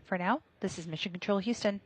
For now, this is Mission Control Houston.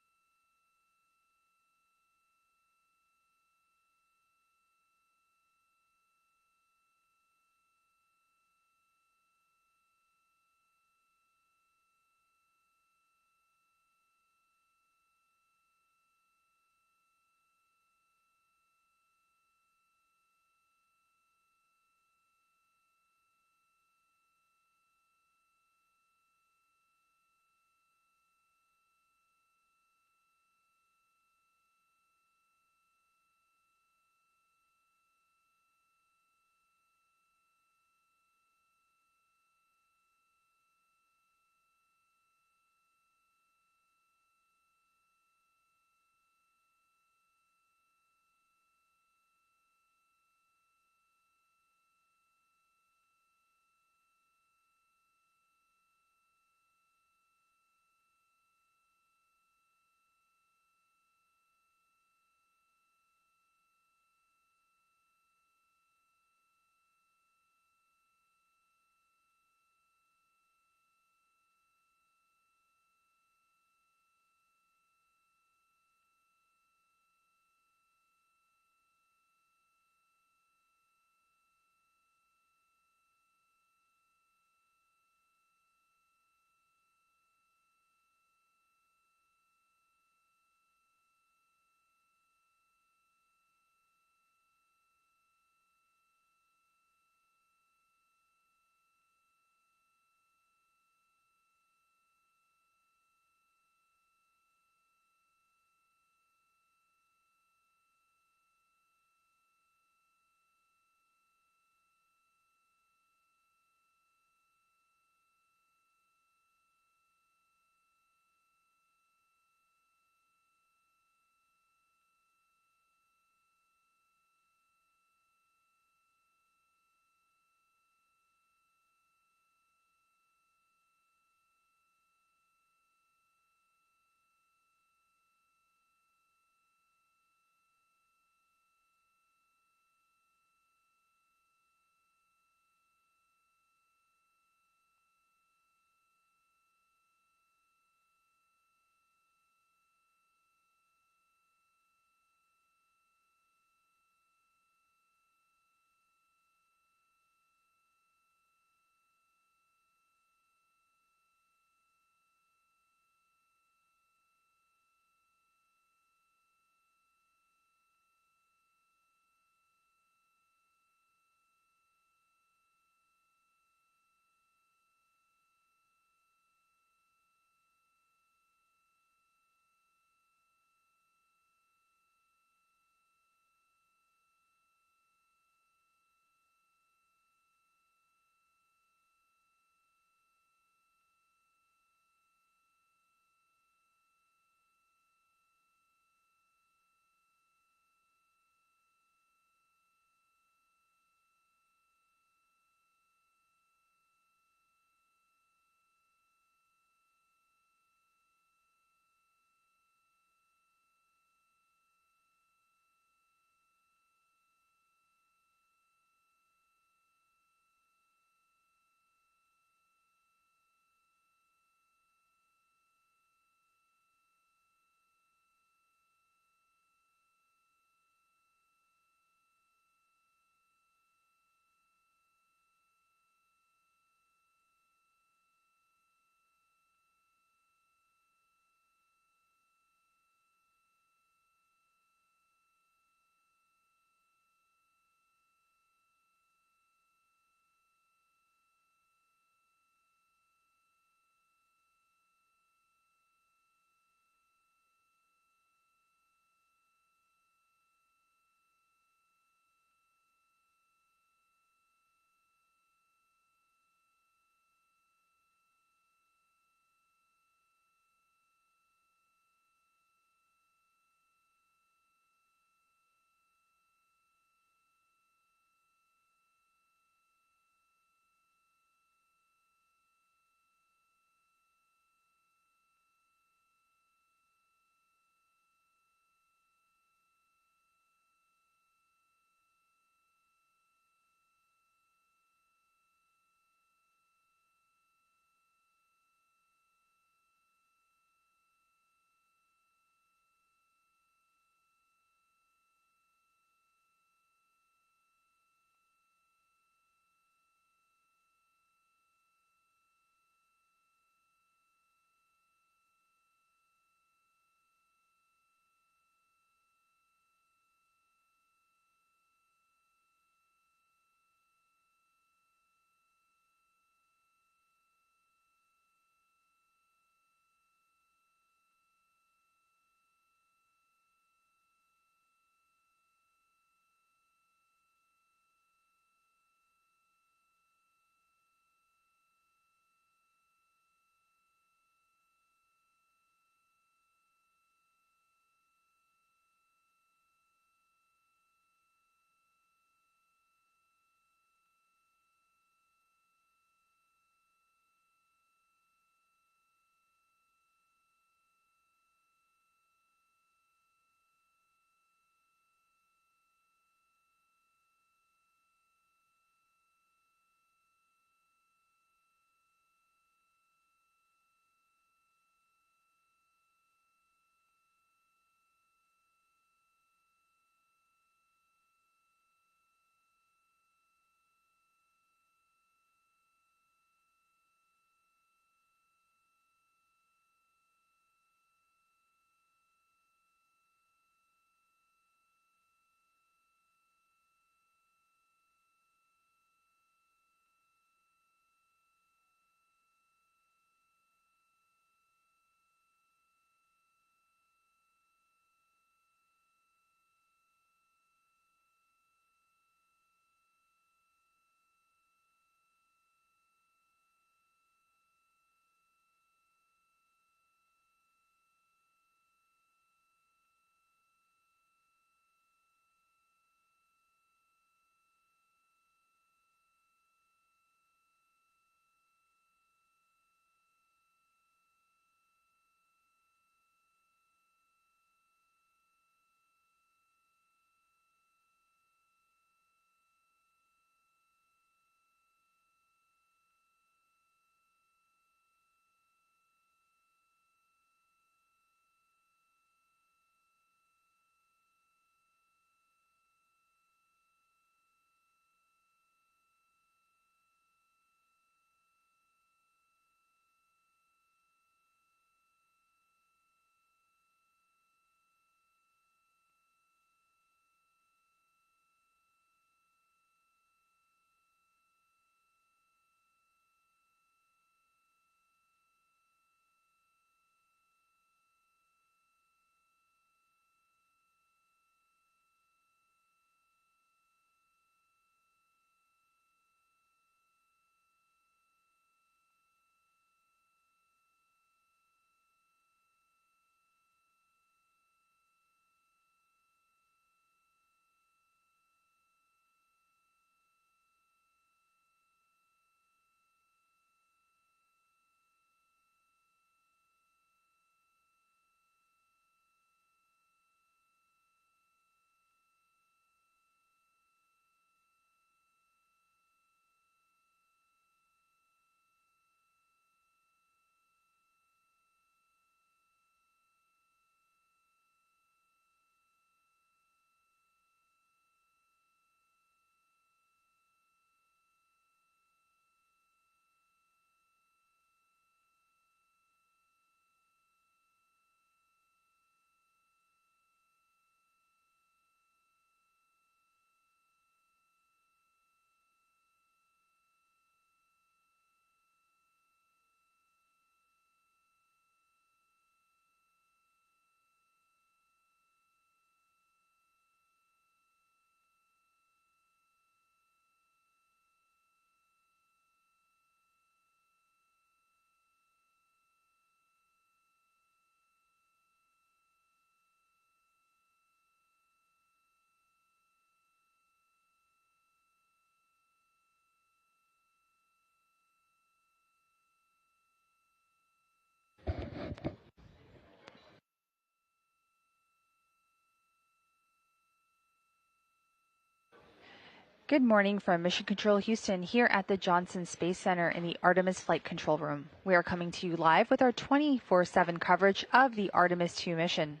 Good morning from Mission Control Houston here at the Johnson Space Center in the Artemis Flight Control Room. We are coming to you live with our 24/7 coverage of the Artemis II mission.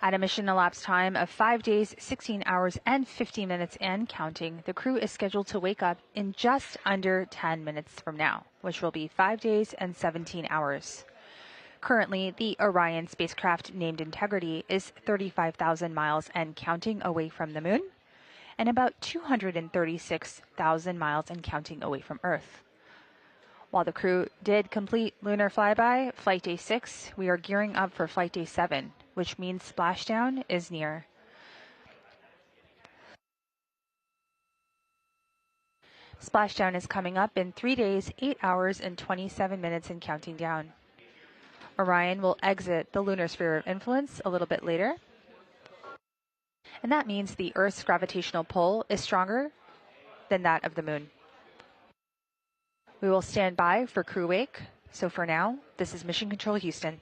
At a mission elapsed time of 5 days, 16 hours, and 50 minutes and counting, the crew is scheduled to wake up in just under 10 minutes from now, which will be 5 days and 17 hours. Currently, the Orion spacecraft named Integrity is 35,000 miles and counting away from the moon, and about 236,000 miles and counting away from Earth. While the crew did complete lunar flyby, Flight Day 6, we are gearing up for Flight Day 7, which means splashdown is near. Splashdown is coming up in 3 days, 8 hours, and 27 minutes and counting down. Orion will exit the lunar sphere of influence a little bit later. And that means the Earth's gravitational pull is stronger than that of the moon. We will stand by for crew wake. So for now, this is Mission Control Houston.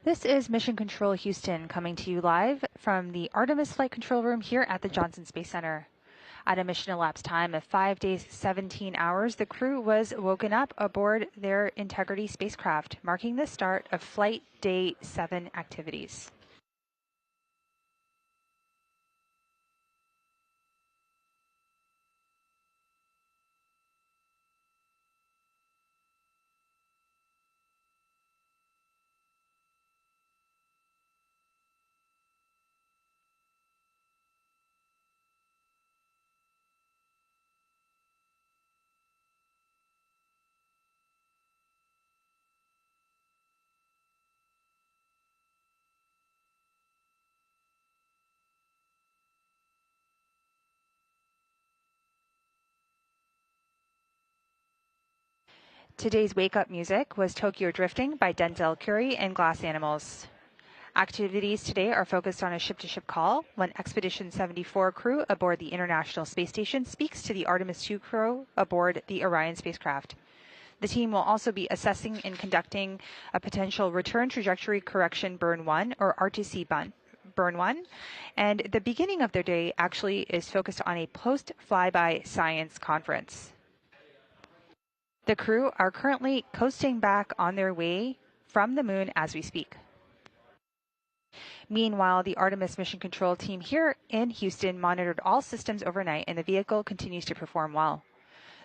This is Mission Control Houston coming to you live from the Artemis Flight Control Room here at the Johnson Space Center. At a mission elapsed time of 5 days, 17 hours, the crew was woken up aboard their Integrity spacecraft, marking the start of Flight Day 7 activities. Today's wake-up music was Tokyo Drifting by Denzel Curry and Glass Animals. Activities today are focused on a ship-to-ship call when Expedition 74 crew aboard the International Space Station speaks to the Artemis II crew aboard the Orion spacecraft. The team will also be assessing and conducting a potential return trajectory correction burn 1 or RTC burn 1. And the beginning of their day actually is focused on a post-flyby science conference. The crew are currently coasting back on their way from the moon as we speak. Meanwhile, the Artemis Mission Control team here in Houston monitored all systems overnight and the vehicle continues to perform well.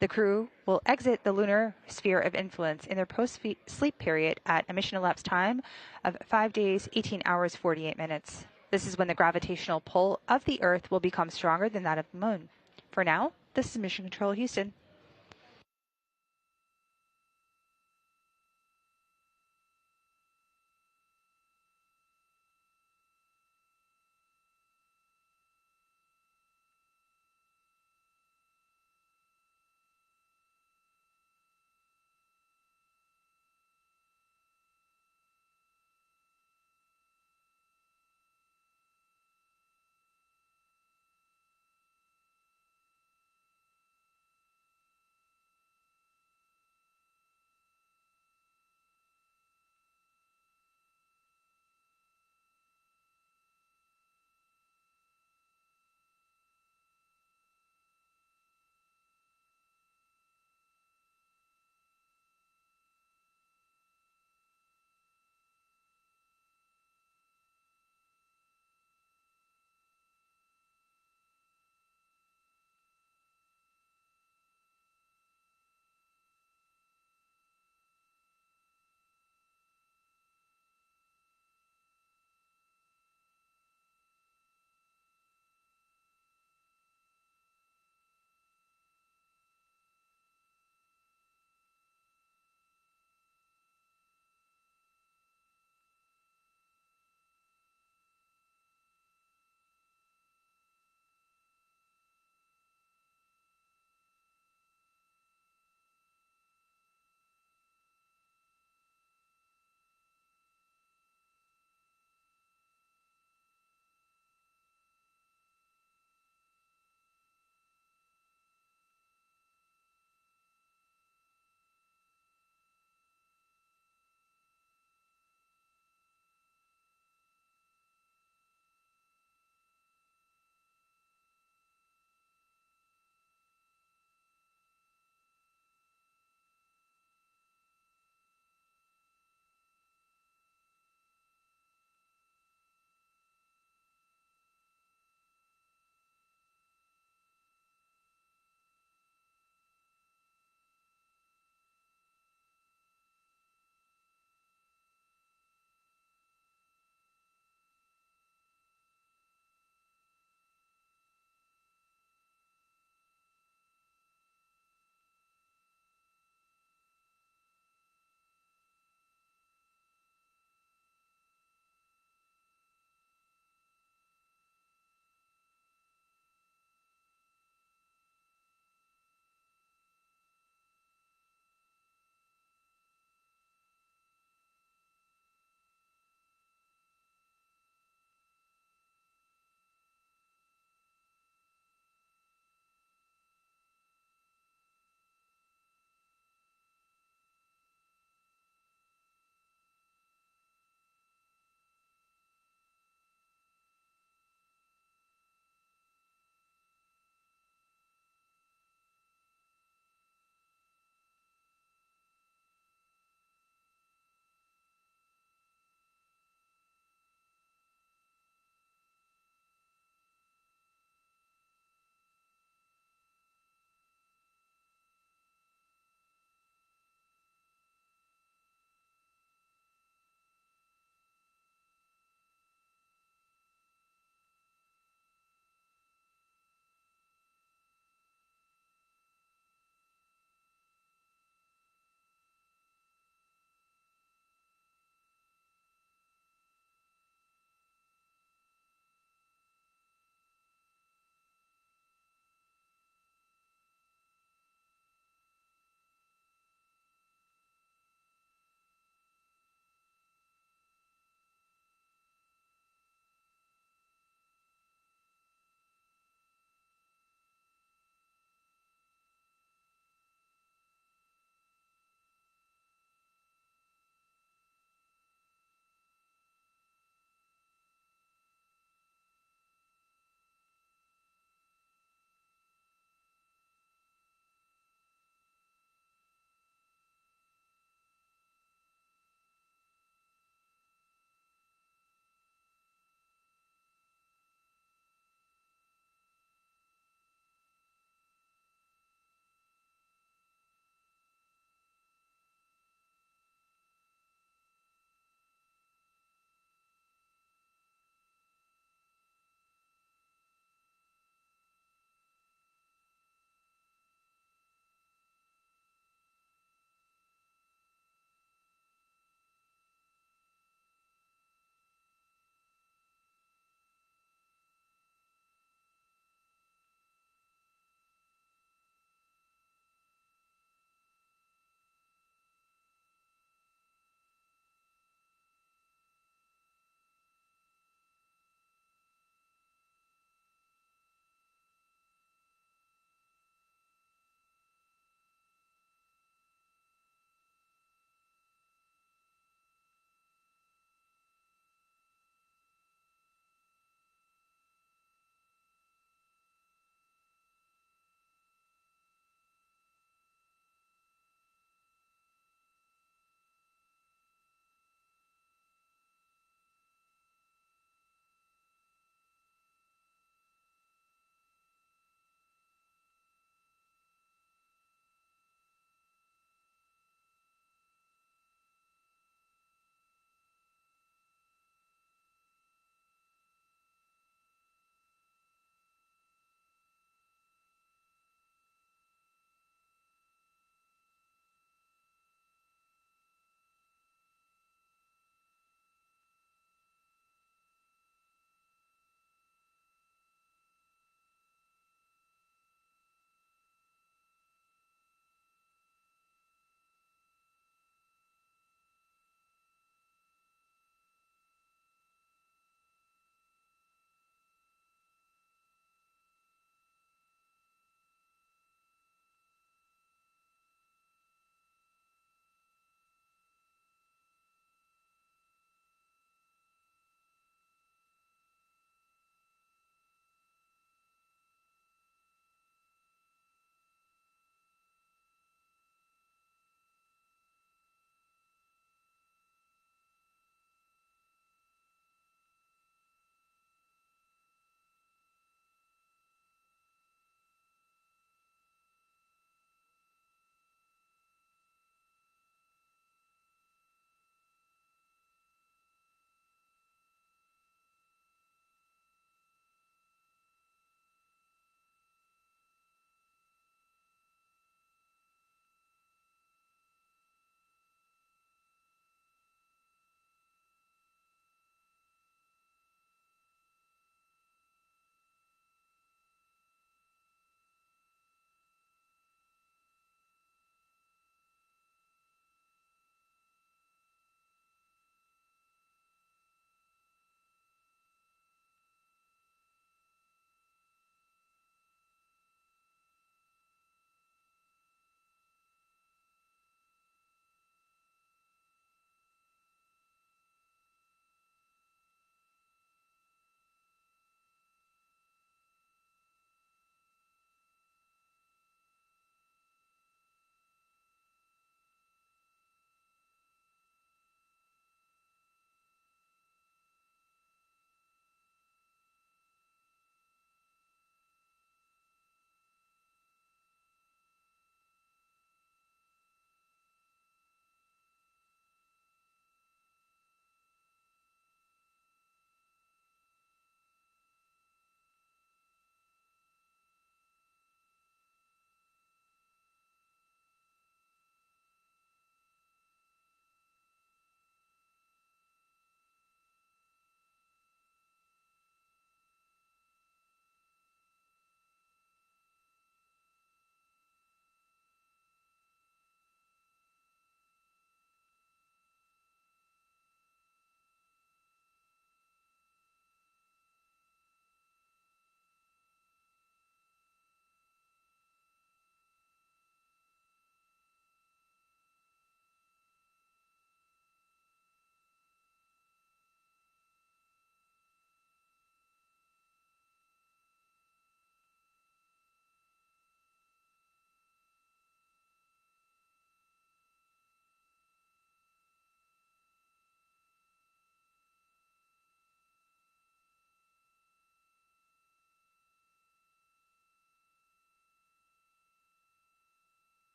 The crew will exit the lunar sphere of influence in their post-sleep period at a mission elapsed time of 5 days, 18 hours, 48 minutes. This is when the gravitational pull of the Earth will become stronger than that of the moon. For now, this is Mission Control Houston.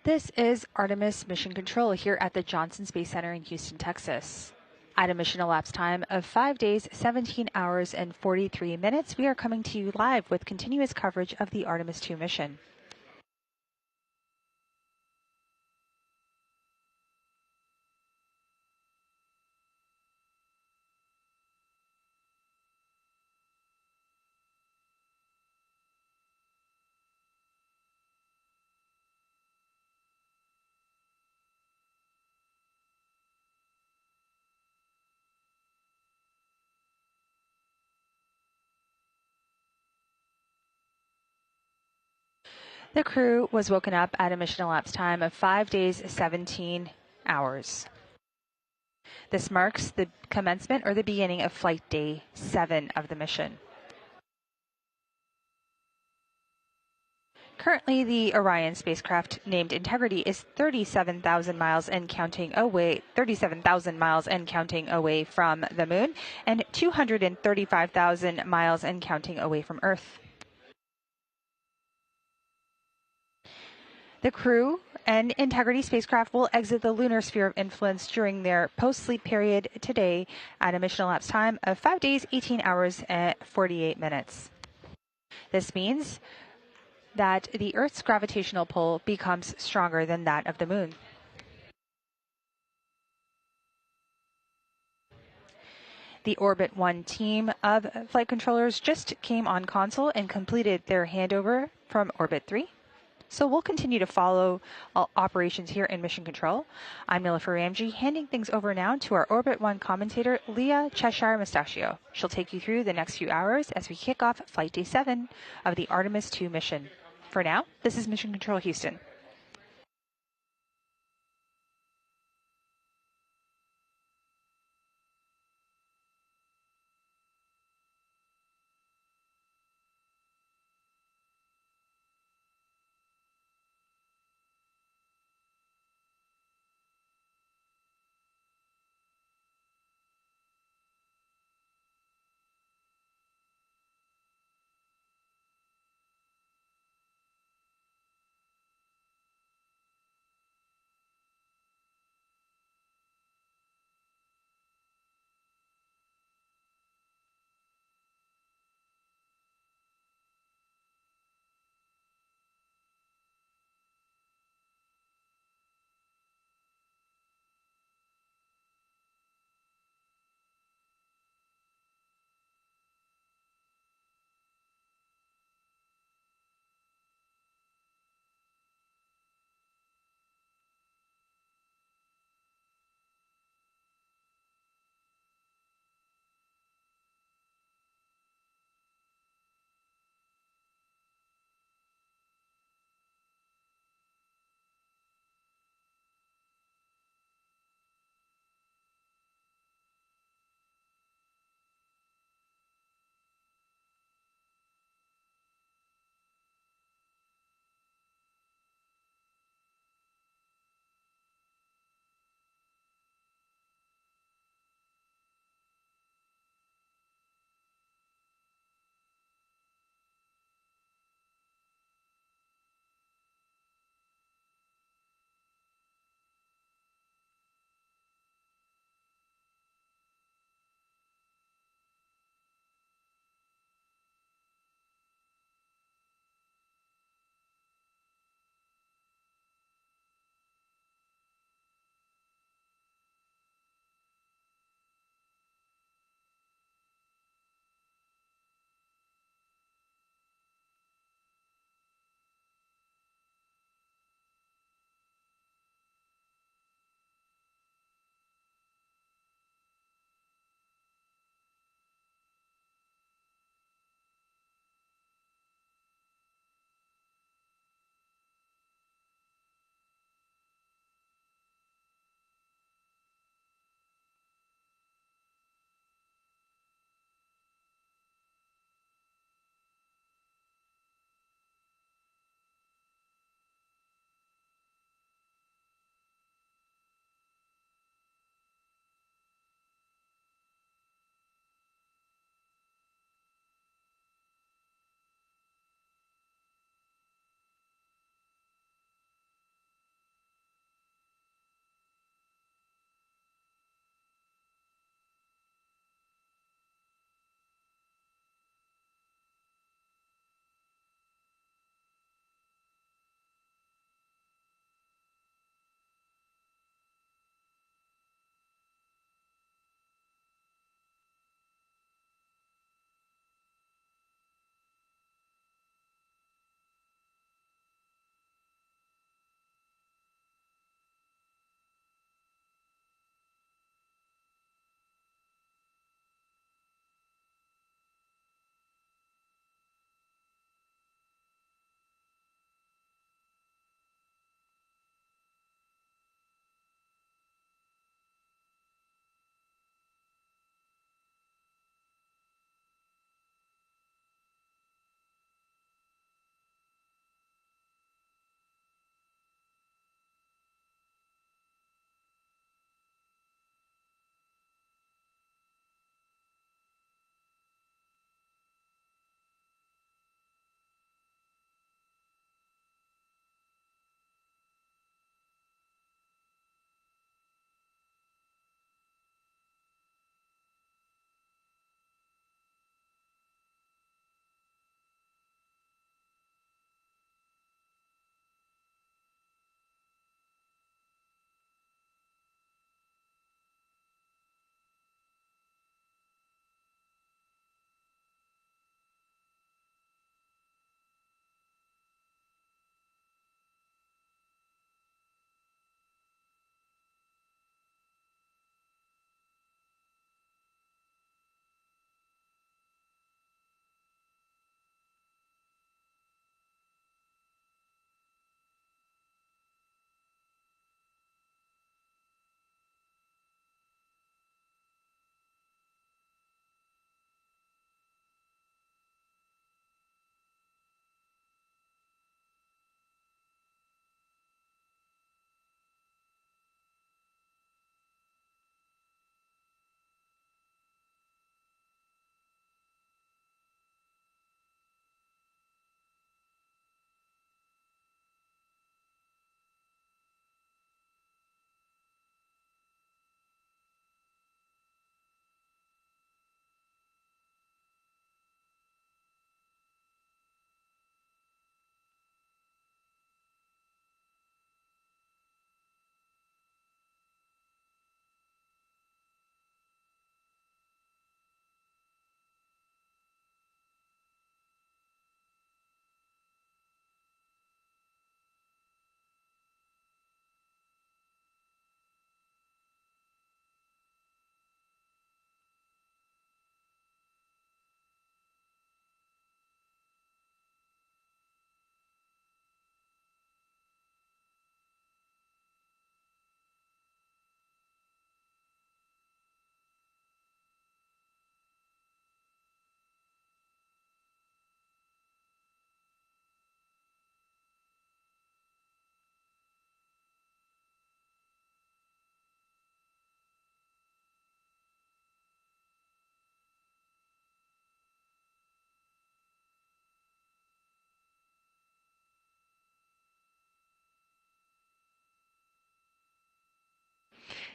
This is Artemis Mission Control here at the Johnson Space Center in Houston, Texas. At a mission elapsed time of 5 days, 17 hours, and 43 minutes, we are coming to you live with continuous coverage of the Artemis II mission. The crew was woken up at a mission elapsed time of 5 days, 17 hours. This marks the commencement or the beginning of flight day 7 of the mission. Currently, the Orion spacecraft, named Integrity, is 37,000 miles and counting away from the moon, and 235,000 miles and counting away from Earth. The crew and Integrity spacecraft will exit the lunar sphere of influence during their post-sleep period today at a mission elapsed time of 5 days, 18 hours, and 48 minutes. This means that the Earth's gravitational pull becomes stronger than that of the moon. The Orbit 1 team of flight controllers just came on console and completed their handover from Orbit 3. So we'll continue to follow all operations here in Mission Control. I'm Nilofer Ramji, handing things over now to our Orbit 1 commentator, Leah Cheshire Mustachio. She'll take you through the next few hours as we kick off Flight Day 7 of the Artemis II mission. For now, this is Mission Control Houston.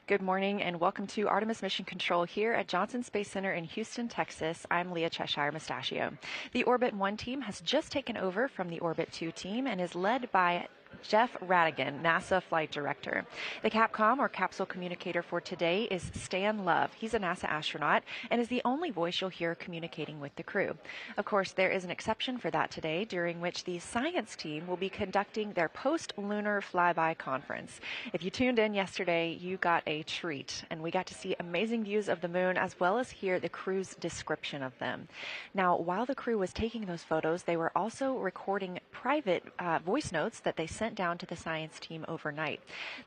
Good morning and welcome to Artemis Mission Control here at Johnson Space Center in Houston, Texas. I'm Leah Cheshire Mustachio. The Orbit 1 team has just taken over from the Orbit 2 team and is led by Jeff Radigan, NASA Flight Director. The Capcom, or Capsule Communicator, for today is Stan Love. He's a NASA astronaut and is the only voice you'll hear communicating with the crew. Of course, there is an exception for that today, during which the science team will be conducting their post-lunar flyby conference. If you tuned in yesterday, you got a treat, and we got to see amazing views of the moon as well as hear the crew's description of them. Now, while the crew was taking those photos, they were also recording private voice notes that they sent down to the science team overnight.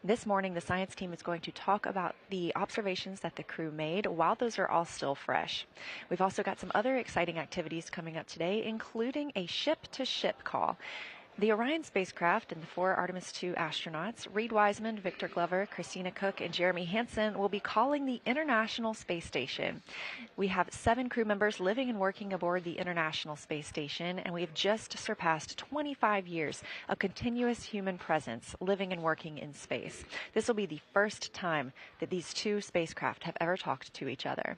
This morning, the science team is going to talk about the observations that the crew made while those are all still fresh. We've also got some other exciting activities coming up today, including a ship-to-ship call. The Orion spacecraft and the 4 Artemis II astronauts, Reed Wiseman, Victor Glover, Christina Cook, and Jeremy Hansen, will be calling the International Space Station. We have 7 crew members living and working aboard the International Space Station, and we've just surpassed 25 years of continuous human presence living and working in space. This will be the first time that these 2 spacecraft have ever talked to each other.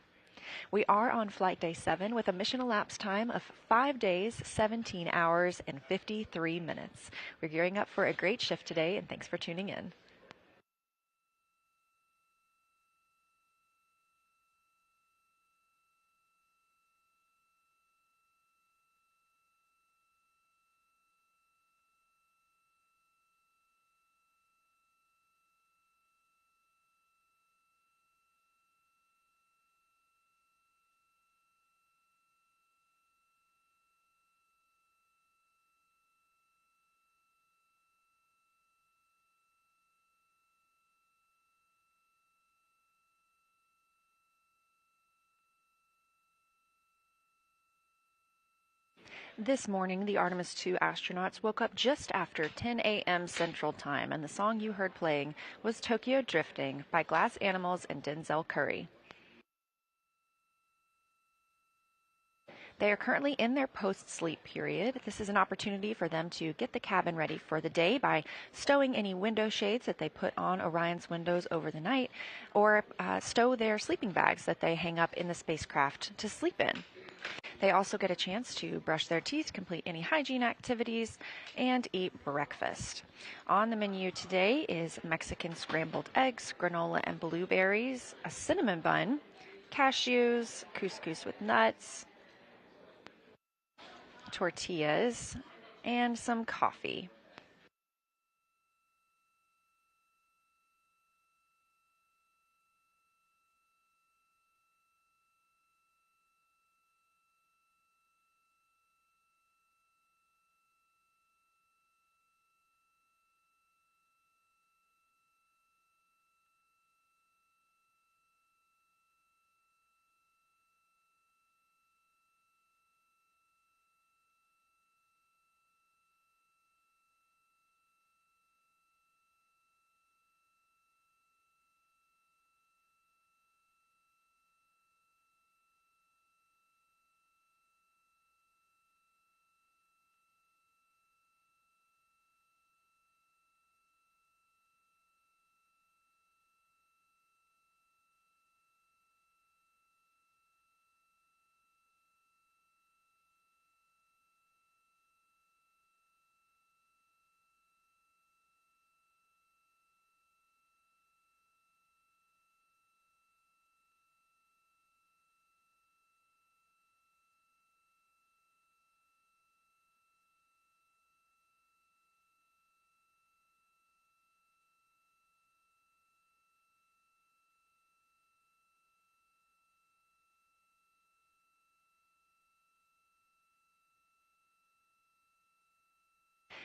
We are on flight day 7 with a mission elapsed time of 5 days, 17 hours, and 53 minutes. We're gearing up for a great shift today, and thanks for tuning in. This morning, the Artemis II astronauts woke up just after 10 a.m. Central Time, and the song you heard playing was Tokyo Drifting by Glass Animals and Denzel Curry. They are currently in their post-sleep period. This is an opportunity for them to get the cabin ready for the day by stowing any window shades that they put on Orion's windows over the night, or stow their sleeping bags that they hang up in the spacecraft to sleep in. They also get a chance to brush their teeth, complete any hygiene activities, and eat breakfast. On the menu today is Mexican scrambled eggs, granola and blueberries, a cinnamon bun, cashews, couscous with nuts, tortillas, and some coffee.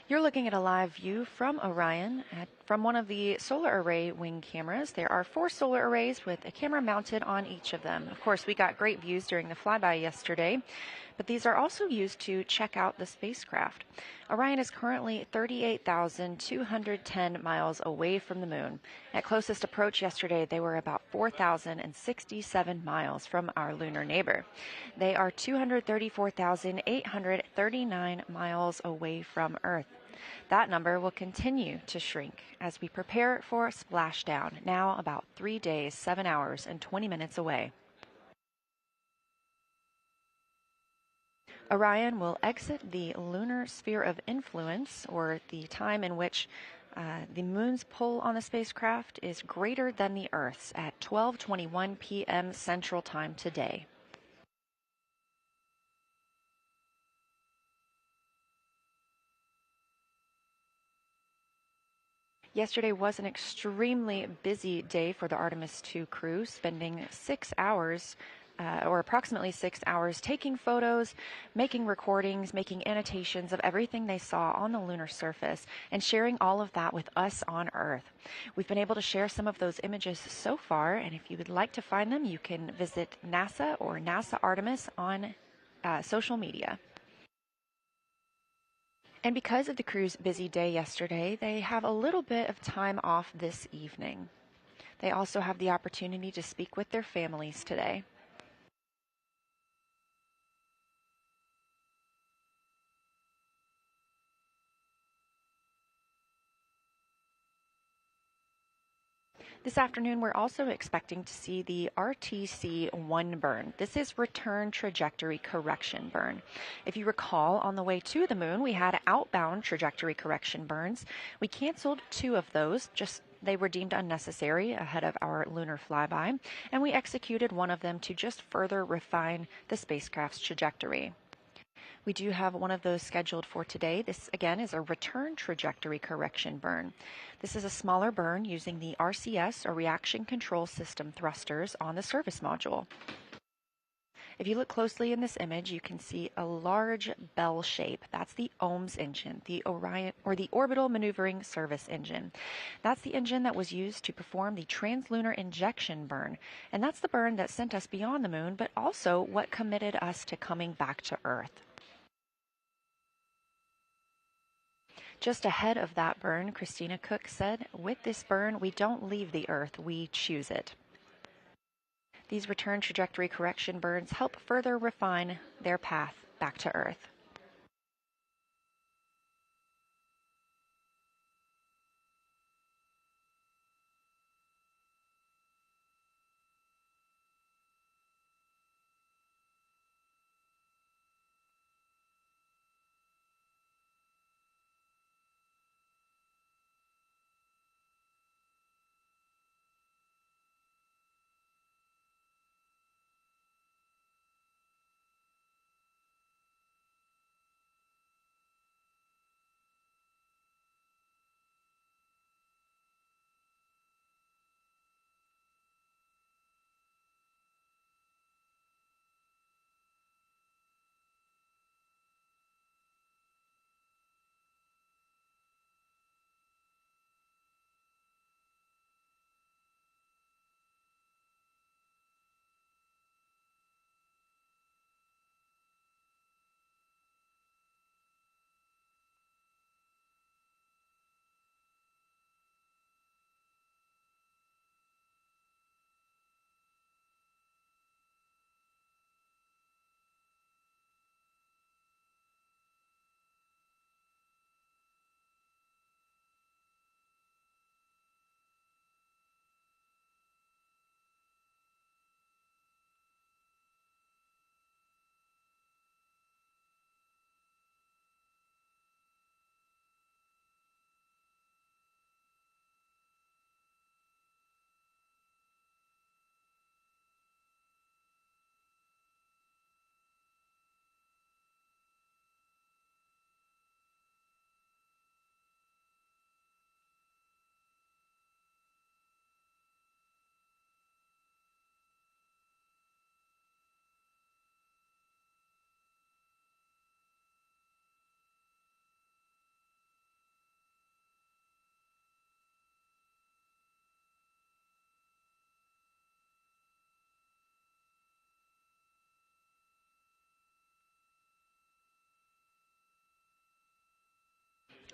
You're looking at a live view from Orion from one of the solar array wing cameras. There are 4 solar arrays with a camera mounted on each of them. Of course, we got great views during the flyby yesterday, but these are also used to check out the spacecraft. Orion is currently 38,210 miles away from the moon. At closest approach yesterday, they were about 4,067 miles from our lunar neighbor. They are 234,839 miles away from Earth. That number will continue to shrink as we prepare for splashdown, now about 3 days, 7 hours, and 20 minutes away. Orion will exit the lunar sphere of influence, or the time in which the moon's pull on the spacecraft is greater than the Earth's, at 12:21 p.m. Central Time today. Yesterday was an extremely busy day for the Artemis II crew, spending 6 hours or approximately 6 hours taking photos, making recordings, making annotations of everything they saw on the lunar surface, and sharing all of that with us on Earth. We've been able to share some of those images so far, and if you would like to find them, you can visit NASA or NASA Artemis on social media. And because of the crew's busy day yesterday, they have a little bit of time off this evening. They also have the opportunity to speak with their families today. This afternoon, we're also expecting to see the RTC-1 burn. This is return trajectory correction burn. If you recall, on the way to the moon, we had outbound trajectory correction burns. We canceled 2 of those, they were deemed unnecessary ahead of our lunar flyby, and we executed 1 of them to just further refine the spacecraft's trajectory. We do have 1 of those scheduled for today. This, again, is a return trajectory correction burn. This is a smaller burn using the RCS, or Reaction Control System thrusters, on the service module. If you look closely in this image, you can see a large bell shape. That's the OMS engine, the Orion, or the Orbital Maneuvering Service engine. That's the engine that was used to perform the translunar injection burn, and that's the burn that sent us beyond the moon, but also what committed us to coming back to Earth. Just ahead of that burn, Christina Cook said, "With this burn, we don't leave the Earth, we choose it." These return trajectory correction burns help further refine their path back to Earth.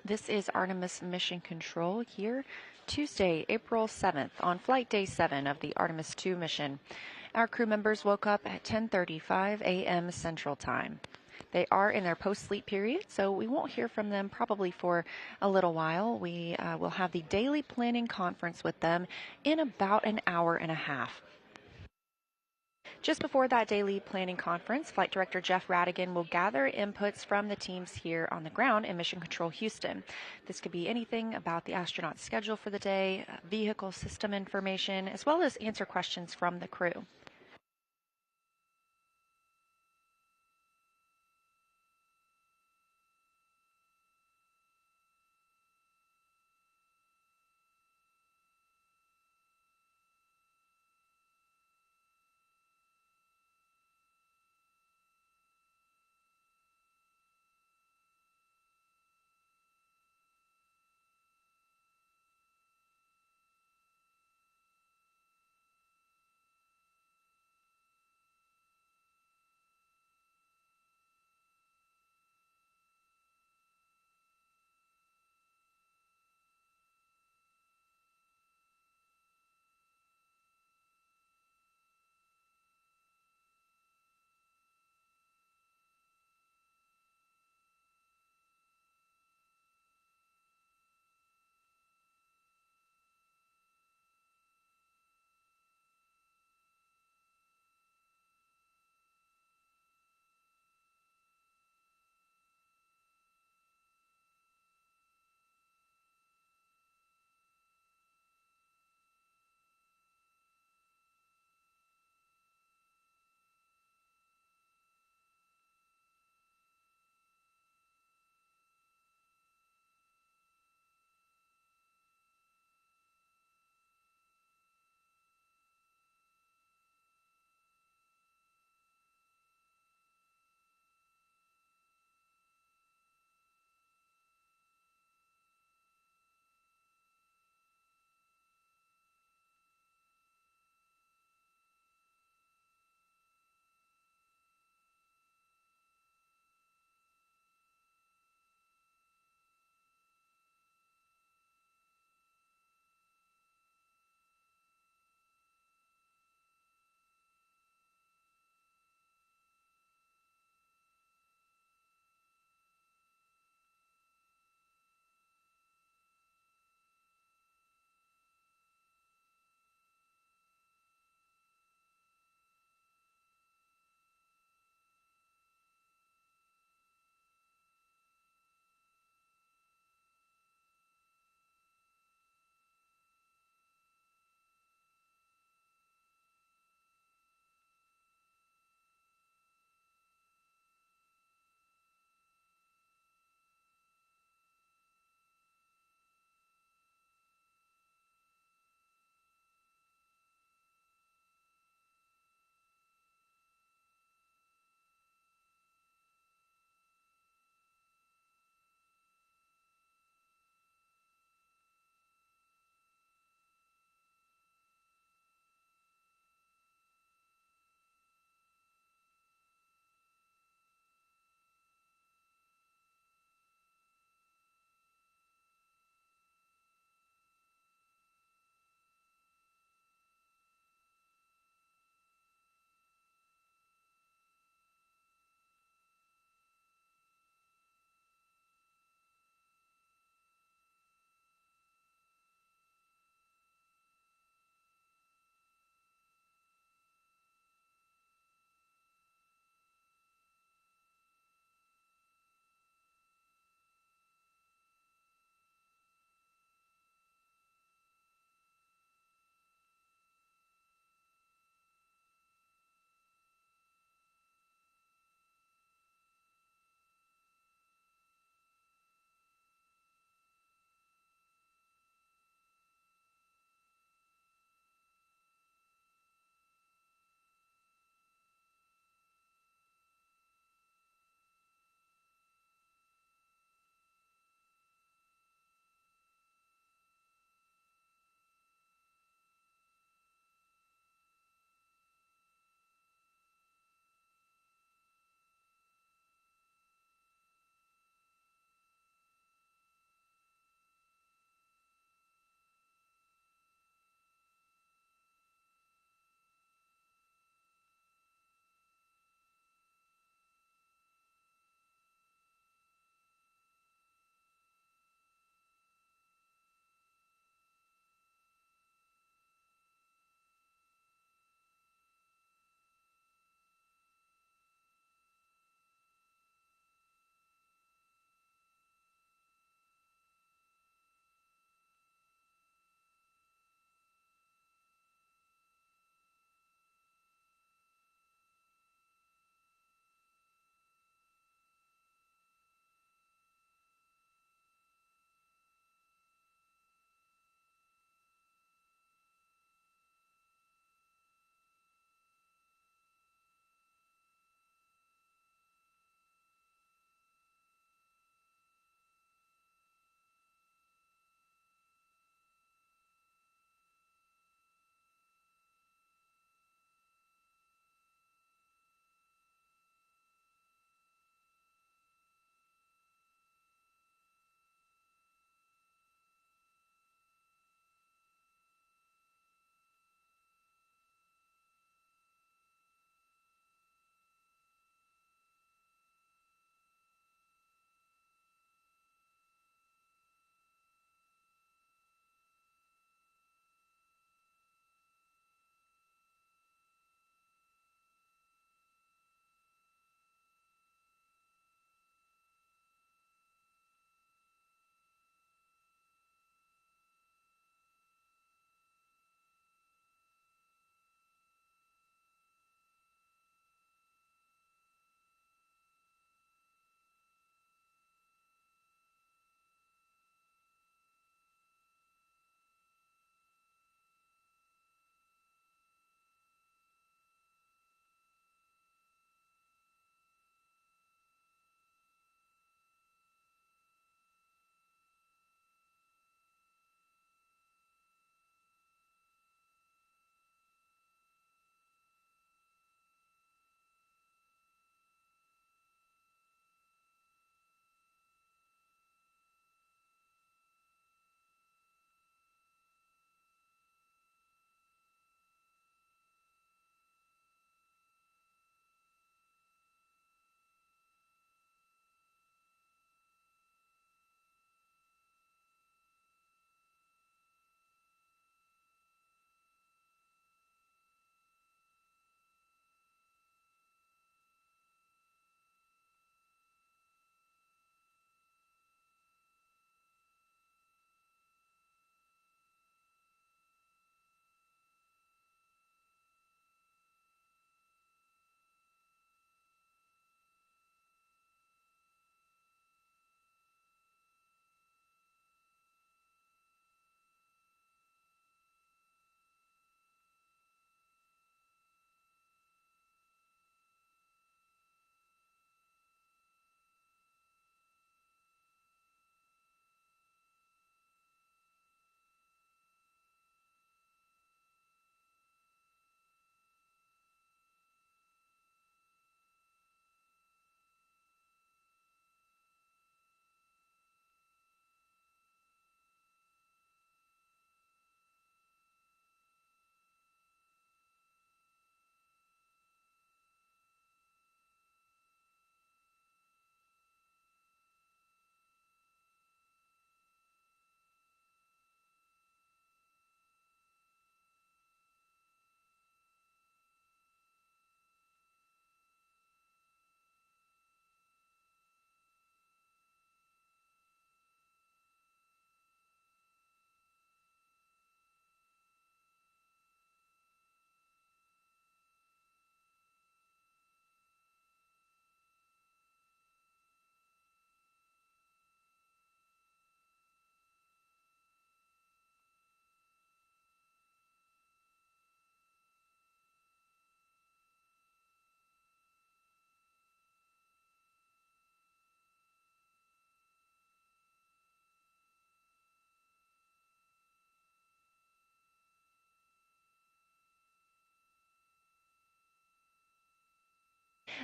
This is Artemis Mission Control here, Tuesday, April 7th, on Flight Day 7 of the Artemis II mission. Our crew members woke up at 10:35 a.m. Central Time. They are in their post-sleep period, so we won't hear from them probably for a little while. We will have the daily planning conference with them in about an hour and a half. Just before that daily planning conference, Flight Director Jeff Radigan will gather inputs from the teams here on the ground in Mission Control Houston. This could be anything about the astronaut's schedule for the day, vehicle system information, as well as answer questions from the crew.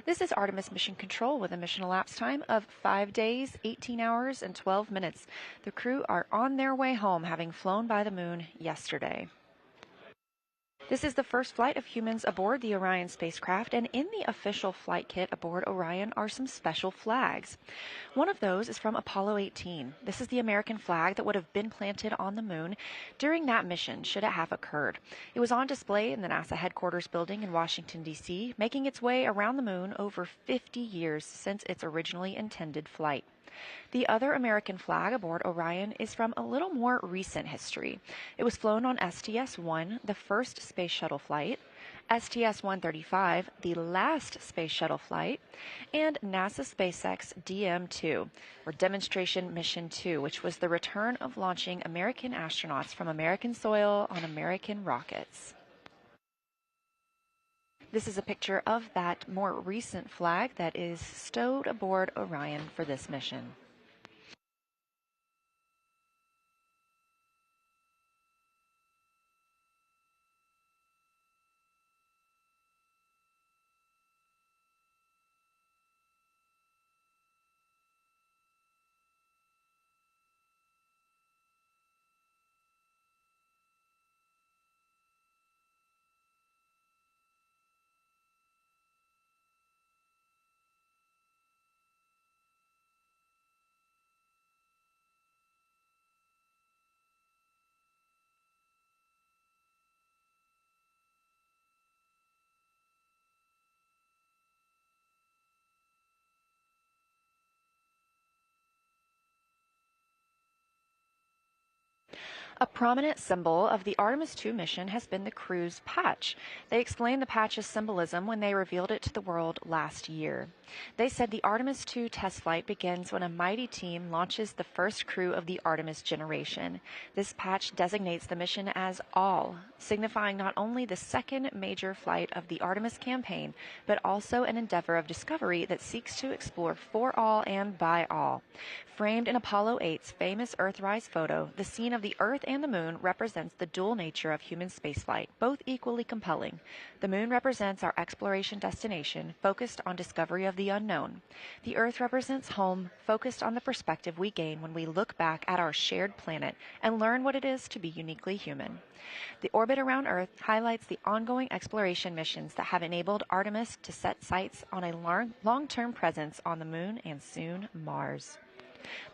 This is Artemis Mission Control with a mission elapsed time of 5 days, 18 hours, and 12 minutes. The crew are on their way home, having flown by the moon yesterday. This is the first flight of humans aboard the Orion spacecraft, and in the official flight kit aboard Orion are some special flags. One of those is from Apollo 18. This is the American flag that would have been planted on the moon during that mission, should it have occurred. It was on display in the NASA headquarters building in Washington, D.C., making its way around the moon over 50 years since its originally intended flight. The other American flag aboard Orion is from a little more recent history. It was flown on STS-1, the first space shuttle flight, STS-135, the last space shuttle flight, and NASA SpaceX DM-2, or Demonstration Mission 2, which was the return of launching American astronauts from American soil on American rockets. This is a picture of that more recent flag that is stowed aboard Orion for this mission. A prominent symbol of the Artemis II mission has been the crew's patch. They explained the patch's symbolism when they revealed it to the world last year. They said the Artemis II test flight begins when a mighty team launches the first crew of the Artemis generation. This patch designates the mission as all, signifying not only the second major flight of the Artemis campaign, but also an endeavor of discovery that seeks to explore for all and by all. Framed in Apollo 8's famous Earthrise photo, the scene of the Earth and the Moon represents the dual nature of human spaceflight, both equally compelling. The Moon represents our exploration destination, focused on discovery of the unknown. The Earth represents home, focused on the perspective we gain when we look back at our shared planet and learn what it is to be uniquely human. The orbit around Earth highlights the ongoing exploration missions that have enabled Artemis to set sights on a long-term presence on the Moon and soon Mars.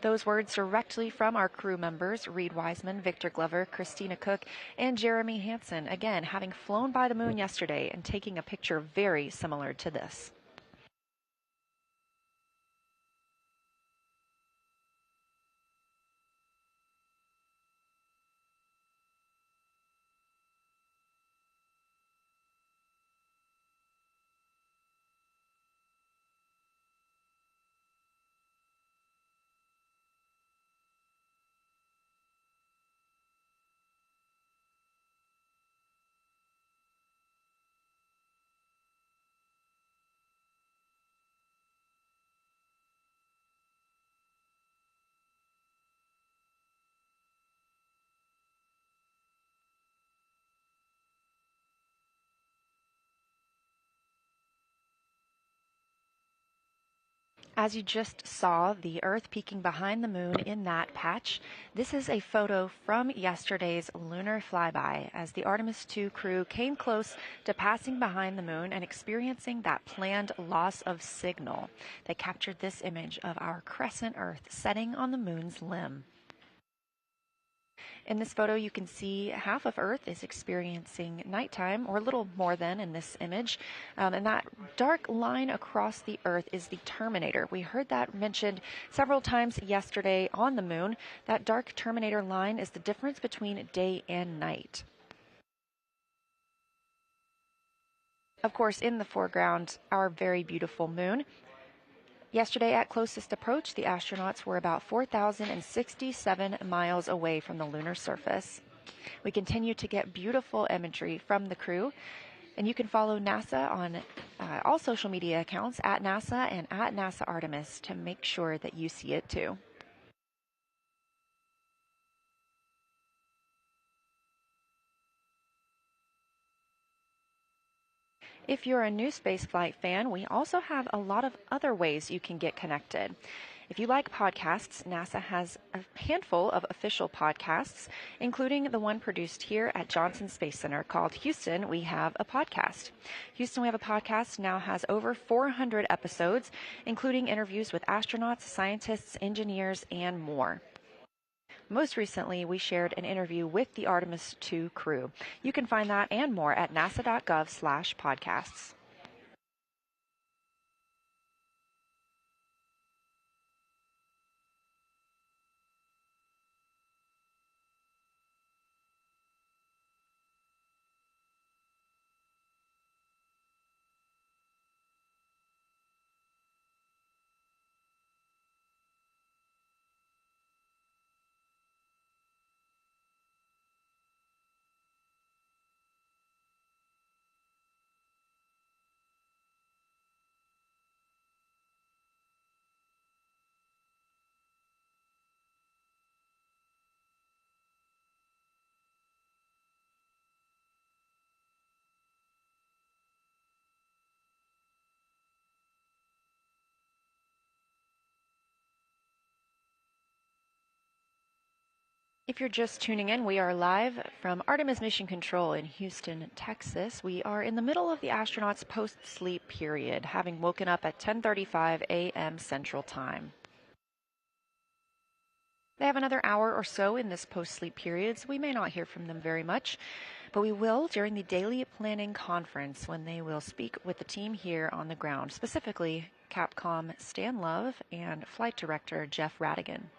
Those words directly from our crew members, Reed Wiseman, Victor Glover, Christina Cook, and Jeremy Hansen, again, having flown by the moon yesterday and taking a picture very similar to this. As you just saw, the Earth peeking behind the moon in that patch, this is a photo from yesterday's lunar flyby as the Artemis II crew came close to passing behind the moon and experiencing that planned loss of signal. They captured this image of our crescent Earth setting on the moon's limb. In this photo, you can see half of Earth is experiencing nighttime, or a little more than in this image. And that dark line across the Earth is the terminator. We heard that mentioned several times yesterday on the moon. That dark terminator line is the difference between day and night. Of course, in the foreground, our very beautiful moon. Yesterday, at closest approach, the astronauts were about 4,067 miles away from the lunar surface. We continue to get beautiful imagery from the crew, and you can follow NASA on all social media accounts at NASA and at NASA Artemis to make sure that you see it too. If you're a new spaceflight fan, we also have a lot of other ways you can get connected. If you like podcasts, NASA has a handful of official podcasts, including the one produced here at Johnson Space Center called Houston, We Have a Podcast. Houston, We Have a Podcast now has over 400 episodes, including interviews with astronauts, scientists, engineers, and more. Most recently, we shared an interview with the Artemis II crew. You can find that and more at nasa.gov/podcasts. If you're just tuning in, we are live from Artemis Mission Control in Houston, Texas. We are in the middle of the astronauts' post-sleep period, having woken up at 10:35 a.m. Central Time. They have another hour or so in this post-sleep period, so we may not hear from them very much, but we will during the daily planning conference when they will speak with the team here on the ground, specifically Capcom Stan Love and Flight Director Jeff Radigan.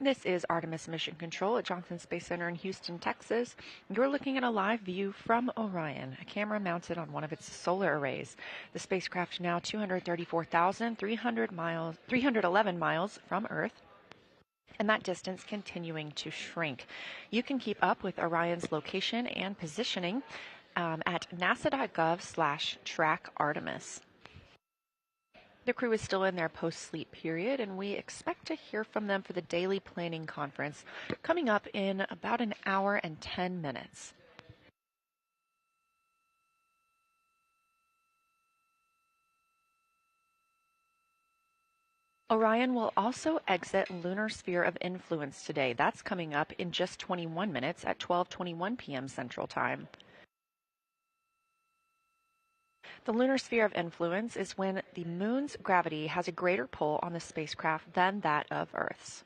This is Artemis Mission Control at Johnson Space Center in Houston, Texas. You're looking at a live view from Orion, a camera mounted on one of its solar arrays. The spacecraft now 311 miles from Earth, and that distance continuing to shrink. You can keep up with Orion's location and positioning at nasa.gov/track Artemis. The crew is still in their post-sleep period, and we expect to hear from them for the daily planning conference coming up in about an hour and 10 minutes. Orion will also exit lunar sphere of influence today. That's coming up in just 21 minutes at 12:21 p.m. Central Time. The lunar sphere of influence is when the moon's gravity has a greater pull on the spacecraft than that of Earth's.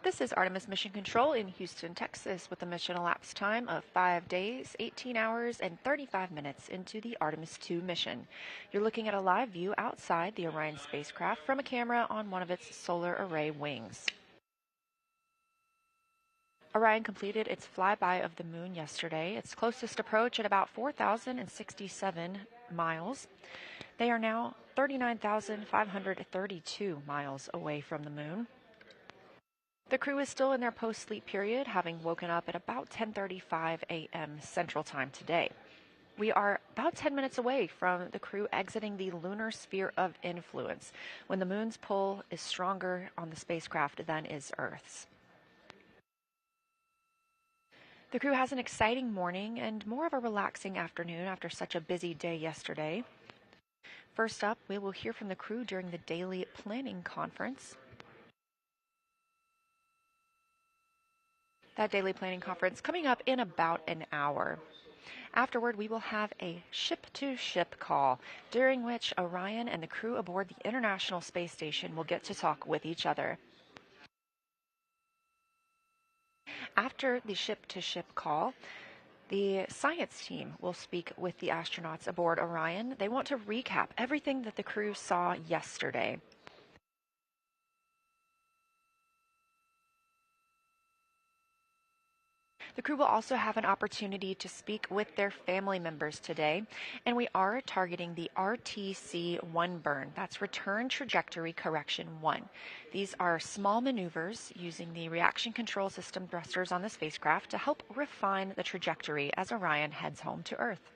This is Artemis Mission Control in Houston, Texas, with a mission elapsed time of 5 days, 18 hours, and 35 minutes into the Artemis II mission. You're looking at a live view outside the Orion spacecraft from a camera on one of its solar array wings. Orion completed its flyby of the moon yesterday, its closest approach at about 4,067 miles. They are now 39,532 miles away from the moon. The crew is still in their post-sleep period, having woken up at about 10:35 a.m. Central Time today. We are about 10 minutes away from the crew exiting the lunar sphere of influence, when the moon's pull is stronger on the spacecraft than is Earth's. The crew has an exciting morning and more of a relaxing afternoon after such a busy day yesterday. First up, we will hear from the crew during the daily planning conference. That daily planning conference coming up in about an hour. Afterward, we will have a ship-to-ship call, during which Orion and the crew aboard the International Space Station will get to talk with each other. After the ship-to-ship call, the science team will speak with the astronauts aboard Orion. They want to recap everything that the crew saw yesterday. The crew will also have an opportunity to speak with their family members today, and we are targeting the RTC-1 burn. That's Return Trajectory Correction 1. These are small maneuvers using the reaction control system thrusters on the spacecraft to help refine the trajectory as Orion heads home to Earth.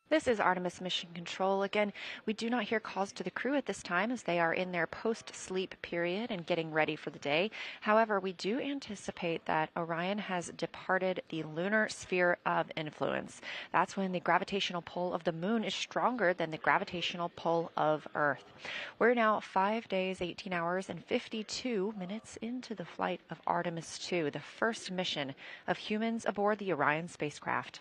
This is Artemis Mission Control. Again, we do not hear calls to the crew at this time as they are in their post-sleep period and getting ready for the day. However, we do anticipate that Orion has departed the lunar sphere of influence. That's when the gravitational pull of the moon is stronger than the gravitational pull of Earth. We're now 5 days, 18 hours, and 52 minutes into the flight of Artemis II, the first mission of humans aboard the Orion spacecraft.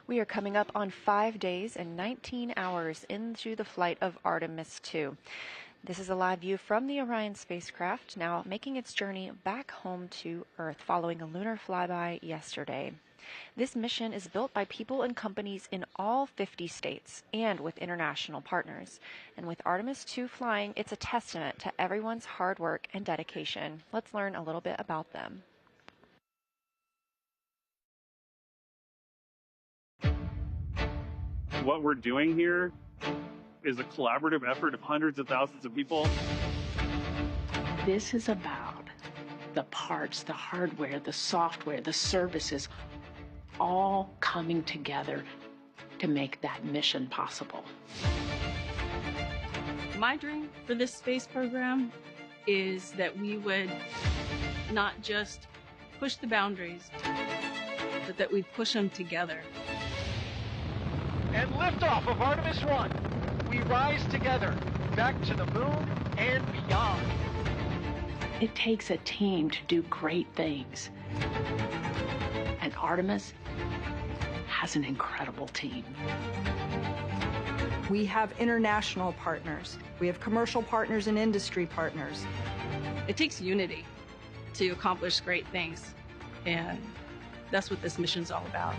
We are coming up on 5 days and 19 hours into the flight of Artemis II. This is a live view from the Orion spacecraft, now making its journey back home to Earth following a lunar flyby yesterday. This mission is built by people and companies in all 50 states and with international partners. And with Artemis II flying, it's a testament to everyone's hard work and dedication. Let's learn a little bit about them. What we're doing here is a collaborative effort of hundreds of thousands of people. This is about the parts, the hardware, the software, the services, all coming together to make that mission possible. My dream for this space program is that we would not just push the boundaries, but that we push them together. And liftoff of Artemis I. We rise together, back to the moon and beyond. It takes a team to do great things. And Artemis has an incredible team. We have international partners. We have commercial partners and industry partners. It takes unity to accomplish great things, and that's what this mission's all about.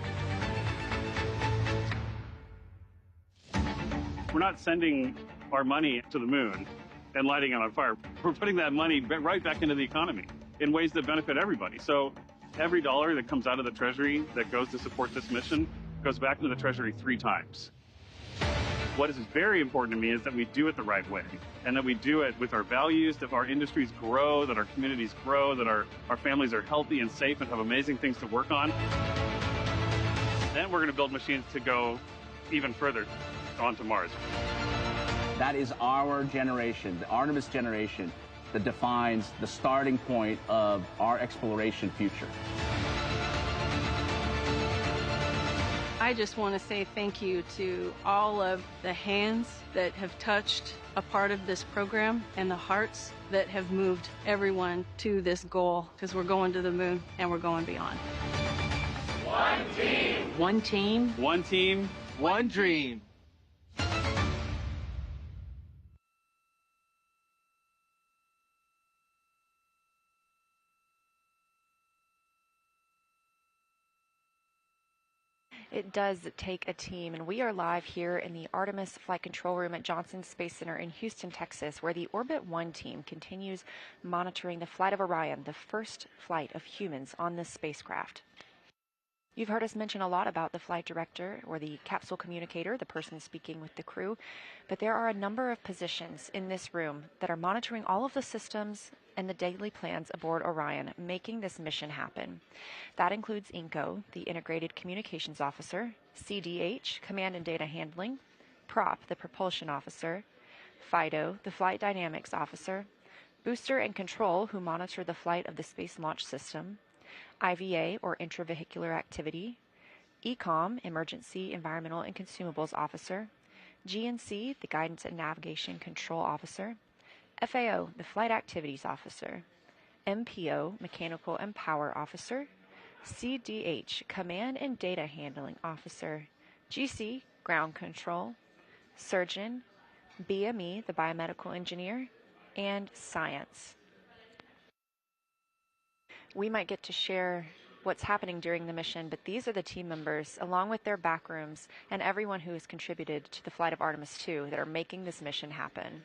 We're not sending our money to the moon and lighting it on fire. We're putting that money right back into the economy in ways that benefit everybody. So every dollar that comes out of the Treasury that goes to support this mission goes back into the Treasury 3 times. What is very important to me is that we do it the right way, and that we do it with our values, that our industries grow, that our communities grow, that our families are healthy and safe and have amazing things to work on. Then we're going to build machines to go even further onto Mars. That is our generation, the Artemis generation, that defines the starting point of our exploration future. I just want to say thank you to all of the hands that have touched a part of this program and the hearts that have moved everyone to this goal, because we're going to the moon and we're going beyond. One team. One team. One team. One dream. It does take a team, and we are live here in the Artemis Flight Control Room at Johnson Space Center in Houston, Texas, where the Orbit 1 team continues monitoring the flight of Orion, the first flight of humans on this spacecraft. You've heard us mention a lot about the flight director or the capsule communicator, the person speaking with the crew, but there are a number of positions in this room that are monitoring all of the systems and the daily plans aboard Orion, making this mission happen. That includes INCO, the Integrated Communications Officer, CDH, Command and Data Handling, PROP, the Propulsion Officer, FIDO, the Flight Dynamics Officer, Booster and Control, who monitor the flight of the Space Launch System, IVA, or Intravehicular Activity, ECOM, Emergency Environmental and Consumables Officer, GNC, the Guidance and Navigation Control Officer, FAO, the Flight Activities Officer, MPO, Mechanical and Power Officer, CDH, Command and Data Handling Officer, GC, Ground Control, Surgeon, BME, the Biomedical Engineer, and Science. We might get to share what's happening during the mission, but these are the team members, along with their backrooms, and everyone who has contributed to the flight of Artemis II that are making this mission happen.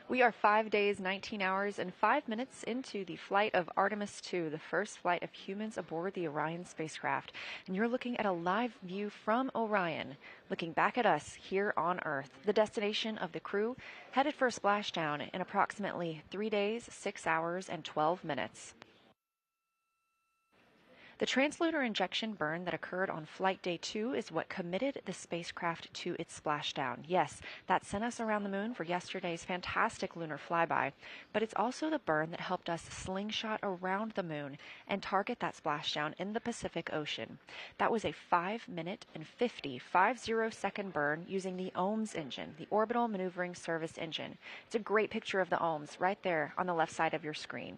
We are 5 days, 19 hours, and 5 minutes into the flight of Artemis II, the first flight of humans aboard the Orion spacecraft. And you're looking at a live view from Orion, looking back at us here on Earth, the destination of the crew, headed for a splashdown in approximately 3 days, 6 hours, and 12 minutes. The translunar injection burn that occurred on Flight Day 2 is what committed the spacecraft to its splashdown. Yes, that sent us around the moon for yesterday's fantastic lunar flyby, but it's also the burn that helped us slingshot around the moon and target that splashdown in the Pacific Ocean. That was a 5-minute and 50-second burn using the OMS engine, the Orbital Maneuvering Service engine. It's a great picture of the OMS right there on the left side of your screen.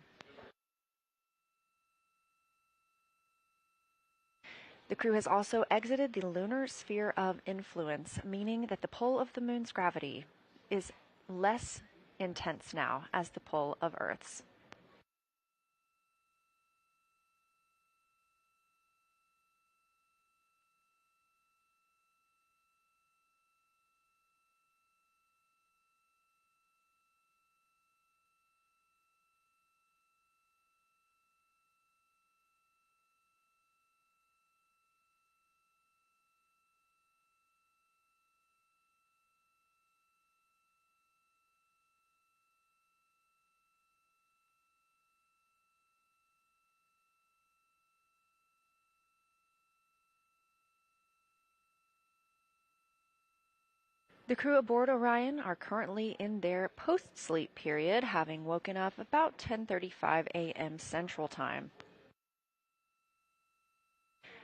The crew has also exited the lunar sphere of influence, meaning that the pull of the moon's gravity is less intense now as the pull of Earth's. The crew aboard Orion are currently in their post-sleep period, having woken up about 10:35 a.m. Central Time.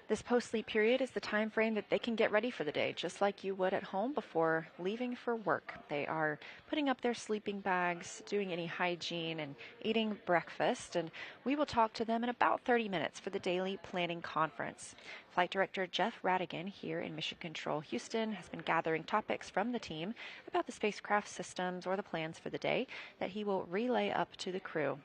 This post-sleep period is the time frame that they can get ready for the day, just like you would at home before leaving for work. They are putting up their sleeping bags, doing any hygiene, and eating breakfast, and we will talk to them in about 30 minutes for the daily planning conference. Flight Director Jeff Radigan here in Mission Control Houston has been gathering topics from the team about the spacecraft systems or the plans for the day that he will relay up to the crew.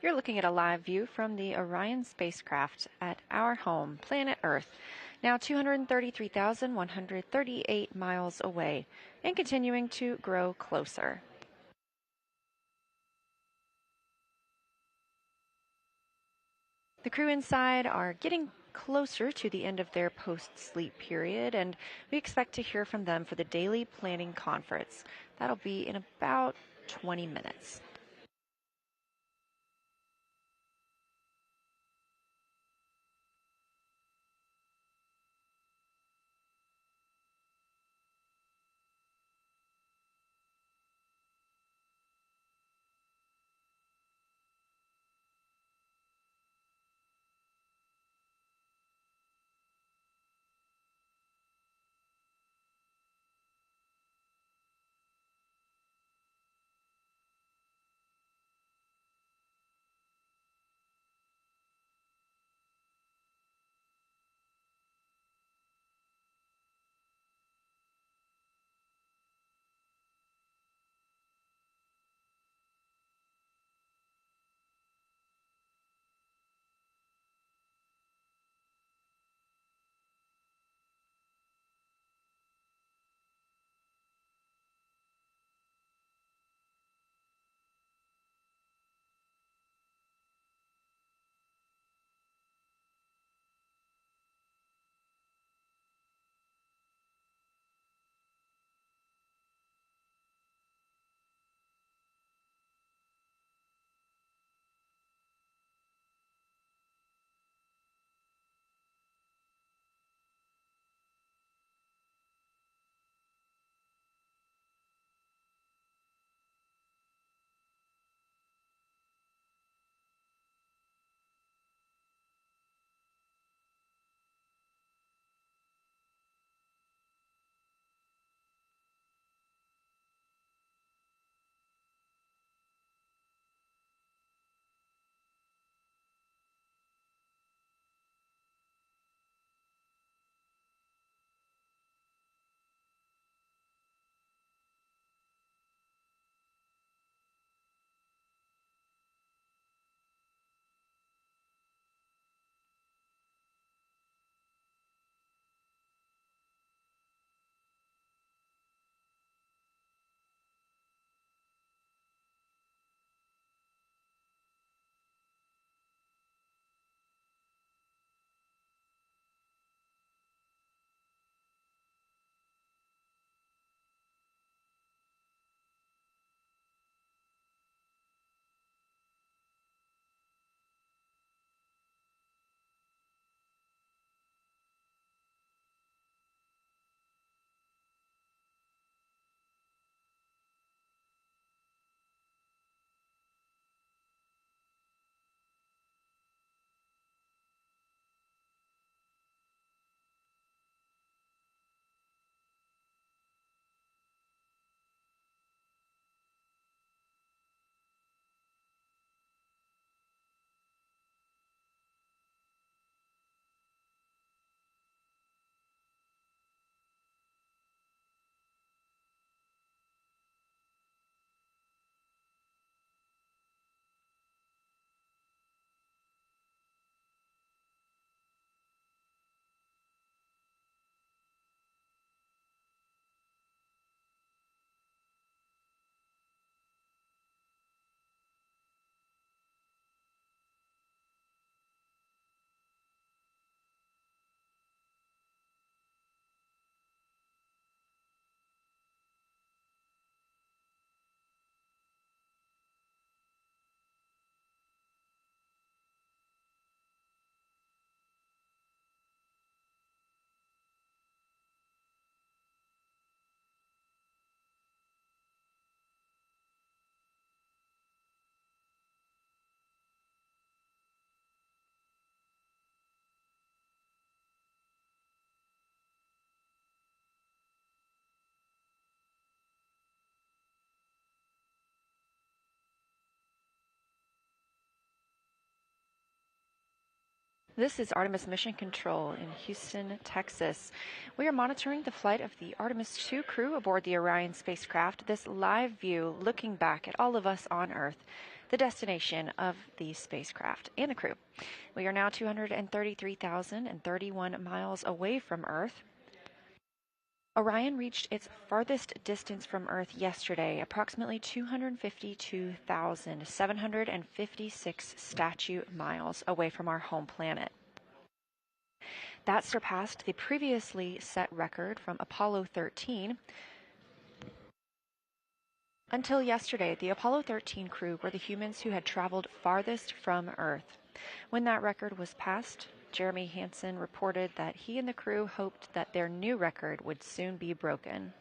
You're looking at a live view from the Orion spacecraft at our home, planet Earth, now 233,138 miles away and continuing to grow closer. The crew inside are getting closer to the end of their post-sleep period, and we expect to hear from them for the daily planning conference. That'll be in about 20 minutes. This is Artemis Mission Control in Houston, Texas. We are monitoring the flight of the Artemis II crew aboard the Orion spacecraft. This live view looking back at all of us on Earth the destination of the spacecraft and the crew. We are now 233,031 miles away from Earth. Orion reached its farthest distance from Earth yesterday, approximately 252,756 statute miles away from our home planet. That surpassed the previously set record from Apollo 13. Until yesterday, the Apollo 13 crew were the humans who had traveled farthest from Earth. When that record was passed, Jeremy Hansen reported that he and the crew hoped that their new record would soon be broken.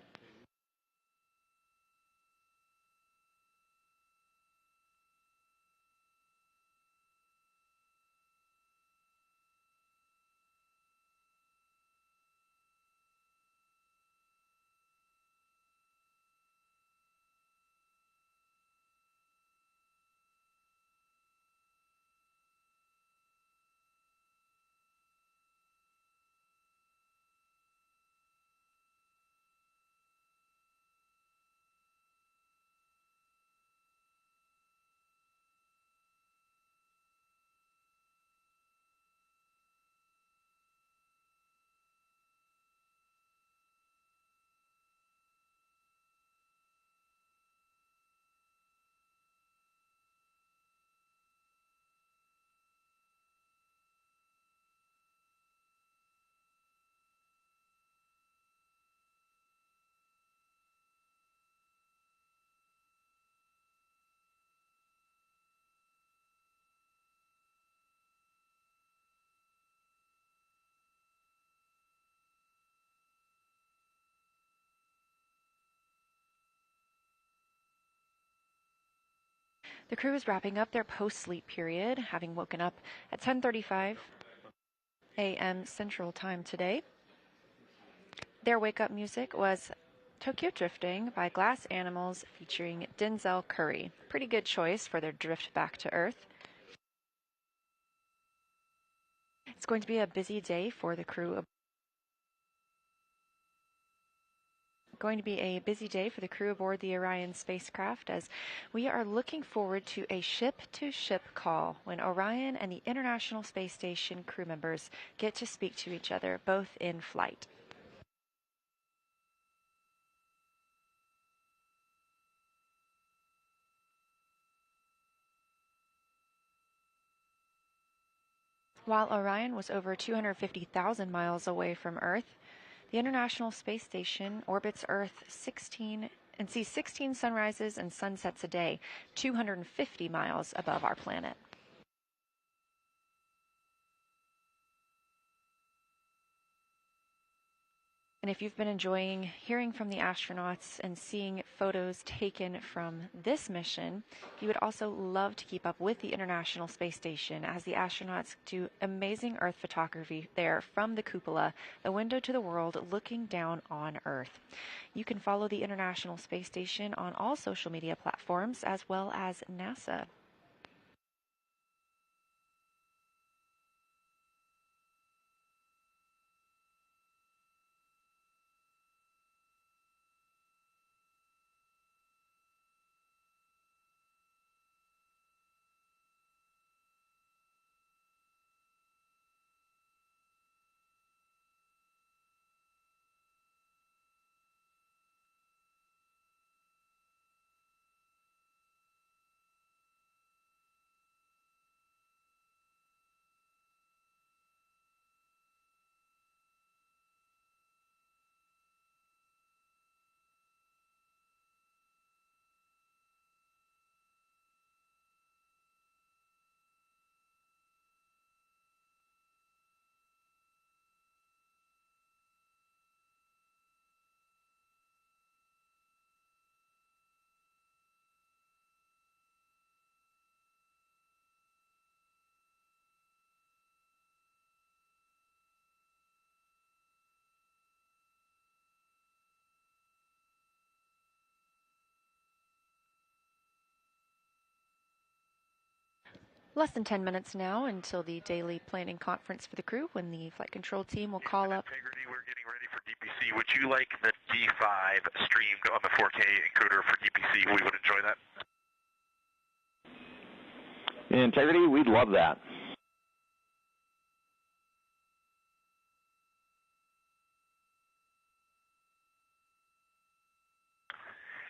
The crew is wrapping up their post-sleep period, having woken up at 10:35 a.m. Central Time today. Their wake-up music was Tokyo Drifting by Glass Animals featuring Denzel Curry. Pretty good choice for their drift back to Earth. It's going to be a busy day for the crew. Aboard the Orion spacecraft, as we are looking forward to a ship-to-ship call when Orion and the International Space Station crew members get to speak to each other, both in flight. While Orion was over 250,000 miles away from Earth, the International Space Station orbits Earth 16 and sees 16 sunrises and sunsets a day, 250 miles above our planet. And if you've been enjoying hearing from the astronauts and seeing photos taken from this mission, you would also love to keep up with the International Space Station as the astronauts do amazing Earth photography there from the cupola, the window to the world looking down on Earth. You can follow the International Space Station on all social media platforms as well as NASA. Less than 10 minutes now until the daily planning conference for the crew, when the flight control team will call up. Integrity, we're getting ready for DPC. Would you like the D5 streamed on the 4K encoder for DPC? We would enjoy that. Integrity, we'd love that.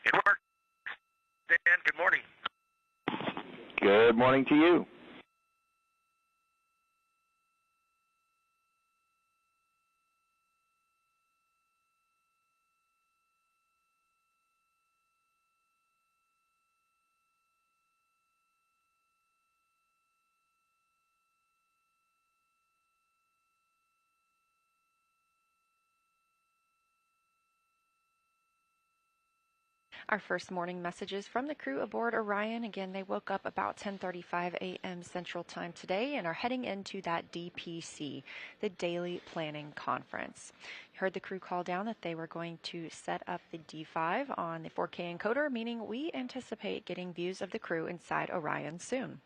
It worked. Dan, good morning. Good morning to you. Our first morning messages from the crew aboard Orion. Again, they woke up about 10:35 a.m. Central Time today and are heading into that DPC, the Daily Planning Conference. You heard the crew call down that they were going to set up the D5 on the 4K encoder, meaning we anticipate getting views of the crew inside Orion soon.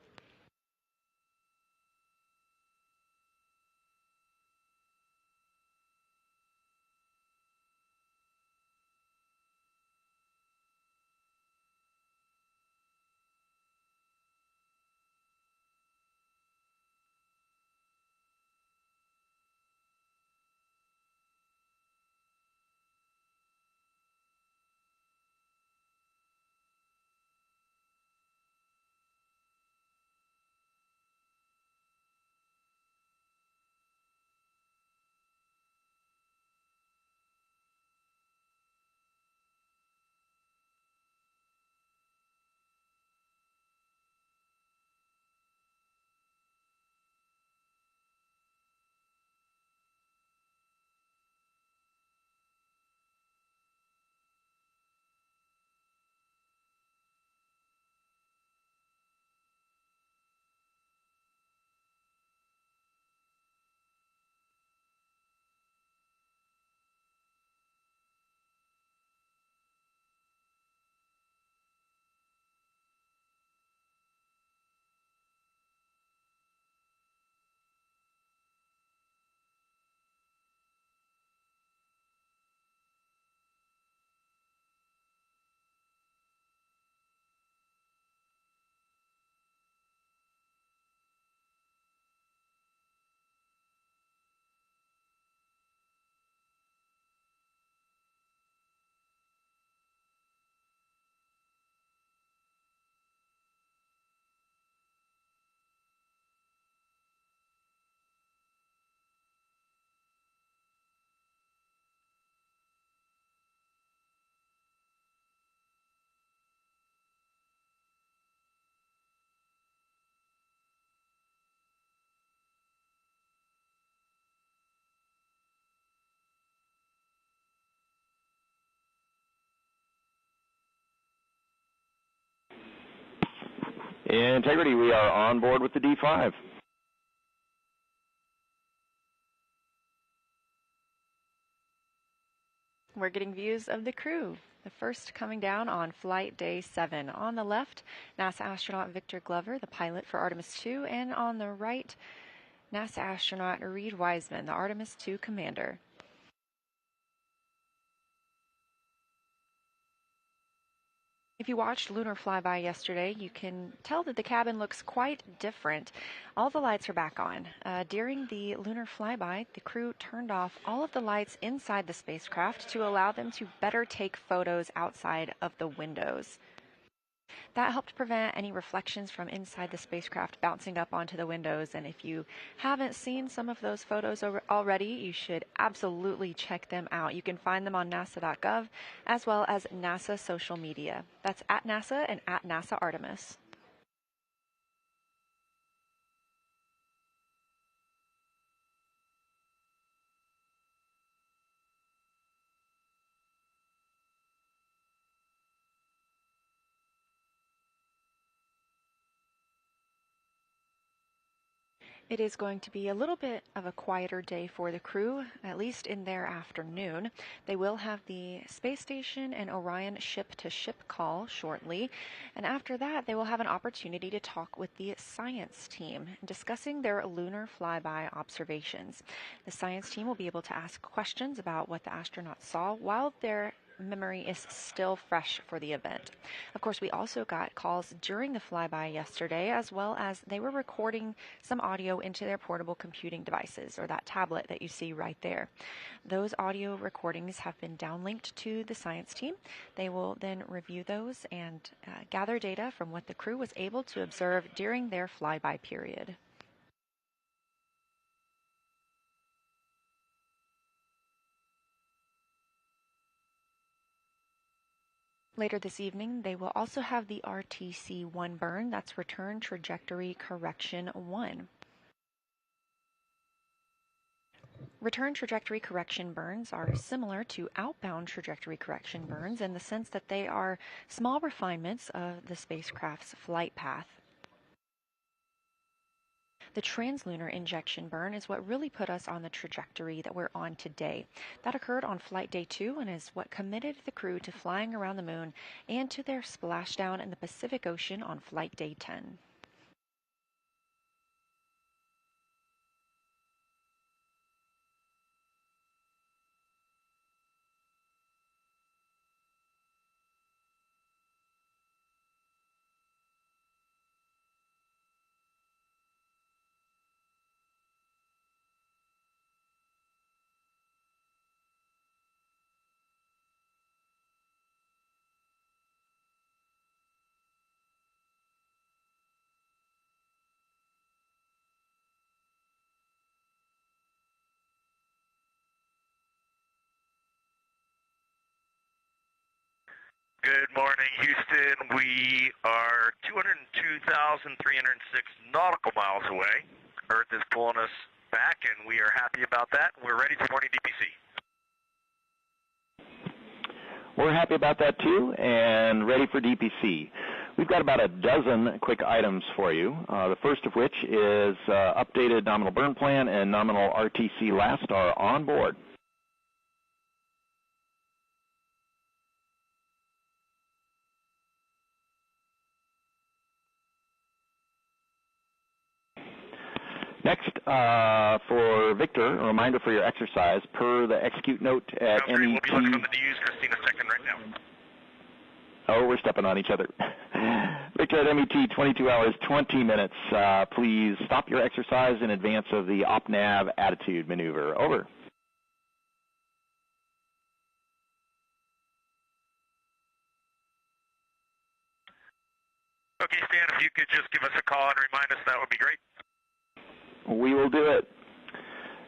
Integrity, we are on board with the D5. We're getting views of the crew. The first coming down on flight day 7. On the left, NASA astronaut Victor Glover, the pilot for Artemis II, and on the right, NASA astronaut Reed Wiseman, the Artemis II commander. If you watched Lunar Flyby yesterday, you can tell that the cabin looks quite different. All the lights are back on. During the Lunar Flyby, the crew turned off all of the lights inside the spacecraft to allow them to better take photos outside of the windows. That helped prevent any reflections from inside the spacecraft bouncing up onto the windows, and if you haven't seen some of those photos already, you should absolutely check them out. You can find them on nasa.gov as well as NASA social media. That's at NASA and at NASA Artemis. It is going to be a little bit of a quieter day for the crew, at least in their afternoon. They will have the space station and Orion ship-to-ship call shortly, and after that they will have an opportunity to talk with the science team, discussing their lunar flyby observations. The science team will be able to ask questions about what the astronauts saw while they're memory is still fresh for the event. Of course, we also got calls during the flyby yesterday, as well as they were recording some audio into their portable computing devices, or that tablet that you see right there. Those audio recordings have been downlinked to the science team. They will then review those and gather data from what the crew was able to observe during their flyby period. Later this evening, they will also have the RTC-1 burn, that's Return Trajectory Correction 1. Return trajectory correction burns are similar to outbound trajectory correction burns in the sense that they are small refinements of the spacecraft's flight path. The translunar injection burn is what really put us on the trajectory that we're on today. That occurred on flight day 2 and is what committed the crew to flying around the moon and to their splashdown in the Pacific Ocean on flight day 10. Good morning, Houston. We are 202,306 nautical miles away. Earth is pulling us back, and we are happy about that. We're ready for morning DPC. We're happy about that, too, and ready for DPC. We've got about a dozen quick items for you, the first of which is updated nominal burn plan and nominal RTC last are on board. Next, for Victor, a reminder for your exercise per the execute note at MET. We'll be looking on the news, Christina, second right now. Oh, we're stepping on each other. Victor at MET, 22 hours, 20 minutes. Please stop your exercise in advance of the OpNav attitude maneuver. Over. Okay, Stan, if you could just give us a call and remind us, that would be great. We will do it.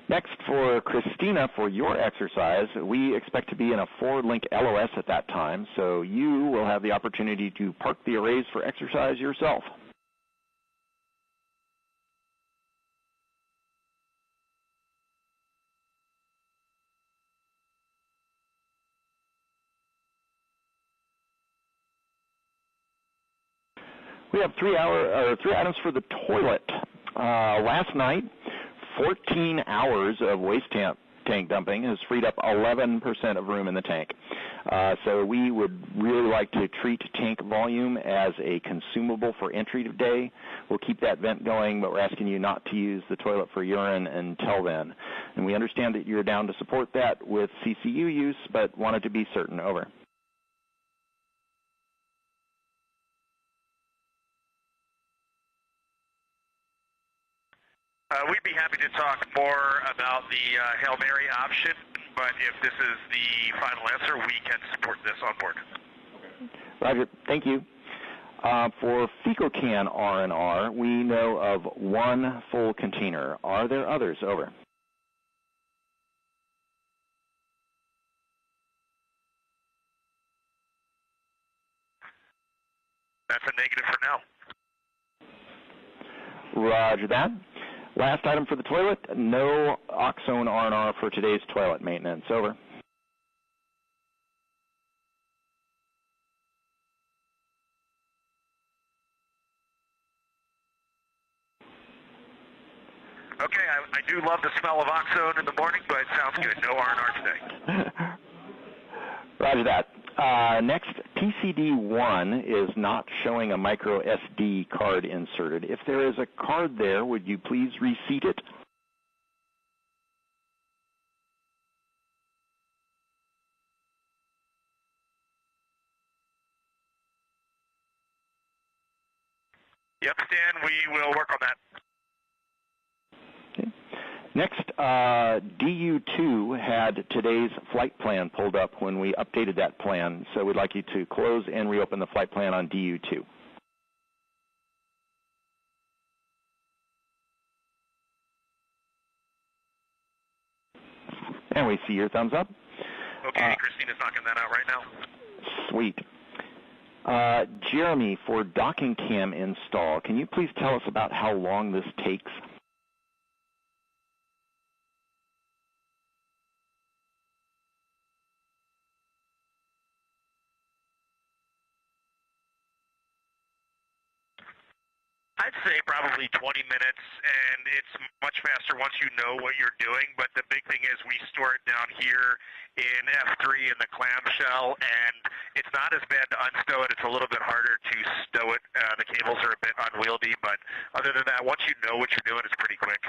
Next, for Christina, for your exercise, we expect to be in a forward-link LOS at that time, so you will have the opportunity to park the arrays for exercise yourself. We have three items for the toilet. Last night, 14 hours of waste tank dumping has freed up 11% of room in the tank. So we would really like to treat tank volume as a consumable for entry today. We'll keep that vent going, but we're asking you not to use the toilet for urine until then. And we understand that you're down to support that with CCU use, but wanted to be certain. Over. We'd be happy to talk more about the Hail Mary option, but if this is the final answer, we can support this on board. Roger. Thank you. For FecoCan R&R, we know of one full container. Are there others? Over. That's a negative for now. Roger that. Last item for the toilet, no Oxone R&R for today's toilet maintenance. Over. Okay, I do love the smell of Oxone in the morning, but it sounds good. No R&R today. Roger that. Next, PCD1 is not showing a micro SD card inserted. If there is a card there, would you please reseat it? Yep, Stan, we will work on that. Okay. Next, DU2 had today's flight plan pulled up when we updated that plan, so we'd like you to close and reopen the flight plan on DU2. And we see your thumbs up. Okay, Christina's knocking that out right now. Sweet. Jeremy, for docking cam install, can you please tell us about how long this takes? I'd say probably 20 minutes, and it's much faster once you know what you're doing, but the big thing is we store it down here in F3 in the clamshell, and it's not as bad to unstow it. It's a little bit harder to stow it. The cables are a bit unwieldy, but other than that, once you know what you're doing, it's pretty quick.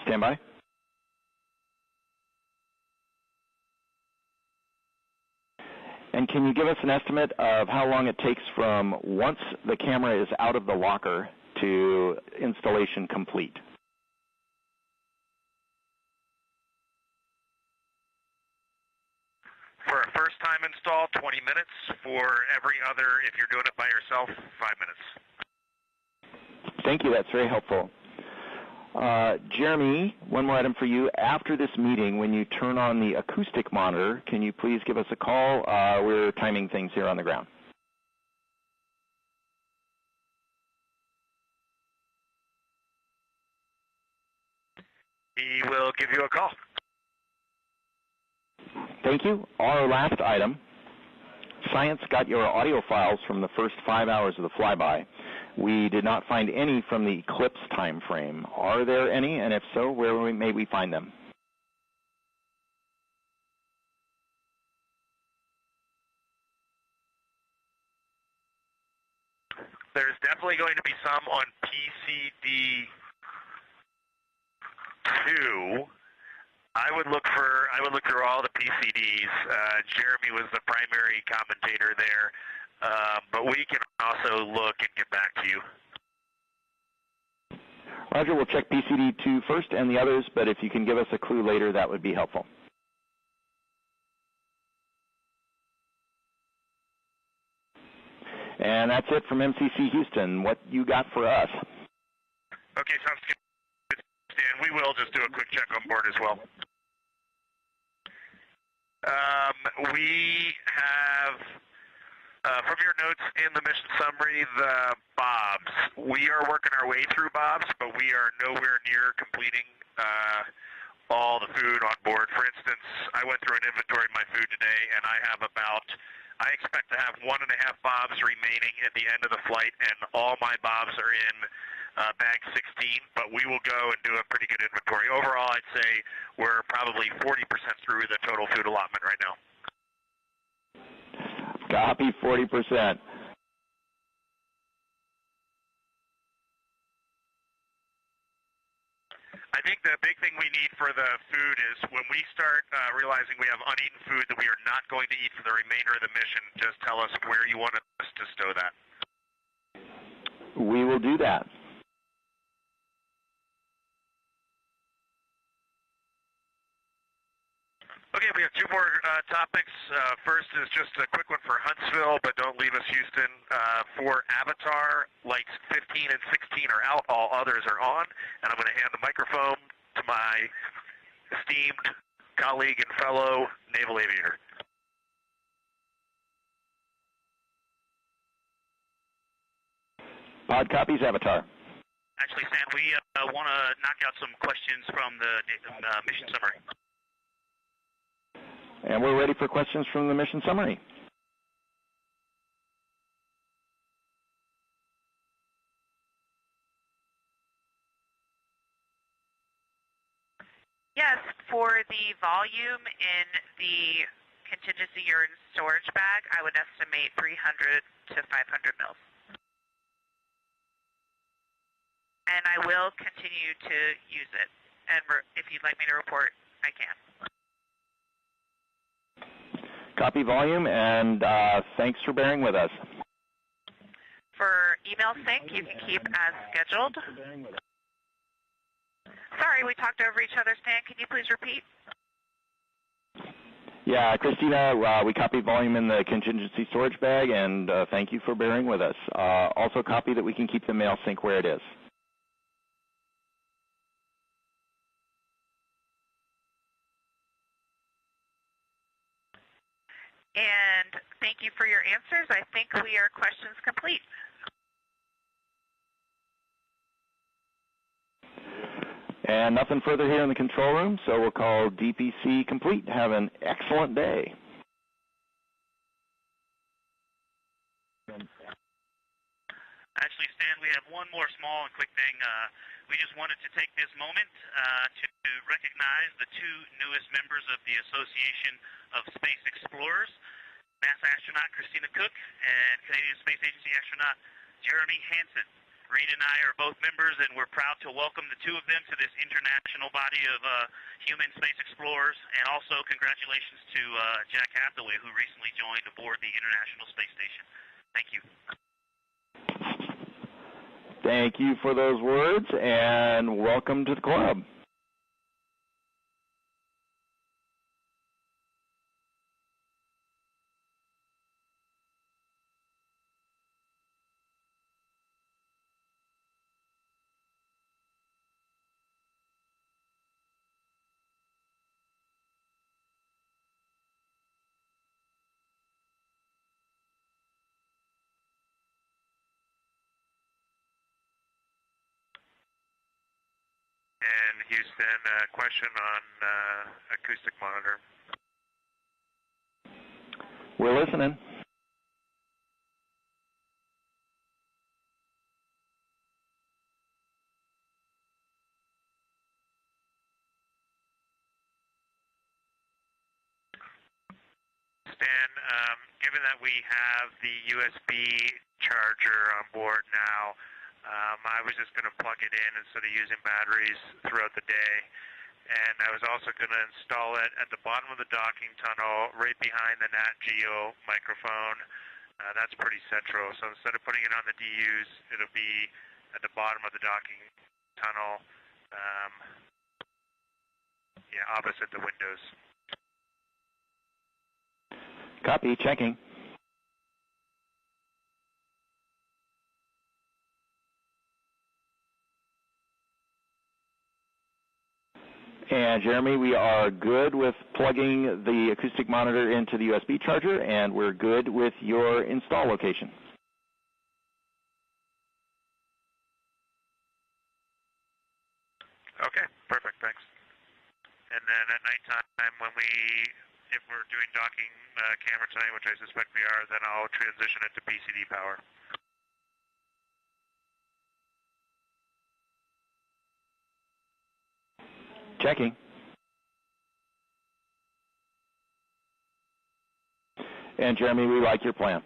Stand by. And can you give us an estimate of how long it takes from once the camera is out of the locker to installation complete? For a first-time install, 20 minutes. For every other, if you're doing it by yourself, 5 minutes. Thank you. That's very helpful. Jeremy, one more item for you. After this meeting, when you turn on the acoustic monitor, can you please give us a call? We're timing things here on the ground. He will give you a call. Thank you. Our last item. Science got your audio files from the first 5 hours of the flyby. We did not find any from the eclipse time frame. Are there any? And if so, where may we find them? There's definitely going to be some on PCD2. I would look through all the PCDs. Jeremy was the primary commentator there, but we can also look and get back to you. Roger, we'll check PCD2 first and the others, but if you can give us a clue later, that would be helpful. And that's it from MCC Houston. What you got for us? Okay, sounds good, Stan. We will just do a quick check on board as well. We have, from your notes in the mission summary, the bobs. We are working our way through bobs, but we are nowhere near completing all the food on board. For instance, I went through an inventory of my food today, and I expect to have 1.5 bobs remaining at the end of the flight, and all my bobs are in bag 16, but we will go and do a pretty good inventory. Overall, I'd say we're probably 40% through the total food allotment right now. Copy, 40%. I think the big thing we need for the food is when we start realizing we have uneaten food that we are not going to eat for the remainder of the mission, just tell us where you want us to stow that. We will do that. Okay, we have two more topics. First is just a quick one for Huntsville, but don't leave us, Houston. For Avatar, lights 15 and 16 are out. All others are on. And I'm going to hand the microphone to my esteemed colleague and fellow naval aviator. Pod copies, Avatar. Actually, Stan, we want to knock out some questions from the mission summary. And we're ready for questions from the mission summary. Yes, for the volume in the contingency urine storage bag, I would estimate 300 to 500 mils. And I will continue to use it. And if you'd like me to report, I can. Copy volume, and thanks for bearing with us. For email sync, you can keep as scheduled. Sorry, we talked over each other, Stan. Can you please repeat? Yeah, Christina, we copy volume in the contingency storage bag, and thank you for bearing with us. Also copy that we can keep the mail sync where it is. And thank you for your answers. I think we are questions complete. And nothing further here in the control room, so we'll call DPC complete. Have an excellent day. Actually, Stan, we have one more small and quick thing. We just wanted to take this moment to recognize the two newest members of the Association of Space Explorers, NASA astronaut Christina Cook and Canadian Space Agency astronaut Jeremy Hansen. Reed and I are both members, and we're proud to welcome the two of them to this international body of human space explorers. And also congratulations to Jack Hathaway, who recently joined aboard the International Space Station. Thank you. Thank you for those words, and welcome to the club. And Houston, question on acoustic monitor. We're listening. Stan, given that we have the USB charger on board now, I was just going to plug it in instead of using batteries throughout the day. And I was also going to install it at the bottom of the docking tunnel, right behind the Nat Geo microphone. That's pretty central. So instead of putting it on the DUs, it'll be at the bottom of the docking tunnel, opposite the windows. Copy, checking. And Jeremy, we are good with plugging the acoustic monitor into the USB charger, and we're good with your install location. Okay, perfect, thanks. And then at nighttime, if we're doing docking camera tonight, which I suspect we are, then I'll transition it to PCD power. Checking. And Jeremy, we like your plan.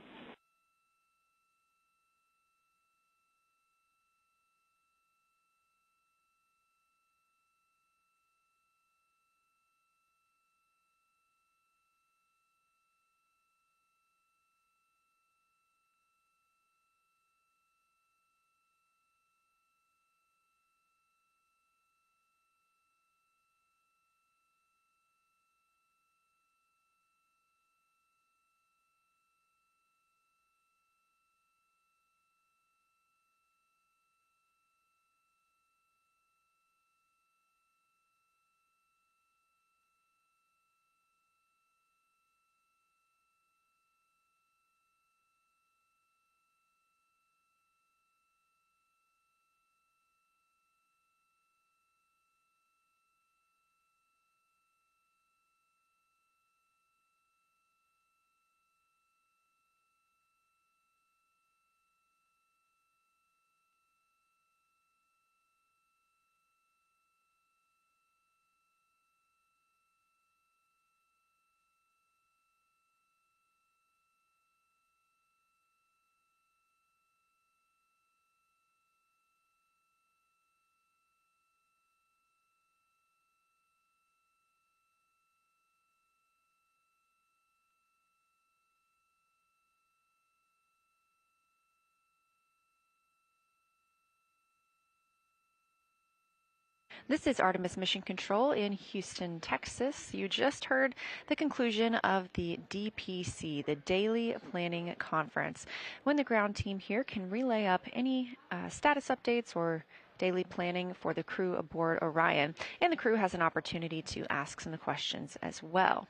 This is Artemis Mission Control in Houston, Texas. You just heard the conclusion of the DPC, the Daily Planning Conference, when the ground team here can relay up any status updates or daily planning for the crew aboard Orion. And the crew has an opportunity to ask some questions as well.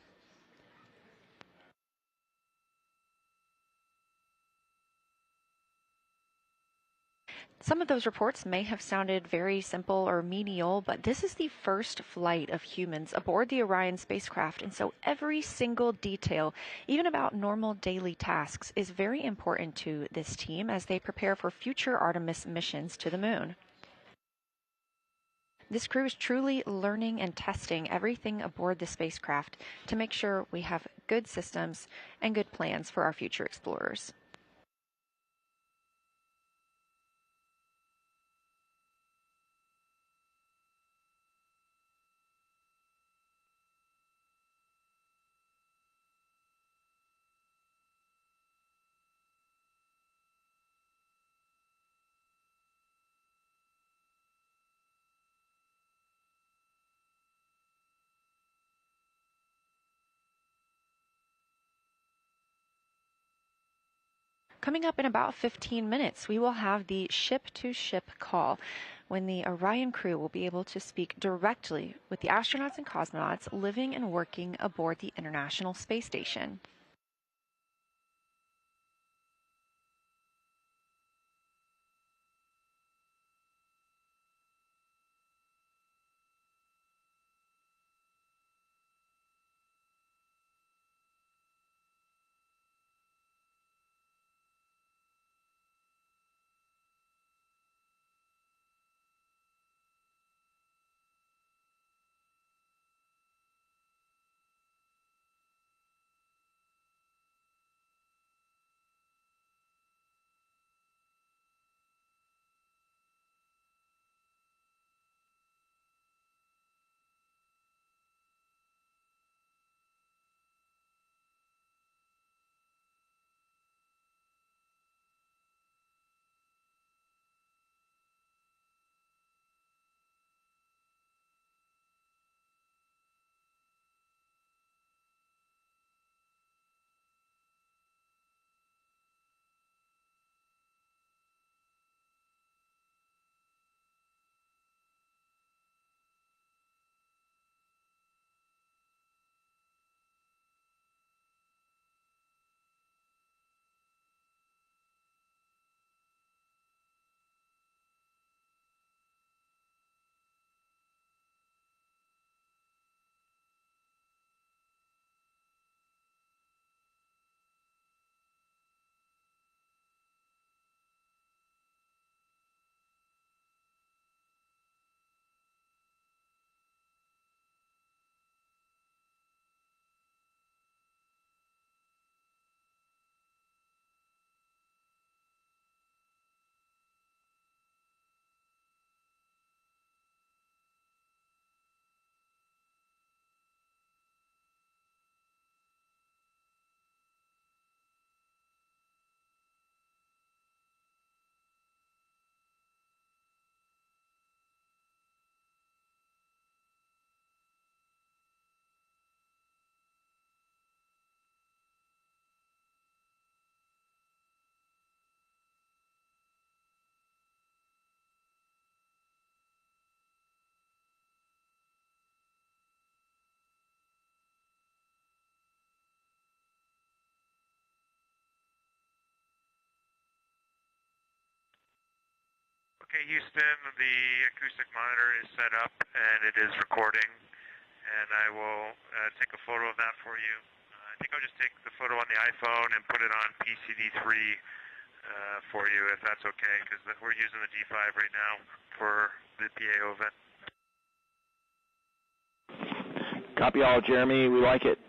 Some of those reports may have sounded very simple or menial, but this is the first flight of humans aboard the Orion spacecraft, and so every single detail, even about normal daily tasks, is very important to this team as they prepare for future Artemis missions to the moon. This crew is truly learning and testing everything aboard the spacecraft to make sure we have good systems and good plans for our future explorers. Coming up in about 15 minutes, we will have the ship-to-ship call when the Orion crew will be able to speak directly with the astronauts and cosmonauts living and working aboard the International Space Station. Okay, Houston, the acoustic monitor is set up and it is recording, and I will take a photo of that for you. I think I'll just take the photo on the iPhone and put it on PCD3 for you, if that's okay, because we're using the D5 right now for the PAO event. Copy all, Jeremy. We like it.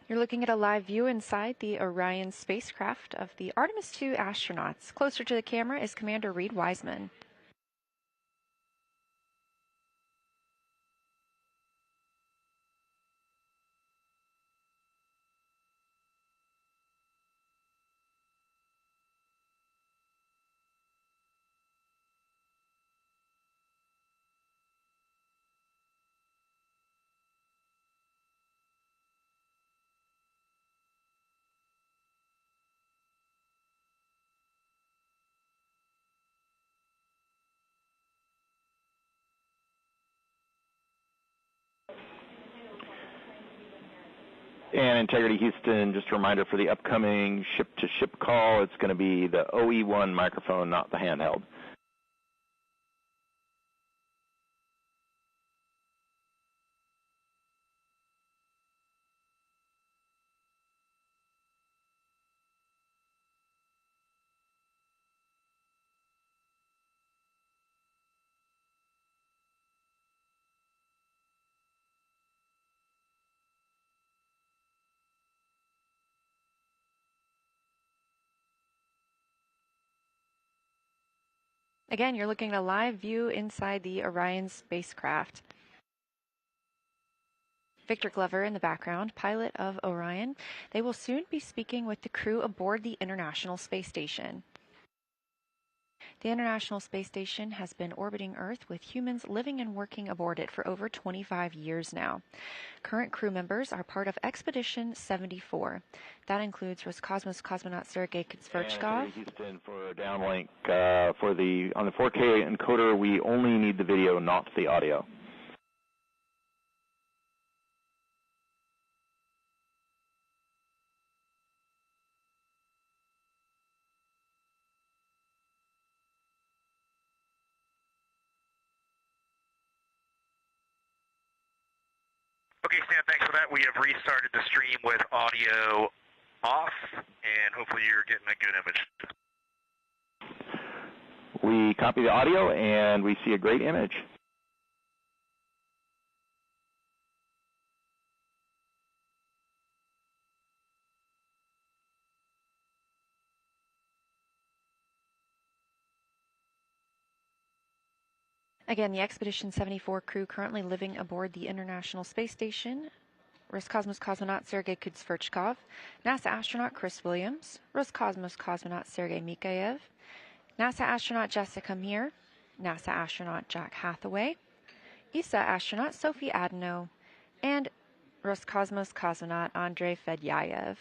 You're looking at a live view inside the Orion spacecraft of the Artemis II astronauts. Closer to the camera is Commander Reed Wiseman. And Integrity Houston, just a reminder for the upcoming ship-to-ship call, it's going to be the OE1 microphone, not the handheld. Again, you're looking at a live view inside the Orion spacecraft. Victor Glover in the background, pilot of Orion. They will soon be speaking with the crew aboard the International Space Station. The International Space Station has been orbiting Earth with humans living and working aboard it for over 25 years now. Current crew members are part of Expedition 74. That includes Roscosmos cosmonaut Sergei Kuzverchkov. Houston for a downlink on the 4K encoder, we only need the video, not the audio. Okay, Stan, thanks for that. We have restarted the stream with audio off, and hopefully you're getting a good image. We copy the audio, and we see a great image. Again, the Expedition 74 crew currently living aboard the International Space Station. Roscosmos cosmonaut Sergei Kuzverchkov, NASA astronaut Chris Williams, Roscosmos cosmonaut Sergei Mikhaev, NASA astronaut Jessica Meir, NASA astronaut Jack Hathaway, ESA astronaut Sophie Adeno, and Roscosmos cosmonaut Andrei Fedyayev.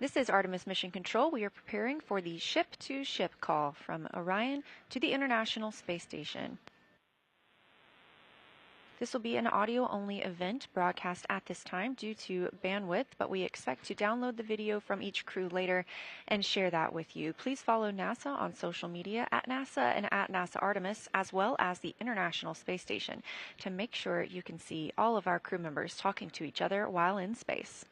This is Artemis Mission Control. We are preparing for the ship-to-ship call from Orion to the International Space Station. This will be an audio-only event broadcast at this time due to bandwidth, but we expect to download the video from each crew later and share that with you. Please follow NASA on social media at NASA and at NASA Artemis, as well as the International Space Station, to make sure you can see all of our crew members talking to each other while in space.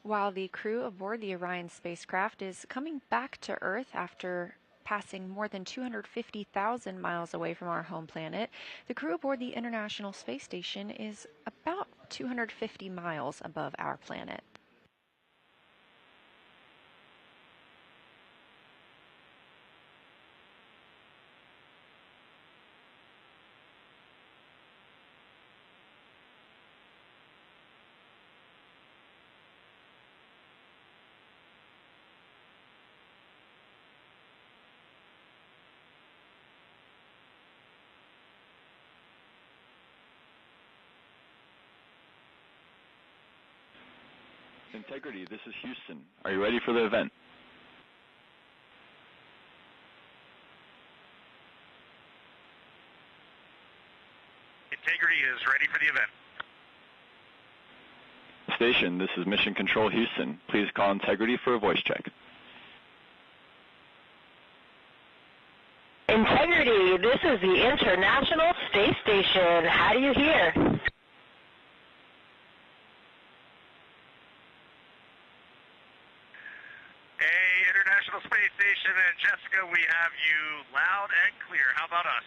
While the crew aboard the Orion spacecraft is coming back to Earth after passing more than 250,000 miles away from our home planet, the crew aboard the International Space Station is about 250 miles above our planet. Integrity, this is Houston. Are you ready for the event? Integrity is ready for the event. Station, this is Mission Control Houston. Please call Integrity for a voice check. Integrity, this is the International Space Station. How do you hear? International Space Station and Jessica, we have you loud and clear. How about us?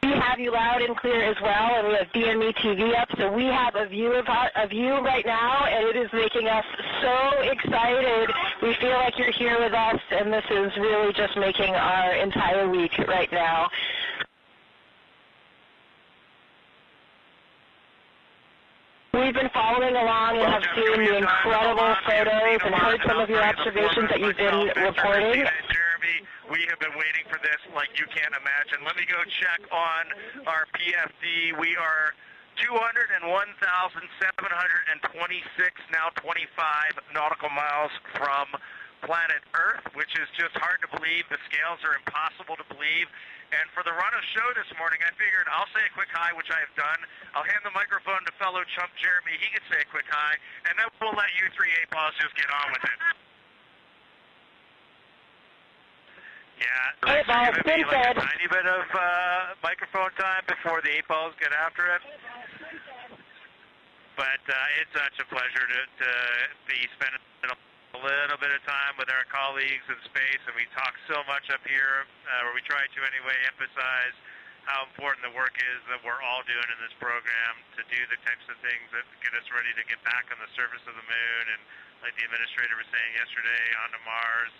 We have you loud and clear as well, and we have BME TV up, so we have a view of you right now, and it is making us so excited. We feel like you're here with us, and this is really just making our entire week right now. We've been following along and have seen the incredible photos and heard some of your observations that you've been reporting. Jeremy, we have been waiting for this like you can't imagine. Let me go check on our PFD. We are 201,726, now 25 nautical miles from planet Earth, which is just hard to believe. The scales are impossible to believe. And for the run of show this morning, I figured I'll say a quick hi, which I have done. I'll hand the microphone to fellow chump Jeremy. He can say a quick hi, and then we'll let you three A-Paws just get on with it. Yeah, there's going to be like a tiny bit of microphone time before the A-Paws get after it. But it's such a pleasure to be spending a little bit of time with our colleagues in space, and we talk so much up here, or we try to anyway, emphasize how important the work is that we're all doing in this program to do the types of things that get us ready to get back on the surface of the moon, and like the administrator was saying yesterday, onto Mars.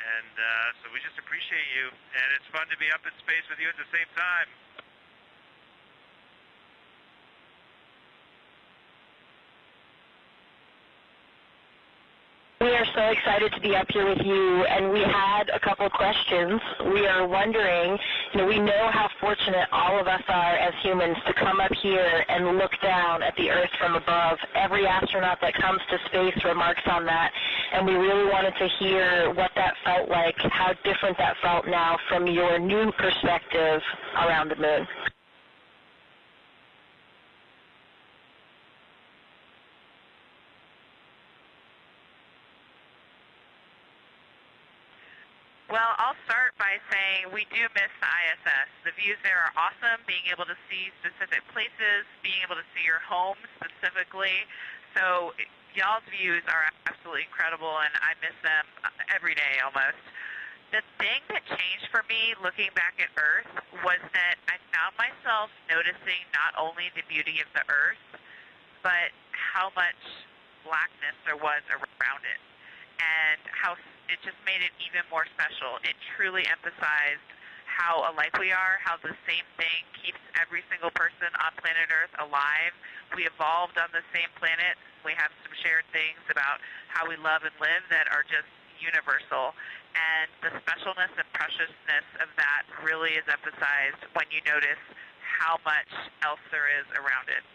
And so we just appreciate you, and it's fun to be up in space with you at the same time. We are so excited to be up here with you, and we had a couple of questions. We are wondering, we know how fortunate all of us are as humans to come up here and look down at the Earth from above. Every astronaut that comes to space remarks on that, and we really wanted to hear what that felt like, how different that felt now from your new perspective around the moon. we do miss the ISS. The views there are awesome, being able to see specific places, being able to see your home specifically. So y'all's views are absolutely incredible, and I miss them every day almost. The thing that changed for me looking back at Earth was that I found myself noticing not only the beauty of the Earth, but how much blackness there was around it, and how it just made it even more special. It truly emphasized how alike we are, how the same thing keeps every single person on planet Earth alive. We evolved on the same planet. We have some shared things about how we love and live that are just universal. And the specialness and preciousness of that really is emphasized when you notice how much else there is around it.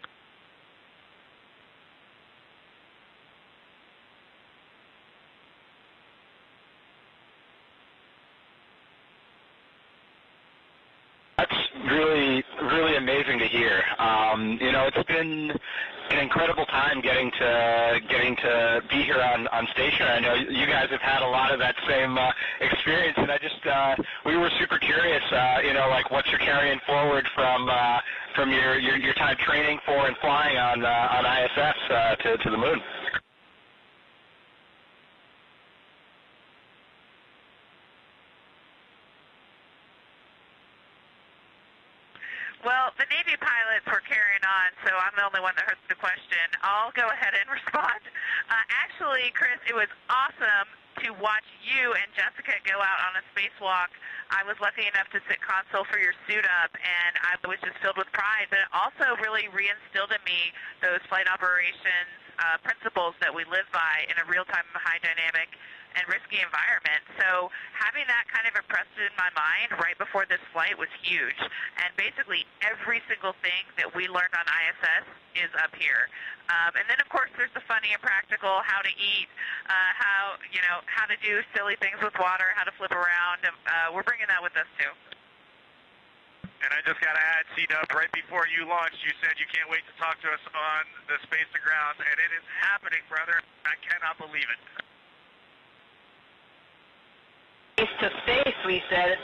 Really amazing to hear. It's been an incredible time getting to be here on station. I know you guys have had a lot of that same experience, and we were super curious. What you're carrying forward from your time training for and flying on ISS to the moon. Well, the Navy pilots were carrying on, so I'm the only one that heard the question. I'll go ahead and respond. Actually, Chris, it was awesome to watch you and Jessica go out on a spacewalk. I was lucky enough to sit console for your suit up, and I was just filled with pride. But it also really reinstilled in me those flight operations principles that we live by in a real-time, high dynamic and risky environment. So having that kind of impressed in my mind right before this flight was huge. And basically every single thing that we learned on ISS is up here. And then of course there's the funny and practical, how to eat, how to do silly things with water, how to flip around. We're bringing that with us too. And I just got to add, C-Dub, right before you launched, you said you can't wait to talk to us on the space to ground, and it is happening, brother. I cannot believe it. Face to face, we said.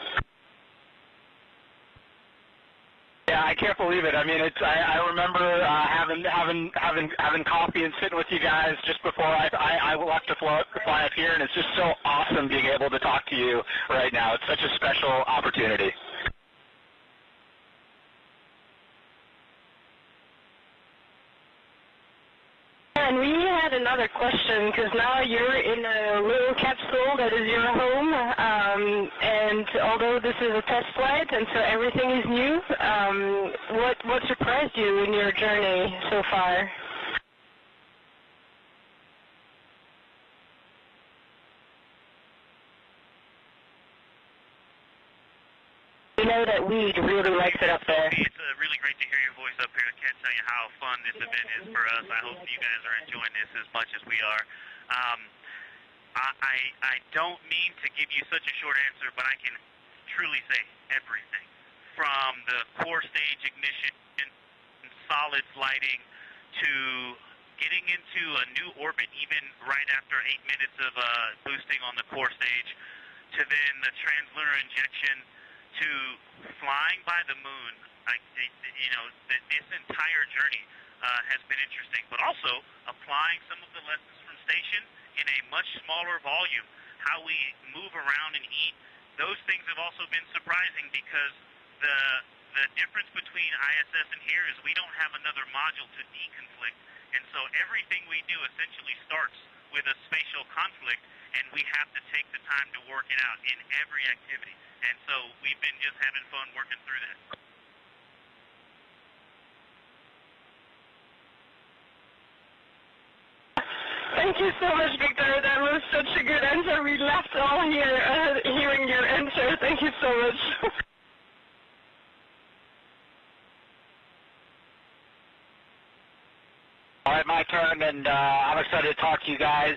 Yeah, I can't believe it. I mean, I remember having coffee and sitting with you guys just before I left to fly up here, and it's just so awesome being able to talk to you right now. It's such a special opportunity. And we had another question, because now you're in a little capsule that is your home, and although this is a test flight and so everything is new, what surprised you in your journey so far? We know that Weed really likes it up there. It's really great to hear your voice up here. I can't tell you how fun this event is for us. I hope you guys are enjoying this as much as we are. I don't mean to give you such a short answer, but I can truly say everything. From the core stage ignition, solid lighting, to getting into a new orbit even right after 8 minutes of boosting on the core stage, to then the translunar injection, to flying by the moon. This entire journey has been interesting, but also applying some of the lessons from station in a much smaller volume, how we move around and eat. Those things have also been surprising, because the difference between ISS and here is we don't have another module to deconflict, and so everything we do essentially starts with a spatial conflict, and we have to take the time to work it out in every activity. And so we've been just having fun working through that. Thank you so much, Victor. That was such a good answer. We laughed all here hearing your answer. Thank you so much. All right, my turn, and I'm excited to talk to you guys.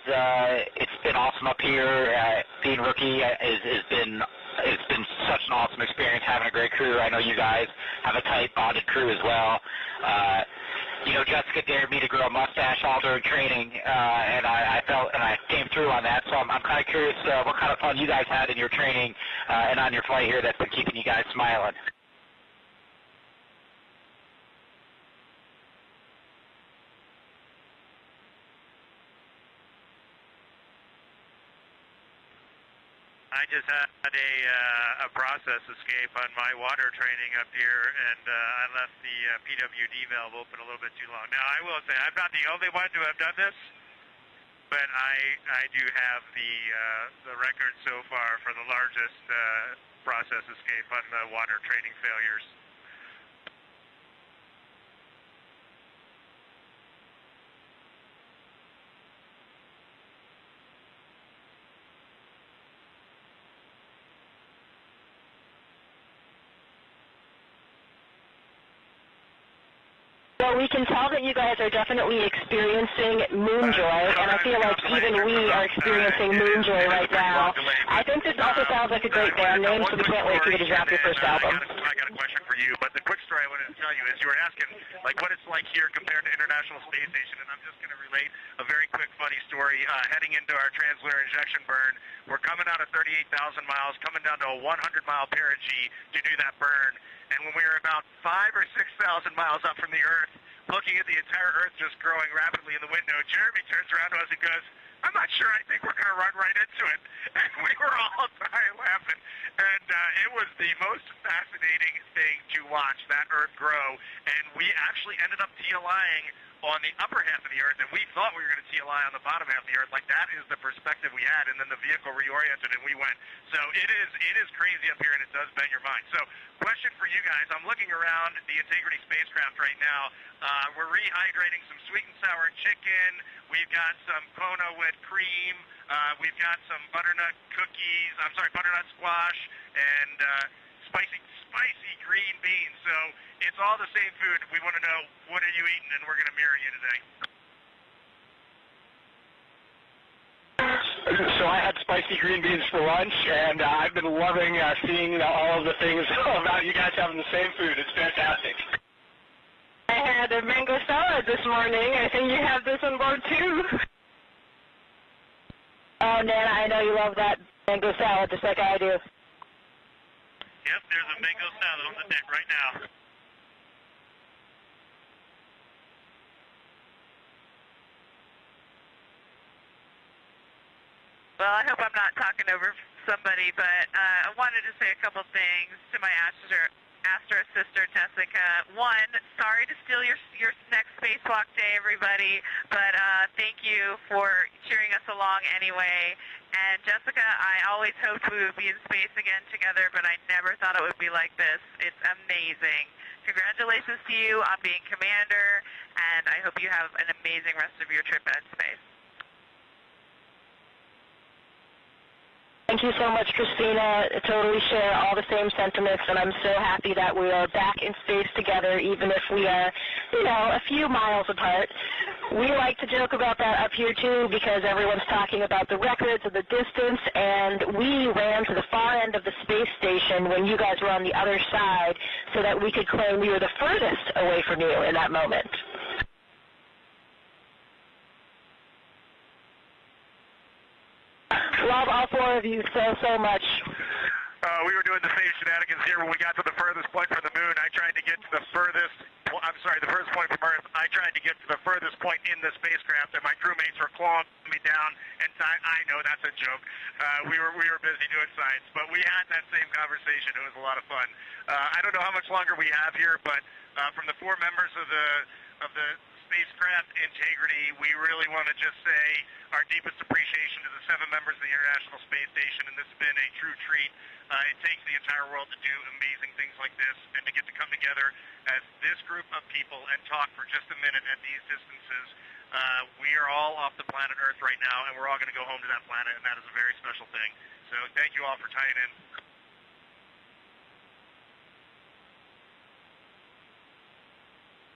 It's been awesome up here. Being rookie it's been such an awesome experience, having a great crew. I know you guys have a tight bonded crew as well. Jessica dared me to grow a mustache all during training, and I felt, and I came through on that. So I'm kind of curious what kind of fun you guys had in your training and on your flight here that's been keeping you guys smiling. I just had a process escape on my water training up here, and I left the PWD valve open a little bit too long. Now, I will say I'm not the only one to have done this, but I do have the record so far for the largest process escape on the water training failures. Well, we can tell that you guys are definitely experiencing moon joy, and I feel like even we are experiencing moon joy right now. I think this also sounds like a great band name, so we can't wait for you to drop your first album. I got a question for you, but the quick story I wanted to tell you is you were asking like what it's like here compared to International Space Station, and I'm just going to relate a very quick funny story. Heading into our translunar injection burn, we're coming out of 38,000 miles, coming down to a 100-mile perigee to do that burn. And when we were about 5,000 or 6,000 miles up from the Earth, looking at the entire Earth just growing rapidly in the window, Jeremy turns around to us and goes, "I'm not sure. I think we're going to run right into it." And we were all dying laughing. And it was the most fascinating thing to watch, that Earth grow. And we actually ended up TLIing on the upper half of the Earth, and we thought we were going to TLI on the bottom half of the Earth. Like, that is the perspective we had, and then the vehicle reoriented, and we went. So it is crazy up here, and it does bend your mind. So question for you guys. I'm looking around the Integrity spacecraft right now. We're rehydrating some sweet and sour chicken. We've got some Kona whipped cream. We've got some butternut cookies. Butternut squash and spicy green beans. So it's all the same food. We want to know, what are you eating, and we're going to mirror you today. So I had spicy green beans for lunch, and I've been loving seeing all of the things about you guys having the same food. It's fantastic. I had a mango salad this morning. I think you have this on board too. Oh, Nana, I know you love that mango salad just like I do. Yep, there's a mango salad on the deck right now. Well, I hope I'm not talking over somebody, but I wanted to say a couple things to my Astro sister, Jessica. One, sorry to steal your next spacewalk day, everybody, but thank you for cheering us along anyway. And Jessica, I always hoped we would be in space again together, but I never thought it would be like this. It's amazing. Congratulations to you on being commander, and I hope you have an amazing rest of your trip in space. Thank you so much, Christina. I totally share all the same sentiments, and I'm so happy that we are back in space together, even if we are, a few miles apart. We like to joke about that up here, too, because everyone's talking about the records of the distance, and we ran to the far end of the space station when you guys were on the other side so that we could claim we were the furthest away from you in that moment. Love all four of you so much. We were doing the same shenanigans here when we got to the furthest point from the moon. I tried to get to the furthest point from Earth. I tried to get to the furthest point in the spacecraft, and my crewmates were clawing me down. And I know that's a joke. We were busy doing science, but we had that same conversation. It was a lot of fun. I don't know how much longer we have here, but from the four members of the spacecraft Integrity, we really want to just say our deepest appreciation to the 7 members of the International Space Station, and this has been a true treat. It takes the entire world to do amazing things like this, and to get to come together as this group of people and talk for just a minute at these distances. We are all off the planet Earth right now, and we're all going to go home to that planet, and that is a very special thing. So thank you all for tying in.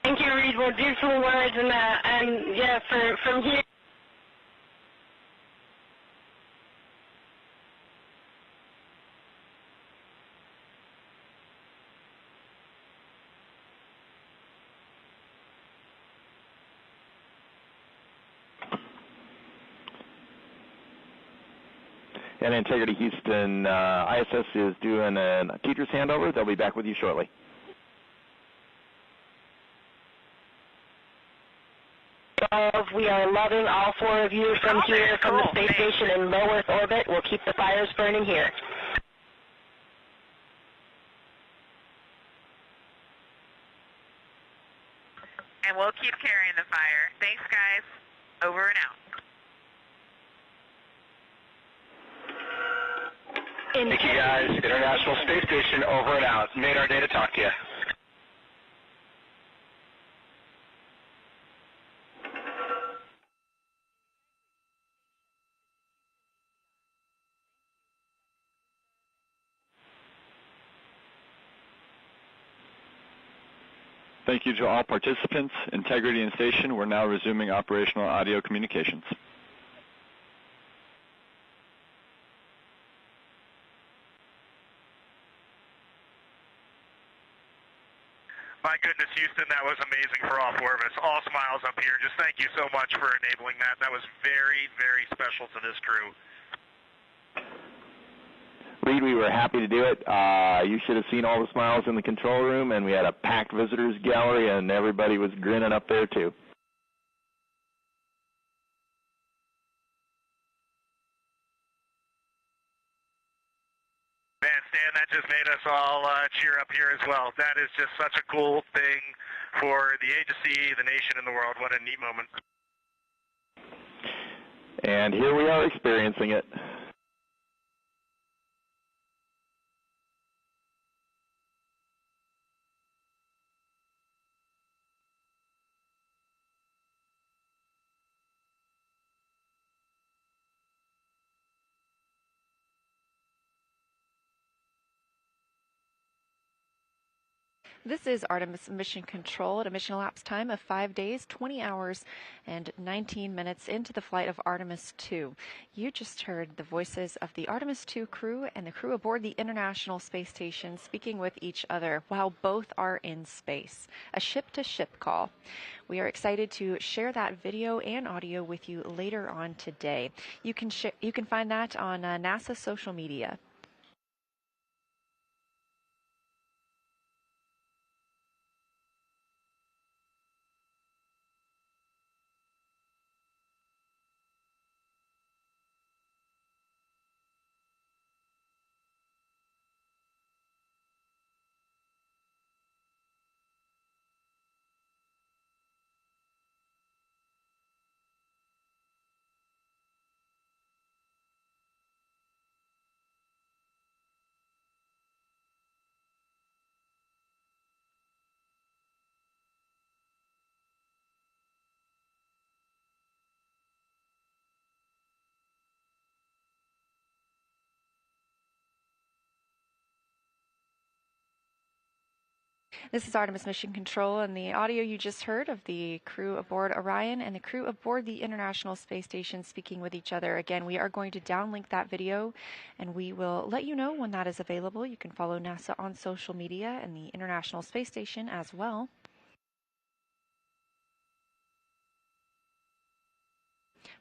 Thank you, Reed. Well, beautiful words, and yeah, from here. And Integrity Houston ISS is doing a teacher's handover. They'll be back with you shortly. We are loving all four of you from here, from the space station in low Earth orbit. We'll keep the fires burning here. And we'll keep carrying the fire. Thanks, guys. Over and out. Thank you, guys. International Space Station, over and out. Made our day to talk to you. Thank you to all participants. Integrity and Station, we're now resuming operational audio communications. My goodness, Houston, that was amazing for all four of us. All smiles up here. Just thank you so much for enabling that. That was very, very special to this crew. Reed, we were happy to do it. You should have seen all the smiles in the control room, and we had a packed visitors gallery, and everybody was grinning up there, too. Man, Stan, that just made us all cheer up here as well. That is just such a cool thing for the agency, the nation, and the world. What a neat moment. And here we are experiencing it. This is Artemis Mission Control at a mission elapsed time of 5 days, 20 hours, and 19 minutes into the flight of Artemis II. You just heard the voices of the Artemis II crew and the crew aboard the International Space Station speaking with each other while both are in space. A ship-to-ship call. We are excited to share that video and audio with you later on today. You can find that on NASA social media. This is Artemis Mission Control, and the audio you just heard of the crew aboard Orion and the crew aboard the International Space Station speaking with each other. Again, we are going to downlink that video, and we will let you know when that is available. You can follow NASA on social media and the International Space Station as well.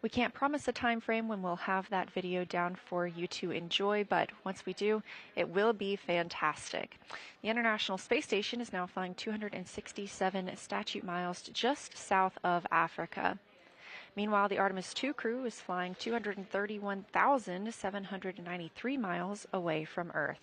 We can't promise a time frame when we'll have that video down for you to enjoy, but once we do, it will be fantastic. The International Space Station is now flying 267 statute miles just south of Africa. Meanwhile, the Artemis II crew is flying 231,793 miles away from Earth.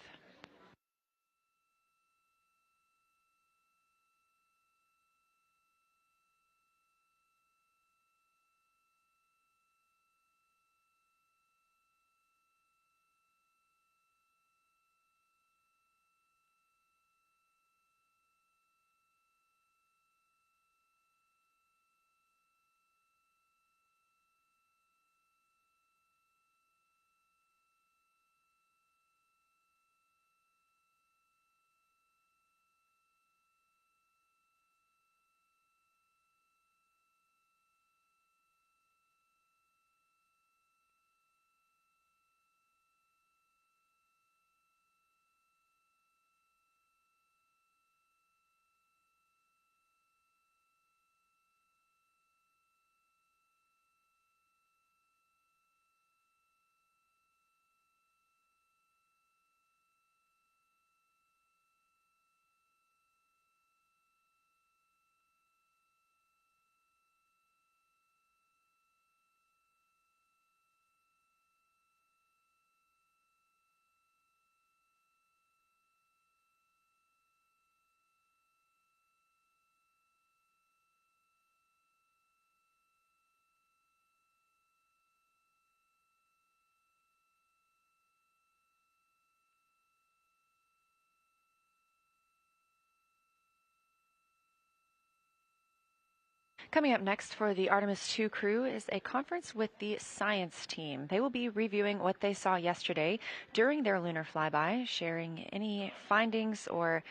Coming up next for the Artemis II crew is a conference with the science team. They will be reviewing what they saw yesterday during their lunar flyby, sharing any findings or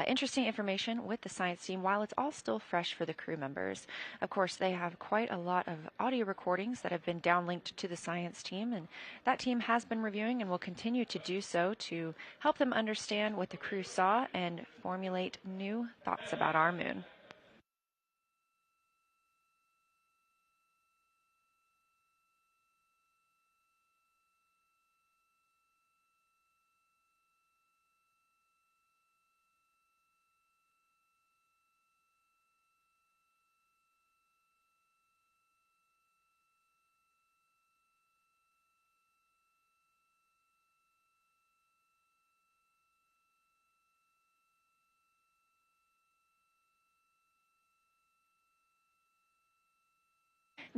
interesting information with the science team while it's all still fresh for the crew members. Of course, they have quite a lot of audio recordings that have been downlinked to the science team, and that team has been reviewing and will continue to do so to help them understand what the crew saw and formulate new thoughts about our moon.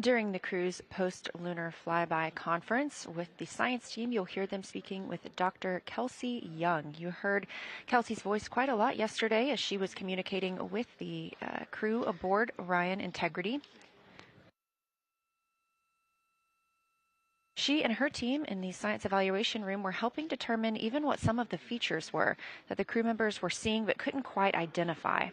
During the crew's post-lunar flyby conference with the science team, you'll hear them speaking with Dr. Kelsey Young. You heard Kelsey's voice quite a lot yesterday as she was communicating with the crew aboard Orion Integrity. She and her team in the science evaluation room were helping determine even what some of the features were that the crew members were seeing but couldn't quite identify.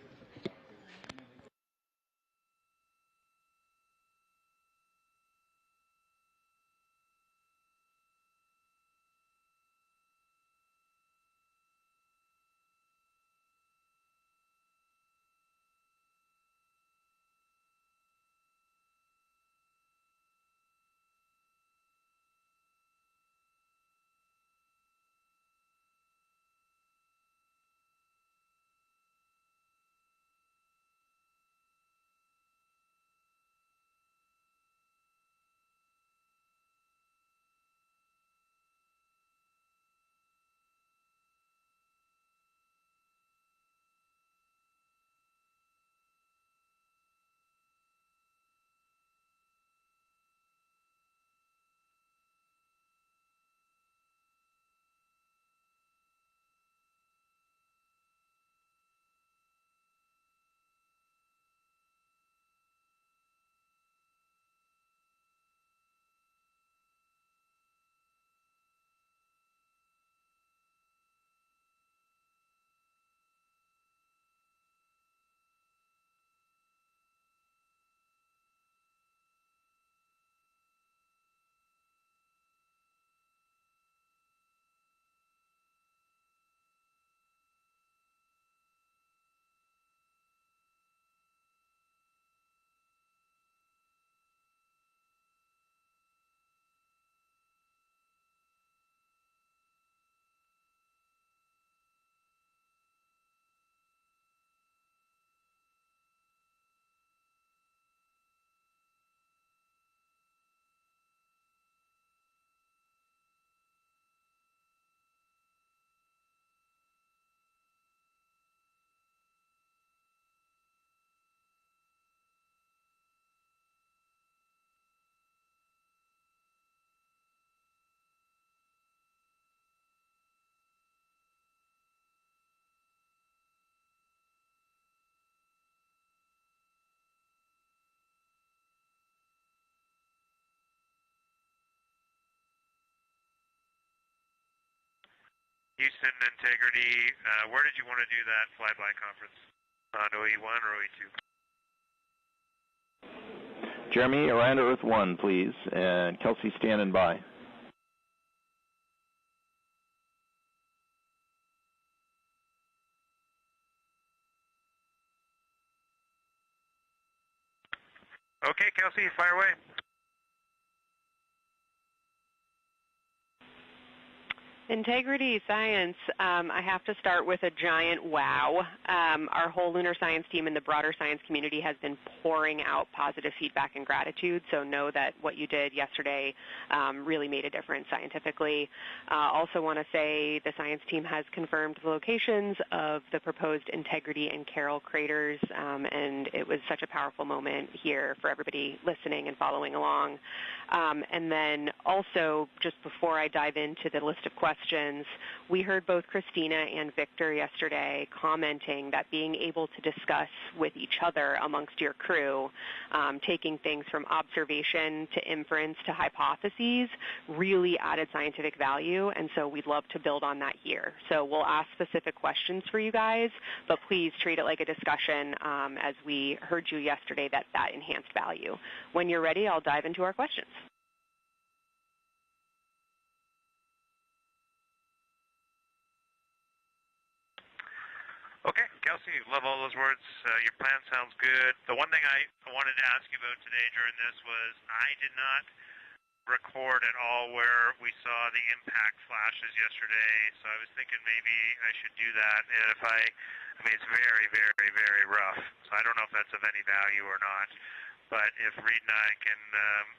Houston Integrity, where did you want to do that flyby conference? On OE1 or OE2? Jeremy, around Earth 1, please, and Kelsey standing by. Okay, Kelsey, fire away. Integrity Science, I have to start with a giant wow. Our whole lunar science team and the broader science community has been pouring out positive feedback and gratitude, so know that what you did yesterday really made a difference scientifically. Also want to say the science team has confirmed the locations of the proposed Integrity and Carroll craters, and it was such a powerful moment here for everybody listening and following along. And then also, just before I dive into the list of questions questions. We heard both Christina and Victor yesterday commenting that being able to discuss with each other amongst your crew, taking things from observation to inference to hypotheses, really added scientific value, and so we'd love to build on that here. So we'll ask specific questions for you guys, but please treat it like a discussion, as we heard you yesterday, that enhanced value. When you're ready, I'll dive into our questions. Okay, Kelsey, love all those words. Your plan sounds good. The one thing I wanted to ask you about today during this was I did not record at all where we saw the impact flashes yesterday, so I was thinking maybe I should do that. And if I mean, it's very, very, very rough, so I don't know if that's of any value or not. But if Reed and I can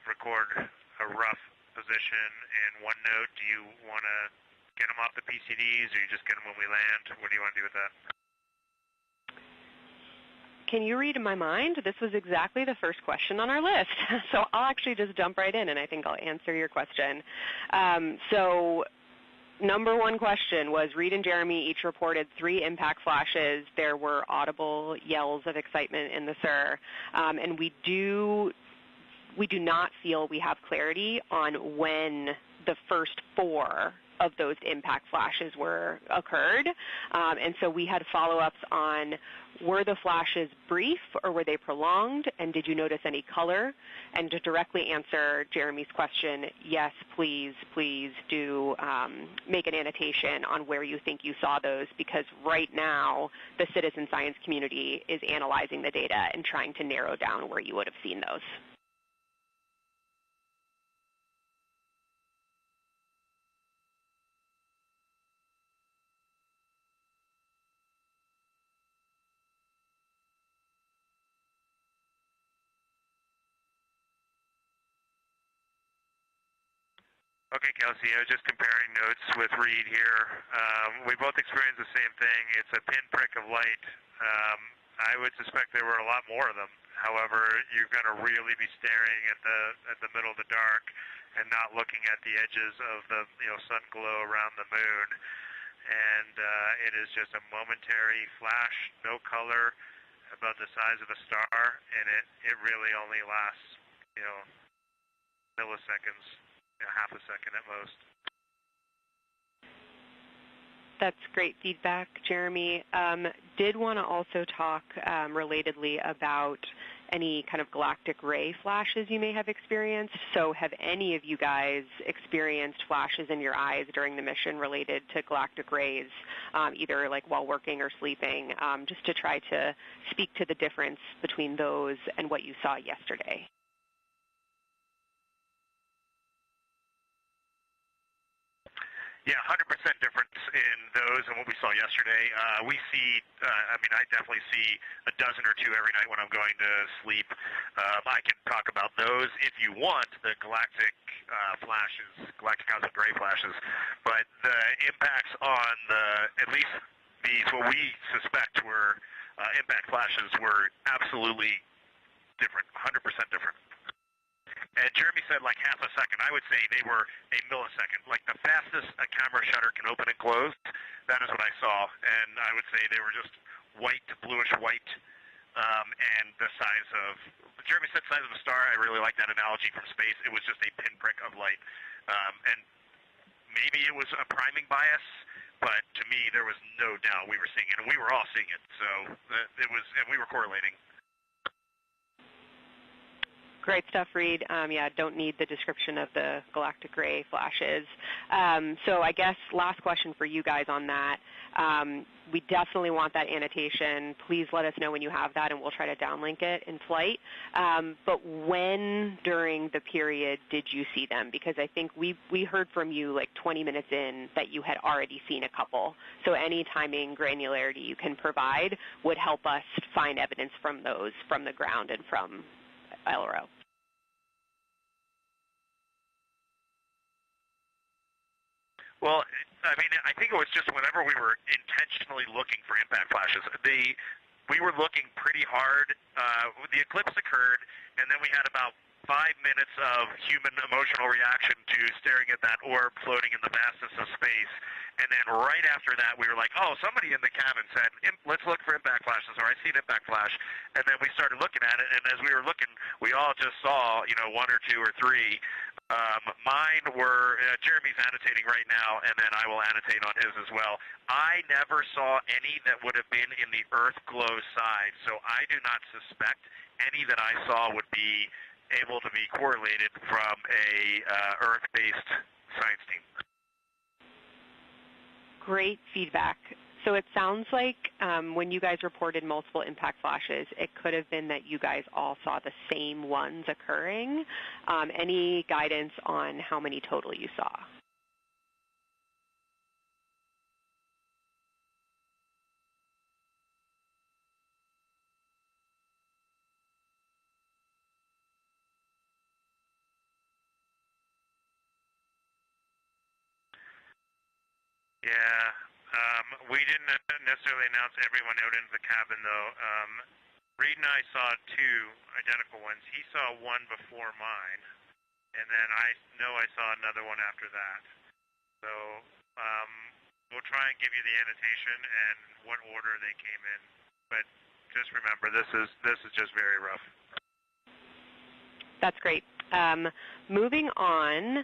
record a rough position in OneNote, do you want to get them off the PCDs, or you just get them when we land? What do you want to do with that? Can you read my mind? This was exactly the first question on our list. So I'll actually just jump right in, and I think I'll answer your question. So number one question was, Reed and Jeremy each reported 3 impact flashes. There were audible yells of excitement in the SIR. And we do not feel we have clarity on when the first 4 of those impact flashes occurred. And so we had follow-ups on, were the flashes brief or were they prolonged, and did you notice any color? And to directly answer Jeremy's question, yes, please do make an annotation on where you think you saw those, because right now the citizen science community is analyzing the data and trying to narrow down where you would have seen those. Okay, Kelsey, I was just comparing notes with Reed here. We both experienced the same thing. It's a pinprick of light. I would suspect there were a lot more of them. However, you're going to really be staring at the middle of the dark and not looking at the edges of the sun glow around the moon. And it is just a momentary flash, no color, about the size of a star, and it really only lasts milliseconds. Half a second at most. That's great feedback, Jeremy. Did want to also talk relatedly about any kind of galactic ray flashes you may have experienced. So have any of you guys experienced flashes in your eyes during the mission related to galactic rays, either like while working or sleeping, just to try to speak to the difference between those and what you saw yesterday? Yeah, 100% difference in those and what we saw yesterday. We see, I definitely see a dozen or 2 every night when I'm going to sleep. I can talk about those if you want, the galactic flashes, galactic cosmic ray flashes. But the impacts on at least these, what we suspect were impact flashes, were absolutely different, 100% different. And Jeremy said like half a second. I would say they were a millisecond. Like the fastest a camera shutter can open and close, that is what I saw. And I would say they were just white, bluish white, and the size of, Jeremy said size of a star. I really like that analogy from space. It was just a pinprick of light. And maybe it was a priming bias, but to me there was no doubt we were seeing it, and we were all seeing it. So it was, and we were correlating. Great stuff, Reed. Don't need the description of the galactic ray flashes. So I guess last question for you guys on that. We definitely want that annotation. Please let us know when you have that, and we'll try to downlink it in flight. But when during the period did you see them? Because I think we heard from you like 20 minutes in that you had already seen a couple. So any timing granularity you can provide would help us find evidence from those from the ground and from LRO. Well, I think it was just whenever we were intentionally looking for impact flashes. We were looking pretty hard. The eclipse occurred, and then we had about 5 5 minutes of human emotional reaction to staring at that orb floating in the vastness of space. And then right after that, we were like, oh, somebody in the cabin said, let's look for impact flashes, or I see an impact flash. And then we started looking at it, and as we were looking, we all just saw, one or two or three. Mine were, Jeremy's annotating right now, and then I will annotate on his as well. I never saw any that would have been in the Earth glow side, so I do not suspect any that I saw would be able to be correlated from a Earth-based science team. Great feedback. So it sounds like when you guys reported multiple impact flashes, it could have been that you guys all saw the same ones occurring. Any guidance on how many total you saw? Yeah, we didn't necessarily announce everyone out into the cabin, though. Reed and I saw two identical ones. He saw one before mine, and then I know I saw another one after that. So we'll try and give you the annotation and what order they came in. But just remember, this is just very rough. That's great. Moving on.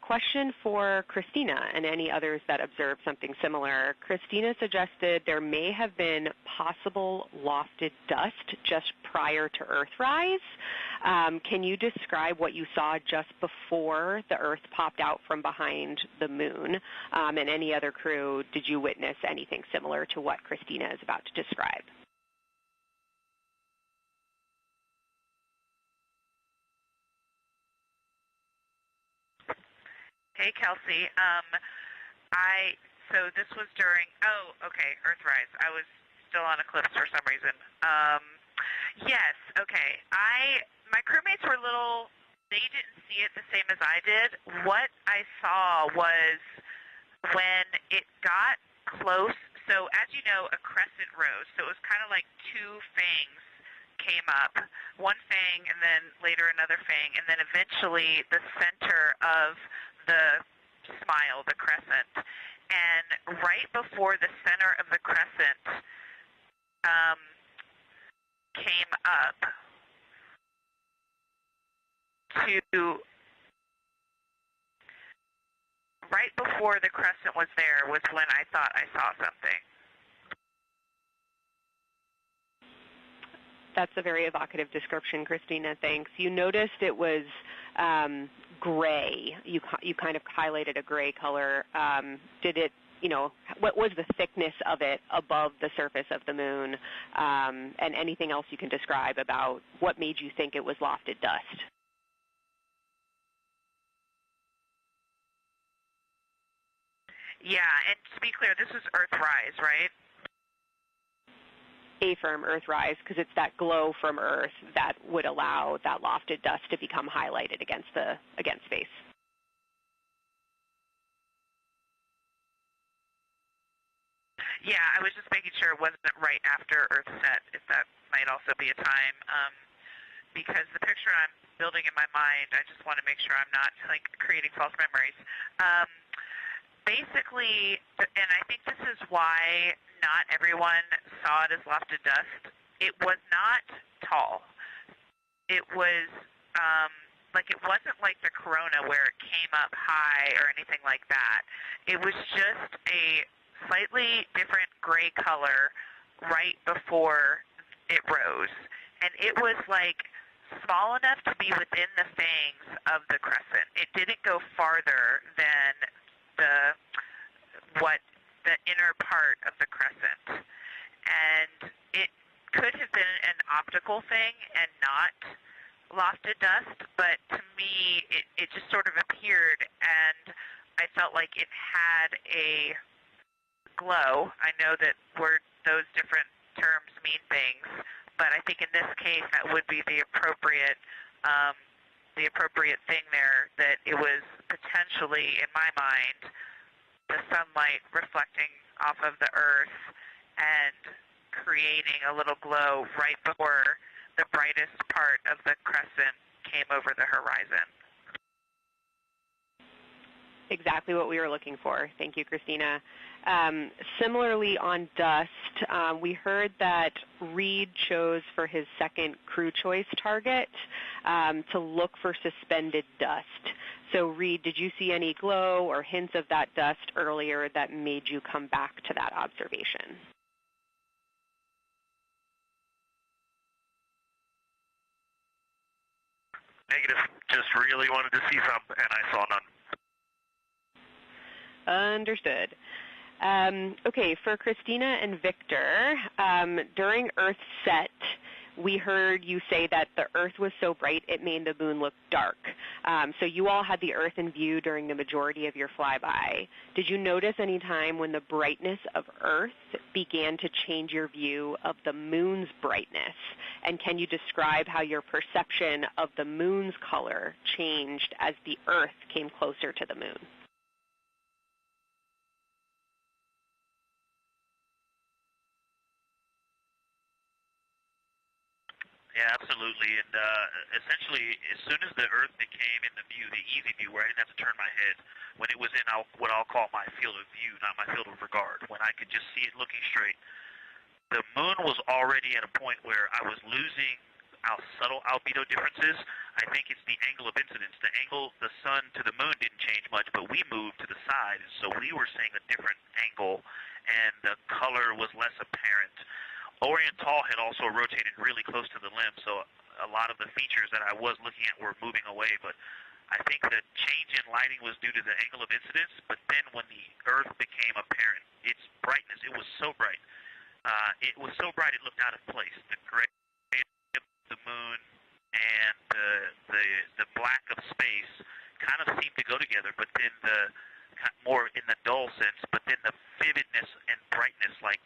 Question for Christina and any others that observed something similar. Christina suggested there may have been possible lofted dust just prior to Earthrise. Can you describe what you saw just before the Earth popped out from behind the moon? And any other crew, did you witness anything similar to what Christina is about to describe? Hey, Kelsey. So this was during, Earthrise. I was still on eclipse for some reason. Yes, okay. My crewmates were they didn't see it the same as I did. What I saw was when it got close, so as you know, a crescent rose. So it was kind of like two fangs came up, one fang and then later another fang, and then eventually the center of the smile, the crescent. And right before the center of the crescent came up right before the crescent was there was when I thought I saw something. That's a very evocative description, Christina. Thanks. You noticed it was gray. You kind of highlighted a gray color. Did it? What was the thickness of it above the surface of the moon? And anything else you can describe about what made you think it was lofted dust? Yeah, and to be clear, this was Earthrise, right? A-firm Earthrise, because it's that glow from Earth that would allow that lofted dust to become highlighted against space. Yeah, I was just making sure it wasn't right after Earthset, if that might also be a time, because the picture I'm building in my mind, I just want to make sure I'm not creating false memories. Basically, and I think this is why not everyone saw it as lofted dust, it was not tall. It was it wasn't like the corona where it came up high or anything like that. It was just a slightly different gray color right before it rose. And it was small enough to be within the fangs of the crescent. It didn't go farther than the inner part of the crescent. And it could have been an optical thing and not lofted dust, but to me it just sort of appeared, and I felt like it had a glow. I know that those different terms mean things, but I think in this case that would be the appropriate thing there, that it was potentially, in my mind, the sunlight reflecting off of the Earth and creating a little glow right before the brightest part of the crescent came over the horizon. Exactly what we were looking for. Thank you, Christina. Similarly, on dust, we heard that Reed chose for his second crew choice target to look for suspended dust. So, Reed, did you see any glow or hints of that dust earlier that made you come back to that observation? Negative. Just really wanted to see some, and I saw none. Understood. Okay, for Christina and Victor, during Earthset, we heard you say that the Earth was so bright it made the moon look dark. So you all had the Earth in view during the majority of your flyby. Did you notice any time when the brightness of Earth began to change your view of the moon's brightness? And can you describe how your perception of the moon's color changed as the Earth came closer to the moon? Yeah, absolutely. And essentially, as soon as the Earth became in the view, the easy view, where I didn't have to turn my head, when it was in what I'll call my field of view, not my field of regard, when I could just see it looking straight, the moon was already at a point where I was losing our subtle albedo differences. I think it's the angle of incidence. The angle, the sun to the moon didn't change much, but we moved to the side, so we were seeing a different angle, and the color was less apparent. Oriental had also rotated really close to the limb, so a lot of the features that I was looking at were moving away, but I think the change in lighting was due to the angle of incidence, but then when the Earth became apparent, its brightness, it was so bright. It was so bright it looked out of place. The gray of the moon and the black of space kind of seemed to go together, but then more in the dull sense, but then the vividness and brightness, like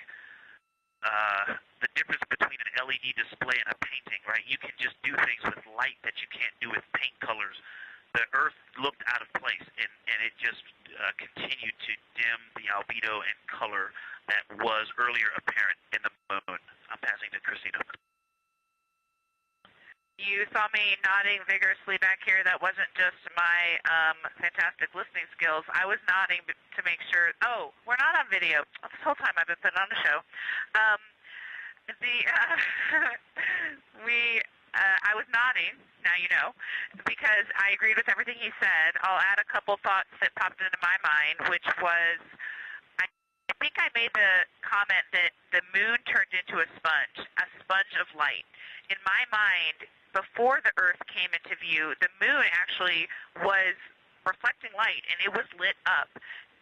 the difference between an LED display and a painting, right? You can just do things with light that you can't do with paint colors. The Earth looked out of place, and it just continued to dim the albedo and color that was earlier apparent in the moon. I'm passing to Christina. You saw me nodding vigorously back here. That wasn't just my fantastic listening skills. I was nodding to make sure. Oh, we're not on video. This whole time I've been putting on a show. I was nodding, now you know, because I agreed with everything he said. I'll add a couple thoughts that popped into my mind, which was, I think I made the comment that the moon turned into a sponge of light. In my mind, before the Earth came into view, the moon actually was reflecting light, and it was lit up.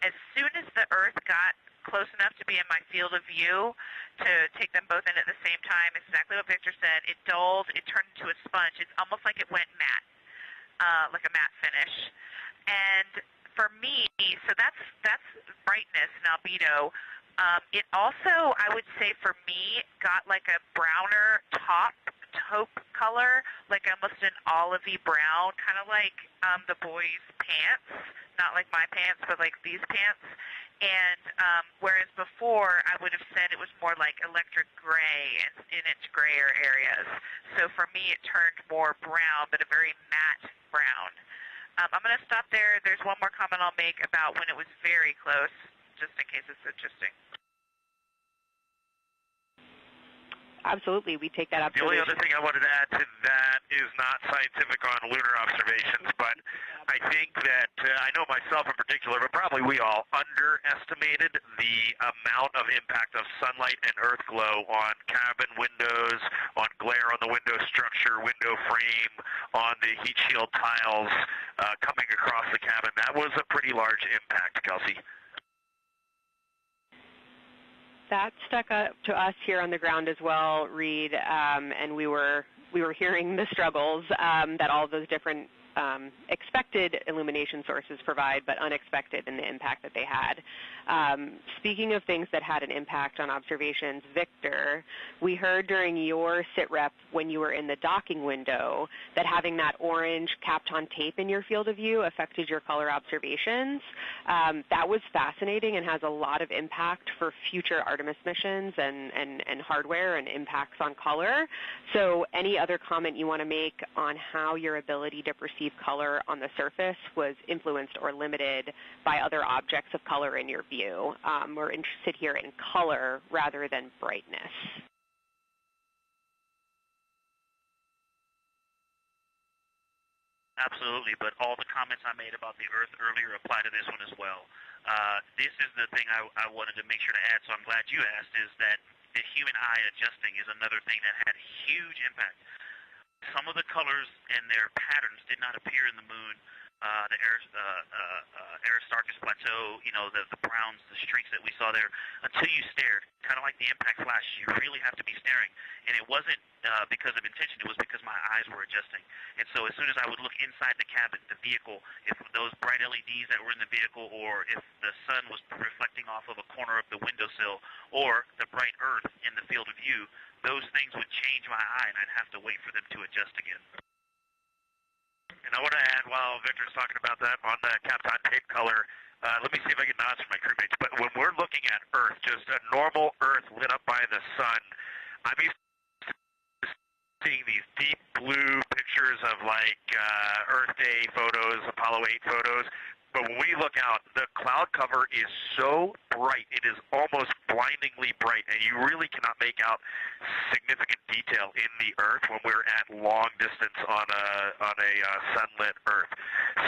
As soon as the Earth got close enough to be in my field of view to take them both in at the same time, it's exactly what Victor said. It dulled, it turned into a sponge. It's almost like it went matte, like a matte finish. And for me, so that's brightness and albedo. It also, I would say for me, got like a browner taupe color, like almost an olivey brown, kind of like the boys' pants, not like my pants, but like these pants. And whereas before I would have said it was more like electric gray in its grayer areas. So for me it turned more brown, but a very matte brown. I'm going to stop there. There's one more comment I'll make about when it was very close, just in case it's interesting. Absolutely, we take that observation. The only other thing I wanted to add to that is not scientific on lunar observations, but I think that I know myself in particular, but probably we all underestimated the amount of impact of sunlight and earth glow on cabin windows, on glare on the window structure, window frame, on the heat shield tiles coming across the cabin. That was a pretty large impact, Kelsey. That stuck up to us here on the ground as well, Reed, and we were hearing the struggles that all of those different expected illumination sources provide, but unexpected in the impact that they had. Speaking of things that had an impact on observations, Victor, we heard during your sit rep when you were in the docking window that having that orange Kapton tape in your field of view affected your color observations. That was fascinating and has a lot of impact for future Artemis missions and hardware and impacts on color. So any other comment you want to make on how your ability to perceive color on the surface was influenced or limited by other objects of color in your view? We're interested here in color rather than brightness. Absolutely, but all the comments I made about the Earth earlier apply to this one as well. This is the thing I wanted to make sure to add, so I'm glad you asked, is that the human eye adjusting is another thing that had huge impact. Some of the colors and their patterns did not appear in the moon. The Aristarchus Plateau, you know, the browns, the streaks that we saw there, until you stared, kind of like the impact flash. You really have to be staring. And it wasn't because of intention. It was because my eyes were adjusting. And so as soon as I would look inside the cabin, the vehicle, if those bright LEDs that were in the vehicle, or if the sun was reflecting off of a corner of the windowsill, or the bright Earth in the field of view, those things would change my eye, and I'd have to wait for them to adjust again. And I want to add, while Victor's talking about that, on the Kapton tape color, let me see if I can nods from my crewmates. But when we're looking at Earth, just a normal Earth lit up by the sun, I'm used to seeing these deep blue pictures of like Earth Day photos, Apollo 8 photos. But when we look out, the cloud cover is so bright, it is almost blindingly bright, and you really cannot make out significant detail in the Earth when we're at long distance on a sunlit Earth.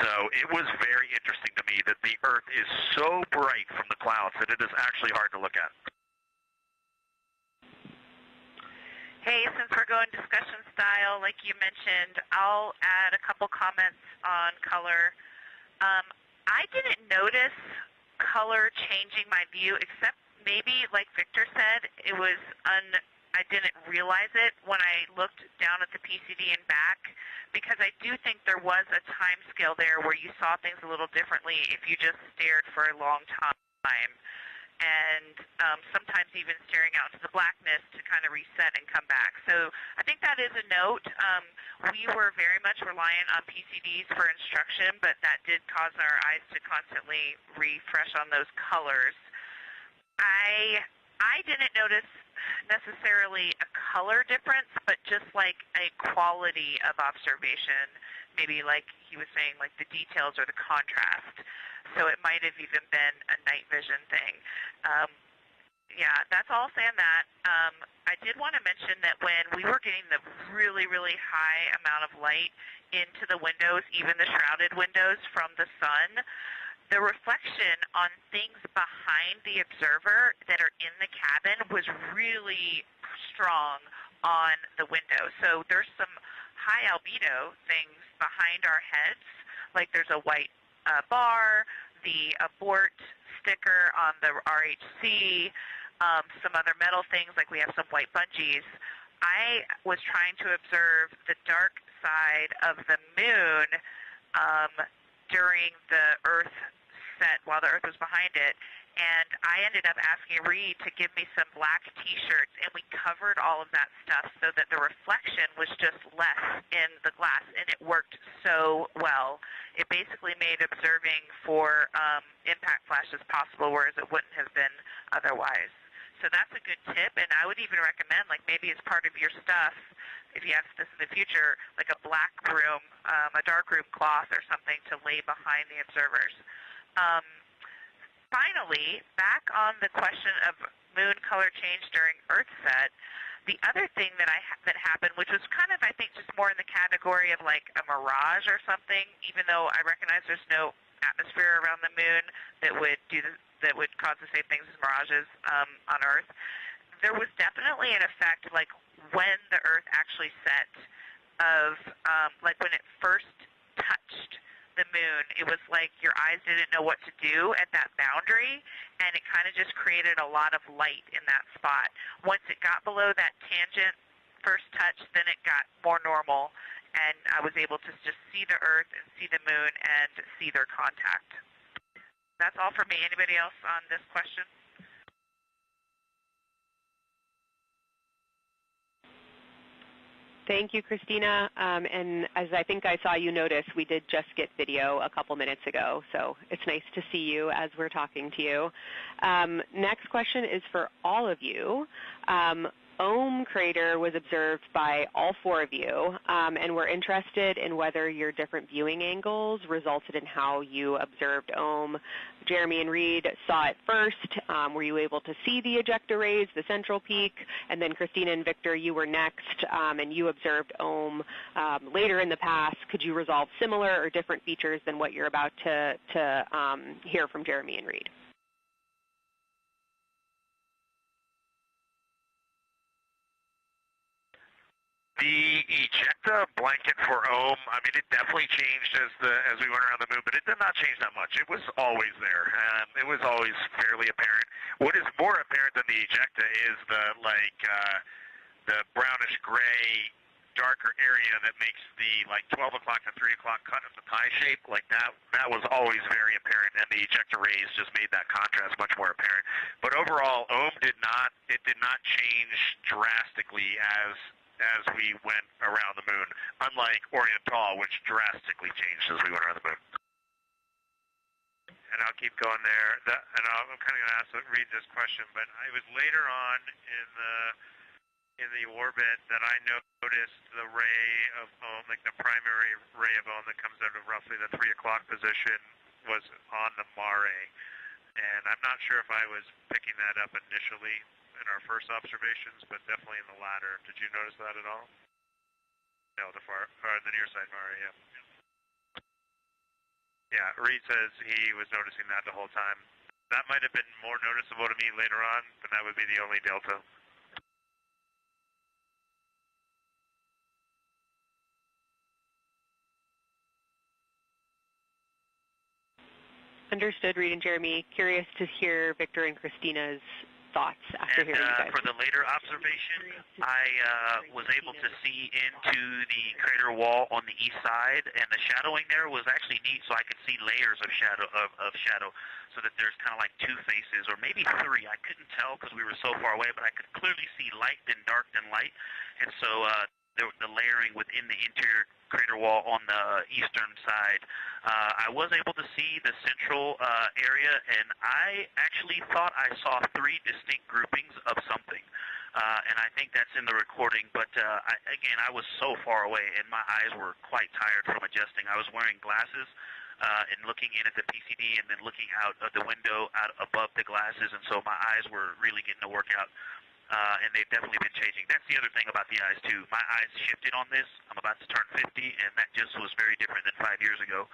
So it was very interesting to me that the Earth is so bright from the clouds that it is actually hard to look at. Hey, since we're going discussion style, like you mentioned, I'll add a couple comments on color. I didn't notice color changing my view, except maybe, like Victor said, I didn't realize it when I looked down at the PCD and back, because I do think there was a time scale there where you saw things a little differently if you just stared for a long time, and sometimes even staring out into the blackness to kind of reset and come back. So I think that is a note. We were very much reliant on PCDs for instruction, but that did cause our eyes to constantly refresh on those colors. I didn't notice necessarily a color difference, but just like a quality of observation, maybe like he was saying, like the details or the contrast. So it might have even been a night vision thing. Yeah, that's all I'll say on that. I did want to mention that when we were getting the really, really high amount of light into the windows, even the shrouded windows from the sun, the reflection on things behind the observer that are in the cabin was really strong on the window. So there's some high albedo things behind our heads, like there's a white bar, the abort sticker on the RHC, some other metal things, like we have some white bungees. I was trying to observe the dark side of the moon during the Earth set while the Earth was behind it, and I ended up asking Reed to give me some black T-shirts, and we covered all of that stuff so that the reflection was just less in the glass, and it worked so well. It basically made observing for impact flashes possible, whereas it wouldn't have been otherwise. So that's a good tip, and I would even recommend, like maybe as part of your stuff, if you have this in the future, like a black room, a dark room cloth or something to lay behind the observers. Finally, back on the question of moon color change during Earthset, the other thing that that happened, which was kind of, I think, just more in the category of like a mirage or something, even though I recognize there's no atmosphere around the moon that would cause the same things as mirages on Earth. There was definitely an effect, like when the Earth actually set, of like when it first touched the moon, it was like your eyes didn't know what to do at that boundary, and it kind of just created a lot of light in that spot. Once it got below that tangent first touch, then it got more normal, and I was able to just see the Earth and see the moon and see their contact. That's all for me. Anybody else on this question? Thank you, Christina. And as I think I saw you notice, we did just get video a couple minutes ago, so it's nice to see you as we're talking to you. Next question is for all of you. Ohm crater was observed by all four of you, and we're interested in whether your different viewing angles resulted in how you observed Ohm. Jeremy and Reed saw it first. Were you able to see the ejecta rays, the central peak? And then Christina and Victor, you were next, and you observed Ohm later in the past. Could you resolve similar or different features than what you're about to hear from Jeremy and Reed? The ejecta blanket for Ohm, I mean, it definitely changed as we went around the moon, but it did not change that much. It was always there. It was always fairly apparent. What is more apparent than the ejecta is the brownish gray, darker area that makes the 12 o'clock to 3 o'clock cut of the pie shape. Like that was always very apparent, and the ejecta rays just made that contrast much more apparent. But overall, Ohm did not change drastically as we went around the moon, unlike Oriental, which drastically changed as we went around the moon. And I'll keep going there. I'm kind of going to read this question, but it was later on in the orbit that I noticed the ray of Ohm, like the primary ray of Ohm that comes out of roughly the 3 o'clock position, was on the mare. And I'm not sure if I was picking that up initially in our first observations, but definitely in the latter. Did you notice that at all? No, the near side Mare, yeah. Yeah, Reed says he was noticing that the whole time. That might have been more noticeable to me later on, but that would be the only delta. Understood, Reed and Jeremy. Curious to hear Victor and Christina's thoughts after hearing you guys. For the later observation, I was able to see into the crater wall on the east side, and the shadowing there was actually neat, so I could see layers of shadow, so that there's kind of like two faces, or maybe three. I couldn't tell because we were so far away, but I could clearly see light and dark and light, and so the layering within the interior crater wall on the eastern side. I was able to see the central area, and I actually thought I saw three distinct groupings of something. And I think that's in the recording, but again, I was so far away, and my eyes were quite tired from adjusting. I was wearing glasses and looking in at the PCD and then looking out of the window out above the glasses, and so my eyes were really getting to work out. And they've definitely been changing. That's the other thing about the eyes, too. My eyes shifted on this. I'm about to turn 50, and that just was very different than 5 years ago.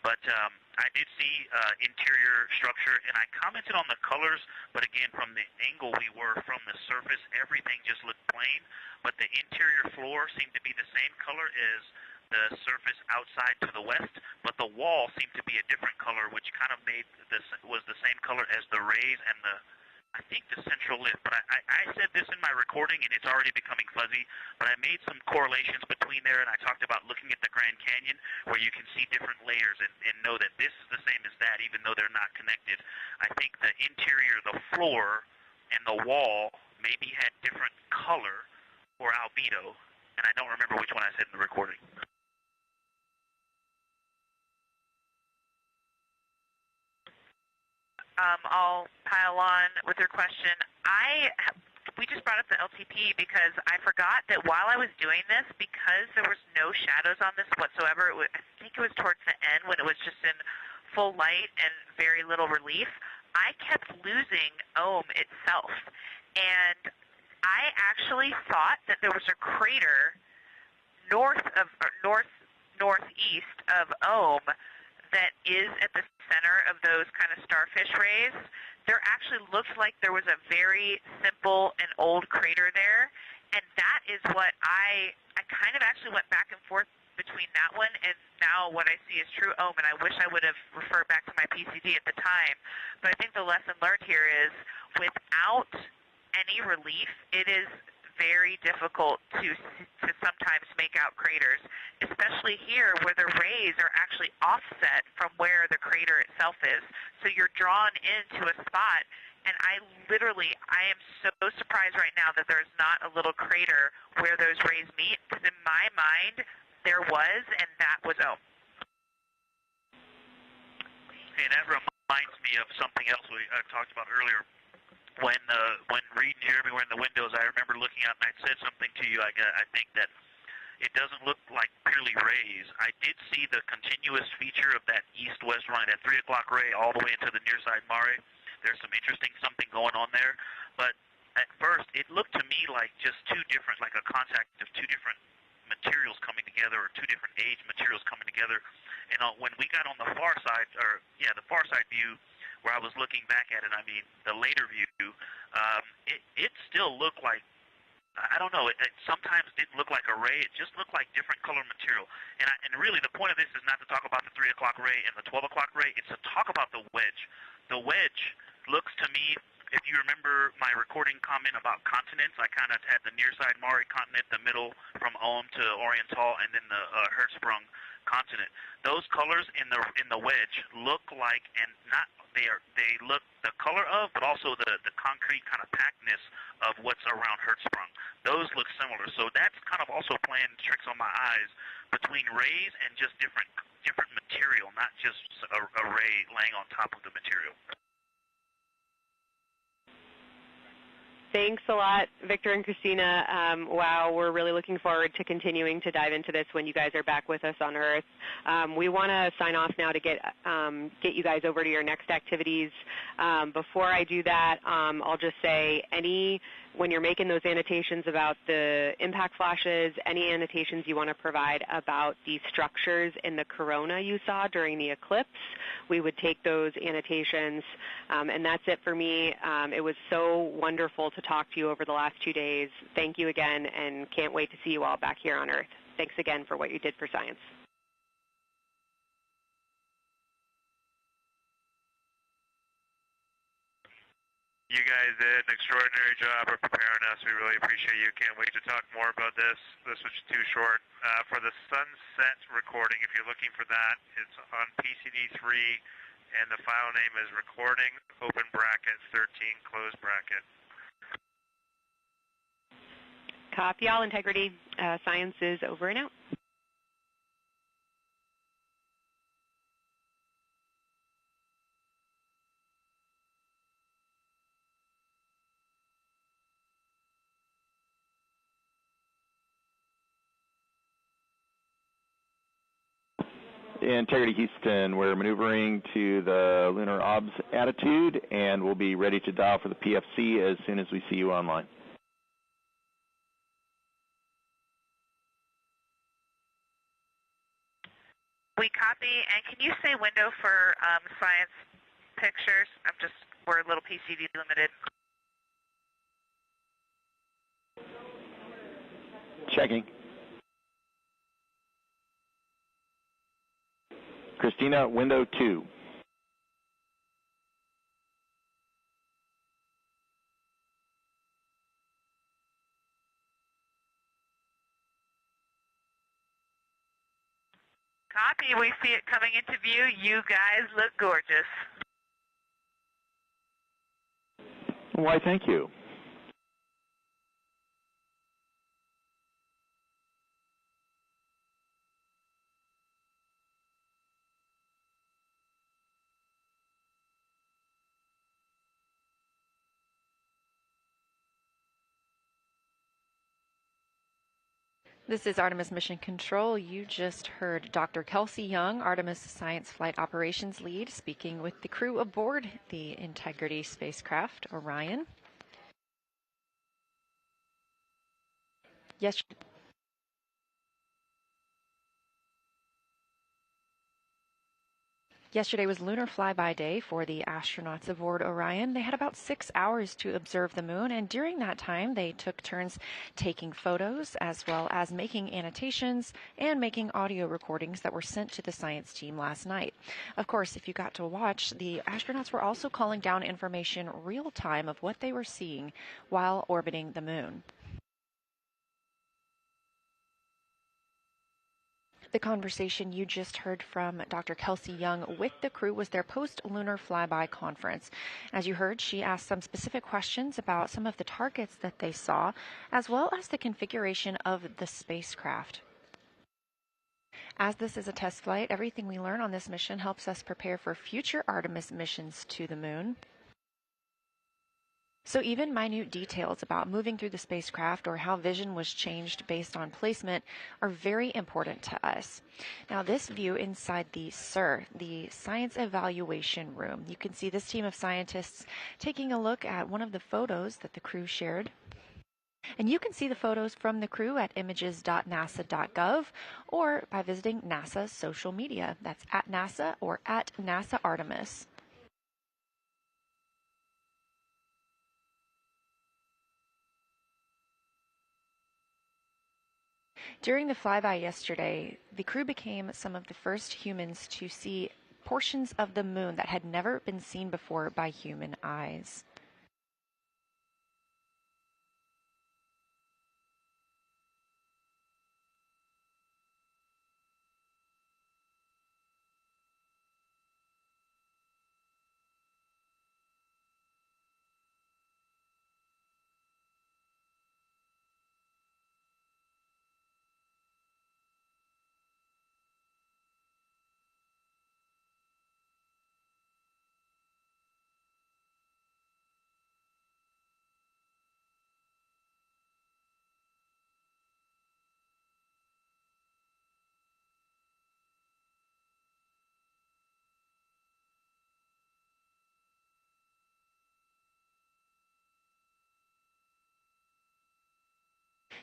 But I did see interior structure, and I commented on the colors, but again, from the angle we were from the surface, everything just looked plain, but the interior floor seemed to be the same color as the surface outside to the west, but the wall seemed to be a different color, which kind of made this was the same color as the rays and I think the central lip, but I said this in my recording, and it's already becoming fuzzy, but I made some correlations between there, and I talked about looking at the Grand Canyon, where you can see different layers and know that this is the same as that, even though they're not connected. I think the interior, the floor, and the wall maybe had different color or albedo, and I don't remember which one I said in the recording. I'll pile on with your question. We just brought up the LTP because I forgot that while I was doing this, because there was no shadows on this whatsoever, I think it was towards the end when it was just in full light and very little relief, I kept losing Ohm itself. And I actually thought that there was a crater northeast of Ohm that is at the center of those kind of starfish rays. There actually looked like there was a very simple and old crater there, and that is what I kind of actually went back and forth between that one and now what I see is true Ohm, and I wish I would have referred back to my PCD at the time. But I think the lesson learned here is without any relief, it is very difficult to sometimes make out craters, especially here where the rays are actually offset from where the crater itself is. So you're drawn into a spot, and I am so surprised right now that there's not a little crater where those rays meet, because in my mind there was, and that was And that reminds me of something else I talked about earlier. When Reed and Jeremy were in the windows, I remember looking out and I said something to you. I think that it doesn't look like purely rays. I did see the continuous feature of that east-west run, that 3 o'clock ray all the way into the near side Mare. There's some interesting something going on there. But at first, it looked to me like just two different, like a contact of two different materials coming together, or two different age materials coming together. And when we got on the far side, the far side view, where I was looking back at it, I mean, the later view, it still looked like, I don't know, it sometimes didn't look like a ray. It just looked like different color material. And really the point of this is not to talk about the 3 o'clock ray and the 12 o'clock ray. It's to talk about the wedge. The wedge looks to me, if you remember my recording comment about continents, I kind of had the near side Mare continent, the middle from Ohm to Oriental, and then the Hertzsprung continent. Those colors in the wedge look like, and not they look the color of, but also the concrete kind of packedness of what's around Hertzsprung. Those look similar. So that's kind of also playing tricks on my eyes between rays and just different material, not just a ray laying on top of the material. Thanks a lot, Victor and Christina. Wow, we're really looking forward to continuing to dive into this when you guys are back with us on Earth. We want to sign off now to get you guys over to your next activities. Before I do that, I'll just say when you're making those annotations about the impact flashes, any annotations you want to provide about the structures in the corona you saw during the eclipse, we would take those annotations. And that's it for me. It was so wonderful to talk to you over the last 2 days. Thank you again, and can't wait to see you all back here on Earth. Thanks again for what you did for science. You guys did an extraordinary job of preparing us. We really appreciate you. Can't wait to talk more about this. This was too short. For the sunset recording, if you're looking for that, it's on PCD3, and the file name is recording, open bracket, 13, close bracket. Copy all, Integrity. Science is over and out. Integrity Houston, we're maneuvering to the lunar obs attitude, and we'll be ready to dial for the PFC as soon as we see you online. We copy, and can you say window for science pictures? We're a little PCD limited. Checking. Christina, window 2. Copy. We see it coming into view. You guys look gorgeous. Why, thank you. This is Artemis Mission Control. You just heard Dr. Kelsey Young, Artemis Science Flight Operations Lead, speaking with the crew aboard the Integrity spacecraft, Orion. Yesterday was lunar flyby day for the astronauts aboard Orion. They had about 6 hours to observe the moon, and during that time they took turns taking photos as well as making annotations and making audio recordings that were sent to the science team last night. Of course, if you got to watch, the astronauts were also calling down information real time of what they were seeing while orbiting the moon. The conversation you just heard from Dr. Kelsey Young with the crew was their post-lunar flyby conference. As you heard, she asked some specific questions about some of the targets that they saw, as well as the configuration of the spacecraft. As this is a test flight, everything we learn on this mission helps us prepare for future Artemis missions to the moon. So even minute details about moving through the spacecraft or how vision was changed based on placement are very important to us. Now this view inside the SIR, the Science Evaluation Room, you can see this team of scientists taking a look at one of the photos that the crew shared. And you can see the photos from the crew at images.nasa.gov or by visiting NASA's social media. That's at NASA or at NASA Artemis. During the flyby yesterday, the crew became some of the first humans to see portions of the moon that had never been seen before by human eyes.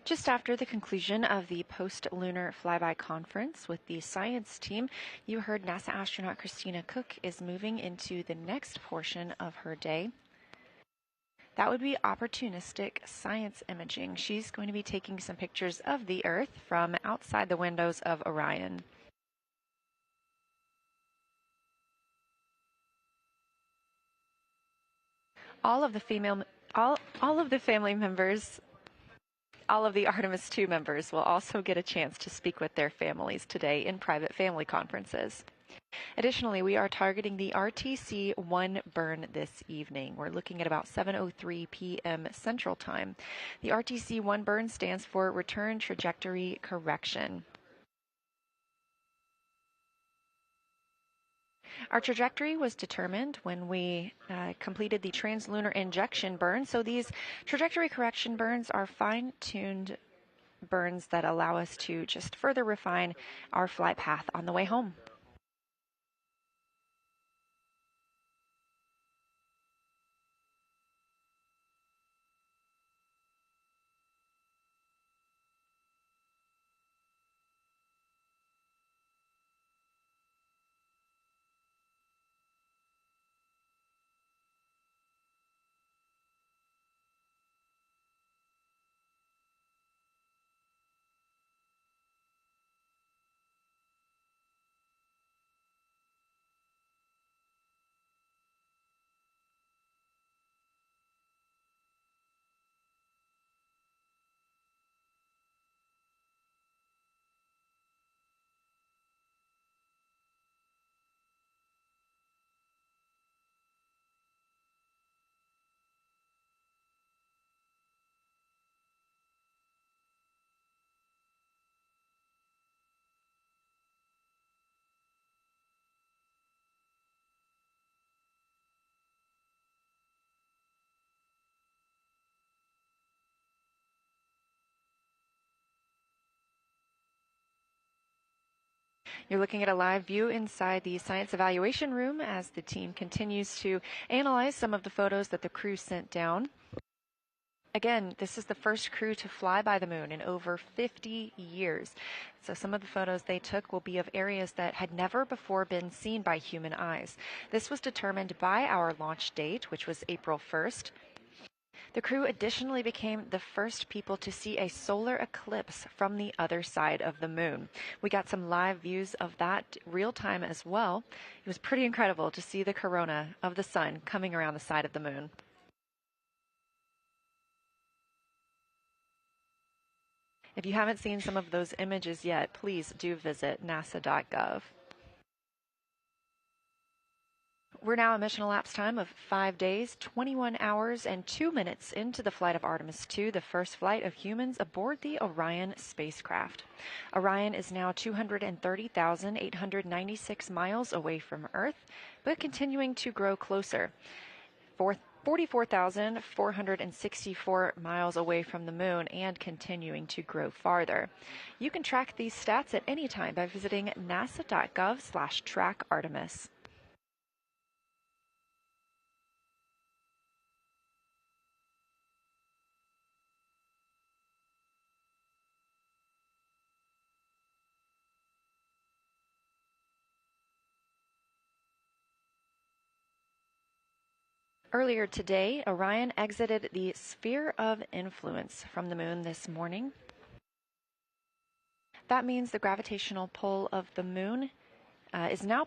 Just after the conclusion of the post-lunar flyby conference with the science team, you heard NASA astronaut Christina Cook is moving into the next portion of her day. That would be opportunistic science imaging. She's going to be taking some pictures of the Earth from outside the windows of Orion. All of the Artemis II members will also get a chance to speak with their families today in private family conferences. Additionally, we are targeting the RTC-1 burn this evening. We're looking at about 7:03 p.m. Central Time. The RTC-1 burn stands for Return Trajectory Correction. Our trajectory was determined when we completed the translunar injection burn. So these trajectory correction burns are fine-tuned burns that allow us to just further refine our flight path on the way home. You're looking at a live view inside the science evaluation room as the team continues to analyze some of the photos that the crew sent down. Again, this is the first crew to fly by the moon in over 50 years. So some of the photos they took will be of areas that had never before been seen by human eyes. This was determined by our launch date, which was April 1st. The crew additionally became the first people to see a solar eclipse from the other side of the moon. We got some live views of that real time as well. It was pretty incredible to see the corona of the sun coming around the side of the moon. If you haven't seen some of those images yet, please do visit nasa.gov. We're now a mission elapsed time of 5 days, 21 hours, and 2 minutes into the flight of Artemis II, the first flight of humans aboard the Orion spacecraft. Orion is now 230,896 miles away from Earth, but continuing to grow closer. 44,464 miles away from the moon and continuing to grow farther. You can track these stats at any time by visiting nasa.gov/trackartemis. Earlier today, Orion exited the sphere of influence from the moon this morning. That means the gravitational pull of the moon is now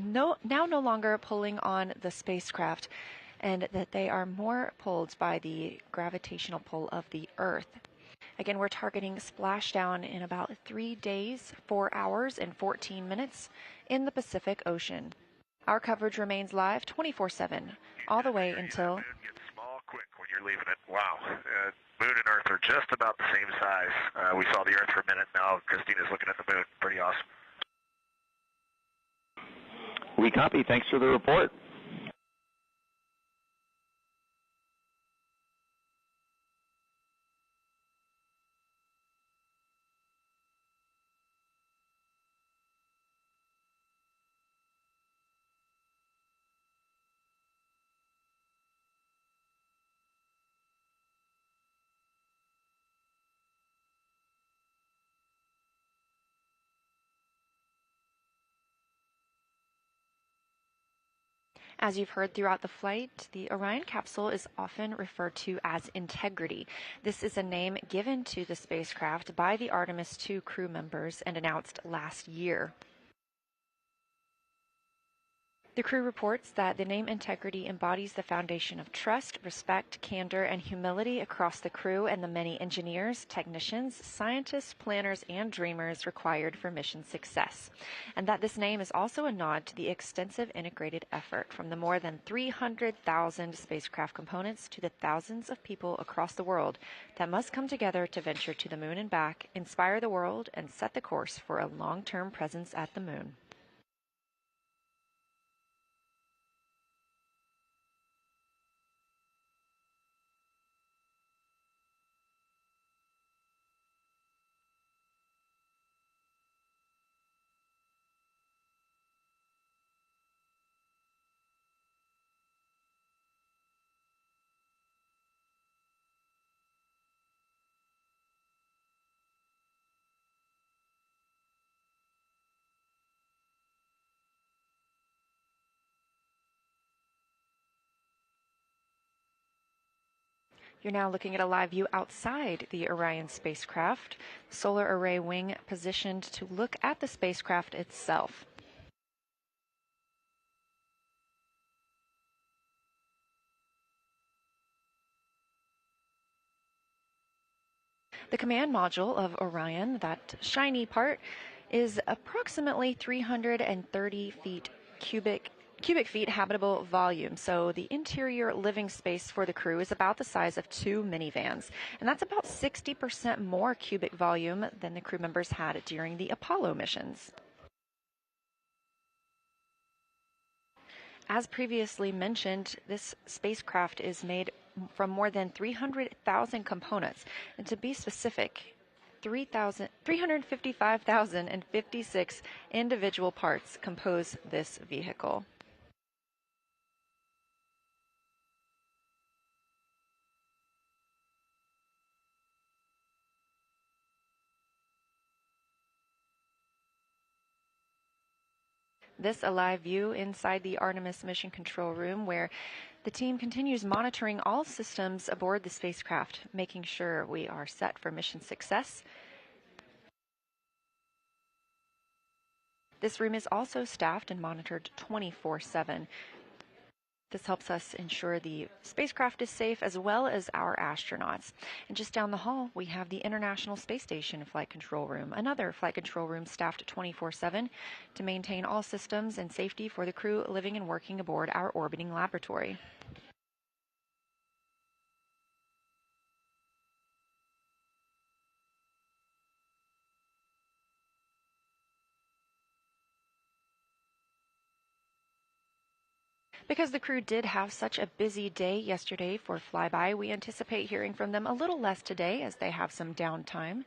no longer pulling on the spacecraft, and that they are more pulled by the gravitational pull of the Earth. Again, we're targeting splashdown in about 3 days, 4 hours, and 14 minutes in the Pacific Ocean. Our coverage remains live 24/7, all the way until... The moon gets small quick when you're leaving it. Wow. Moon and Earth are just about the same size. We saw the Earth for a minute. Now Christina's looking at the moon. Pretty awesome. We copy. Thanks for the report. As you've heard throughout the flight, the Orion capsule is often referred to as Integrity. This is a name given to the spacecraft by the Artemis II crew members and announced last year. The crew reports that the name Integrity embodies the foundation of trust, respect, candor, and humility across the crew and the many engineers, technicians, scientists, planners, and dreamers required for mission success. And that this name is also a nod to the extensive integrated effort from the more than 300,000 spacecraft components to the thousands of people across the world that must come together to venture to the moon and back, inspire the world, and set the course for a long-term presence at the moon. You're now looking at a live view outside the Orion spacecraft, solar array wing positioned to look at the spacecraft itself. The command module of Orion, that shiny part, is approximately 330 cubic feet habitable volume. So the interior living space for the crew is about the size of 2 minivans. And that's about 60% more cubic volume than the crew members had during the Apollo missions. As previously mentioned, this spacecraft is made from more than 300,000 components. And to be specific, 355,056 individual parts compose this vehicle. This a live view inside the Artemis Mission Control Room, where the team continues monitoring all systems aboard the spacecraft, making sure we are set for mission success. This room is also staffed and monitored 24/7. This helps us ensure the spacecraft is safe as well as our astronauts. And just down the hall, we have the International Space Station Flight Control Room, another flight control room staffed 24/7 to maintain all systems and safety for the crew living and working aboard our orbiting laboratory. Because the crew did have such a busy day yesterday for flyby, we anticipate hearing from them a little less today as they have some downtime.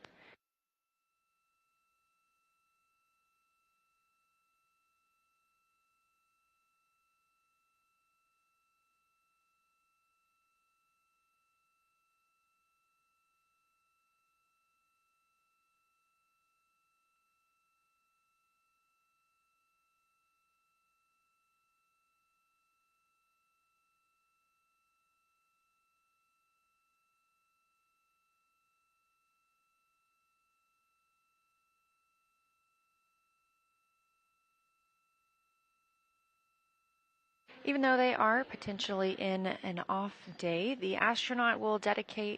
Even though they are potentially in an off day,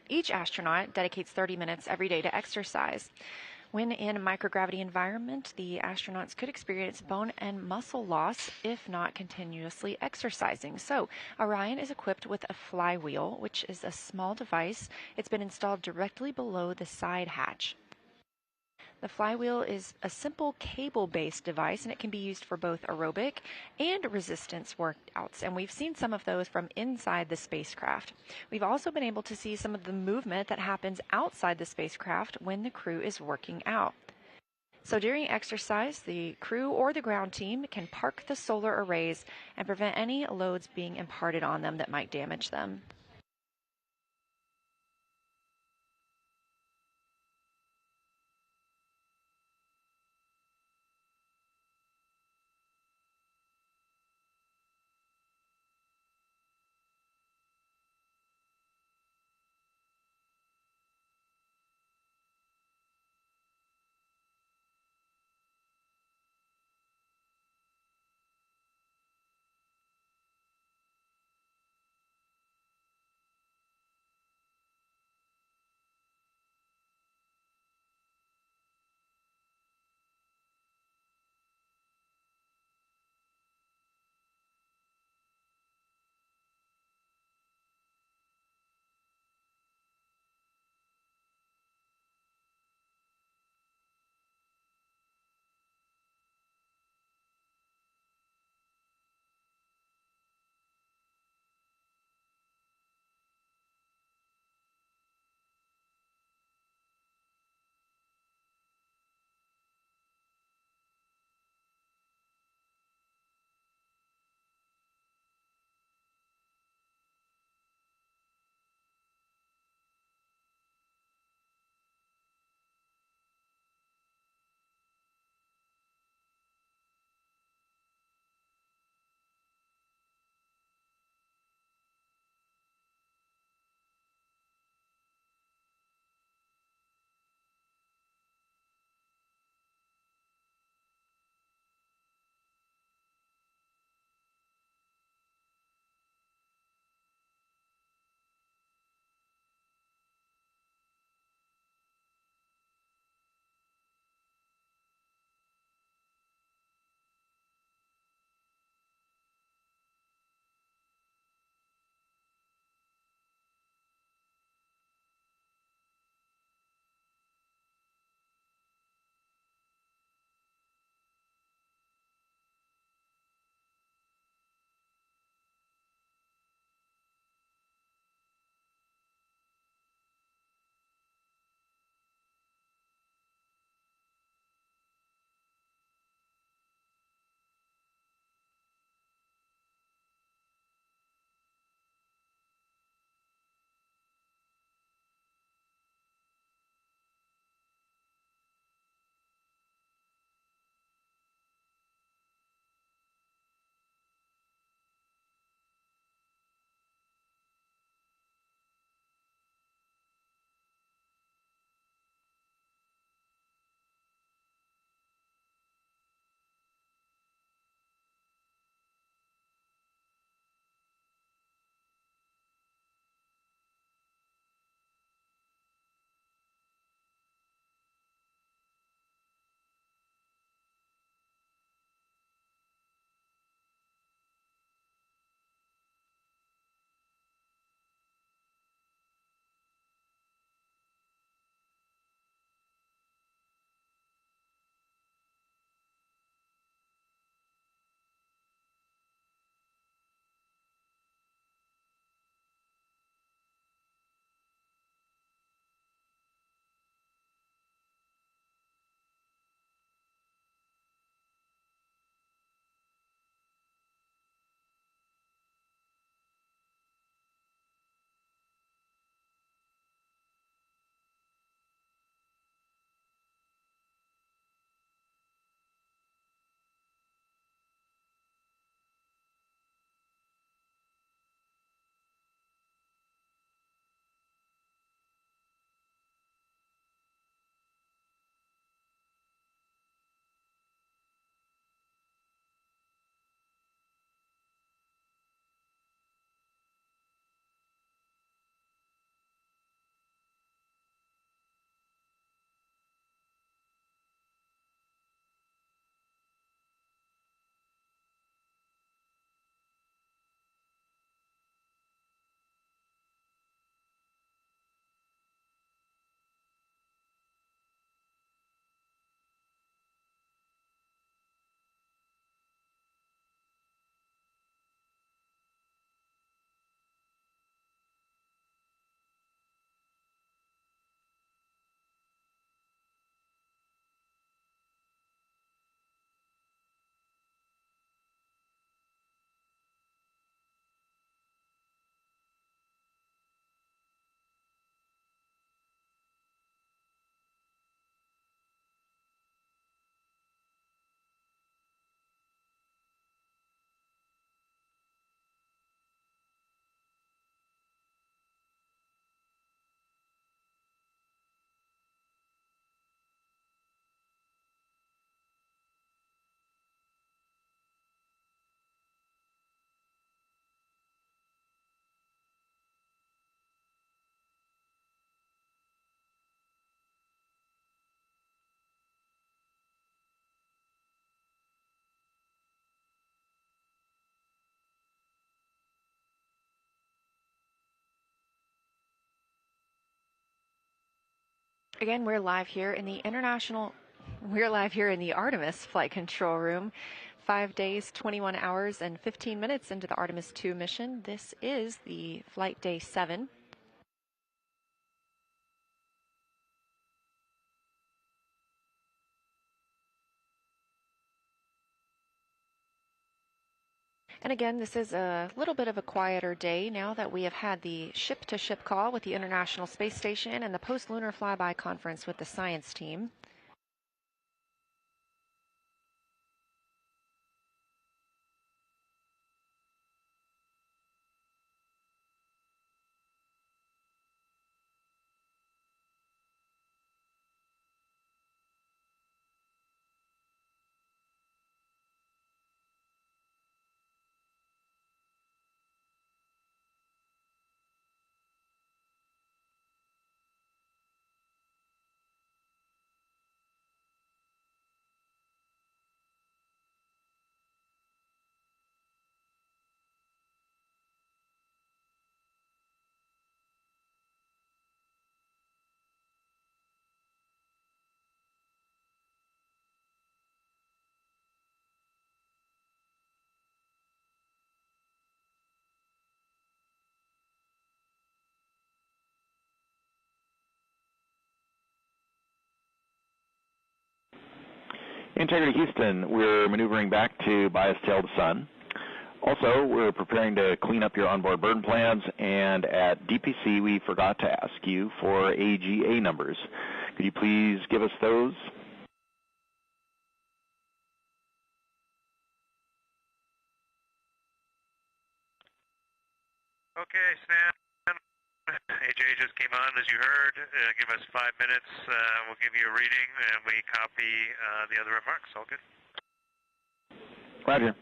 each astronaut dedicates 30 minutes every day to exercise. When in a microgravity environment, the astronauts could experience bone and muscle loss if not continuously exercising. So, Orion is equipped with a flywheel, which is a small device. It's been installed directly below the side hatch. The flywheel is a simple cable-based device, and it can be used for both aerobic and resistance workouts, and we've seen some of those from inside the spacecraft. We've also been able to see some of the movement that happens outside the spacecraft when the crew is working out. So during exercise, the crew or the ground team can park the solar arrays and prevent any loads being imparted on them that might damage them. Again, we're live here in the Artemis Flight Control Room. 5 days, 21 hours, and 15 minutes into the Artemis II mission. This is the flight day 7. And again, this is a little bit of a quieter day now that we have had the ship-to-ship call with the International Space Station and the post-lunar flyby conference with the science team. Integrity Houston, we're maneuvering back to bias tail to sun. Also, we're preparing to clean up your onboard burn plans, and at DPC, we forgot to ask you for AGA numbers. Could you please give us those? Okay, Stan. AJ just came on, as you heard. Give us 5 minutes. We'll give you a reading, and we copy the other remarks. All good? Roger.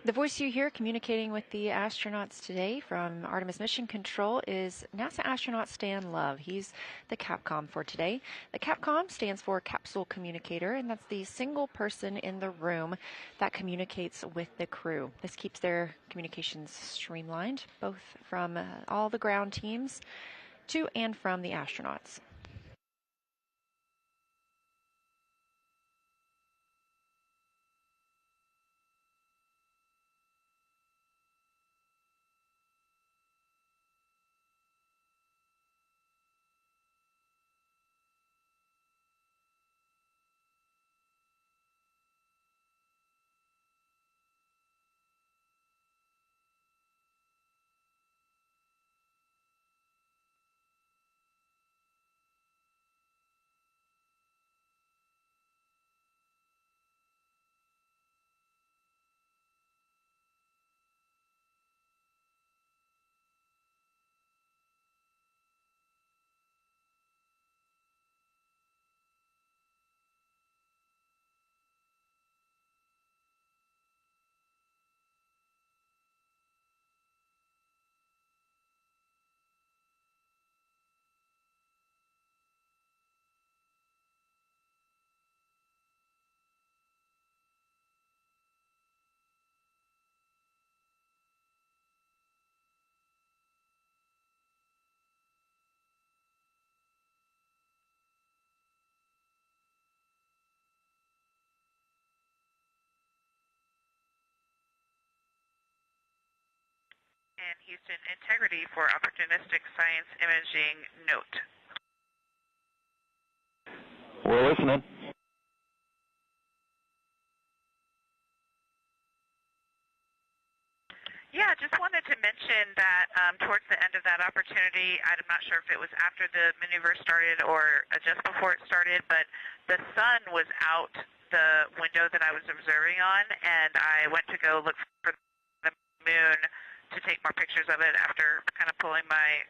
The voice you hear communicating with the astronauts today from Artemis Mission Control is NASA astronaut Stan Love. He's the Capcom for today. The Capcom stands for Capsule Communicator, and that's the single person in the room that communicates with the crew. This keeps their communications streamlined, both from all the ground teams to and from the astronauts. And Houston, integrity for opportunistic science imaging note. We're listening. Yeah, just wanted to mention mention that towards the end of that opportunity, I'm not sure if it was after the maneuver started or just before it started, but the sun was out the window that I was observing on, and I went to go look for the moon to take more pictures of it after kind of pulling my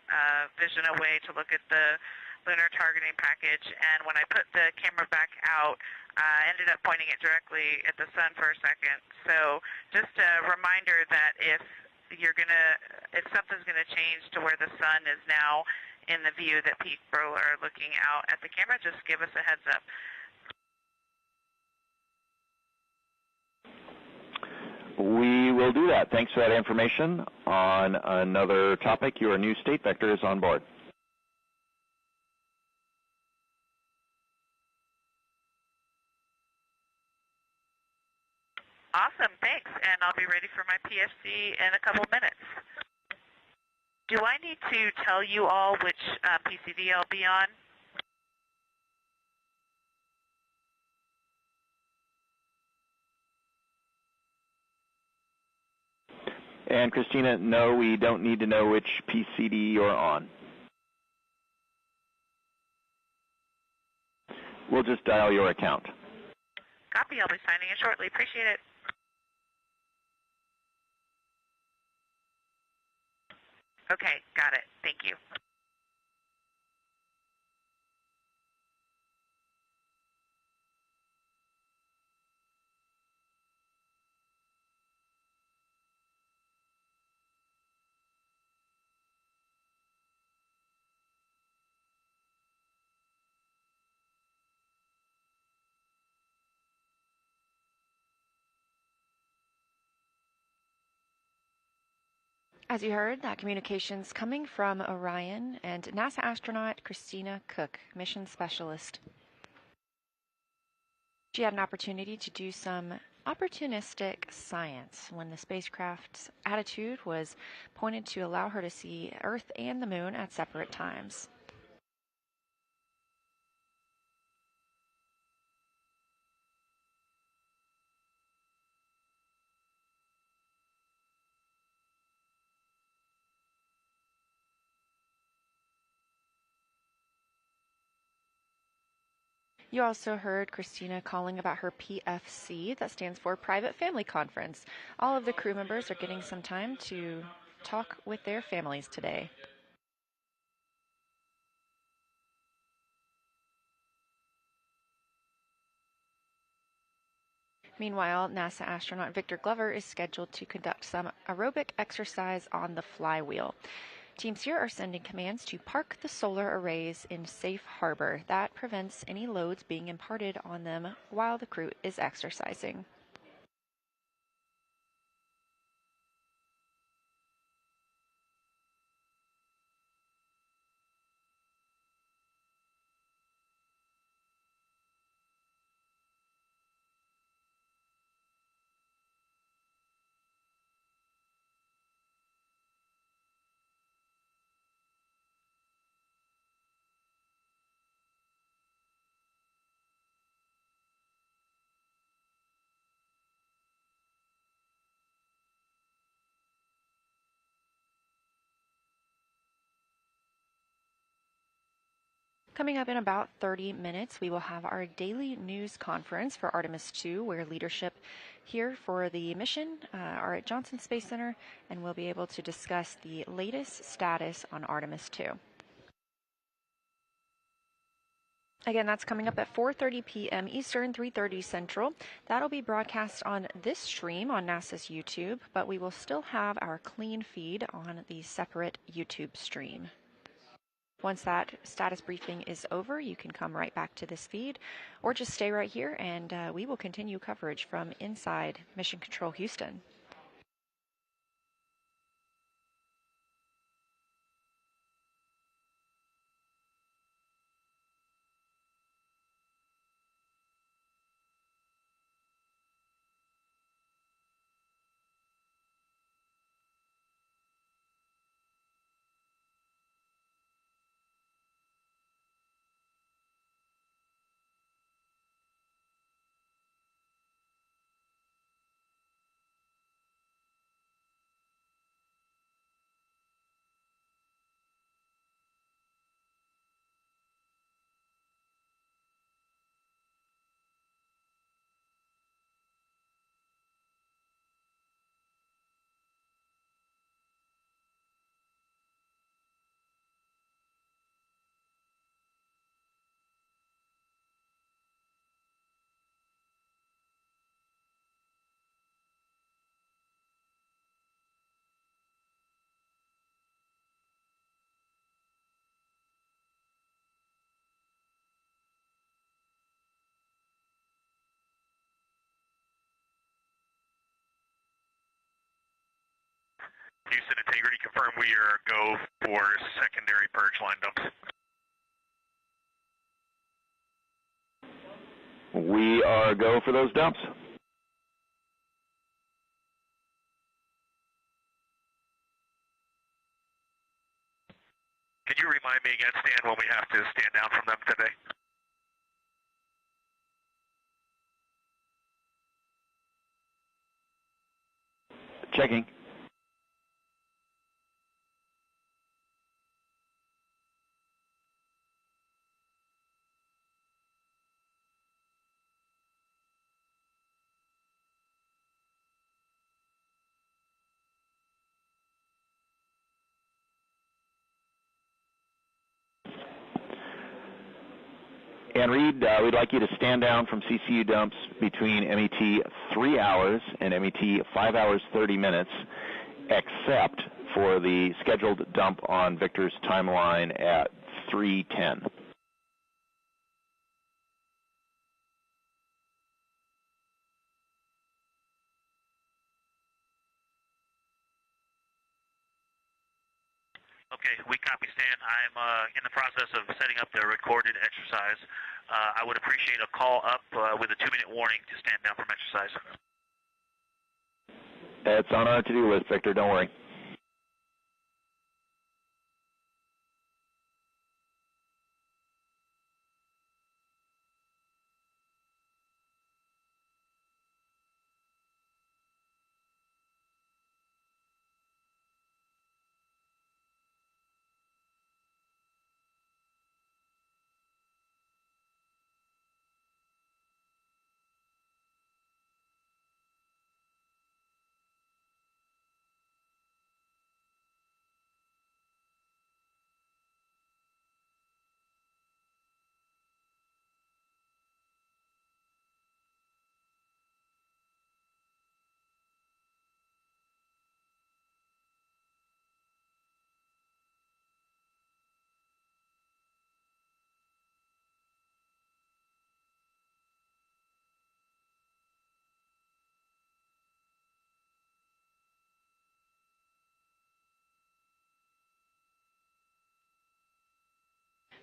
vision away to look at the lunar targeting package. And when I put the camera back out, I ended up pointing it directly at the sun for a second. So just a reminder that if something's gonna change to where the sun is now in the view that people are looking out at the camera, just give us a heads up. We will do that. Thanks for that information. On another topic, your new state vector is on board. Awesome, thanks. And I'll be ready for my PFC in a couple minutes. Do I need to tell you all which PCD I'll be on? And Christina, no, we don't need to know which PCD you're on. We'll just dial your account. Copy, I'll be signing in shortly. Appreciate it. Okay, got it. Thank you. As you heard, that communication's coming from Orion and NASA astronaut Christina Cook, mission specialist. She had an opportunity to do some opportunistic science when the spacecraft's attitude was pointed to allow her to see Earth and the Moon at separate times. You also heard Christina calling about her PFC, that stands for Private Family Conference. All of the crew members are getting some time to talk with their families today. Meanwhile, NASA astronaut Victor Glover is scheduled to conduct some aerobic exercise on the flywheel. Teams here are sending commands to park the solar arrays in safe harbor. That prevents any loads being imparted on them while the crew is exercising. Coming up in about 30 minutes, we will have our daily news conference for Artemis II, where leadership here for the mission are at Johnson Space Center, and we'll be able to discuss the latest status on Artemis II. Again, that's coming up at 4:30 p.m. Eastern, 3:30 Central. That'll be broadcast on this stream on NASA's YouTube, but we will still have our clean feed on the separate YouTube stream. Once that status briefing is over, you can come right back to this feed or just stay right here and we will continue coverage from inside Mission Control Houston. Houston Integrity, confirm we are go for secondary purge line dumps. We are go for those dumps. Can you remind me again, Stan, when we have to stand down from them today? Checking. And Reed, we'd like you to stand down from CCU dumps between MET 3 hours and MET 5 hours 30 minutes, except for the scheduled dump on Victor's timeline at 3:10. Okay, we copy, Stan. I'm in the process of setting up the recorded exercise. I would appreciate a call up with a 2-minute warning to stand down from exercise. It's on our to-do list, Victor. Don't worry.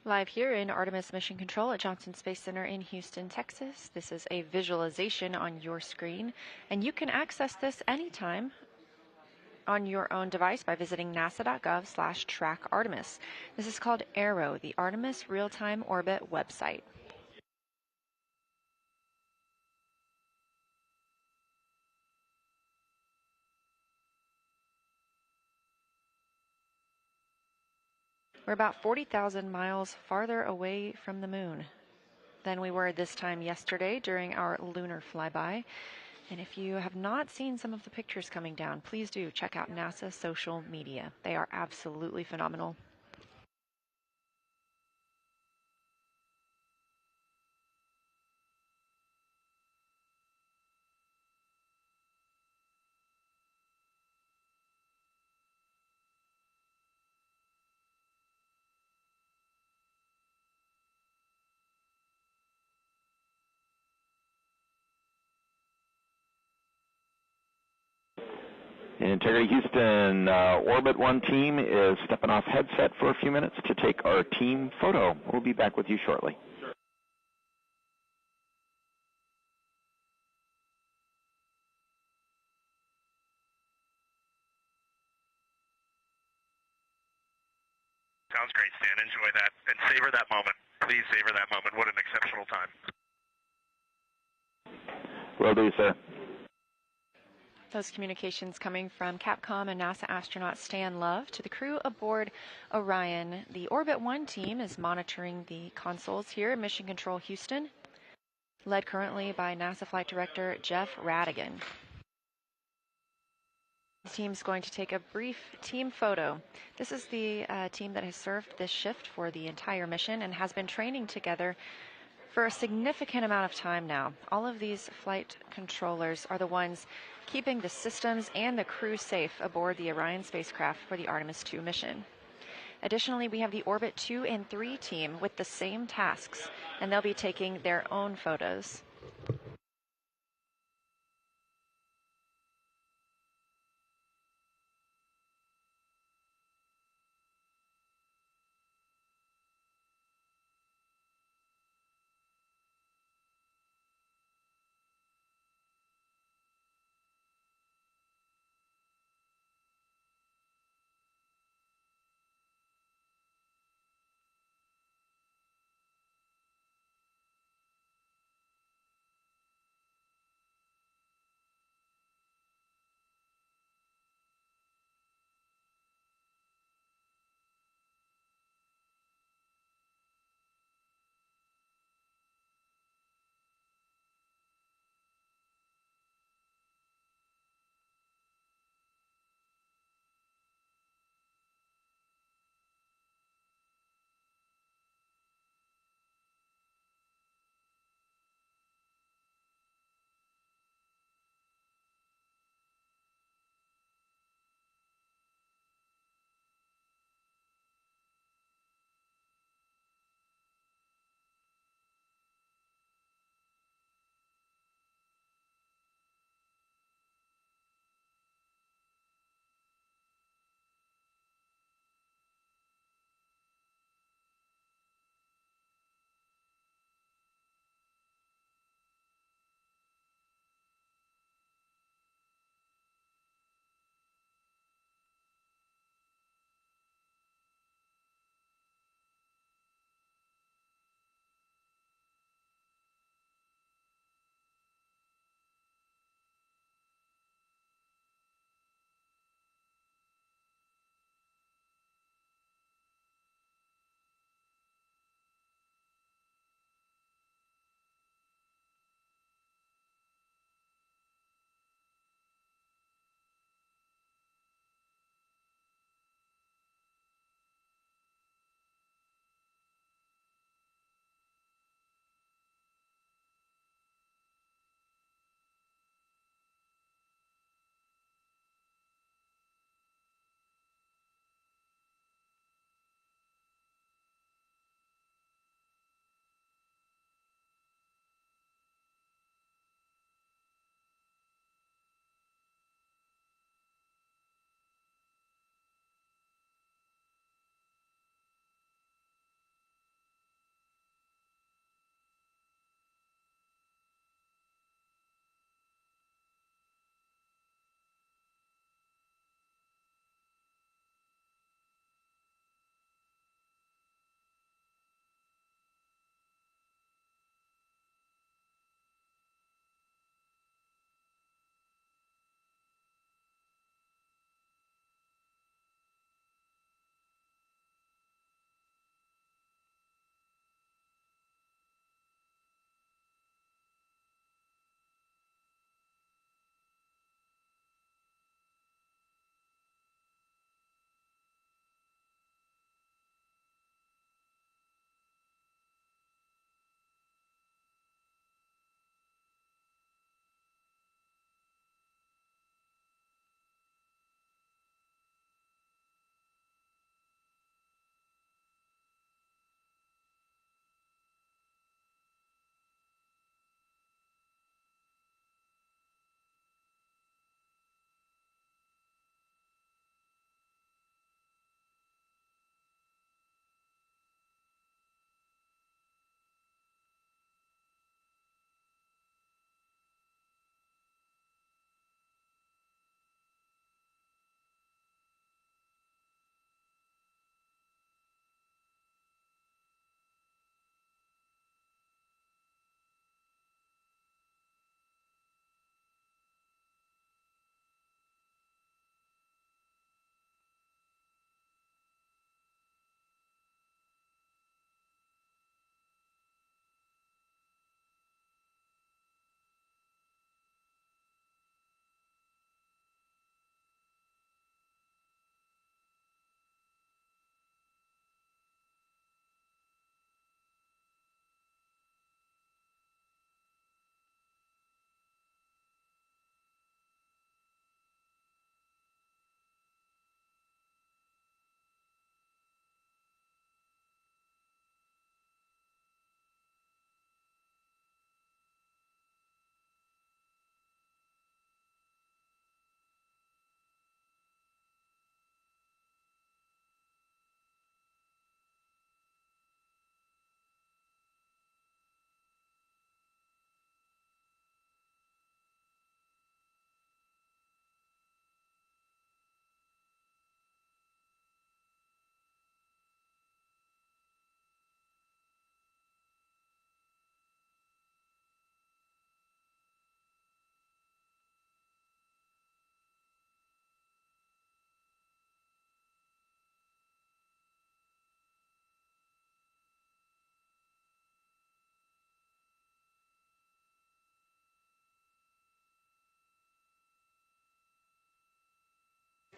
Live here in Artemis Mission Control at Johnson Space Center in Houston, Texas. This is a visualization on your screen, and you can access this anytime on your own device by visiting nasa.gov/track-Artemis. This is called ARROW, the Artemis Real-Time Orbit website. We're about 40,000 miles farther away from the moon than we were this time yesterday during our lunar flyby. And if you have not seen some of the pictures coming down, please do check out NASA social media. They are absolutely phenomenal. Integrity Houston, Orbit 1 team is stepping off headset for a few minutes to take our team photo. We'll be back with you shortly. Sounds great, Stan. Enjoy that and savor that moment. Please savor that moment. What an exceptional time. Will do, sir. Those communications coming from Capcom and NASA astronaut Stan Love to the crew aboard Orion. The Orbit 1 team is monitoring the consoles here at Mission Control Houston, led currently by NASA Flight Director Jeff Radigan. The team's going to take a brief team photo. This is the team that has served this shift for the entire mission and has been training together for a significant amount of time now. All of these flight controllers are the ones keeping the systems and the crew safe aboard the Orion spacecraft for the Artemis II mission. Additionally, we have the Orbit 2 and 3 team with the same tasks, and they'll be taking their own photos.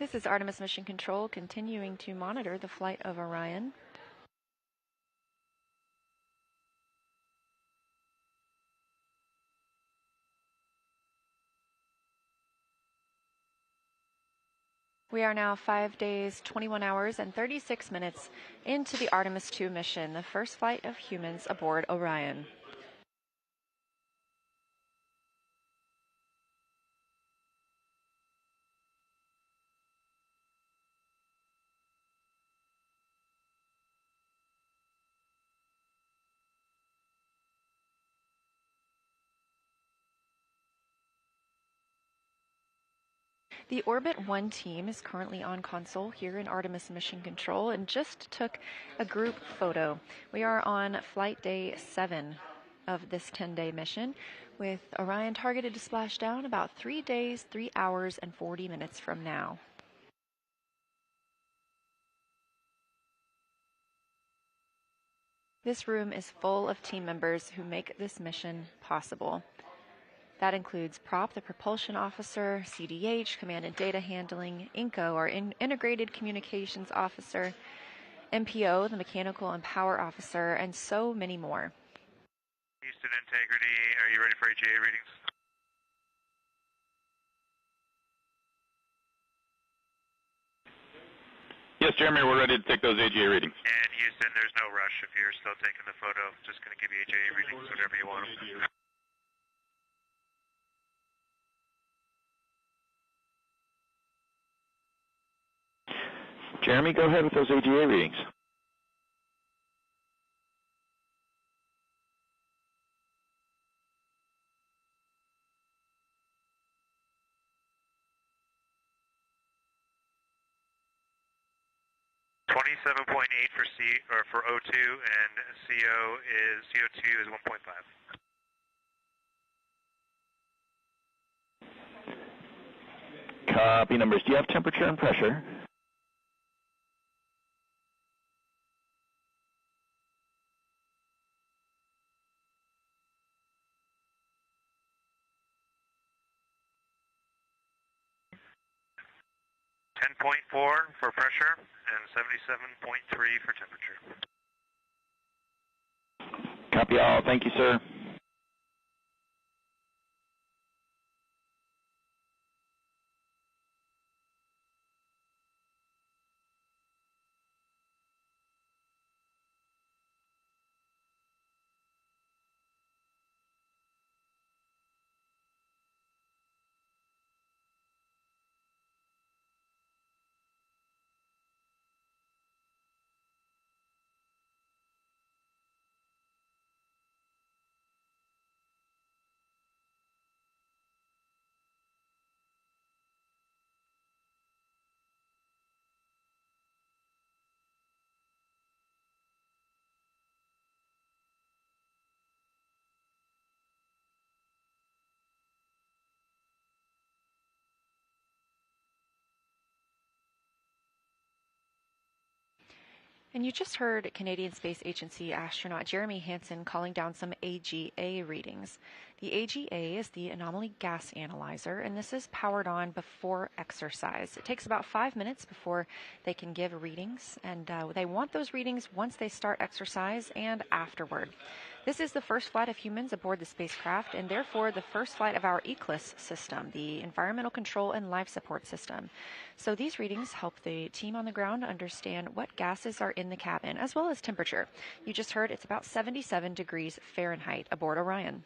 This is Artemis Mission Control continuing to monitor the flight of Orion. We are now 5 days, 21 hours, and 36 minutes into the Artemis II mission, the first flight of humans aboard Orion. The Orbit 1 team is currently on console here in Artemis Mission Control and just took a group photo. We are on flight day 7 of this 10-day mission, with Orion targeted to splash down about 3 days, 3 hours, and 40 minutes from now. This room is full of team members who make this mission possible. That includes Prop, the propulsion officer, CDH, command and data handling, INCO, our integrated communications officer, MPO, the mechanical and power officer, and so many more. Houston Integrity, are you ready for AGA readings? Yes, Jeremy, we're ready to take those AGA readings. And Houston, there's no rush if you're still taking the photo. Just going to give you AGA readings whenever you want them. Jeremy, go ahead with those AGA readings. .8 for for O2, and CO2 is 1.5. Copy numbers. Do you have temperature and pressure? .4 for pressure and 77.3 for temperature. Copy all. Thank you, sir. And you just heard Canadian Space Agency astronaut Jeremy Hansen calling down some AGA readings. The AGA is the Anomaly Gas Analyzer, and this is powered on before exercise. It takes about 5 minutes before they can give readings, and they want those readings once they start exercise and afterward. This is the first flight of humans aboard the spacecraft, and therefore the first flight of our eclipse system, the environmental control and life support system. So these readings help the team on the ground understand what gases are in the cabin, as well as temperature. You just heard it's about 77 degrees Fahrenheit aboard Orion.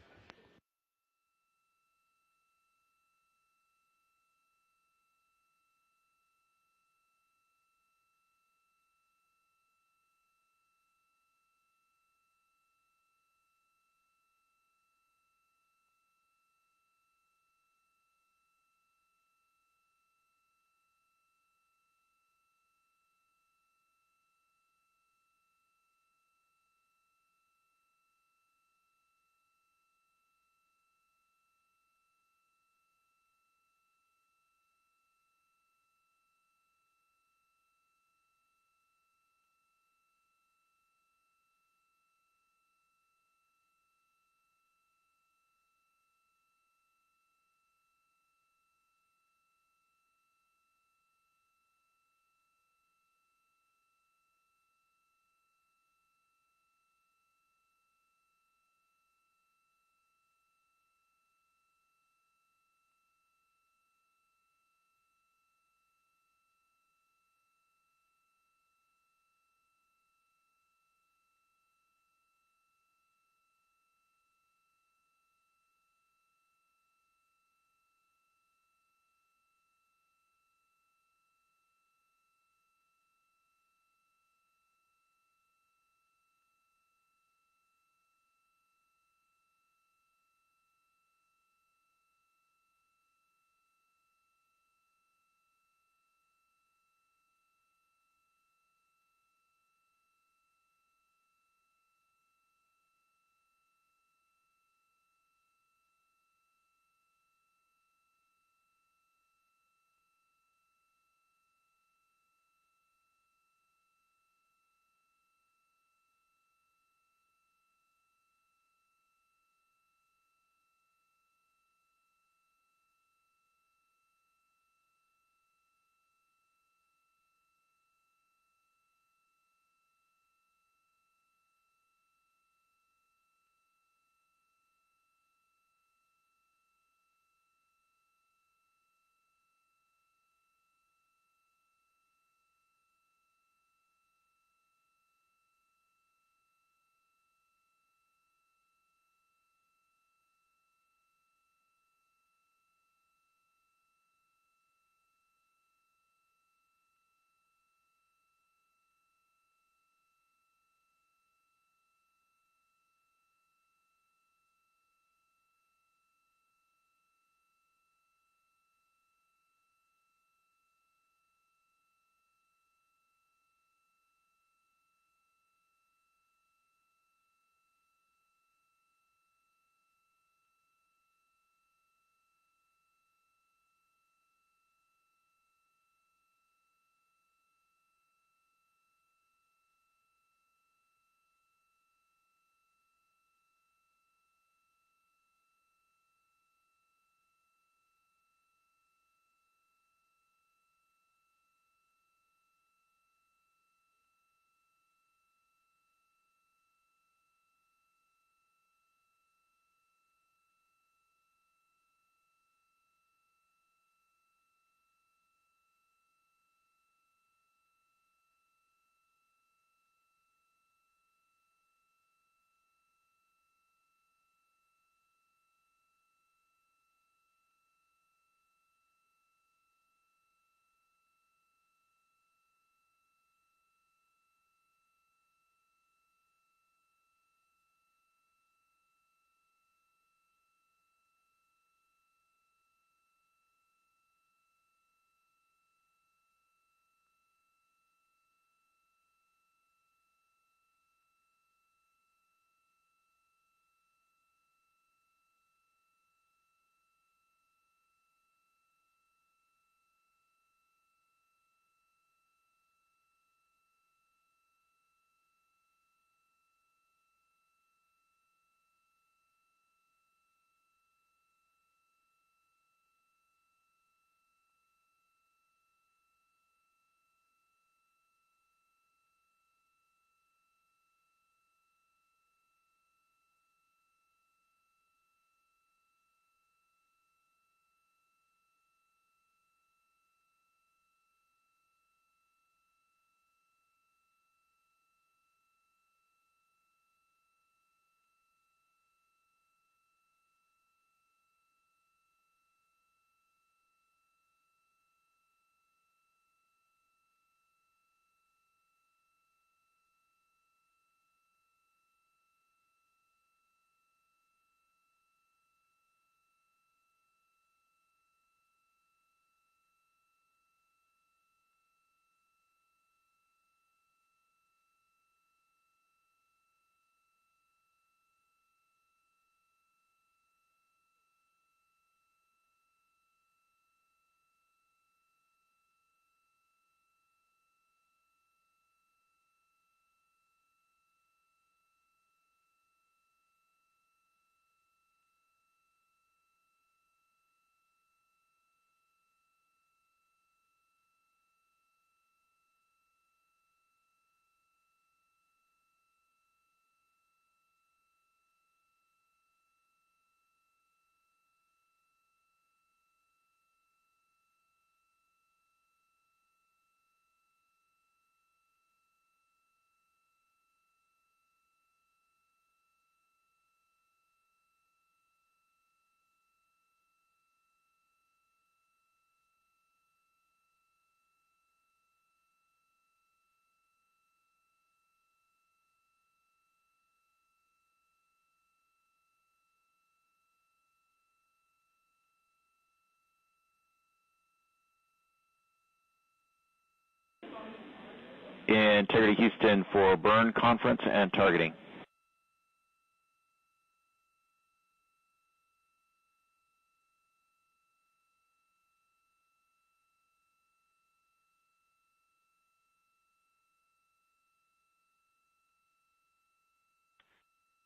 Integrity Houston for burn conference and targeting.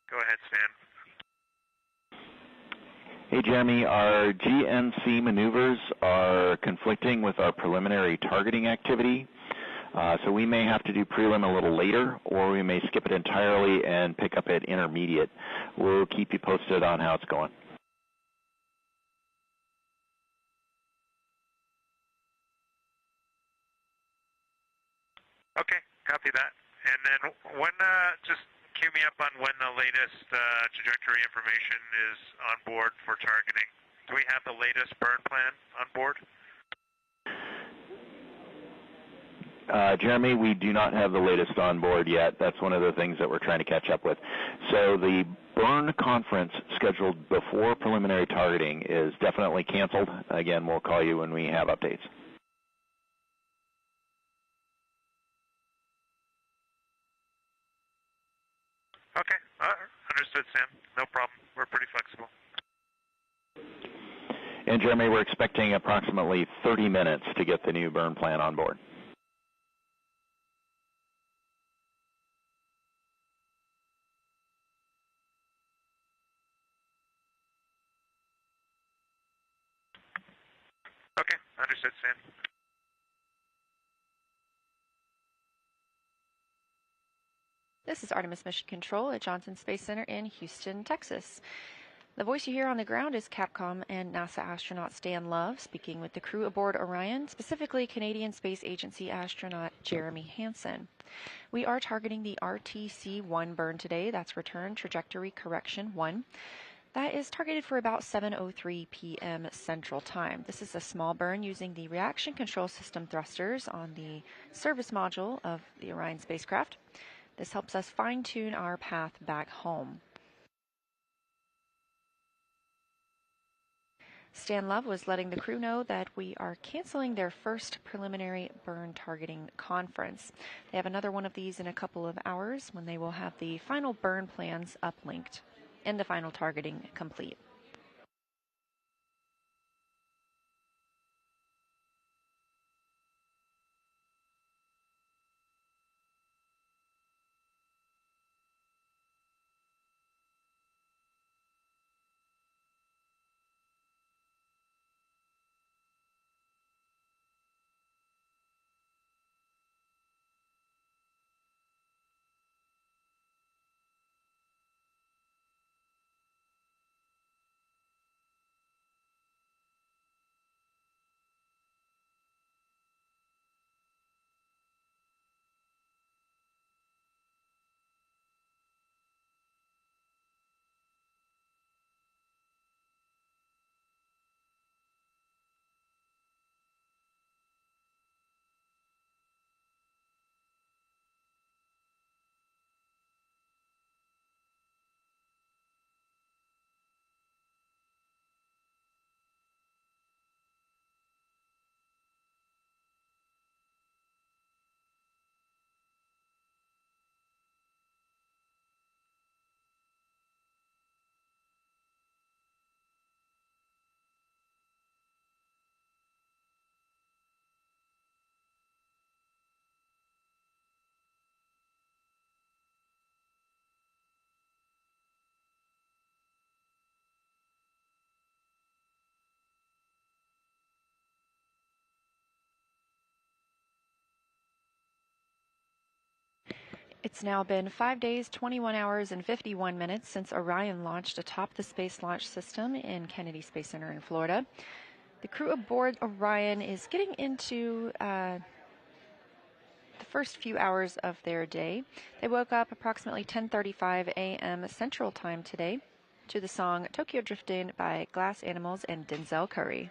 Go ahead, Stan. Hey, Jeremy, our GNC maneuvers are conflicting with our preliminary targeting activity. So we may have to do prelim a little later, or we may skip it entirely and pick up at intermediate. We'll keep you posted on how it's going. Okay, copy that. And then when, just cue me up on when the latest trajectory information is on board for targeting. Do we have the latest burn plan on board? Jeremy, we do not have the latest on board yet. That's one of the things that we're trying to catch up with. So the burn conference scheduled before preliminary targeting is definitely canceled. Again, we'll call you when we have updates. Okay, understood, Sam. No problem. We're pretty flexible. And Jeremy, we're expecting approximately 30 minutes to get the new burn plan on board. Okay, understood, Sam. This is Artemis Mission Control at Johnson Space Center in Houston, Texas. The voice you hear on the ground is Capcom and NASA astronaut Stan Love speaking with the crew aboard Orion, specifically Canadian Space Agency astronaut Jeremy Hansen. We are targeting the RTC-1 burn today. That's Return Trajectory Correction 1. That is targeted for about 7:03 p.m. Central Time. This is a small burn using the reaction control system thrusters on the service module of the Orion spacecraft. This helps us fine-tune our path back home. Stan Love was letting the crew know that we are canceling their first preliminary burn targeting conference. They have another one of these in a couple of hours when they will have the final burn plans uplinked and the final targeting complete. It's now been 5 days, 21 hours, and 51 minutes since Orion launched atop the Space Launch System in Kennedy Space Center in Florida. The crew aboard Orion is getting into the first few hours of their day. They woke up approximately 10:35 a.m. Central Time today to the song Tokyo Driftin' by Glass Animals and Denzel Curry.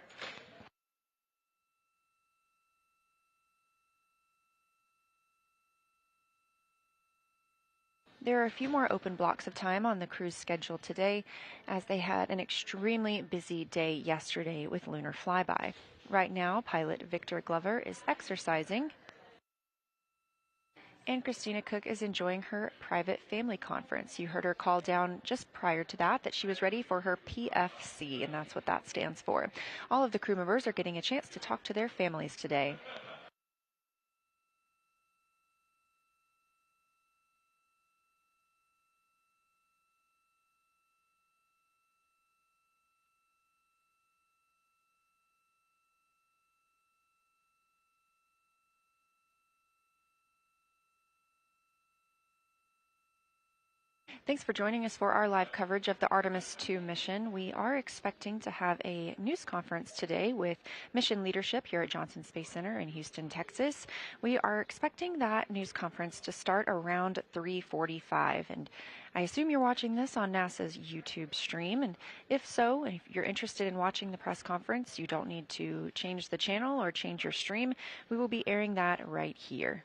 There are a few more open blocks of time on the crew's schedule today, as they had an extremely busy day yesterday with lunar flyby. Right now, pilot Victor Glover is exercising. And Christina Cook is enjoying her private family conference. You heard her call down just prior to that she was ready for her PFC, and that's what that stands for. All of the crew members are getting a chance to talk to their families today. Thanks for joining us for our live coverage of the Artemis II mission. We are expecting to have a news conference today with mission leadership here at Johnson Space Center in Houston, Texas. We are expecting that news conference to start around 3:45, and I assume you're watching this on NASA's YouTube stream, and if so, if you're interested in watching the press conference, you don't need to change the channel or change your stream. We will be airing that right here.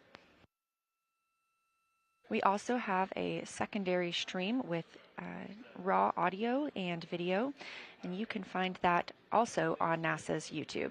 We also have a secondary stream with raw audio and video, and you can find that also on NASA's YouTube.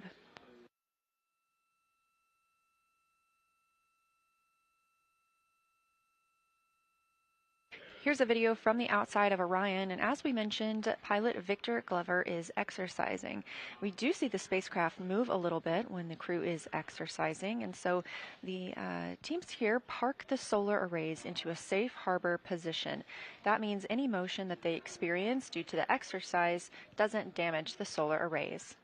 Here's a video from the outside of Orion, and as we mentioned, pilot Victor Glover is exercising. We do see the spacecraft move a little bit when the crew is exercising, and so the teams here park the solar arrays into a safe harbor position. That means any motion that they experience due to the exercise doesn't damage the solar arrays.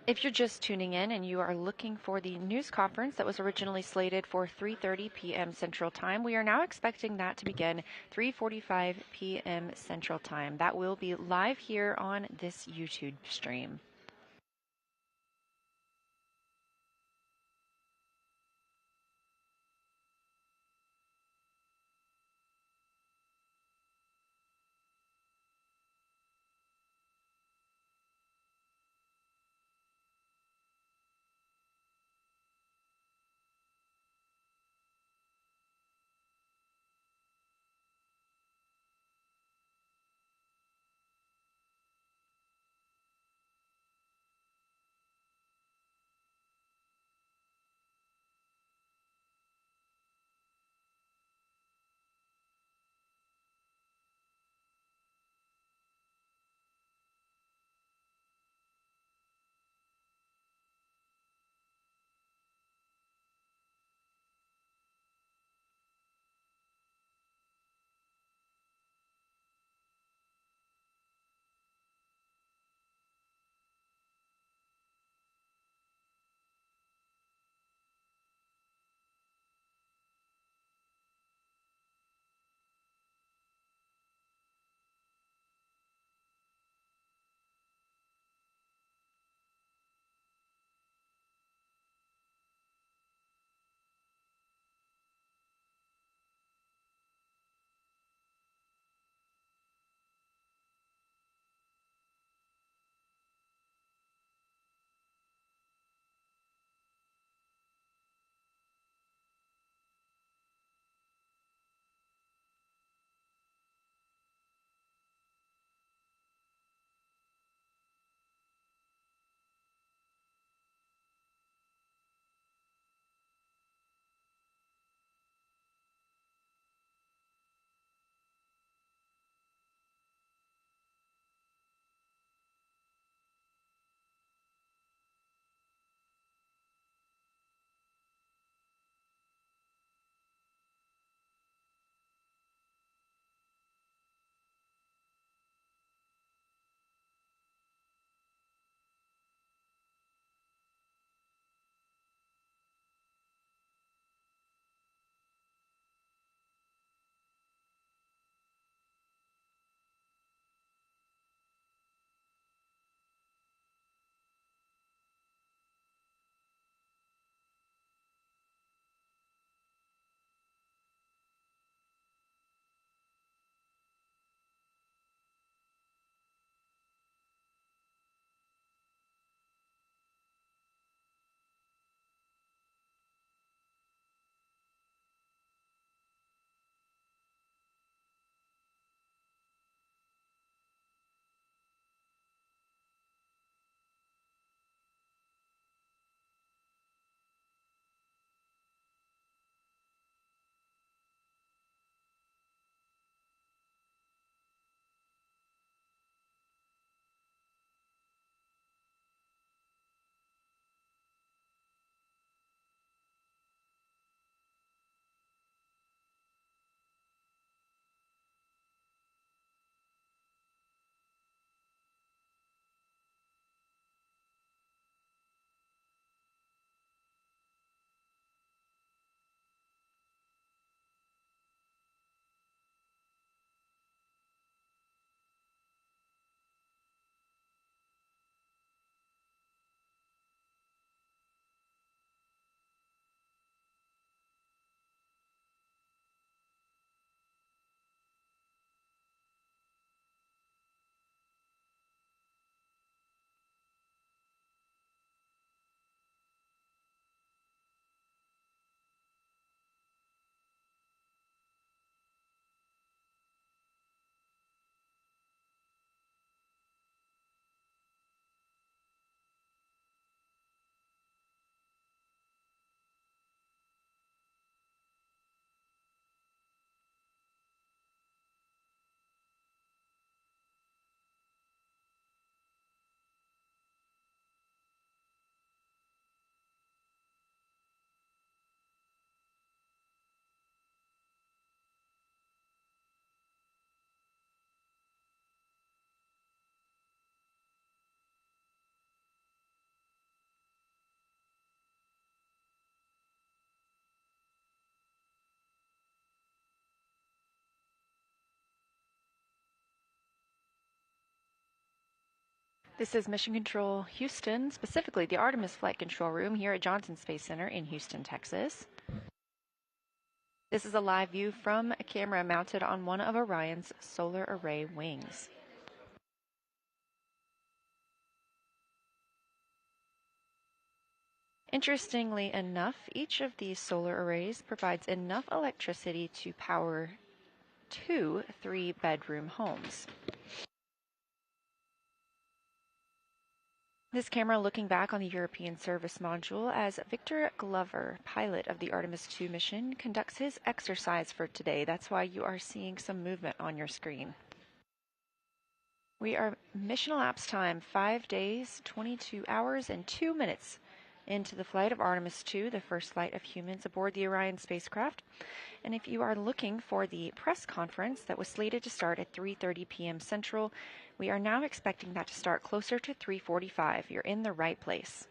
If you're just tuning in and you are looking for the news conference that was originally slated for 3:30 p.m. Central Time, we are now expecting that to begin 3:45 p.m. Central Time. That will be live here on this YouTube stream. This is Mission Control Houston, specifically the Artemis Flight Control Room here at Johnson Space Center in Houston, Texas. This is a live view from a camera mounted on one of Orion's solar array wings. Interestingly enough, each of these solar arrays provides enough electricity to power 2 3-bedroom homes. This camera looking back on the European service module as Victor Glover, pilot of the Artemis II mission, conducts his exercise for today. That's why you are seeing some movement on your screen. We are mission elapsed time 5 days, 22 hours, and 2 minutes into the flight of Artemis II, the first flight of humans aboard the Orion spacecraft. And if you are looking for the press conference that was slated to start at 3:30 p.m. Central, we are now expecting that to start closer to 3:45. You're in the right place.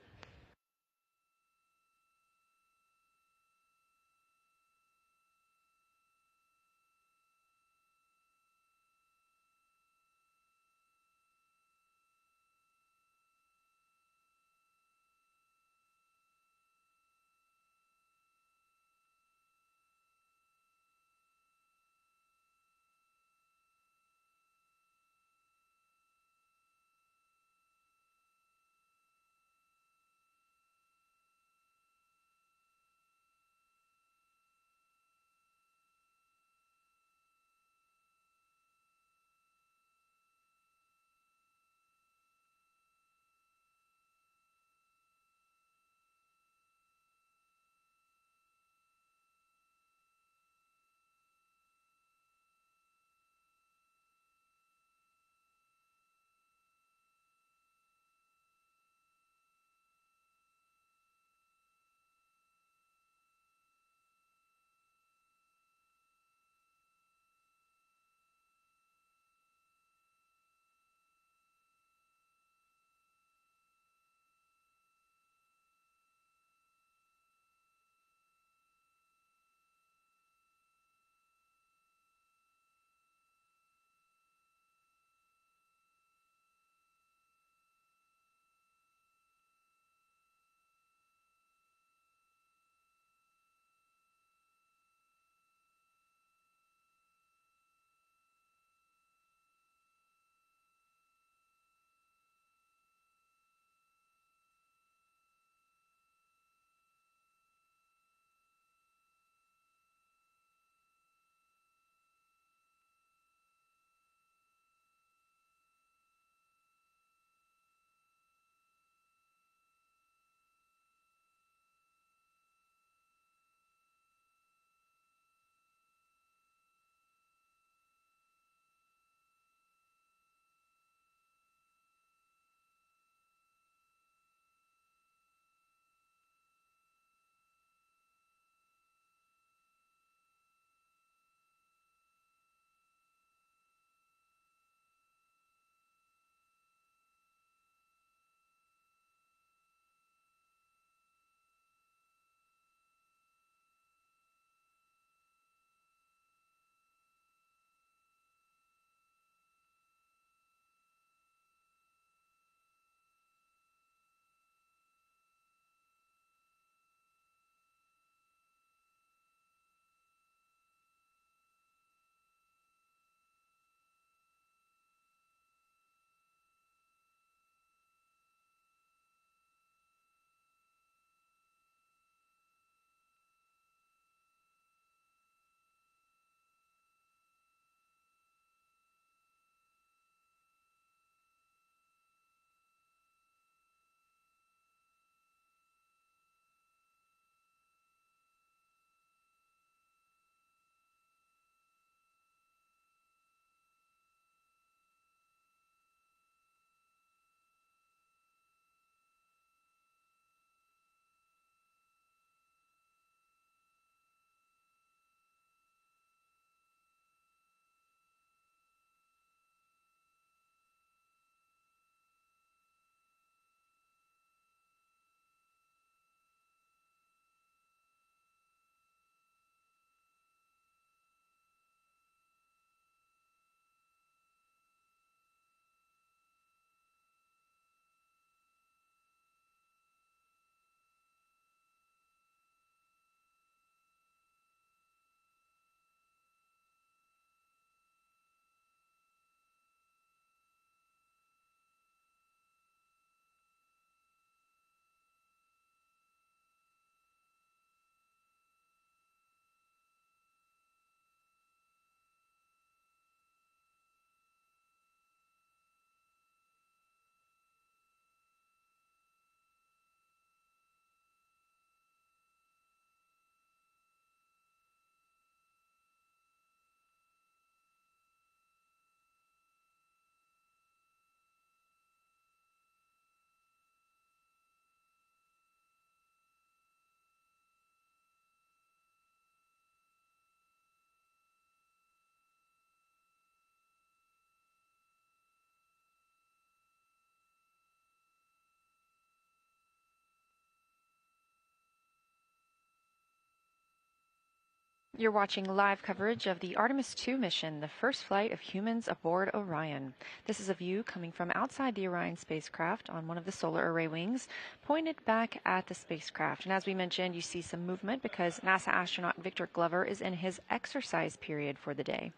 You're watching live coverage of the Artemis II mission, the first flight of humans aboard Orion. This is a view coming from outside the Orion spacecraft on one of the solar array wings, pointed back at the spacecraft. And as we mentioned, you see some movement because NASA astronaut Victor Glover is in his exercise period for the day.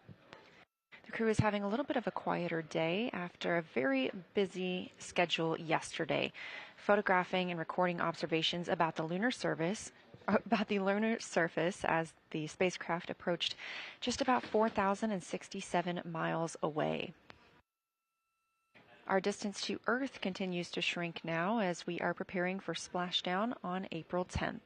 The crew is having a little bit of a quieter day after a very busy schedule yesterday, photographing and recording observations about the lunar surface as the spacecraft approached just about 4,067 miles away. Our distance to Earth continues to shrink now as we are preparing for splashdown on April 10th.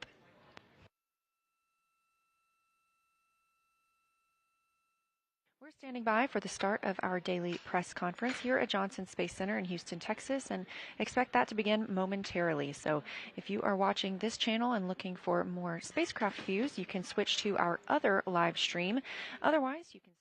We're standing by for the start of our daily press conference here at Johnson Space Center in Houston, Texas, and expect that to begin momentarily. So if you are watching this channel and looking for more spacecraft views, you can switch to our other live stream. Otherwise, you can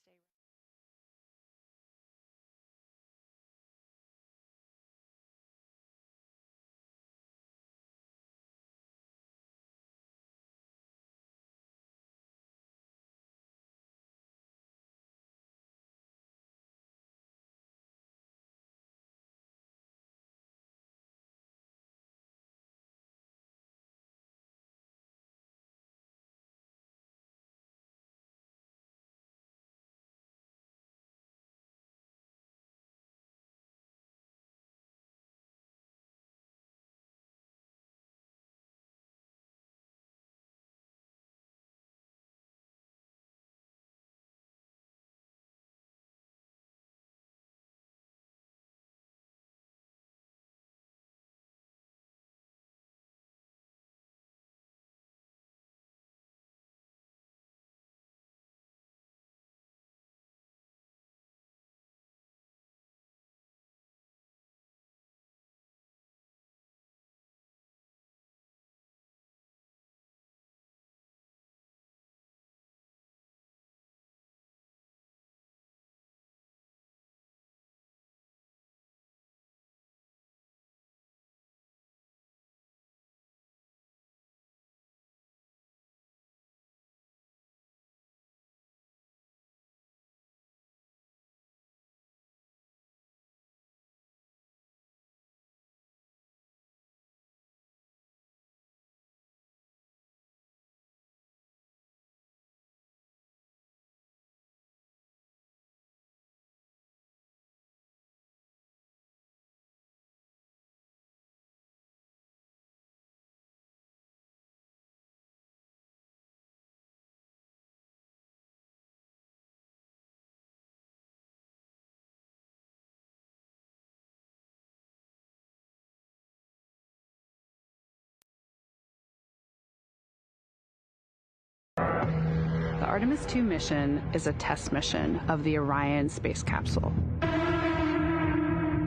The Artemis II mission is a test mission of the Orion space capsule.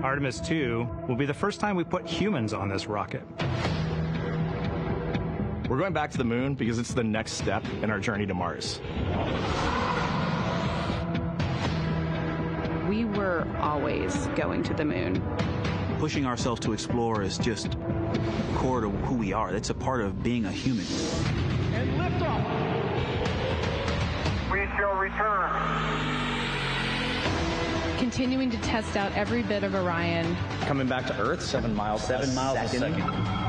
Artemis II will be the first time we put humans on this rocket. We're going back to the moon because it's the next step in our journey to Mars. We were always going to the moon. Pushing ourselves to explore is just core to who we are. That's a part of being a human. And liftoff. We shall return. Continuing to test out every bit of Orion. Coming back to Earth, 7 miles a second.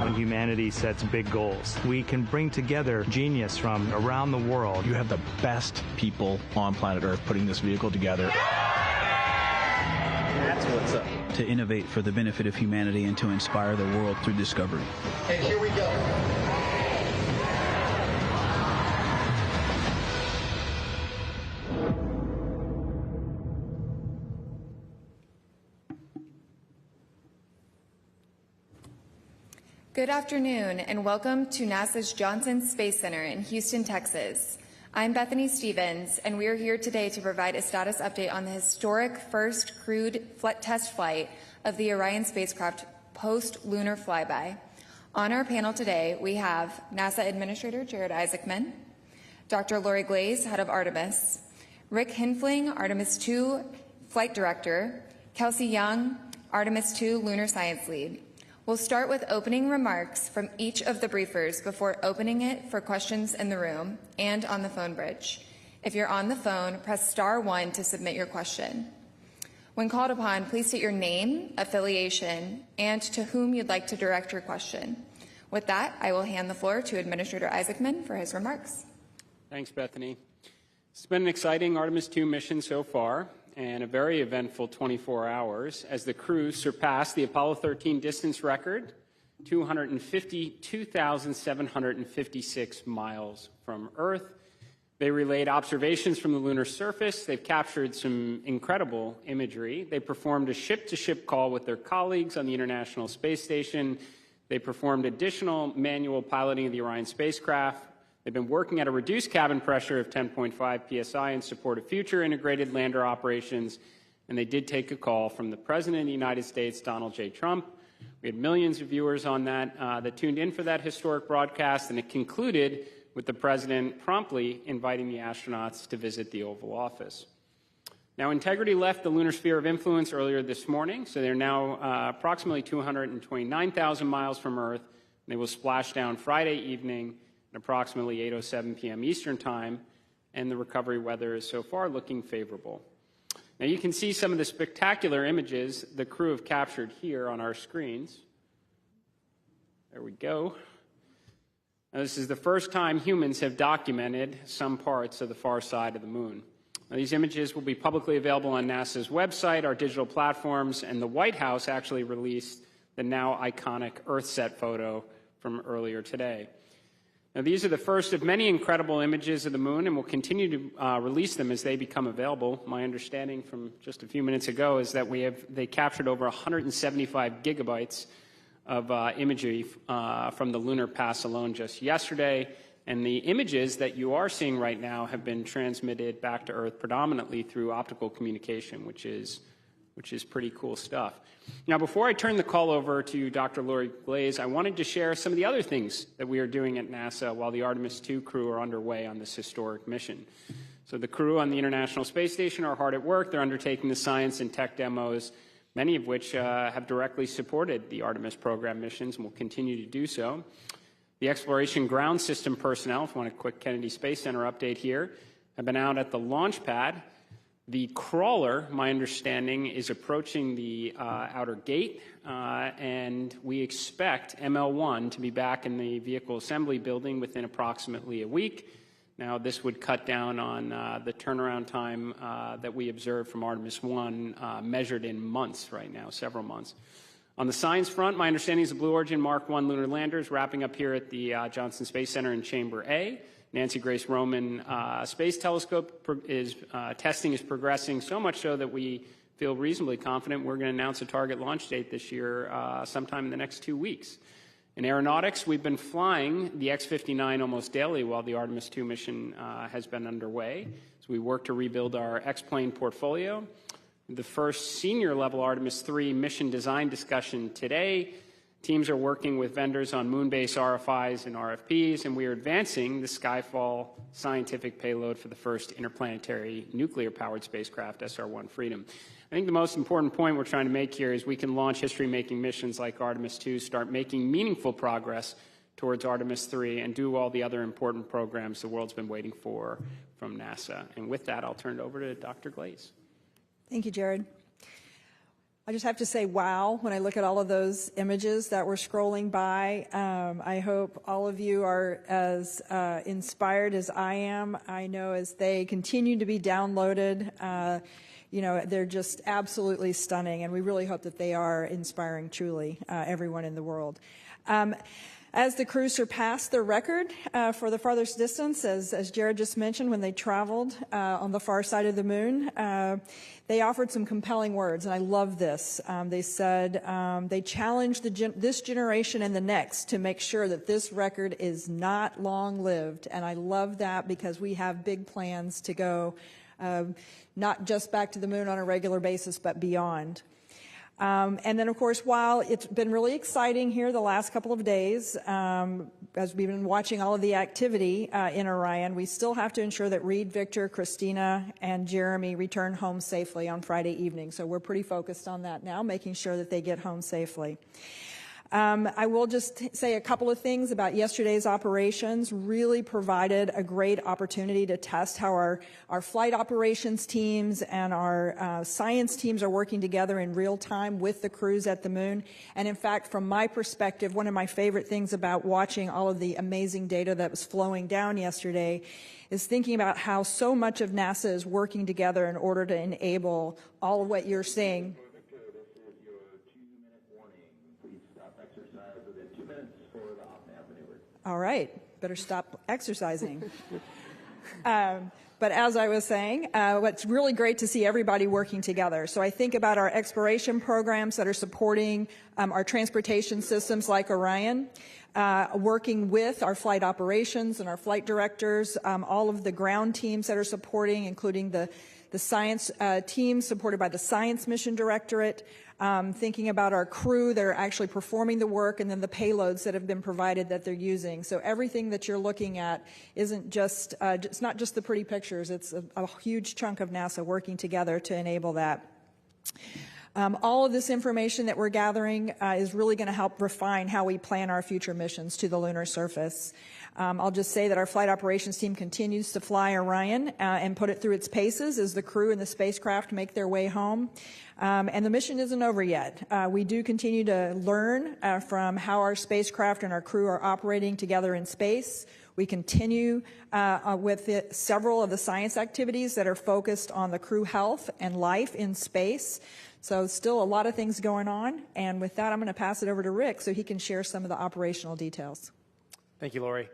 When humanity sets big goals, we can bring together genius from around the world. You have the best people on planet Earth putting this vehicle together. That's what's up. To innovate for the benefit of humanity and to inspire the world through discovery. And here we go. Good afternoon, and welcome to NASA's Johnson Space Center in Houston, Texas. I'm Bethany Stevens, and we are here today to provide a status update on the historic first crewed test flight of the Orion spacecraft post-lunar flyby. On our panel today, we have NASA Administrator Jared Isaacman, Dr. Lori Glaze, head of Artemis, Rick Hinfling, Artemis II Flight Director, Kelsey Young, Artemis II Lunar Science Lead. We'll start with opening remarks from each of the briefers before opening it for questions in the room and on the phone bridge. If you're on the phone, press *1 to submit your question. When called upon, please state your name, affiliation, and to whom you'd like to direct your question. With that, I will hand the floor to Administrator Isaacman for his remarks. Thanks, Bethany. It's been an exciting Artemis II mission so far, and a very eventful 24 hours as the crew surpassed the Apollo 13 distance record, 252,756 miles from Earth. They relayed observations from the lunar surface. They've captured some incredible imagery. They performed a ship-to-ship call with their colleagues on the International Space Station. They performed additional manual piloting of the Orion spacecraft. They've been working at a reduced cabin pressure of 10.5 psi in support of future integrated lander operations. And they did take a call from the President of the United States, Donald J. Trump. We had millions of viewers on that tuned in for that historic broadcast, and it concluded with the President promptly inviting the astronauts to visit the Oval Office. Now, Integrity left the lunar sphere of influence earlier this morning, so they're now approximately 229,000 miles from Earth. And they will splash down Friday evening at approximately 8:07 p.m. Eastern Time, and the recovery weather is so far looking favorable. Now, you can see some of the spectacular images the crew have captured here on our screens. There we go. Now, this is the first time humans have documented some parts of the far side of the moon. Now, these images will be publicly available on NASA's website, our digital platforms, and the White House actually released the now iconic Earthset photo from earlier today. Now, these are the first of many incredible images of the moon, and we'll continue to release them as they become available. My understanding from just a few minutes ago is that they captured over 175 gigabytes of imagery from the lunar pass alone just yesterday. And the images that you are seeing right now have been transmitted back to Earth predominantly through optical communication, which is pretty cool stuff. Now, before I turn the call over to Dr. Lori Glaze, I wanted to share some of the other things that we are doing at NASA while the Artemis II crew are underway on this historic mission. So the crew on the International Space Station are hard at work. They're undertaking the science and tech demos, many of which have directly supported the Artemis program missions and will continue to do so. The Exploration Ground System personnel, if you want a quick Kennedy Space Center update here, have been out at the launch pad. The crawler, my understanding, is approaching the outer gate, and we expect ML1 to be back in the vehicle assembly building within approximately a week. Now, this would cut down on the turnaround time that we observed from Artemis I, measured in months right now, several months. On the science front, my understanding is the Blue Origin Mark I lunar lander is wrapping up here at the Johnson Space Center in Chamber A. Nancy Grace Roman Space Telescope testing is progressing, so much so that we feel reasonably confident we're going to announce a target launch date this year sometime in the next 2 weeks. In aeronautics, we've been flying the X-59 almost daily while the Artemis II mission has been underway. So we work to rebuild our X-plane portfolio. The first senior-level Artemis III mission design discussion today. Teams are working with vendors on moon-based RFIs and RFPs, and we are advancing the Skyfall scientific payload for the first interplanetary nuclear-powered spacecraft, SR-1 Freedom. I think the most important point we're trying to make here is we can launch history-making missions like Artemis II, start making meaningful progress towards Artemis III, and do all the other important programs the world's been waiting for from NASA. And with that, I'll turn it over to Dr. Glaze. Thank you, Jared. I just have to say, wow, when I look at all of those images that we're scrolling by. I hope all of you are as inspired as I am. I know as they continue to be downloaded, they're just absolutely stunning, and we really hope that they are inspiring truly everyone in the world. As the crew surpassed their record for the farthest distance, as Jared just mentioned, when they traveled on the far side of the moon, they offered some compelling words, and I love this. They said they challenged this generation and the next to make sure that this record is not long-lived, and I love that because we have big plans to go not just back to the moon on a regular basis, but beyond. And then, of course, while it's been really exciting here the last couple of days, as we've been watching all of the activity in Orion, we still have to ensure that Reed, Victor, Christina, and Jeremy return home safely on Friday evening. So we're pretty focused on that now, making sure that they get home safely. I will just say a couple of things about yesterday's operations. Really provided a great opportunity to test how our flight operations teams and our science teams are working together in real time with the crews at the moon. And in fact, from my perspective, one of my favorite things about watching all of the amazing data that was flowing down yesterday is thinking about how so much of NASA is working together in order to enable all of what you're seeing. All right, better stop exercising. But as I was saying, what's really great to see everybody working together. So I think about our exploration programs that are supporting our transportation systems like Orion, working with our flight operations and our flight directors, all of the ground teams that are supporting, including the science team supported by the Science Mission Directorate, thinking about our crew that are actually performing the work, and then the payloads that have been provided that they're using. So everything that you're looking at isn't just, it's not just the pretty pictures, it's a huge chunk of NASA working together to enable that. All of this information that we're gathering is really going to help refine how we plan our future missions to the lunar surface. I'll just say that our flight operations team continues to fly Orion and put it through its paces as the crew and the spacecraft make their way home. And the mission isn't over yet. We do continue to learn from how our spacecraft and our crew are operating together in space. We continue with several of the science activities that are focused on the crew health and life in space. So still a lot of things going on. And with that, I'm going to pass it over to Rick so he can share some of the operational details. Thank you, Lori.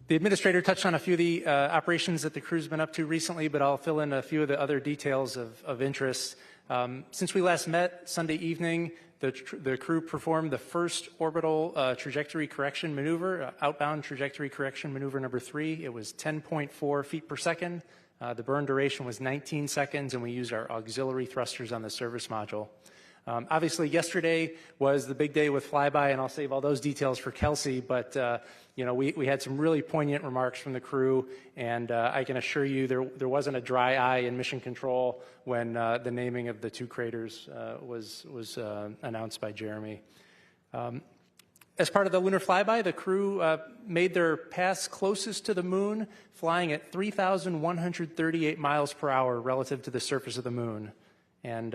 The administrator touched on a few of the operations that the crew's been up to recently, but I'll fill in a few of the other details of interest. Since we last met Sunday evening, the crew performed the first orbital trajectory correction maneuver, outbound trajectory correction maneuver number 3. It was 10.4 feet per second. The burn duration was 19 seconds, and we used our auxiliary thrusters on the service module. Obviously, yesterday was the big day with flyby, and I'll save all those details for Kelsey, but you know, we had some really poignant remarks from the crew, and I can assure you there wasn't a dry eye in mission control when the naming of the 2 craters was announced by Jeremy. As part of the lunar flyby, the crew made their pass closest to the moon, flying at 3,138 miles per hour relative to the surface of the moon. And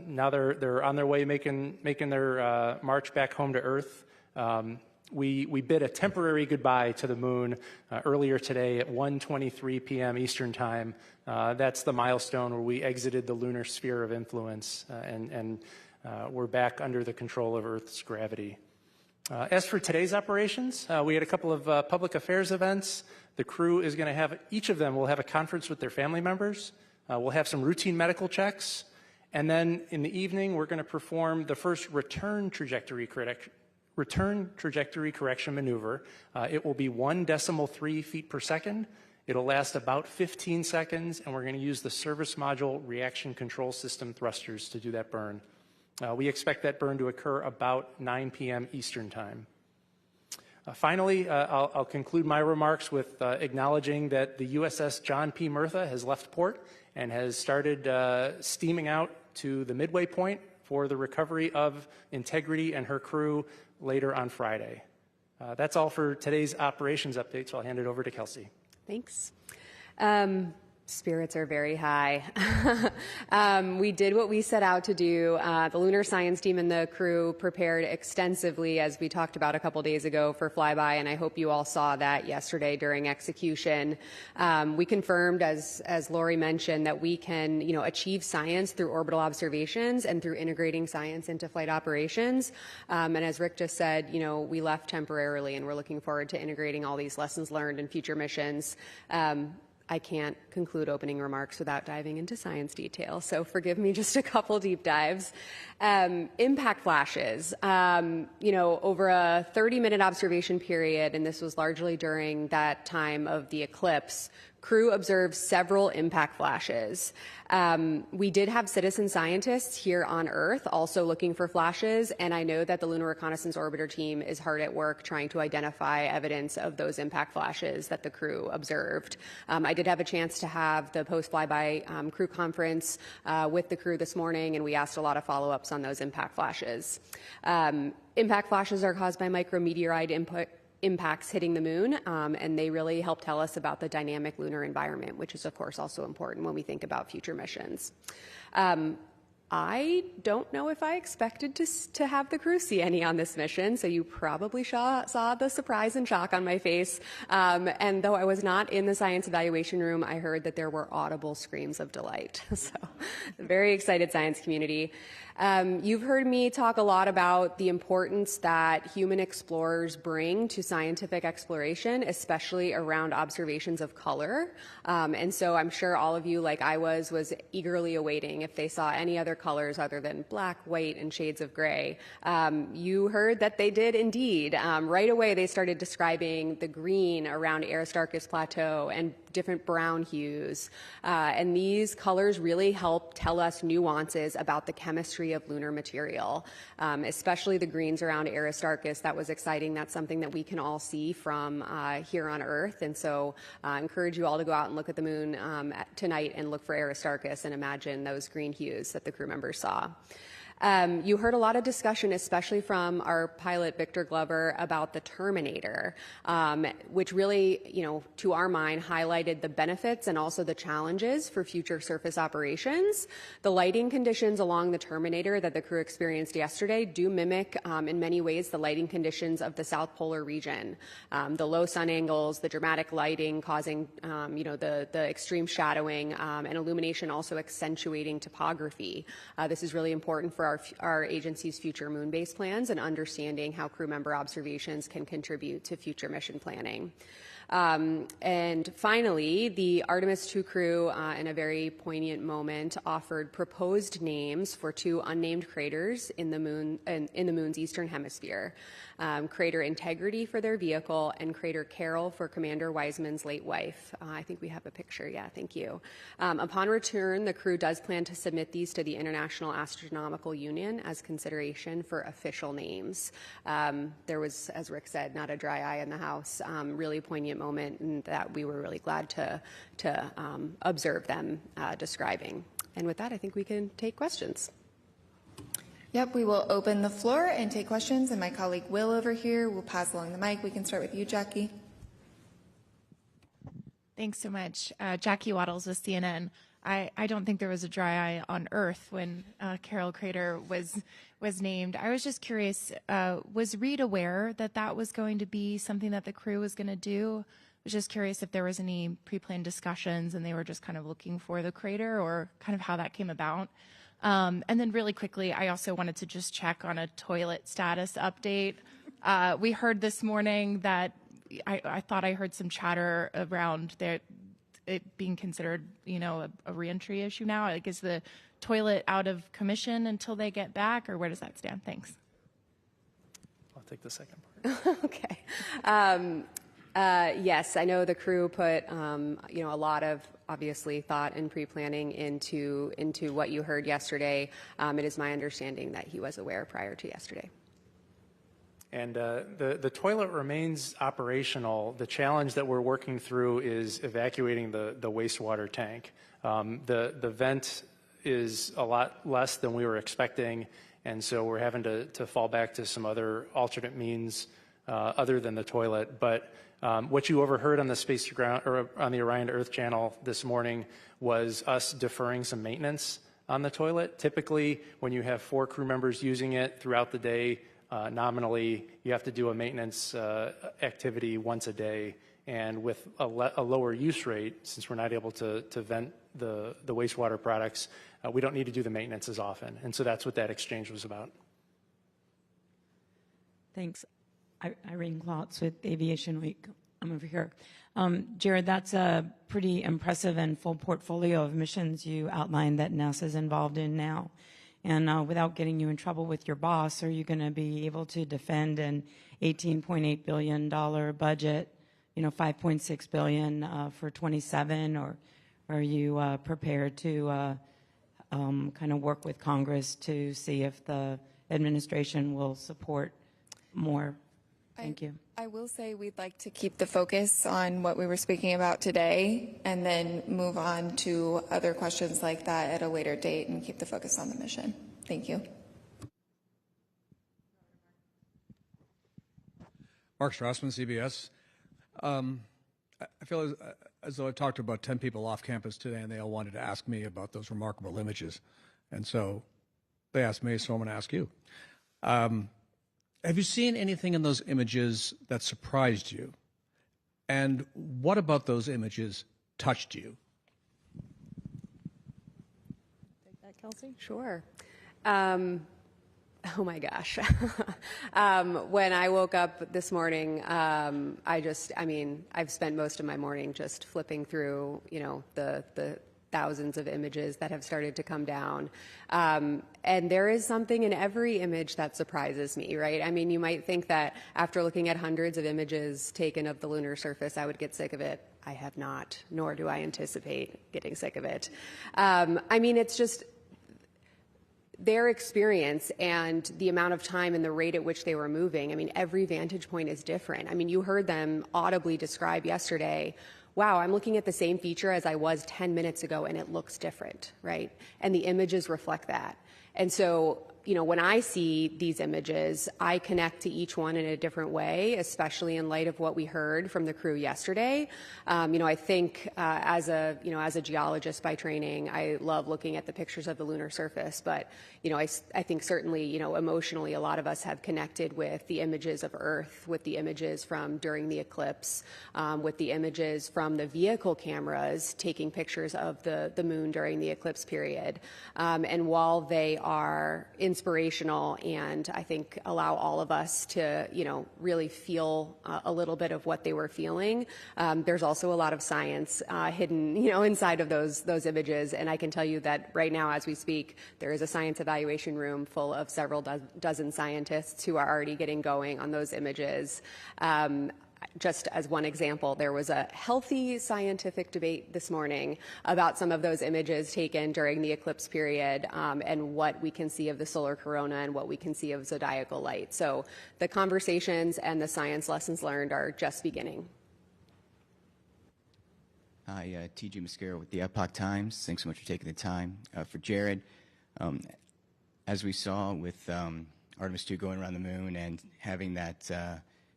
now they're on their way making their march back home to Earth. We bid a temporary goodbye to the moon earlier today at 1:23 p.m. Eastern Time. That's the milestone where we exited the lunar sphere of influence and we're back under the control of Earth's gravity. As for today's operations, we had a couple of public affairs events. The crew is going to have, each of them will have a conference with their family members. We'll have some routine medical checks. And then in the evening, we're going to perform the first return trajectory correction maneuver. It will be 1.3 feet per second. It'll last about 15 seconds, and we're going to use the service module reaction control system thrusters to do that burn. We expect that burn to occur about 9 p.m. Eastern Time. Finally, I'll conclude my remarks with acknowledging that the USS John P. Murtha has left port and has started steaming out to the midway point for the recovery of Integrity and her crew later on Friday. That's all for today's operations update, so I'll hand it over to Kelsey. Thanks. Spirits are very high. We did what we set out to do. The lunar science team and the crew prepared extensively, as we talked about a couple days ago, for flyby, and I hope you all saw that yesterday during execution. We confirmed, as Lori mentioned, that we can, achieve science through orbital observations and through integrating science into flight operations. And as Rick just said, we left temporarily, and we're looking forward to integrating all these lessons learned in future missions. I can't conclude opening remarks without diving into science detail, so forgive me just a couple deep dives. Impact flashes, over a 30-minute observation period, and this was largely during that time of the eclipse, crew observed several impact flashes. We did have citizen scientists here on Earth also looking for flashes, and I know that the Lunar Reconnaissance Orbiter team is hard at work trying to identify evidence of those impact flashes that the crew observed. I did have a chance to have the post-flyby crew conference with the crew this morning, and we asked a lot of follow-ups on those impact flashes. Impact flashes are caused by micrometeorite impacts hitting the moon, and they really help tell us about the dynamic lunar environment, which is, of course, also important when we think about future missions. I don't know if I expected to have the crew see any on this mission, so you probably saw the surprise and shock on my face. And though I was not in the science evaluation room, I heard that there were audible screams of delight. So, very excited science community. You've heard me talk a lot about the importance that human explorers bring to scientific exploration, especially around observations of color. And so I'm sure all of you, like I was eagerly awaiting if they saw any other colors other than black, white, and shades of gray. You heard that they did indeed. Right away, they started describing the green around Aristarchus Plateau and different brown hues. And these colors really help tell us nuances about the chemistry of lunar material, especially the greens around Aristarchus. That was exciting. That's something that we can all see from here on Earth. And so I encourage you all to go out and look at the moon tonight and look for Aristarchus and imagine those green hues that the crew members saw. You heard a lot of discussion, especially from our pilot, Victor Glover, about the Terminator, which really, to our mind, highlighted the benefits and also the challenges for future surface operations. The lighting conditions along the Terminator that the crew experienced yesterday do mimic, in many ways, the lighting conditions of the South Polar region. The low sun angles, the dramatic lighting causing, the extreme shadowing, and illumination also accentuating topography. This is really important for our agency's future moon-based plans and understanding how crew member observations can contribute to future mission planning. And finally, the Artemis II crew, in a very poignant moment, offered proposed names for two unnamed craters in the moon's eastern hemisphere. Crater Integrity for their vehicle and Crater Carol for Commander Wiseman's late wife. I think we have a picture. Yeah, thank you. Upon return, the crew does plan to submit these to the International Astronomical Union as consideration for official names. There was, as Rick said, not a dry eye in the house. Really poignant moment, and that we were really glad to observe them describing. And with that, I think we can take questions. Yep, we will open the floor and take questions, and my colleague Will over here will pass along the mic. We can start with you, Jackie. Thanks so much. Jackie Waddles with CNN. I don't think there was a dry eye on Earth when Carol Crater was named. I was just curious, was Reed aware that that was going to be something that the crew was going to do? I was just curious if there was any pre-planned discussions and they were just kind of looking for the crater, or kind of how that came about. And then really quickly, I also wanted to just check on a toilet status update. We heard this morning that I thought I heard some chatter around it being considered, a reentry issue now. Like, is the toilet out of commission until they get back, or where does that stand? Thanks. I'll take the second part. Okay. Yes, I know the crew put, a lot of obviously thought and pre-planning into what you heard yesterday. It is my understanding that he was aware prior to yesterday. And the toilet remains operational. The challenge that we're working through is evacuating the wastewater tank. The vent is a lot less than we were expecting, and so we're having to fall back to some other alternate means other than the toilet. But what you overheard on the Space to Ground, or on the Orion to Earth channel this morning, was us deferring some maintenance on the toilet. Typically, when you have 4 crew members using it throughout the day, nominally, you have to do a maintenance activity once a day. And with a lower use rate, since we're not able to vent the wastewater products, we don't need to do the maintenance as often. And so that's what that exchange was about. Thanks. Irene Klotz with Aviation Week. I'm over here. Jared, that's a pretty impressive and full portfolio of missions you outlined that NASA's involved in now. And without getting you in trouble with your boss, are you going to be able to defend an $18.8 billion budget 5.6 billion for 27, or are you prepared to kind of work with Congress to see if the administration will support more? Thank you. I will say we'd like to keep the focus on what we were speaking about today and then move on to other questions like that at a later date and keep the focus on the mission. Thank you. Mark Strassman, CBS. I feel as though I talked to about 10 people off campus today, and they all wanted to ask me about those remarkable images. And so they asked me, so I'm going to ask you. Have you seen anything in those images that surprised you? And what about those images touched you? Take that, Kelsey? Sure. Oh my gosh. When I woke up this morning, I've spent most of my morning just flipping through, the thousands of images that have started to come down. And there is something in every image that surprises me, right? I mean, you might think that after looking at hundreds of images taken of the lunar surface, I would get sick of it. I have not, nor do I anticipate getting sick of it. It's just their experience and the amount of time and the rate at which they were moving. Every vantage point is different. You heard them audibly describe yesterday, wow, I'm looking at the same feature as I was 10 minutes ago and it looks different, right? And the images reflect that. And so, when I see these images, I connect to each one in a different way, especially in light of what we heard from the crew yesterday. I think as a geologist by training, I love looking at the pictures of the lunar surface, but I think certainly, emotionally, a lot of us have connected with the images of Earth, with the images from during the eclipse, with the images from the vehicle cameras taking pictures of the moon during the eclipse period. And while they are inspirational and I think allow all of us to, really feel a little bit of what they were feeling, there's also a lot of science hidden, inside of those images. And I can tell you that right now, as we speak, there is a science evaluation room full of several dozen scientists who are already getting going on those images. Just as one example, there was a healthy scientific debate this morning about some of those images taken during the eclipse period and what we can see of the solar corona and what we can see of zodiacal light. So the conversations and the science lessons learned are just beginning. Hi, T.J. Mascaro with the Epoch Times. Thanks so much for taking the time. For Jared, as we saw with Artemis II going around the moon and having that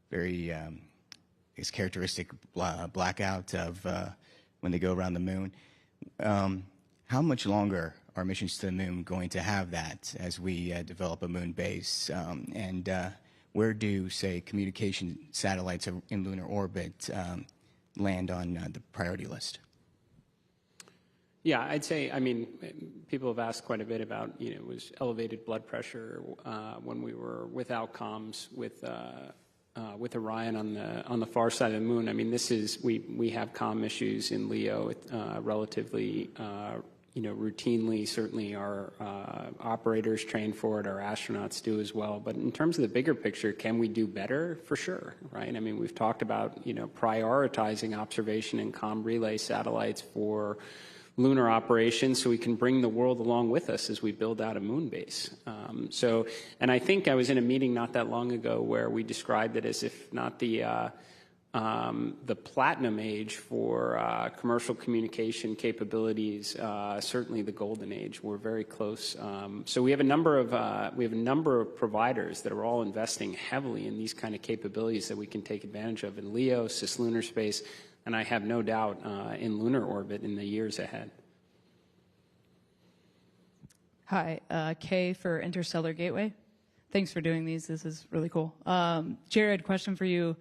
very characteristic blackout of when they go around the moon, how much longer are missions to the moon going to have that as we develop a moon base? And where do, say, communication satellites in lunar orbit land on the priority list? Yeah, I'd say, people have asked quite a bit about, it was elevated blood pressure when we were without comms with Orion on the far side of the moon. We have comm issues in LEO relatively, routinely. Certainly our operators train for it, our astronauts do as well. But in terms of the bigger picture, can we do better? For sure, right? We've talked about, prioritizing observation and comm relay satellites for lunar operations so we can bring the world along with us as we build out a moon base. And I think I was in a meeting not that long ago where we described it as if not the platinum age for commercial communication capabilities, certainly the golden age. We're very close. So we have a number of providers that are all investing heavily in these kind of capabilities that we can take advantage of in LEO, cislunar space, and I have no doubt in lunar orbit in the years ahead. Hi, Kay for Interstellar Gateway. Thanks for doing these. This is really cool. Jared, question for you.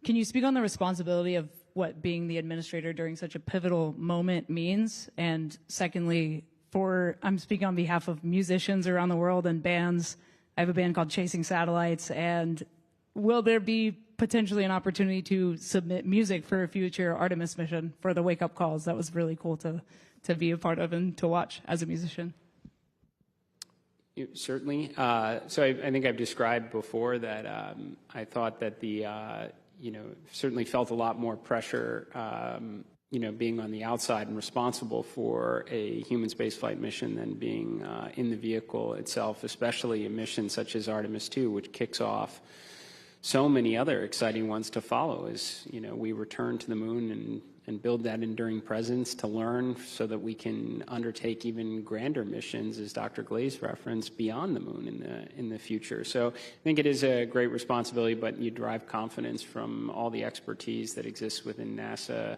Can you speak on the responsibility of what being the administrator during such a pivotal moment means? And secondly, I'm speaking on behalf of musicians around the world and bands. I have a band called Chasing Satellites, and will there be potentially an opportunity to submit music for a future Artemis mission for the wake-up calls? That was really cool to be a part of and to watch as a musician. Certainly. So I think I've described before that I thought that the certainly felt a lot more pressure, being on the outside and responsible for a human spaceflight mission than being in the vehicle itself, especially a mission such as Artemis II, which kicks off so many other exciting ones to follow as, we return to the moon and build that enduring presence to learn so that we can undertake even grander missions, as Dr. Glaze referenced, beyond the moon in the future. So I think it is a great responsibility, but you derive confidence from all the expertise that exists within NASA,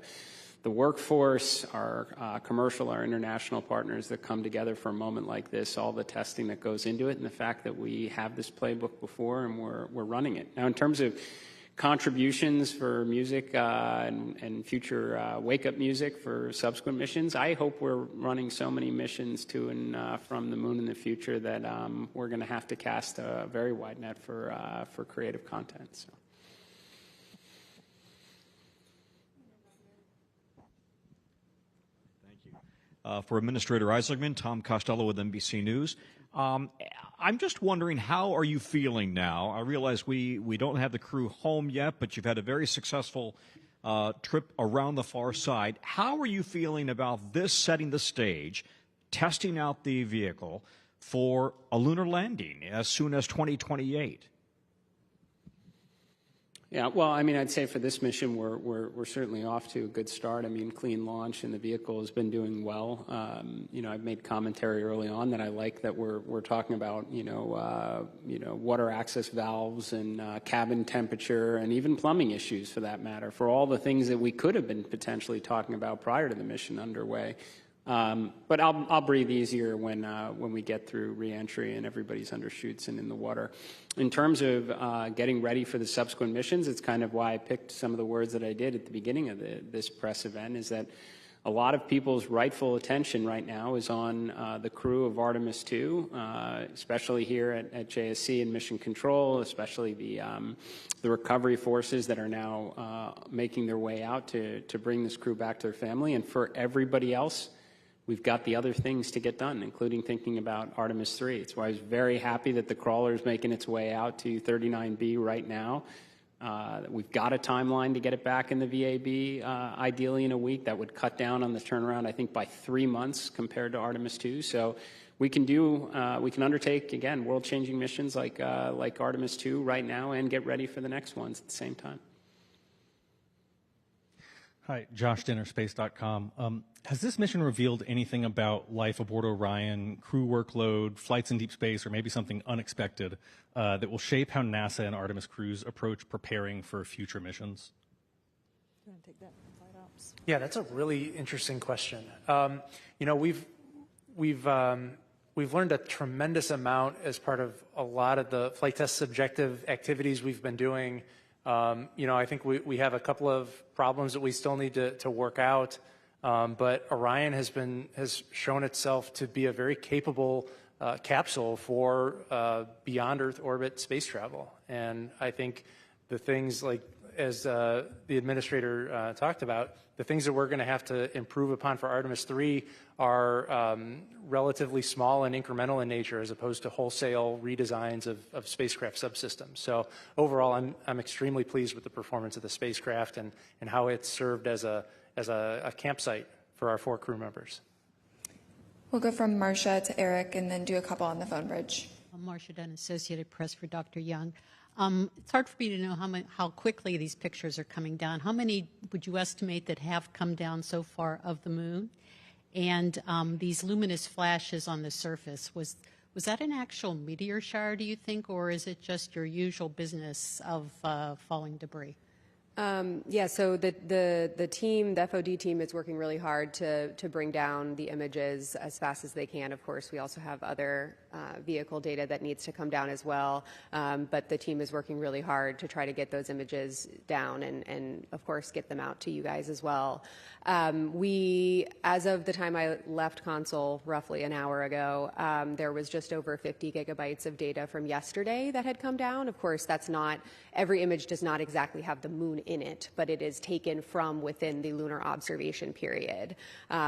the workforce, our commercial, our international partners that come together for a moment like this, all the testing that goes into it, and the fact that we have this playbook before and we're running it. Now, in terms of contributions for music and future wake-up music for subsequent missions, I hope we're running so many missions to and from the moon in the future that we're going to have to cast a very wide net for creative content. So. For Administrator Eiselman, Tom Costello with NBC News. I'm just wondering, how are you feeling now? I realize we don't have the crew home yet, but you've had a very successful trip around the far side. How are you feeling about this setting the stage, testing out the vehicle for a lunar landing as soon as 2028? Yeah, well, I'd say for this mission, we're certainly off to a good start. Clean launch, and the vehicle has been doing well. I've made commentary early on that I like that we're talking about, water access valves and cabin temperature and even plumbing issues, for that matter, for all the things that we could have been potentially talking about prior to the mission underway. But I'll breathe easier when we get through re-entry and everybody's undershoots and in the water. In terms of getting ready for the subsequent missions, it's kind of why I picked some of the words that I did at the beginning of this press event, is that a lot of people's rightful attention right now is on the crew of Artemis II, especially here at JSC and Mission Control, especially the recovery forces that are now making their way out to bring this crew back to their family. And for everybody else, we've got the other things to get done, including thinking about Artemis III. It's why I was very happy that the crawler is making its way out to 39B right now. We've got a timeline to get it back in the VAB, ideally in a week. That would cut down on the turnaround, I think, by 3 months compared to Artemis II. So we can undertake, again, world-changing missions like Artemis II right now and get ready for the next ones at the same time. Hi, Josh Dinner, Space.com. Has this mission revealed anything about life aboard Orion, crew workload, flights in deep space, or maybe something unexpected that will shape how NASA and Artemis crews approach preparing for future missions? You want to take that? Flight ops. Yeah, that's a really interesting question. We've learned a tremendous amount as part of a lot of the flight test subjective activities we've been doing. I think we have a couple of problems that we still need to work out. But Orion has shown itself to be a very capable capsule for beyond Earth orbit space travel. And I think the things like, as the administrator talked about, the things that we're going to have to improve upon for Artemis III are relatively small and incremental in nature, as opposed to wholesale redesigns of spacecraft subsystems. So overall, I'm extremely pleased with the performance of the spacecraft and how it's served as a campsite for our 4 crew members. We'll go from Marcia to Eric and then do a couple on the phone bridge. I'm Marcia Dunn, Associated Press for Dr. Young. It's hard for me to know how quickly these pictures are coming down. How many would you estimate that have come down so far of the moon? And these luminous flashes on the surface, was that an actual meteor shower, do you think, or is it just your usual business of falling debris? So the team, the FOD team, is working really hard to bring down the images as fast as they can. Of course, we also have other vehicle data that needs to come down as well. But the team is working really hard to try to get those images down and of course, get them out to you guys as well. As of the time I left Console, roughly an hour ago, there was just over 50 gigabytes of data from yesterday that had come down. Of course, every image does not exactly have the moon in it, but it is taken from within the lunar observation period.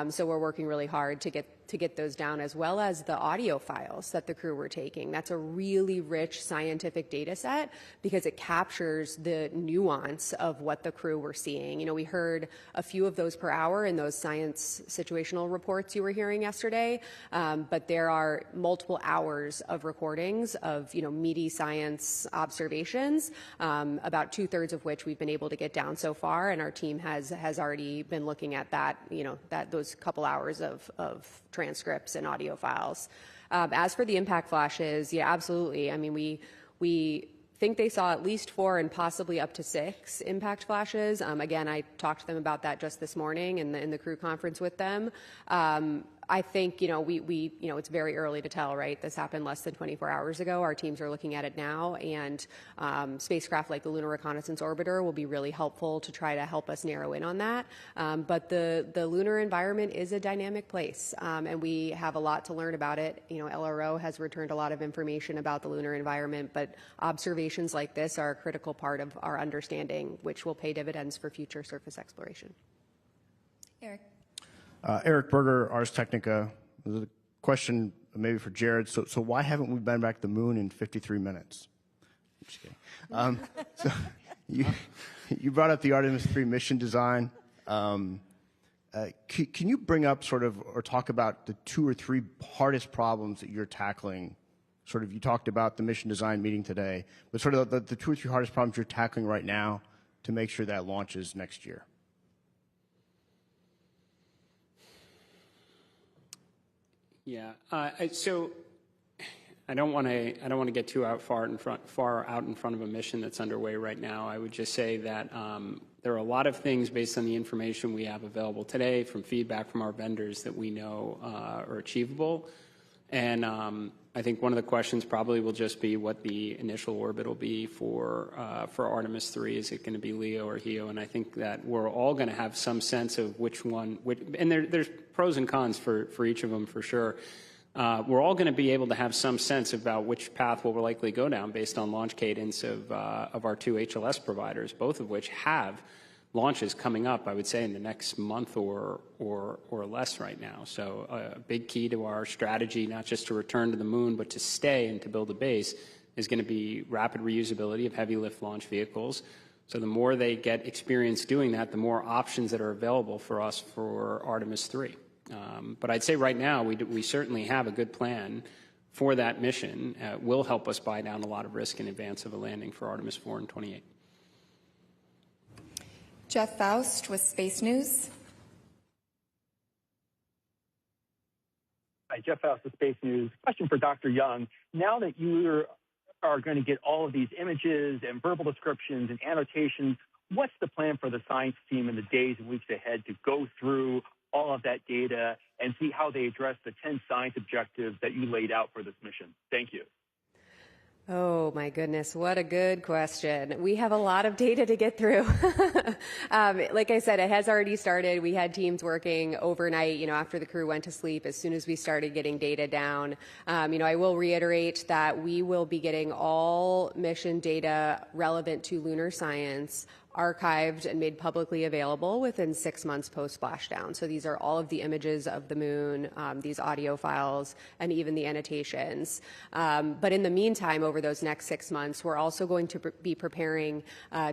So we're working really hard to get to get those down, as well as the audio files that the crew were taking. That's a really rich scientific data set because it captures the nuance of what the crew were seeing. You know, we heard a few of those per hour in those science situational reports you were hearing yesterday, but there are multiple hours of recordings of, you know, meaty science observations, about 2/3 of which we've been able to get down so far, and our team has already been looking at that, you know, those couple hours of transcripts and audio files. As for the impact flashes, yeah, absolutely. I mean, we think they saw at least 4 and possibly up to 6 impact flashes. Again, I talked to them about that just this morning in the crew conference with them. I think, you know, we you know, it's very early to tell, right? This happened less than 24 hours ago. Our teams are looking at it now, and spacecraft like the Lunar Reconnaissance Orbiter will be really helpful to try to help us narrow in on that. But the lunar environment is a dynamic place, and we have a lot to learn about it. You know, LRO has returned a lot of information about the lunar environment, but observations like this are a critical part of our understanding, which will pay dividends for future surface exploration. Eric. Eric Berger, Ars Technica. The question maybe for Jared. So why haven't we been back to the moon in 53 minutes? I'm just kidding. So you brought up the Artemis III mission design. Can you bring up sort of or talk about the 2 or 3 hardest problems that you're tackling? Sort of you talked about the mission design meeting today, but sort of the 2 or 3 hardest problems you're tackling right now to make sure that launches next year. Yeah. So I don't want to get too far out in front of a mission that's underway right now. I would just say that there are a lot of things based on the information we have available today, from feedback from our vendors, that we know are achievable. And I think one of the questions probably will just be what the initial orbit will be for Artemis III. Is it going to be LEO or HEO? And I think that we're all going to have some sense of which one. And there's pros and cons for each of them for sure. We're all going to be able to have some sense about which path we'll likely go down based on launch cadence of our 2 HLS providers, both of which have launches coming up, I would say, in the next month or less right now. So a big key to our strategy, not just to return to the moon, but to stay and to build a base, is going to be rapid reusability of heavy lift launch vehicles. So the more they get experience doing that, the more options that are available for us for Artemis III. But I'd say right now we certainly have a good plan for that mission. Will help us buy down a lot of risk in advance of a landing for Artemis IV in 28. Jeff Faust with Space News. Hi, Jeff Faust with Space News. Question for Dr. Young. Now that you are going to get all of these images and verbal descriptions and annotations, what's the plan for the science team in the days and weeks ahead to go through all of that data and see how they address the 10 science objectives that you laid out for this mission? Thank you. Oh my goodness, what a good question. We have a lot of data to get through. Like I said, it has already started. We had teams working overnight, you know, after the crew went to sleep, as soon as we started getting data down. You know, I will reiterate that we will be getting all mission data relevant to lunar science archived and made publicly available within 6 months post splashdown. So these are all of the images of the moon, these audio files, and even the annotations. But in the meantime, over those next 6 months, we're also going to be preparing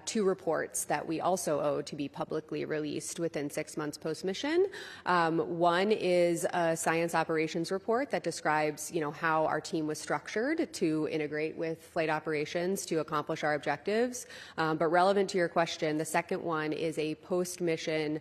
2 reports that we also owe to be publicly released within 6 months post mission. One is a science operations report that describes, you know, how our team was structured to integrate with flight operations to accomplish our objectives. But relevant to your question, the second one is a post-mission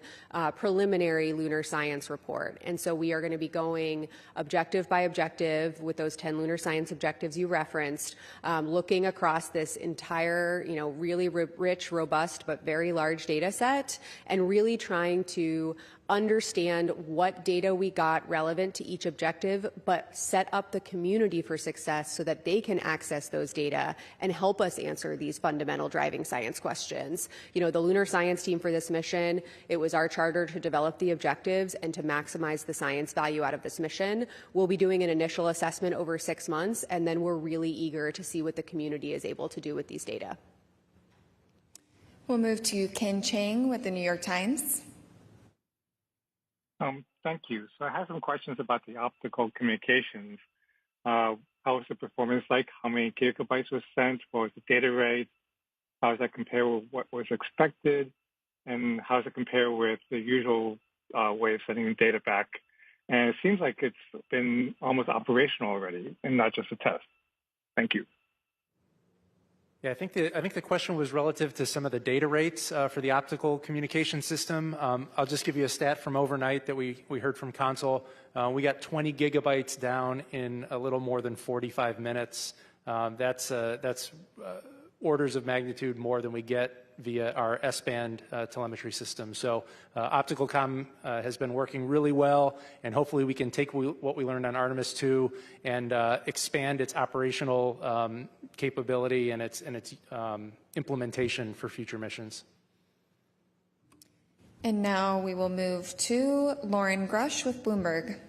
preliminary lunar science report. And so we are going to be going objective by objective with those 10 lunar science objectives you referenced, looking across this entire, you know, really rich, robust, but very large data set, and really trying to understand what data we got relevant to each objective, but set up the community for success so that they can access those data and help us answer these fundamental driving science questions. You know, the lunar science team for this mission, it was our charter to develop the objectives and to maximize the science value out of this mission. We'll be doing an initial assessment over 6 months, and then we're really eager to see what the community is able to do with these data. We'll move to Ken Chang with the New York Times. Thank you. So I have some questions about the optical communications. How was the performance like? How many gigabytes was sent? What was the data rate? How does that compare with what was expected? And how does it compare with the usual way of sending data back? And it seems like it's been almost operational already and not just a test. Thank you. Yeah, I think the question was relative to some of the data rates for the optical communication system. I'll just give you a stat from overnight that we heard from Console. We got 20 gigabytes down in a little more than 45 minutes. That's orders of magnitude more than we get via our S-band telemetry system. So optical comm has been working really well, and hopefully we can take what we learned on Artemis II and expand its operational capability and its implementation for future missions. And now we will move to Lauren Grush with Bloomberg.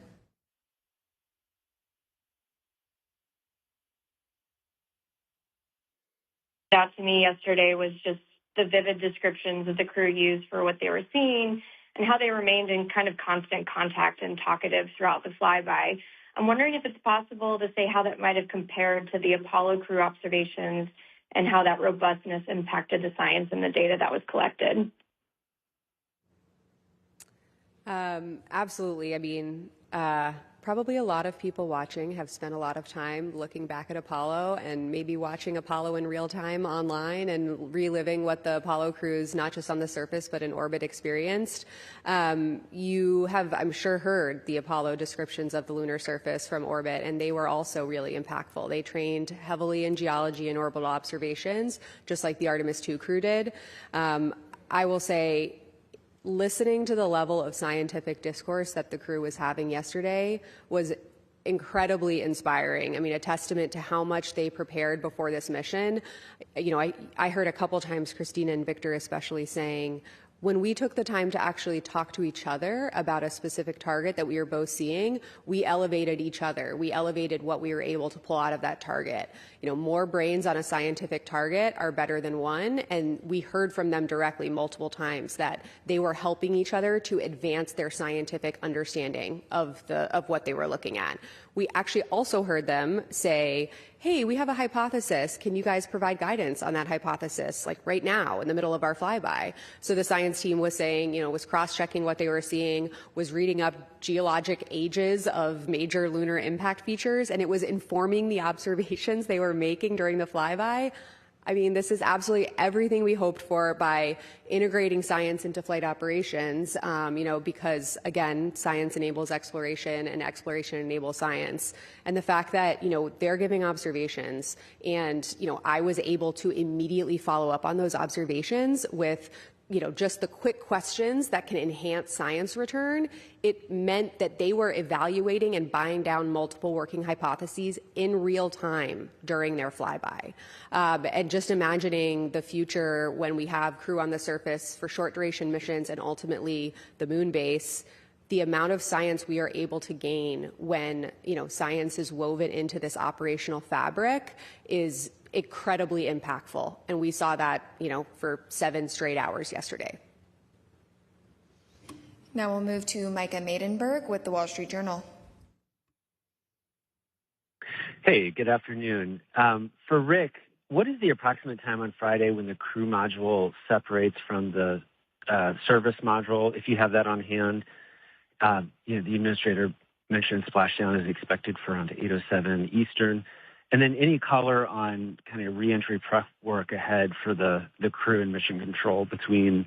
Out to me yesterday was just the vivid descriptions that the crew used for what they were seeing and how they remained in kind of constant contact and talkative throughout the flyby. I'm wondering if it's possible to say how that might have compared to the Apollo crew observations and how that robustness impacted the science and the data that was collected. Absolutely. I mean, probably a lot of people watching have spent a lot of time looking back at Apollo and maybe watching Apollo in real time online and reliving what the Apollo crews, not just on the surface, but in orbit experienced. You have, I'm sure, heard the Apollo descriptions of the lunar surface from orbit, and they were also really impactful. They trained heavily in geology and orbital observations, just like the Artemis II crew did. I will say, listening to the level of scientific discourse that the crew was having yesterday was incredibly inspiring. I mean, a testament to how much they prepared before this mission. You know, I heard a couple times Christina and Victor especially saying, when we took the time to actually talk to each other about a specific target that we were both seeing, we elevated each other. We elevated what we were able to pull out of that target. You know, more brains on a scientific target are better than one, and we heard from them directly multiple times that they were helping each other to advance their scientific understanding of what they were looking at. We actually also heard them say, hey, we have a hypothesis. Can you guys provide guidance on that hypothesis, like right now in the middle of our flyby? So the science team was saying, you know, was cross-checking what they were seeing, was reading up geologic ages of major lunar impact features, and it was informing the observations they were making during the flyby. I mean, this is absolutely everything we hoped for by integrating science into flight operations, you know, because, again, science enables exploration and exploration enables science. And the fact that, you know, they're giving observations and, you know, I was able to immediately follow up on those observations with, you know, just the quick questions that can enhance science return, it meant that they were evaluating and buying down multiple working hypotheses in real time during their flyby. And just imagining the future when we have crew on the surface for short duration missions and ultimately the moon base, the amount of science we are able to gain when, you know, science is woven into this operational fabric is incredibly impactful. And we saw that, you know, for 7 straight hours yesterday. Now we'll move to Micah Maidenberg with the Wall Street Journal. Hey, good afternoon. For Rick, what is the approximate time on Friday when the crew module separates from the service module, if you have that on hand? You know, the administrator mentioned splashdown is expected for around 8:07 Eastern. And then any color on kind of reentry prep work ahead for the crew and mission control between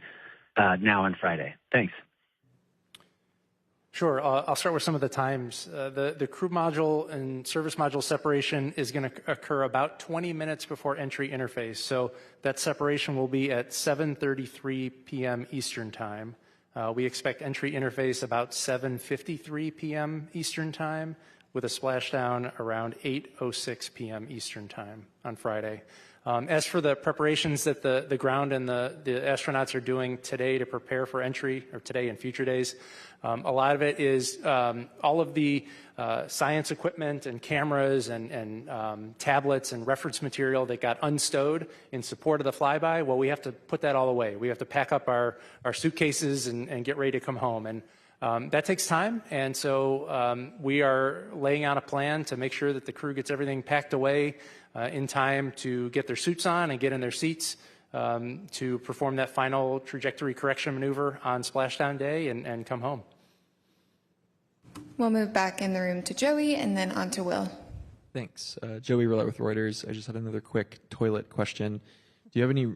now and Friday? Thanks. Sure. I'll start with some of the times. The crew module and service module separation is going to occur about 20 minutes before entry interface. So that separation will be at 7:33 p.m. Eastern Time. We expect entry interface about 7:53 p.m. Eastern Time, with a splashdown around 8:06 p.m. Eastern Time on Friday. As for the preparations that the ground and the astronauts are doing today to prepare for entry, or today and future days, a lot of it is all of the science equipment and cameras and tablets and reference material that got unstowed in support of the flyby. Well, we have to put that all away. We have to pack up our suitcases and get ready to come home. And That takes time, and so we are laying out a plan to make sure that the crew gets everything packed away in time to get their suits on and get in their seats to perform that final trajectory correction maneuver on splashdown day and come home. We'll move back in the room to Joey and then on to Will. Thanks. Joey Roulette with Reuters. I just had another quick toilet question. Do you have any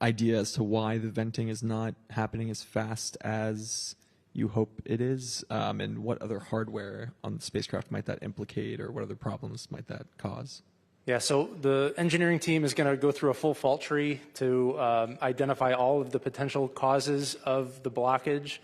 idea as to why the venting is not happening as fast as you hope it is? And what other hardware on the spacecraft might that implicate, or what other problems might that cause? Yeah, so the engineering team is going to go through a full fault tree to identify all of the potential causes of the blockage.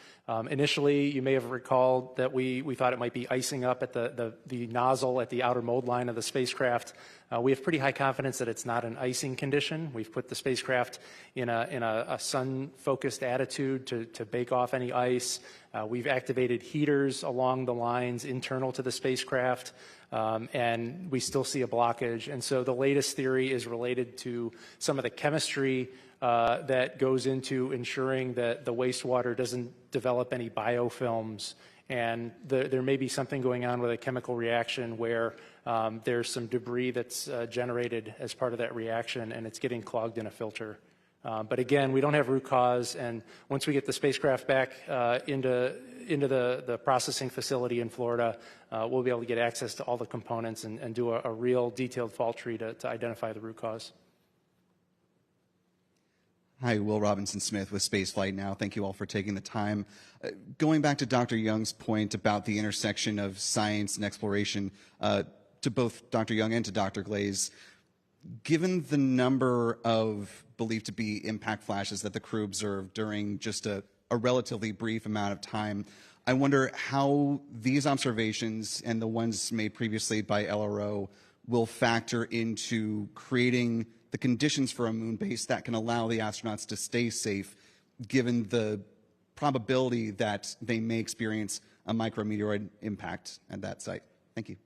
Initially, you may have recalled that we thought it might be icing up at the nozzle at the outer mold line of the spacecraft. We have pretty high confidence that it's not an icing condition. We've put the spacecraft in a sun-focused attitude to bake off any ice. We've activated heaters along the lines internal to the spacecraft. And we still see a blockage. And so the latest theory is related to some of the chemistry that goes into ensuring that the wastewater doesn't develop any biofilms. And there may be something going on with a chemical reaction where there's some debris that's generated as part of that reaction, and it's getting clogged in a filter. But again, we don't have root cause, and once we get the spacecraft back into the processing facility in Florida, we'll be able to get access to all the components and do a real detailed fault tree to identify the root cause. Hi, Will Robinson-Smith with Spaceflight Now. Thank you all for taking the time. Going back to Dr. Young's point about the intersection of science and exploration, to both Dr. Young and to Dr. Glaze, given the number of believed to be impact flashes that the crew observed during just a relatively brief amount of time, I wonder how these observations and the ones made previously by LRO will factor into creating the conditions for a moon base that can allow the astronauts to stay safe, given the probability that they may experience a micrometeoroid impact at that site. Thank you.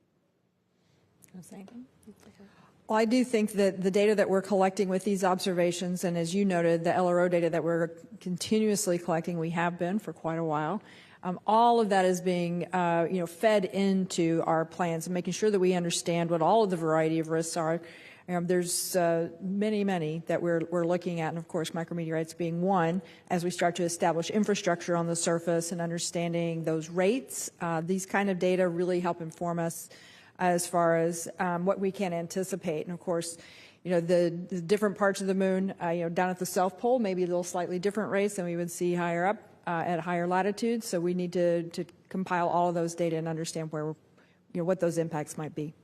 Well, I do think that the data that we're collecting with these observations, and as you noted, the LRO data that we're continuously collecting, we have been for quite a while, all of that is being fed into our plans and making sure that we understand what all of the variety of risks are. There's many that we're looking at, and of course micrometeorites being one, as we start to establish infrastructure on the surface and understanding those rates. These kind of data really help inform us as far as what we can anticipate. And of course, the different parts of the moon, down at the South Pole, maybe a little slightly different rates than we would see higher up at higher latitudes. So we need to compile all of those data and understand where, what those impacts might be.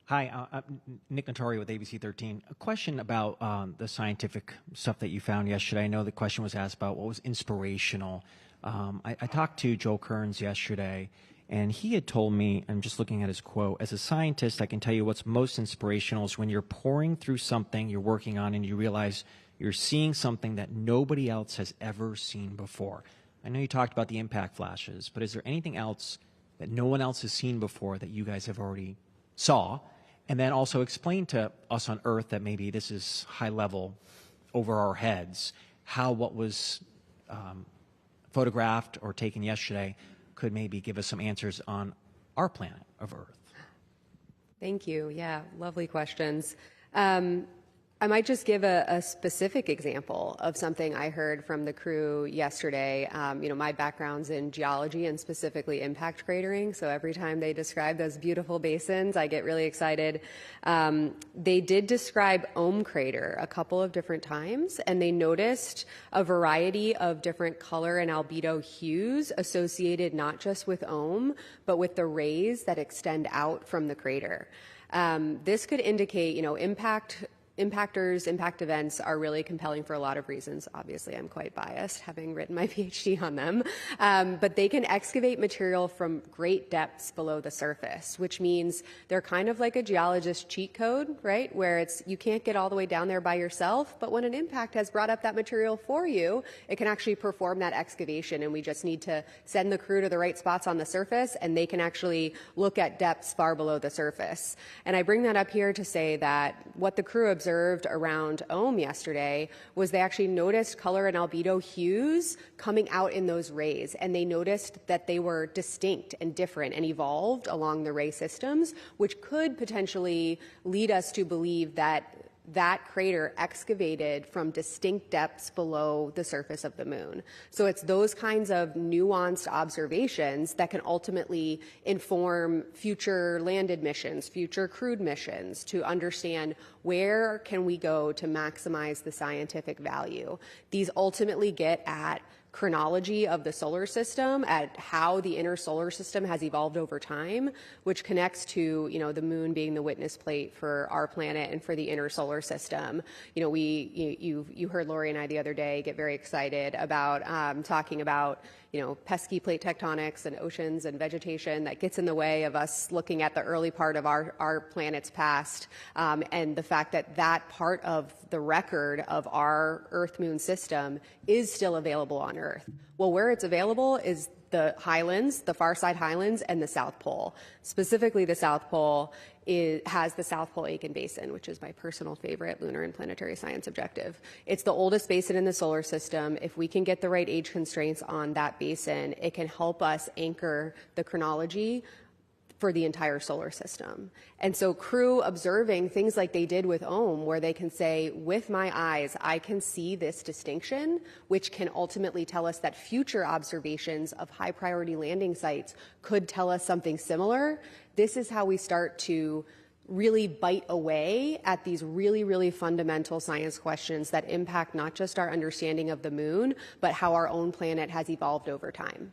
Hi, I'm Nick Natari with ABC 13. A question about the scientific stuff that you found yesterday. I know the question was asked about what was inspirational. I talked to Joel Kearns yesterday, and he had told me, I'm just looking at his quote, as a scientist, I can tell you what's most inspirational is when you're pouring through something you're working on and you realize you're seeing something that nobody else has ever seen before. I know you talked about the impact flashes, but is there anything else that no one else has seen before that you guys have already saw? And then also explain to us on Earth that maybe this is high level over our heads, how what was photographed or taken yesterday could maybe give us some answers on our planet of Earth. Thank you. Yeah, lovely questions. I might just give a specific example of something I heard from the crew yesterday. My background's in geology and specifically impact cratering, so every time they describe those beautiful basins, I get really excited. They did describe Ohm crater a couple of different times, and they noticed a variety of different color and albedo hues associated not just with Ohm, but with the rays that extend out from the crater. This could indicate, impact events are really compelling for a lot of reasons. Obviously, I'm quite biased, having written my PhD on them. But they can excavate material from great depths below the surface, which means they're kind of like a geologist's cheat code, right? Where you can't get all the way down there by yourself, but when an impact has brought up that material for you, it can actually perform that excavation, and we just need to send the crew to the right spots on the surface, and they can actually look at depths far below the surface. And I bring that up here to say that what the crew observed observed around Ohm yesterday was they actually noticed color and albedo hues coming out in those rays, and they noticed that they were distinct and different and evolved along the ray systems, which could potentially lead us to believe that that crater excavated from distinct depths below the surface of the moon. So it's those kinds of nuanced observations that can ultimately inform future landed missions, future crewed missions, to understand where can we go to maximize the scientific value. These ultimately get at chronology of the solar system, at how the inner solar system has evolved over time, which connects to, the moon being the witness plate for our planet and for the inner solar system. You heard Lori and I the other day get very excited about talking about, pesky plate tectonics and oceans and vegetation that gets in the way of us looking at the early part of our planet's past, and the fact that that part of the record of our Earth-Moon system is still available on Earth. Well, where it's available is the highlands, the far side highlands, and the South Pole. Specifically, the South Pole has the South Pole Aitken Basin, which is my personal favorite lunar and planetary science objective. It's the oldest basin in the solar system. If we can get the right age constraints on that basin, it can help us anchor the chronology for the entire solar system. And so crew observing things like they did with Ohm, where they can say, with my eyes, I can see this distinction, which can ultimately tell us that future observations of high priority landing sites could tell us something similar. This is how we start to really bite away at these really, really fundamental science questions that impact not just our understanding of the moon, but how our own planet has evolved over time.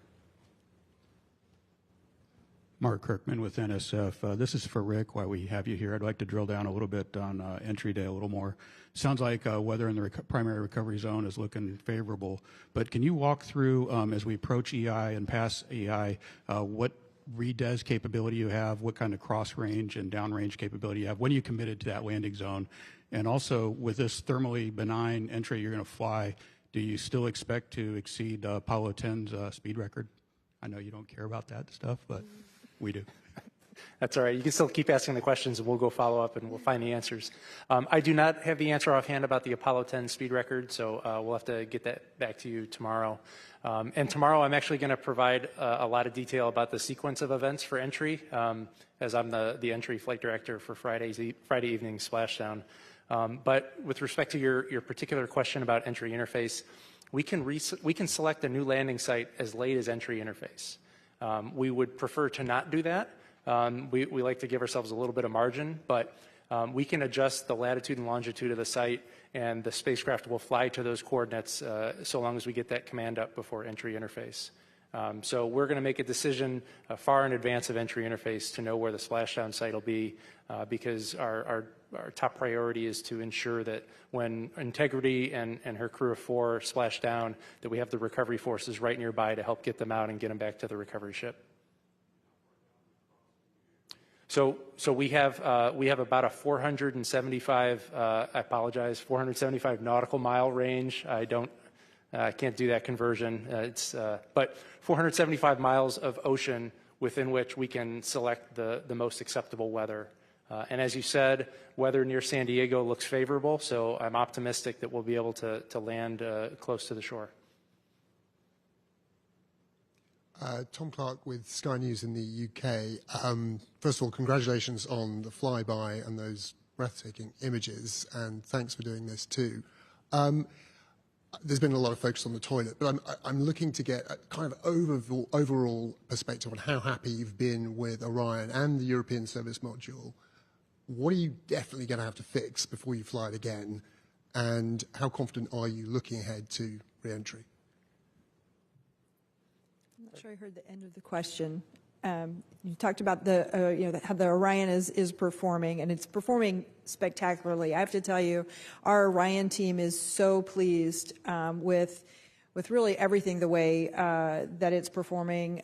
Mark Kirkman with NSF. This is for Rick. While we have you here, I'd like to drill down a little bit on entry day a little more. Sounds like weather in the primary recovery zone is looking favorable, but can you walk through, as we approach EI and pass EI, what redes capability you have, what kind of cross range and down range capability you have, when you committed to that landing zone, and also with this thermally benign entry you're going to fly, do you still expect to exceed Apollo 10's speed record? I know you don't care about that stuff, but we do. That's all right. You can still keep asking the questions, and we'll go follow up, and we'll find the answers. I do not have the answer offhand about the Apollo 10 speed record, so we'll have to get that back to you tomorrow. And tomorrow I'm actually going to provide a lot of detail about the sequence of events for entry, as I'm the entry flight director for Friday evening splashdown. But with respect to your particular question about entry interface, we can select a new landing site as late as entry interface. We would prefer to not do that. We like to give ourselves a little bit of margin, but we can adjust the latitude and longitude of the site, and the spacecraft will fly to those coordinates so long as we get that command up before entry interface. So we're going to make a decision far in advance of entry interface to know where the splashdown site will be, because our top priority is to ensure that when Integrity and her crew of 4 splash down, that we have the recovery forces right nearby to help get them out and get them back to the recovery ship. So we have about a 475 nautical mile range. I can't do that conversion. But 475 miles of ocean within which we can select the most acceptable weather. And as you said, weather near San Diego looks favorable, so I'm optimistic that we'll be able to land close to the shore. Tom Clark with Sky News in the UK. First of all, congratulations on the flyby and those breathtaking images, and thanks for doing this too. There's been a lot of focus on the toilet, but I'm looking to get a kind of overall perspective on how happy you've been with Orion and the European Service Module. What are you definitely going to have to fix before you fly it again, and how confident are you looking ahead to re-entry? I'm not sure I heard the end of the question. You talked about how the Orion is performing, and it's performing spectacularly. I have to tell you, our Orion team is so pleased with really everything the way that it's performing.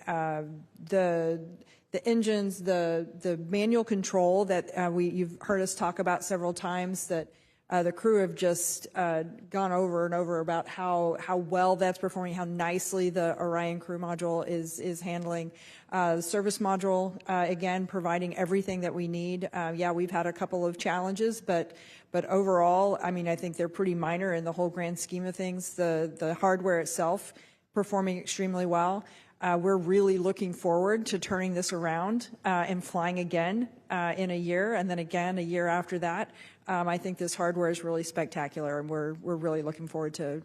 The engines, the manual control that you've heard us talk about several times, that The crew have just gone over and over about how well that's performing, how nicely the Orion crew module is handling. The service module, again, providing everything that we need. Yeah, we've had a couple of challenges, but overall, I mean, I think they're pretty minor in the whole grand scheme of things. The hardware itself performing extremely well. We're really looking forward to turning this around and flying again in a year, and then again a year after that. I think this hardware is really spectacular, and we're really looking forward to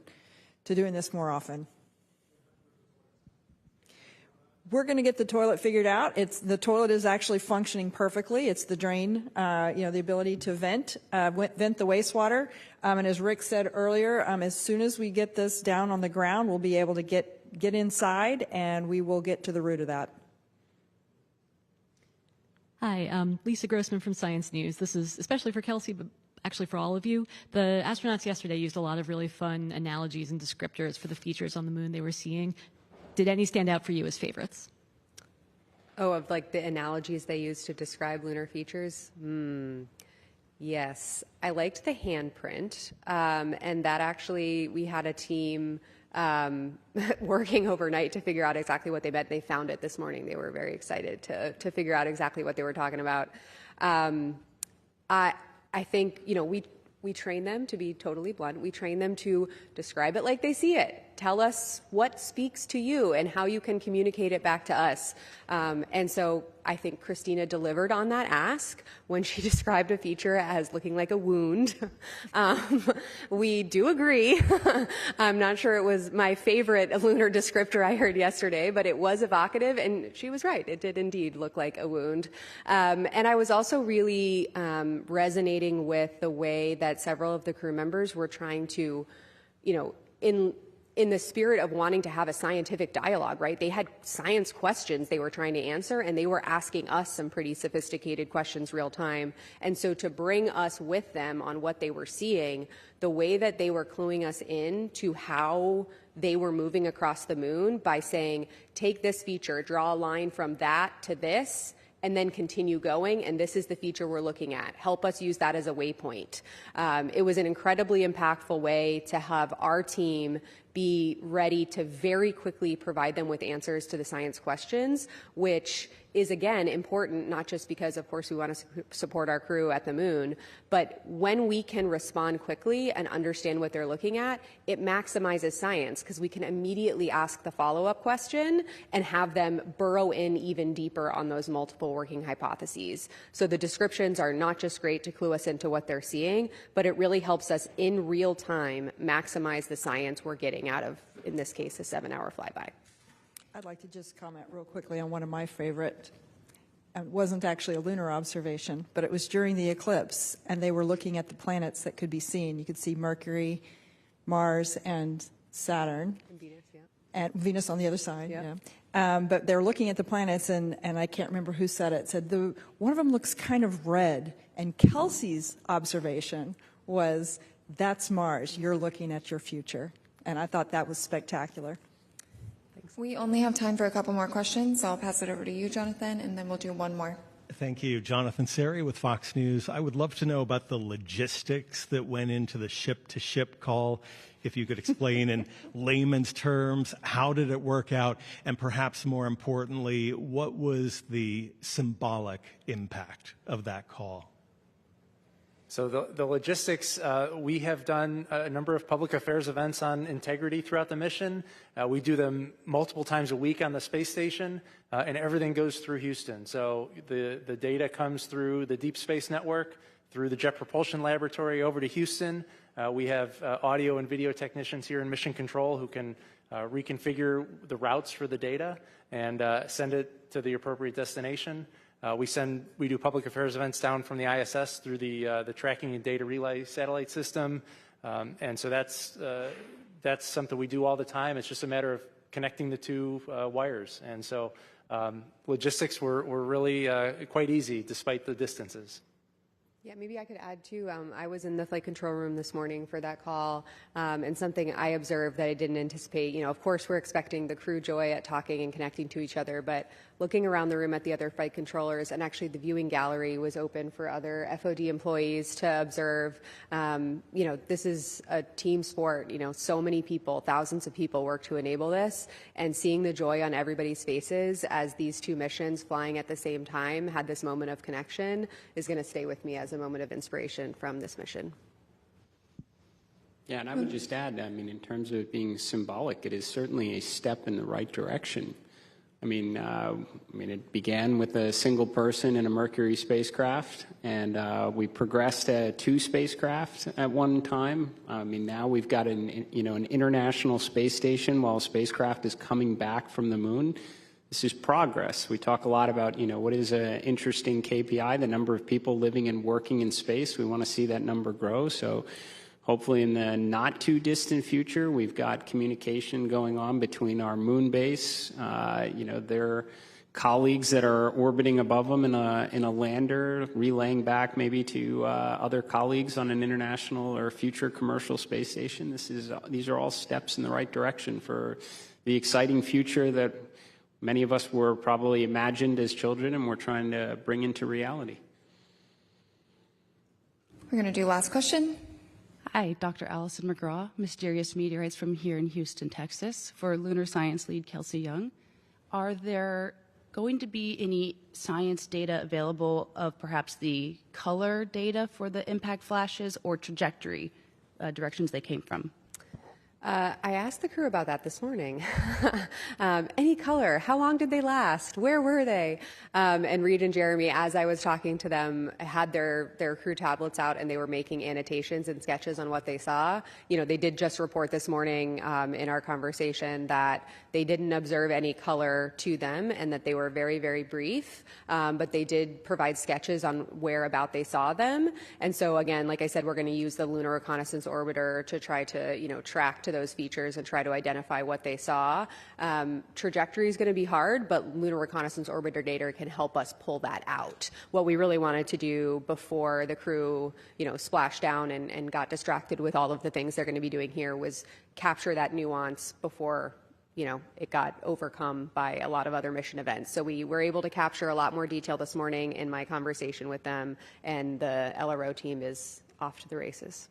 doing this more often. We're going to get the toilet figured out. The toilet is actually functioning perfectly. It's the drain, the ability to vent the wastewater. And as Rick said earlier, as soon as we get this down on the ground, we'll be able to get inside, and we will get to the root of that. Hi, Lisa Grossman from Science News. This is especially for Kelsey, but actually for all of you. The astronauts yesterday used a lot of really fun analogies and descriptors for the features on the moon they were seeing. Did any stand out for you as favorites? Oh, of like the analogies they used to describe lunar features? Yes. I liked the handprint, and that actually, we had a team working overnight to figure out exactly what they meant. They found it this morning. They were very excited to figure out exactly what they were talking about. I think, we train them, to be totally blunt, we train them to describe it like they see it. Tell us what speaks to you and how you can communicate it back to us. And so I think Christina delivered on that ask when she described a feature as looking like a wound. We do agree. I'm not sure it was my favorite lunar descriptor I heard yesterday, but it was evocative, and she was right. It did indeed look like a wound. And I was also really resonating with the way that several of the crew members were trying to, in the spirit of wanting to have a scientific dialogue, right? They had science questions they were trying to answer, and they were asking us some pretty sophisticated questions real time. And so to bring us with them on what they were seeing, the way that they were cluing us in to how they were moving across the moon by saying, take this feature, draw a line from that to this, and then continue going, and this is the feature we're looking at. Help us use that as a waypoint. It was an incredibly impactful way to have our team be ready to very quickly provide them with answers to the science questions, which is, again, important, not just because, of course, we want to support our crew at the moon, but when we can respond quickly and understand what they're looking at, it maximizes science, because we can immediately ask the follow-up question and have them burrow in even deeper on those multiple working hypotheses. So the descriptions are not just great to clue us into what they're seeing, but it really helps us in real time maximize the science we're getting out of, in this case, a 7-hour flyby. I'd like to just comment real quickly on one of my favorite. It wasn't actually a lunar observation, but it was during the eclipse, and they were looking at the planets that could be seen. You could see Mercury, Mars, and Saturn. And Venus, yeah. And Venus on the other side, yeah. But they're looking at the planets, and I can't remember who said it. Said one of them looks kind of red, and Kelsey's observation was, that's Mars. You're looking at your future. And I thought that was spectacular. We only have time for a couple more questions, so I'll pass it over to you, Jonathan, and then we'll do one more. Thank you. Jonathan Seri with Fox News. I would love to know about the logistics that went into the ship-to-ship call. If you could explain in layman's terms, how did it work out? And perhaps more importantly, what was the symbolic impact of that call? So the logistics, we have done a number of public affairs events on integrity throughout the mission. We do them multiple times a week on the space station, and everything goes through Houston. So the data comes through the Deep Space Network, through the Jet Propulsion Laboratory over to Houston. We have audio and video technicians here in Mission Control who can reconfigure the routes for the data and send it to the appropriate destination. We do public affairs events down from the ISS through the tracking and data relay satellite system, and so that's something we do all the time. It's just a matter of connecting the two wires, and so logistics were really quite easy despite the distances. Yeah, maybe I could add too. I was in the flight control room this morning for that call, and something I observed that I didn't anticipate. Of course, we're expecting the crew joy at talking and connecting to each other, but looking around the room at the other flight controllers, and actually the viewing gallery was open for other FOD employees to observe. This is a team sport. So many people, thousands of people work to enable this, and seeing the joy on everybody's faces as these two missions flying at the same time had this moment of connection is going to stay with me as a moment of inspiration from this mission. Yeah, and I would just add, in terms of it being symbolic, it is certainly a step in the right direction. It began with a single person in a Mercury spacecraft, and we progressed to 2 spacecraft at one time. Now we've got an international space station while a spacecraft is coming back from the moon. This is progress. We talk a lot about, what is an interesting KPI, the number of people living and working in space. We want to see that number grow. So hopefully in the not too distant future, we've got communication going on between our moon base, their colleagues that are orbiting above them in a lander, relaying back maybe to other colleagues on an international or future commercial space station. These are all steps in the right direction for the exciting future that many of us were probably imagined as children and we're trying to bring into reality. We're going to do last question. Hi, Dr. Allison McGraw, Mysterious Meteorites from here in Houston, Texas, for lunar science lead Kelsey Young. Are there going to be any science data available of perhaps the color data for the impact flashes or trajectory directions they came from? I asked the crew about that this morning. Any color? How long did they last? Where were they? And Reed and Jeremy, as I was talking to them, had their crew tablets out and they were making annotations and sketches on what they saw. They did just report this morning in our conversation that they didn't observe any color to them and that they were very, very brief. But they did provide sketches on whereabout they saw them. And so again, like I said, we're going to use the Lunar Reconnaissance Orbiter to try to, track to those features and try to identify what they saw. Trajectory is going to be hard, but Lunar Reconnaissance Orbiter data can help us pull that out. What we really wanted to do before the crew, splashed down and got distracted with all of the things they're going to be doing here was capture that nuance before it got overcome by a lot of other mission events. So we were able to capture a lot more detail this morning in my conversation with them, and the LRO team is off to the races.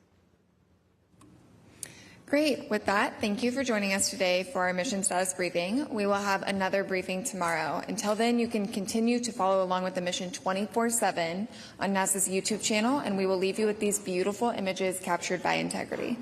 Great. With that, thank you for joining us today for our mission status briefing. We will have another briefing tomorrow. Until then, you can continue to follow along with the mission 24/7 on NASA's YouTube channel, and we will leave you with these beautiful images captured by Integrity.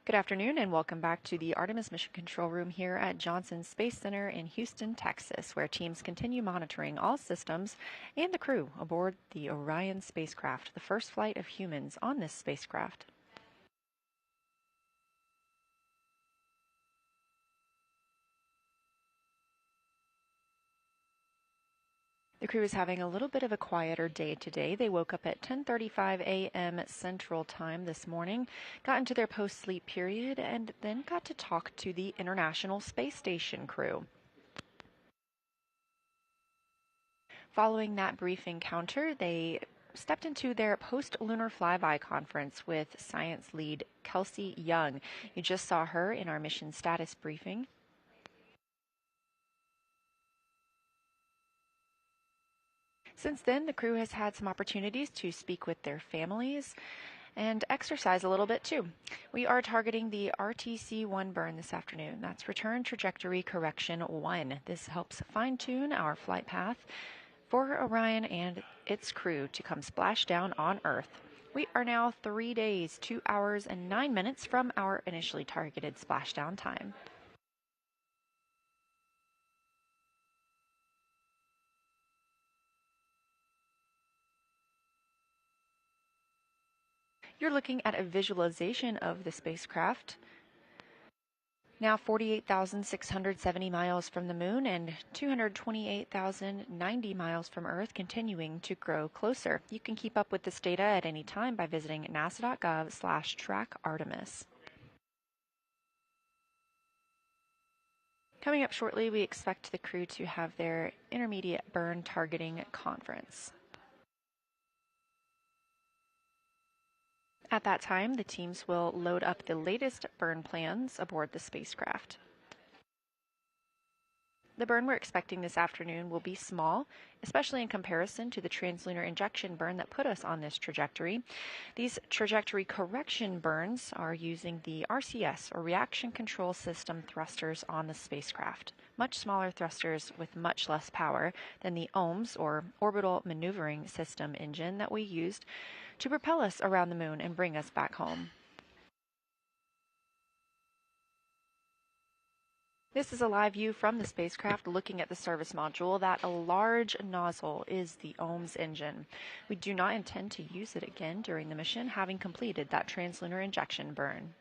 Good afternoon and welcome back to the Artemis Mission Control Room here at Johnson Space Center in Houston, Texas, where teams continue monitoring all systems and the crew aboard the Orion spacecraft, the first flight of humans on this spacecraft. The crew is having a little bit of a quieter day today. They woke up at 10:35 a.m. Central Time this morning, got into their post-sleep period, and then got to talk to the International Space Station crew. Following that brief encounter, they stepped into their post-lunar flyby conference with science lead Kelsey Young. You just saw her in our mission status briefing. Since then, the crew has had some opportunities to speak with their families and exercise a little bit too. We are targeting the RTC-1 burn this afternoon. That's Return Trajectory Correction 1. This helps fine-tune our flight path for Orion and its crew to come splash down on Earth. We are now 3 days, 2 hours, and 9 minutes from our initially targeted splashdown time. You're looking at a visualization of the spacecraft. Now 48,670 miles from the moon and 228,090 miles from Earth, continuing to grow closer. You can keep up with this data at any time by visiting nasa.gov/trackartemis. Coming up shortly, we expect the crew to have their intermediate burn targeting conference. At that time, the teams will load up the latest burn plans aboard the spacecraft. The burn we're expecting this afternoon will be small, especially in comparison to the translunar injection burn that put us on this trajectory. These trajectory correction burns are using the RCS, or Reaction Control System, thrusters on the spacecraft. Much smaller thrusters with much less power than the OMS, or Orbital Maneuvering System, engine that we used to propel us around the moon and bring us back home. This is a live view from the spacecraft looking at the service module. That large nozzle is the OMS engine. We do not intend to use it again during the mission, having completed that translunar injection burn.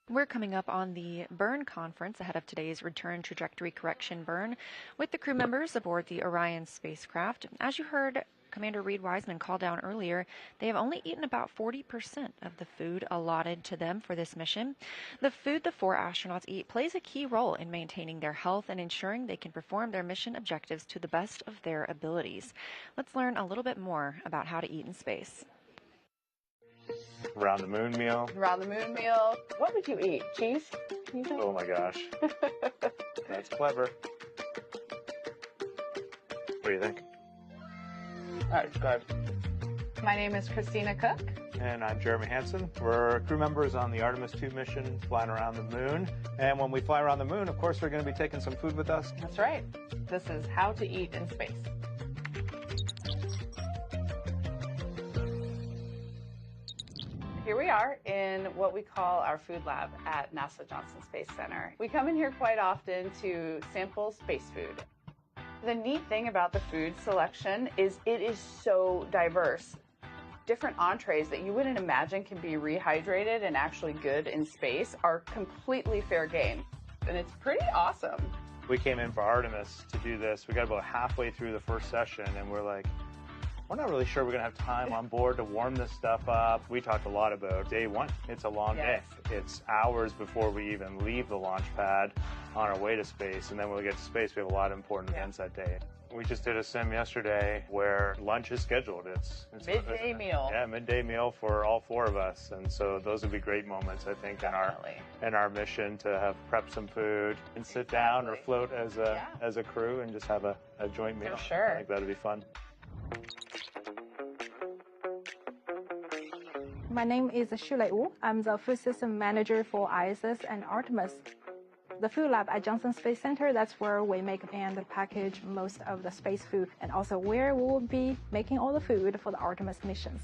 We're coming up on the burn conference ahead of today's return trajectory correction burn with the crew members aboard the Orion spacecraft. As you heard Commander Reed Wiseman call down earlier, they have only eaten about 40% of the food allotted to them for this mission. The food the 4 astronauts eat plays a key role in maintaining their health and ensuring they can perform their mission objectives to the best of their abilities. Let's learn a little bit more about how to eat in space. Around the moon meal. Around the moon meal. What would you eat? Cheese? Oh my gosh. That's clever. What do you think? All right, go ahead. My name is Christina Cook. And I'm Jeremy Hansen. We're crew members on the Artemis II mission flying around the moon. And when we fly around the moon, of course, we're going to be taking some food with us. That's right. This is how to eat in space. Here we are in what we call our food lab at NASA Johnson Space Center. We come in here quite often to sample space food. The neat thing about the food selection is it is so diverse. Different entrees that you wouldn't imagine can be rehydrated and actually good in space are completely fair game. And it's pretty awesome. We came in for Artemis to do this. We got about halfway through the first session, and we're like, we're not really sure we're going to have time on board to warm this stuff up. We talked a lot about day one. It's a long day. It's hours before we even leave the launch pad on our way to space. And then when we get to space, we have a lot of important events that day. We just did a sim yesterday where lunch is scheduled. It's midday meal. Yeah, midday meal for all 4 of us. And so those would be great moments, I think, in our mission to have prepped some food and sit down or float as a crew and just have a joint meal. For sure. I think that would be fun. My name is Shulei Wu. I'm the food system manager for ISS and Artemis. The food lab at Johnson Space Center, that's where we make and package most of the space food, and also where we will be making all the food for the Artemis missions.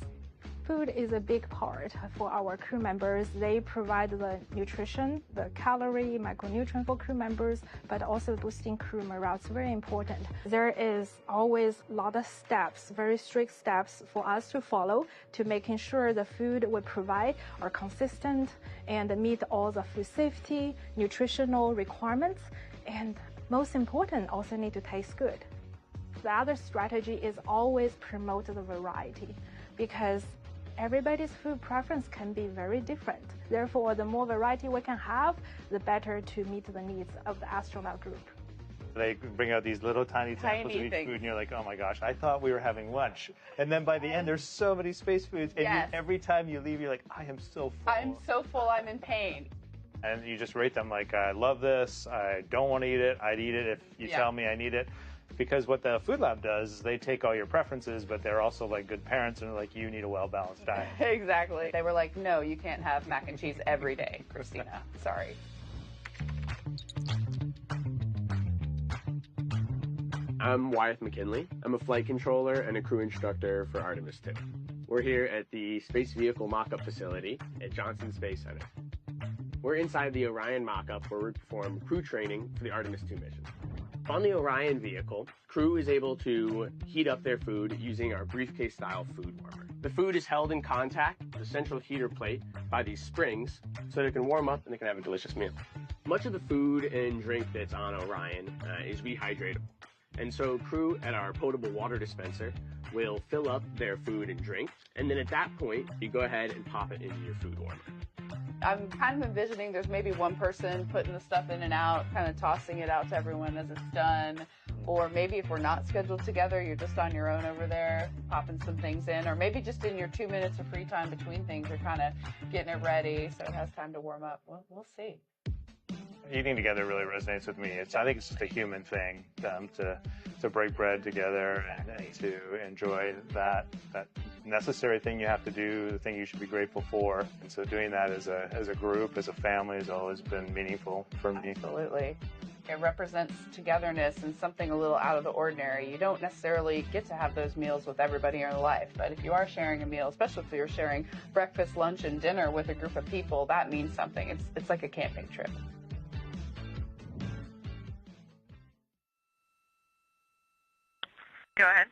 Food is a big part for our crew members. They provide the nutrition, the calorie, micronutrient for crew members, but also boosting crew morale. It's very important. There is always a lot of steps, very strict steps for us to follow to making sure the food we provide are consistent and meet all the food safety, nutritional requirements, and most important, also need to taste good. The other strategy is always promote the variety, because everybody's food preference can be very different. Therefore, the more variety we can have, the better to meet the needs of the astronaut group. They bring out these little tiny samples of each food, and you're like, oh my gosh, I thought we were having lunch. And then by the end, there's so many space foods, and every time you leave, you're like, I am so full. I'm so full, I'm in pain. And you just rate them like, I love this, I don't want to eat it, I'd eat it if you tell me I need it. Because what the food lab does is they take all your preferences, but they're also like good parents and they're like, you need a well-balanced diet. Exactly. They were like, no, you can't have mac and cheese every day, Christina. Sorry. I'm Wyeth McKinley. I'm a flight controller and a crew instructor for Artemis II. We're here at the Space Vehicle Mock-Up Facility at Johnson Space Center. We're inside the Orion mock-up where we perform crew training for the Artemis II mission. On the Orion vehicle, crew is able to heat up their food using our briefcase-style food warmer. The food is held in contact with the central heater plate by these springs so that it can warm up and they can have a delicious meal. Much of the food and drink that's on Orion is rehydratable. And so crew at our potable water dispenser will fill up their food and drink, and then at that point, you go ahead and pop it into your food warmer. I'm kind of envisioning there's maybe one person putting the stuff in and out, kind of tossing it out to everyone as it's done. Or maybe if we're not scheduled together, you're just on your own over there, popping some things in. Or maybe just in your 2 minutes of free time between things, you're kind of getting it ready so it has time to warm up. Well, we'll see. Eating together really resonates with me. I think it's just a human thing to break bread together and to enjoy that necessary thing you have to do, the thing you should be grateful for. And so doing that as a group, as a family, has always been meaningful for me. Absolutely. It represents togetherness and something a little out of the ordinary. You don't necessarily get to have those meals with everybody in your life, but if you are sharing a meal, especially if you're sharing breakfast, lunch, and dinner with a group of people, that means something. It's like a camping trip. Go ahead.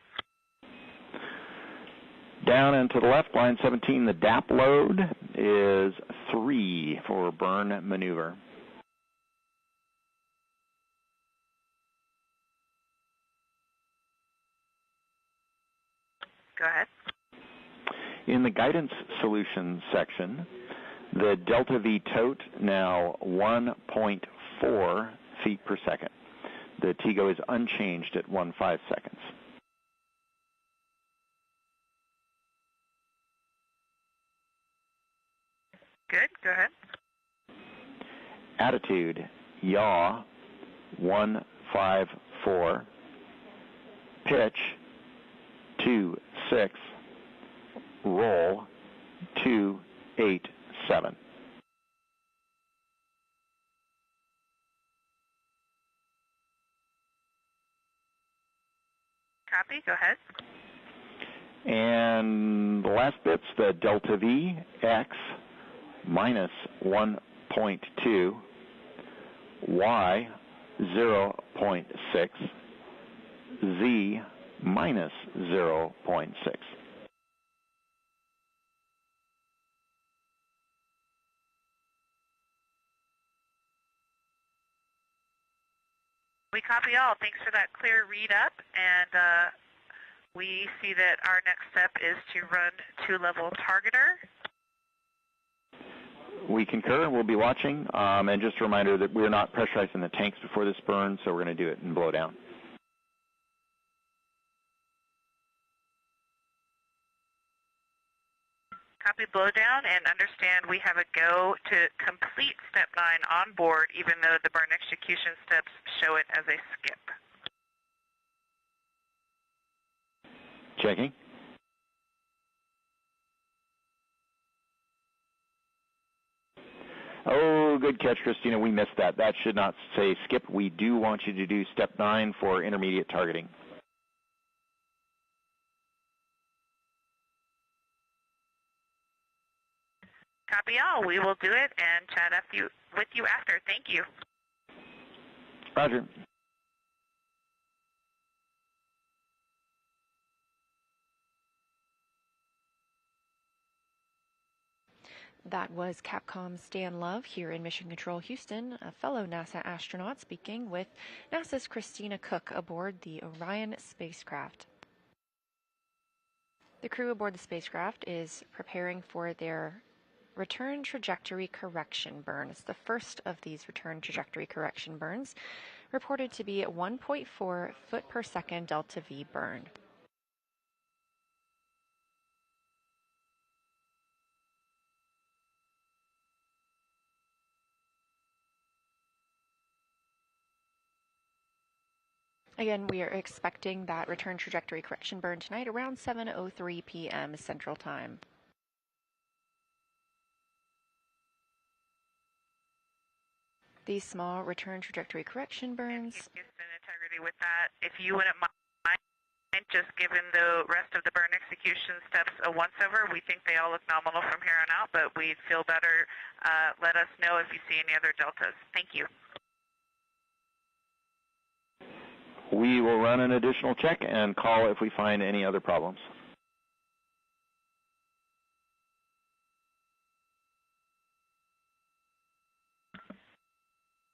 Down and to the left, line 17, the DAP load is 3 for burn maneuver. Go ahead. In the guidance solutions section, the delta V tote now 1.4 feet per second. The TGO is unchanged at 15 seconds. Good, go ahead. Attitude, yaw, 154. Pitch, 26. Roll, 287. Copy, go ahead. And the last bit's the delta V, X, minus 1.2, Y, 0.6, Z, minus 0.6. We copy all. Thanks for that clear read up, and we see that our next step is to run 2-level targeter. We concur, and we'll be watching. And just a reminder that we're not pressurizing the tanks before this burn, so we're going to do it and blow down. Copy blowdown, and understand we have a go to complete step 9 on board, even though the burn execution steps show it as a skip. Checking. Oh, good catch, Christina. We missed that. That should not say skip. We do want you to do step 9 for intermediate targeting. Copy all. We will do it and chat with you after. Thank you. Roger. That was Capcom's Stan Love here in Mission Control Houston, a fellow NASA astronaut speaking with NASA's Christina Cook aboard the Orion spacecraft. The crew aboard the spacecraft is preparing for their return trajectory correction burn. It's the first of these return trajectory correction burns, reported to be a 1.4 foot per second delta V burn. Again, we are expecting that return trajectory correction burn tonight around 7:03 p.m. Central Time. These small return trajectory correction burns. Houston integrity with that. If you wouldn't mind, just given the rest of the burn execution steps a once-over, we think they all look nominal from here on out, but we'd feel better. Let us know if you see any other deltas. Thank you. We will run an additional check and call if we find any other problems.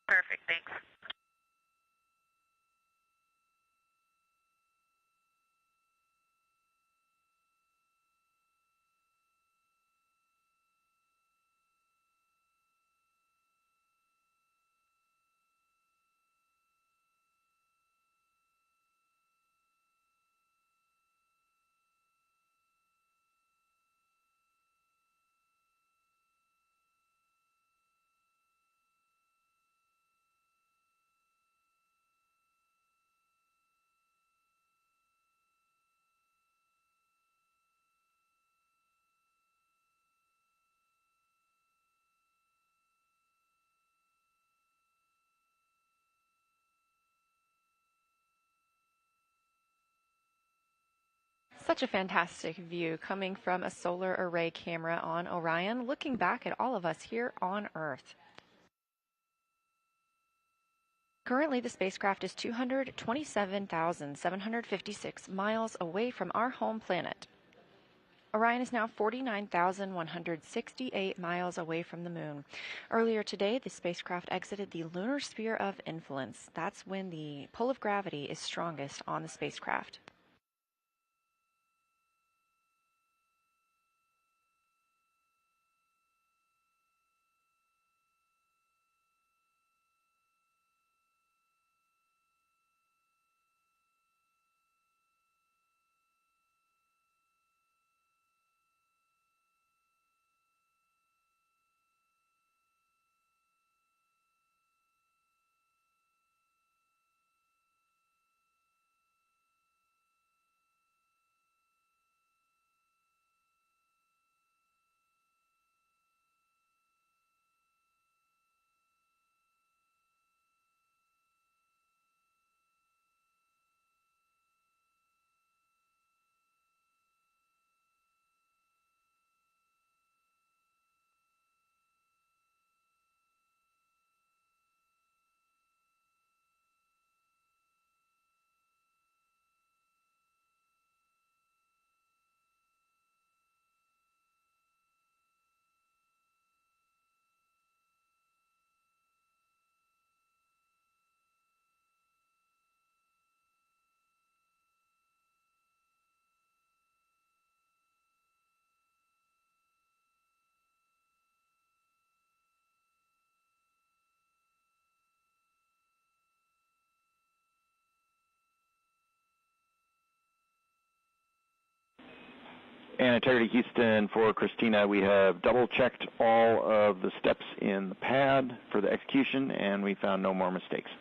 Perfect, thanks. Such a fantastic view coming from a solar array camera on Orion, looking back at all of us here on Earth. Currently, the spacecraft is 227,756 miles away from our home planet. Orion is now 49,168 miles away from the moon. Earlier today, the spacecraft exited the lunar sphere of influence. That's when the pull of gravity is strongest on the spacecraft. And Integrity Houston, for Christina, we have double-checked all of the steps in the pad for the execution, and we found no more mistakes.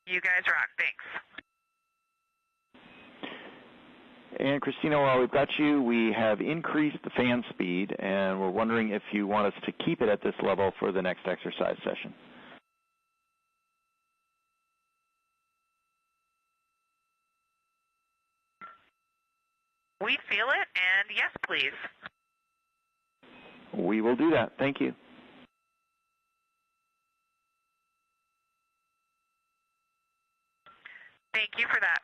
You guys rock. Thanks. And Christina, while we've got you, we have increased the fan speed, and we're wondering if you want us to keep it at this level for the next exercise session. We feel it, and yes, please. We will do that. Thank you. Thank you for that.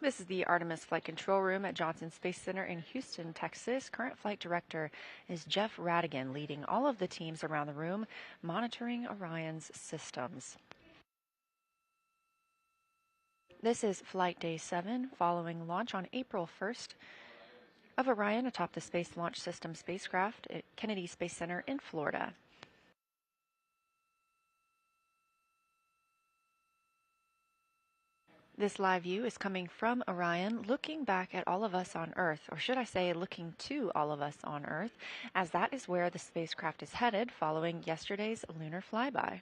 This is the Artemis Flight Control Room at Johnson Space Center in Houston, Texas. Current flight director is Jeff Radigan, leading all of the teams around the room, monitoring Orion's systems. This is Flight Day 7, following launch on April 1st of Orion atop the Space Launch System spacecraft at Kennedy Space Center in Florida. This live view is coming from Orion, looking back at all of us on Earth, or should I say looking to all of us on Earth, as that is where the spacecraft is headed following yesterday's lunar flyby.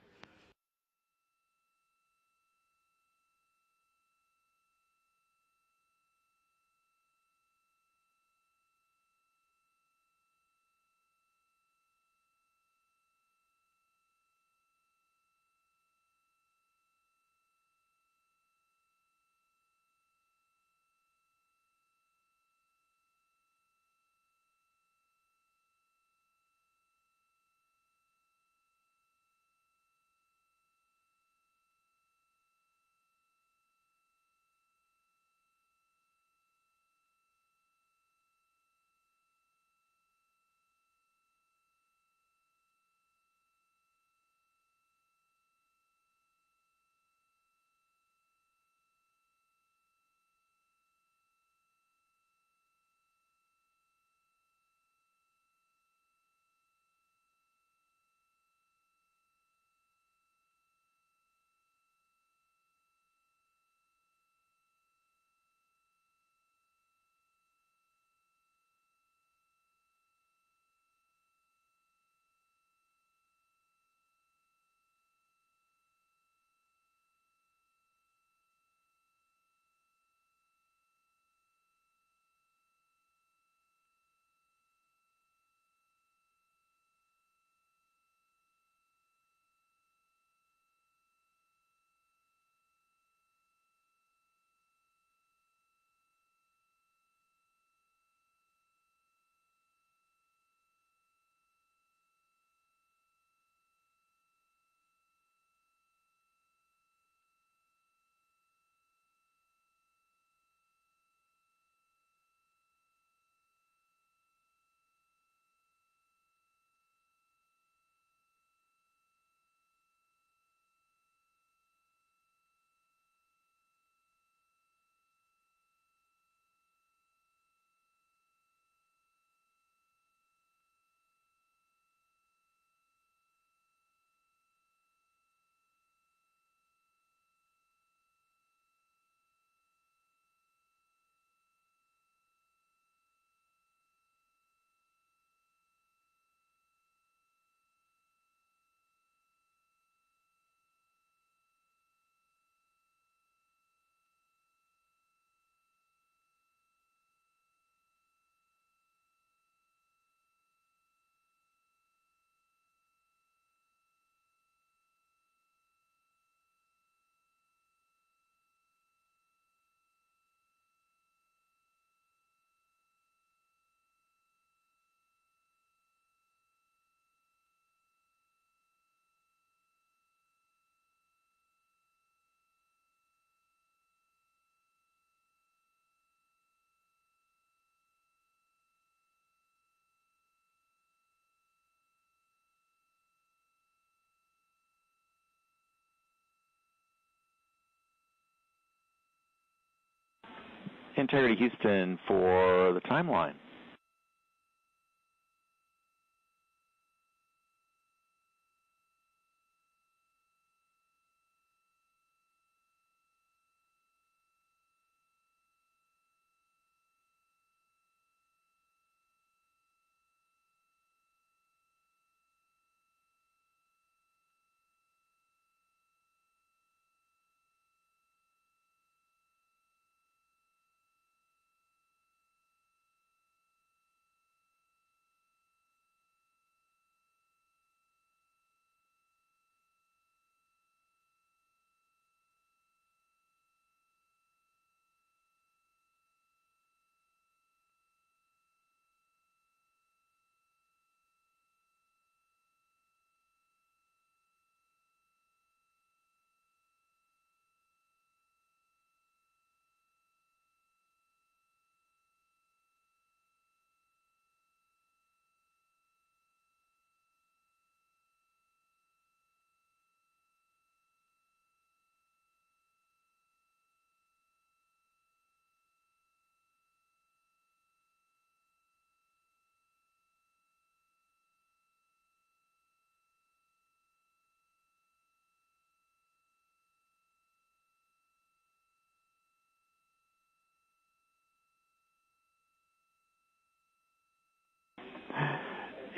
Integrity Houston for the timeline.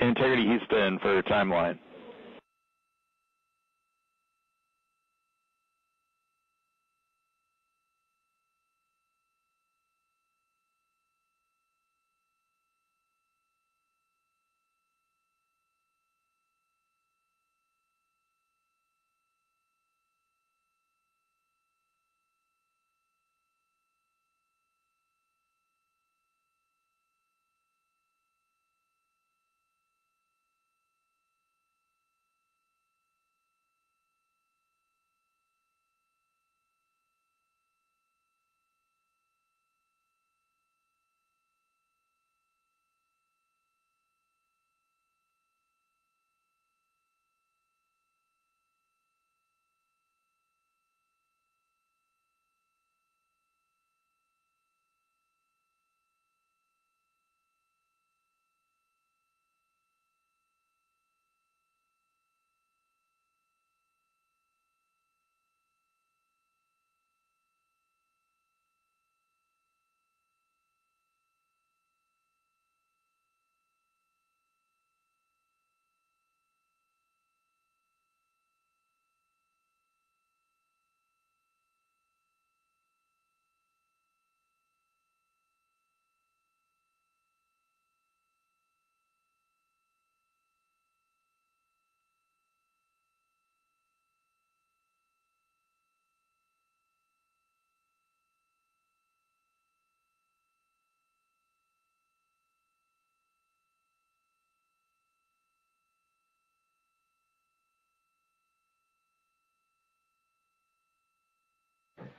Integrity Houston for timeline.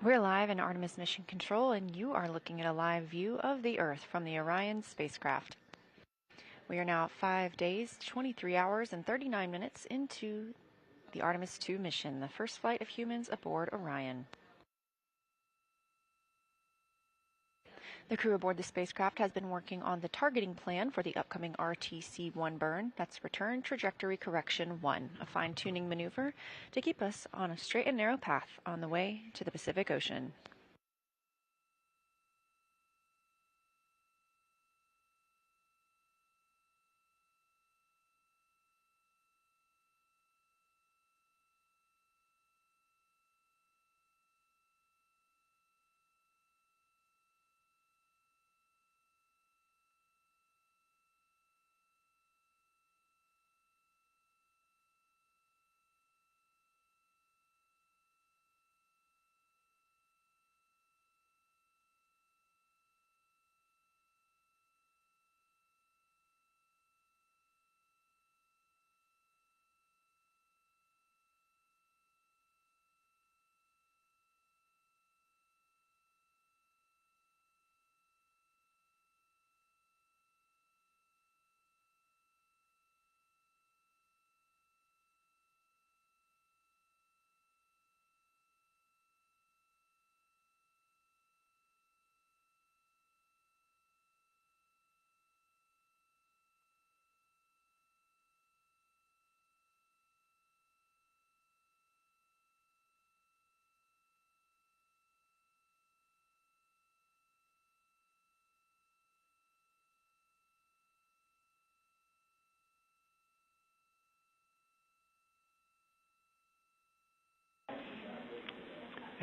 We're live in Artemis Mission Control, and you are looking at a live view of the Earth from the Orion spacecraft. We are now 5 days, 23 hours, and 39 minutes into the Artemis II mission, the first flight of humans aboard Orion. The crew aboard the spacecraft has been working on the targeting plan for the upcoming RTC-1 burn. That's Return Trajectory Correction 1, a fine-tuning maneuver to keep us on a straight and narrow path on the way to the Pacific Ocean.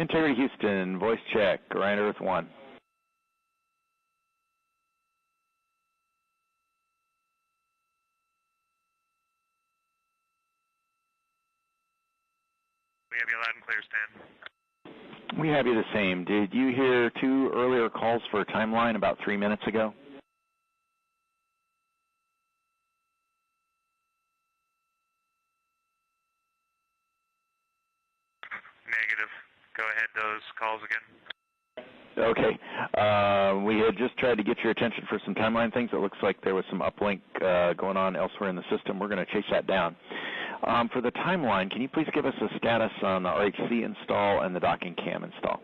Integrity Houston, voice check, Orion Earth 1. We have you loud and clear, Stan. We have you the same. Did you hear 2 earlier calls for a timeline about 3 minutes ago? Negative. Go ahead, those calls again. Okay. We had just tried to get your attention for some timeline things. It looks like there was some uplink going on elsewhere in the system. We're going to chase that down. For the timeline, can you please give us a status on the RHC install and the docking cam install?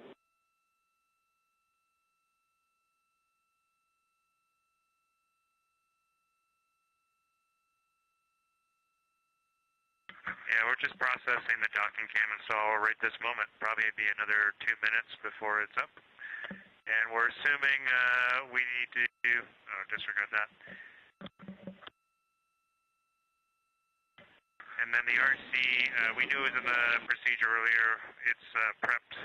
Yeah, we're just processing the docking cam install right this moment. Probably be another 2 minutes before it's up. And we're assuming we need to disregard that. And then the RC, we knew it was in the procedure earlier. It's prepped,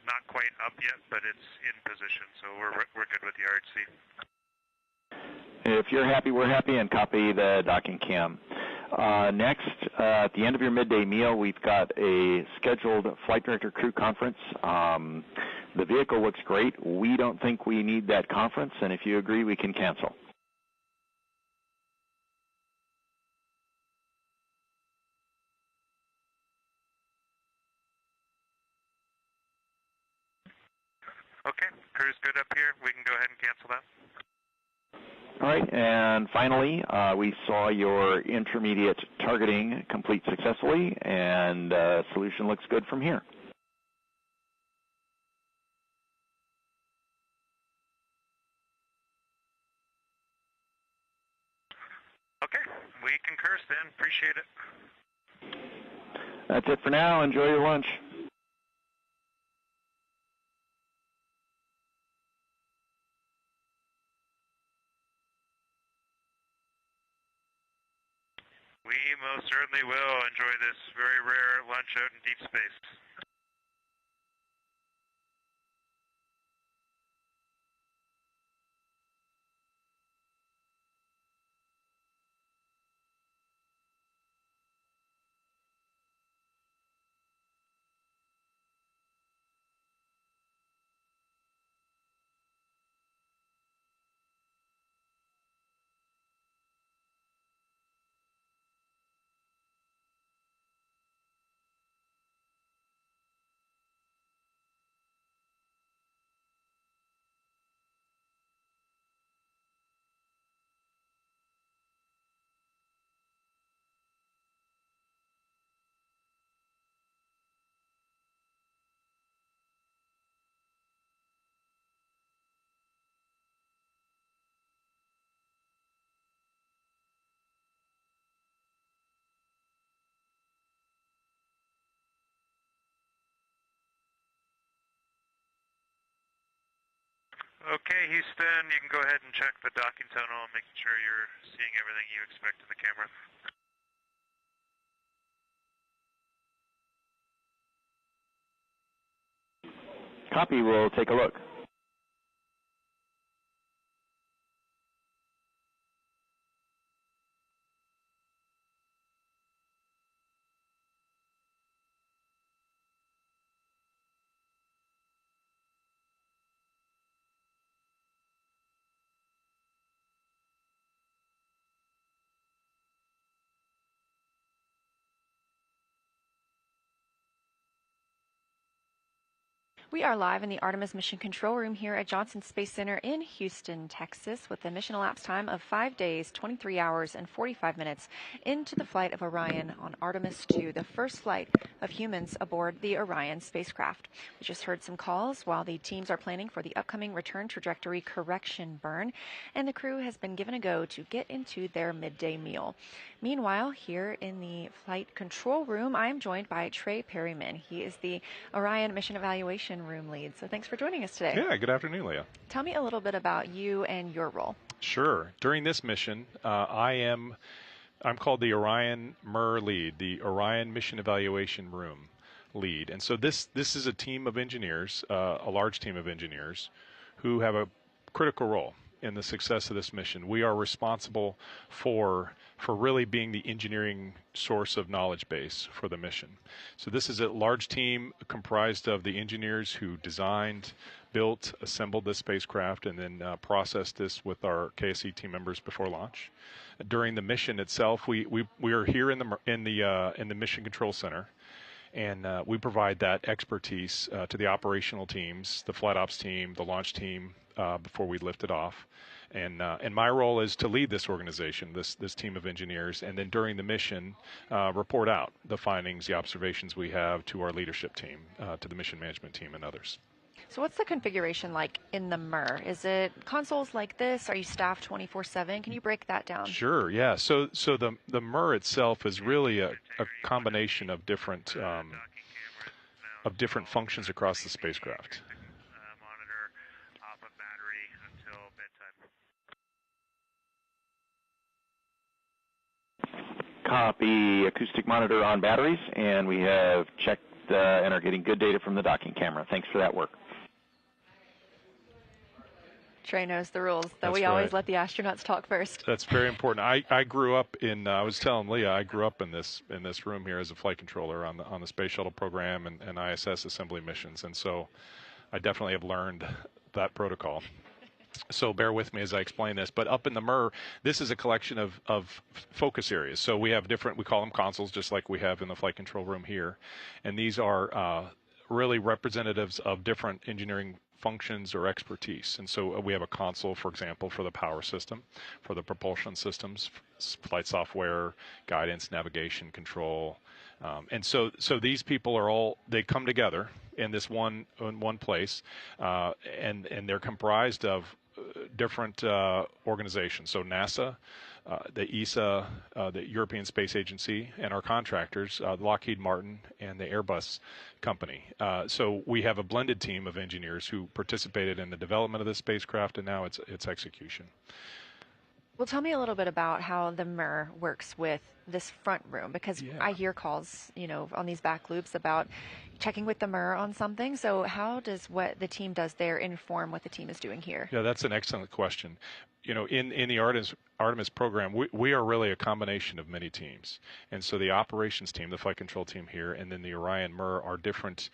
not quite up yet, but it's in position, so we're good with the RC. If you're happy, we're happy, and copy the docking cam. Next, at the end of your midday meal, we've got a scheduled flight director crew conference. The vehicle looks great. We don't think we need that conference, and if you agree, we can cancel. Okay, crew's good up here. We can go ahead and cancel that. All right, and finally, we saw your intermediate targeting complete successfully, and solution looks good from here. Okay, we concur, Stan. Appreciate it. That's it for now. Enjoy your lunch. We most certainly will enjoy this very rare lunch out in deep space. Okay, Houston, you can go ahead and check the docking tunnel, making sure you're seeing everything you expect in the camera. Copy, we'll take a look. We are live in the Artemis Mission Control Room here at Johnson Space Center in Houston, Texas, with a mission elapsed time of 5 days, 23 hours, and 45 minutes into the flight of Orion on Artemis II, the first flight of humans aboard the Orion spacecraft. We just heard some calls while the teams are planning for the upcoming return trajectory correction burn, and the crew has been given a go to get into their midday meal. Meanwhile, here in the flight control room, I am joined by Trey Perryman. He is the Orion Mission Evaluation Room lead. So thanks for joining us today. Yeah, good afternoon, Leah. Tell me a little bit about you and your role. Sure. During this mission, I'm called the Orion MER lead, the Orion Mission Evaluation Room lead. And so this is a team of engineers, a large team of engineers, who have a critical role in the success of this mission. We are responsible for really being the engineering source of knowledge base for the mission. So this is a large team comprised of the engineers who designed, built, assembled this spacecraft, and then processed this with our KSC team members before launch. During the mission itself, we are here in the Mission Control Center, and we provide that expertise to the operational teams, the flight ops team, the launch team, before we lift it off. And my role is to lead this organization, this team of engineers, and then during the mission, report out the findings, the observations we have to our leadership team, to the mission management team and others. So what's the configuration like in the MER? Is it consoles like this? Are you staffed 24/7? Can you break that down? Sure, yeah. So the MER itself is really a combination of different functions across the spacecraft. Copy. Acoustic monitor on batteries, and we have checked and are getting good data from the docking camera. Thanks for that work. Trey knows the rules, that That's we always right. let the astronauts talk first. That's very important. I grew up in. I was telling Leah, I grew up in this room here as a flight controller on the space shuttle program and ISS assembly missions, and so I definitely have learned that protocol. So bear with me as I explain this. But up in the MER, this is a collection of focus areas. So we have different. We call them consoles, just like we have in the flight control room here, and these are really representatives of different engineering functions or expertise. And so we have a console, for example, for the power system, for the propulsion systems, flight software, guidance, navigation, control. And so these people are all, they come together in this in one place, and they're comprised of different organizations. So NASA, the ESA, the European Space Agency, and our contractors, Lockheed Martin and the Airbus company. So we have a blended team of engineers who participated in the development of this spacecraft, and now its execution. Well, tell me a little bit about how the MER works with this front room, because I hear calls, on these back loops about checking with the MER on something. So how does what the team does there inform what the team is doing here? Yeah, that's an excellent question. In the Artemis program, we are really a combination of many teams. And so the operations team, the flight control team here, and then the Orion MER are different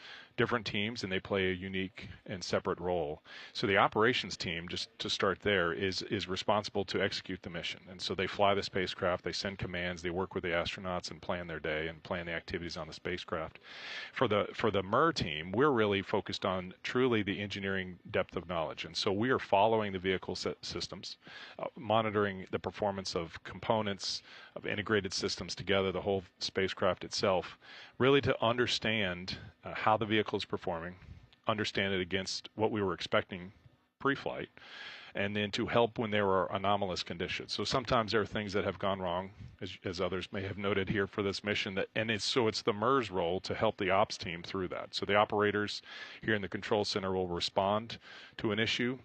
teams, and they play a unique and separate role. So the operations team, just to start there, is responsible to execute the mission. And so they fly the spacecraft, they send commands, they work with the astronauts and plan their day and plan the activities on the spacecraft. For the MER team, we're really focused on truly the engineering depth of knowledge. And so we are following the vehicle systems, monitoring the performance of components, of integrated systems together, the whole spacecraft itself, really to understand how the vehicle is performing, understand it against what we were expecting pre-flight, and then to help when there are anomalous conditions. So sometimes there are things that have gone wrong, as others may have noted here for this mission, it's the MER's role to help the ops team through that. So the operators here in the control center will respond to an issue.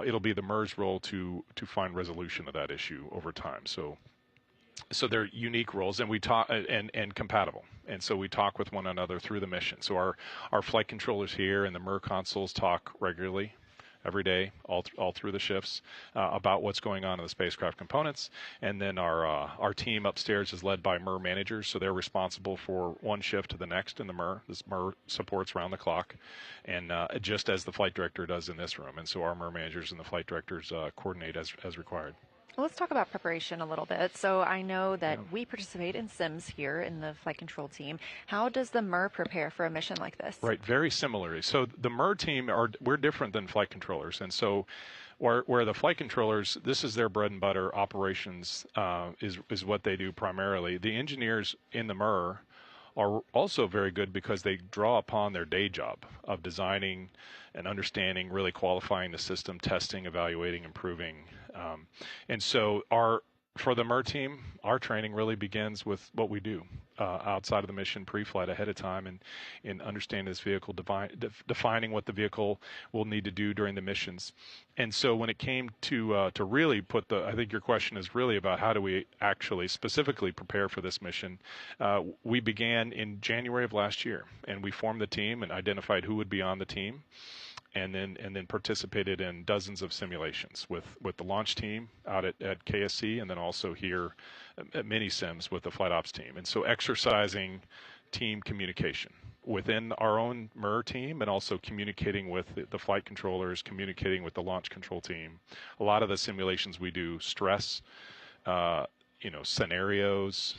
It'll be the MER's role to find resolution of that issue over time. So they're unique roles, and we talk and compatible. And so we talk with one another through the mission. So our flight controllers here and the MER consoles talk regularly, every day, all through the shifts, about what's going on in the spacecraft components. And then our team upstairs is led by MER managers, so they're responsible for one shift to the next in the MER. This MER supports round the clock, and just as the flight director does in this room. And so our MER managers and the flight directors coordinate as required. Well, let's talk about preparation a little bit. So I know that we participate in sims here in the flight control team. How does the MER prepare for a mission like this? Right, very similarly. So the MER team, we're different than flight controllers. And so where the flight controllers, this is their bread and butter, operations is what they do primarily. The engineers in the MER are also very good because they draw upon their day job of designing and understanding, really qualifying the system, testing, evaluating, improving. And so for the MER team, our training really begins with what we do outside of the mission, pre-flight, ahead of time, and in understanding this vehicle, defining what the vehicle will need to do during the missions. And so when it came to really I think your question is really about how do we actually specifically prepare for this mission. We began in January of last year, and we formed the team and identified who would be on the team. And then participated in dozens of simulations with the launch team out at KSC, and then also here at mini sims with the flight ops team. And so exercising team communication within our own MER team, and also communicating with the flight controllers, communicating with the launch control team. A lot of the simulations we do stress scenarios,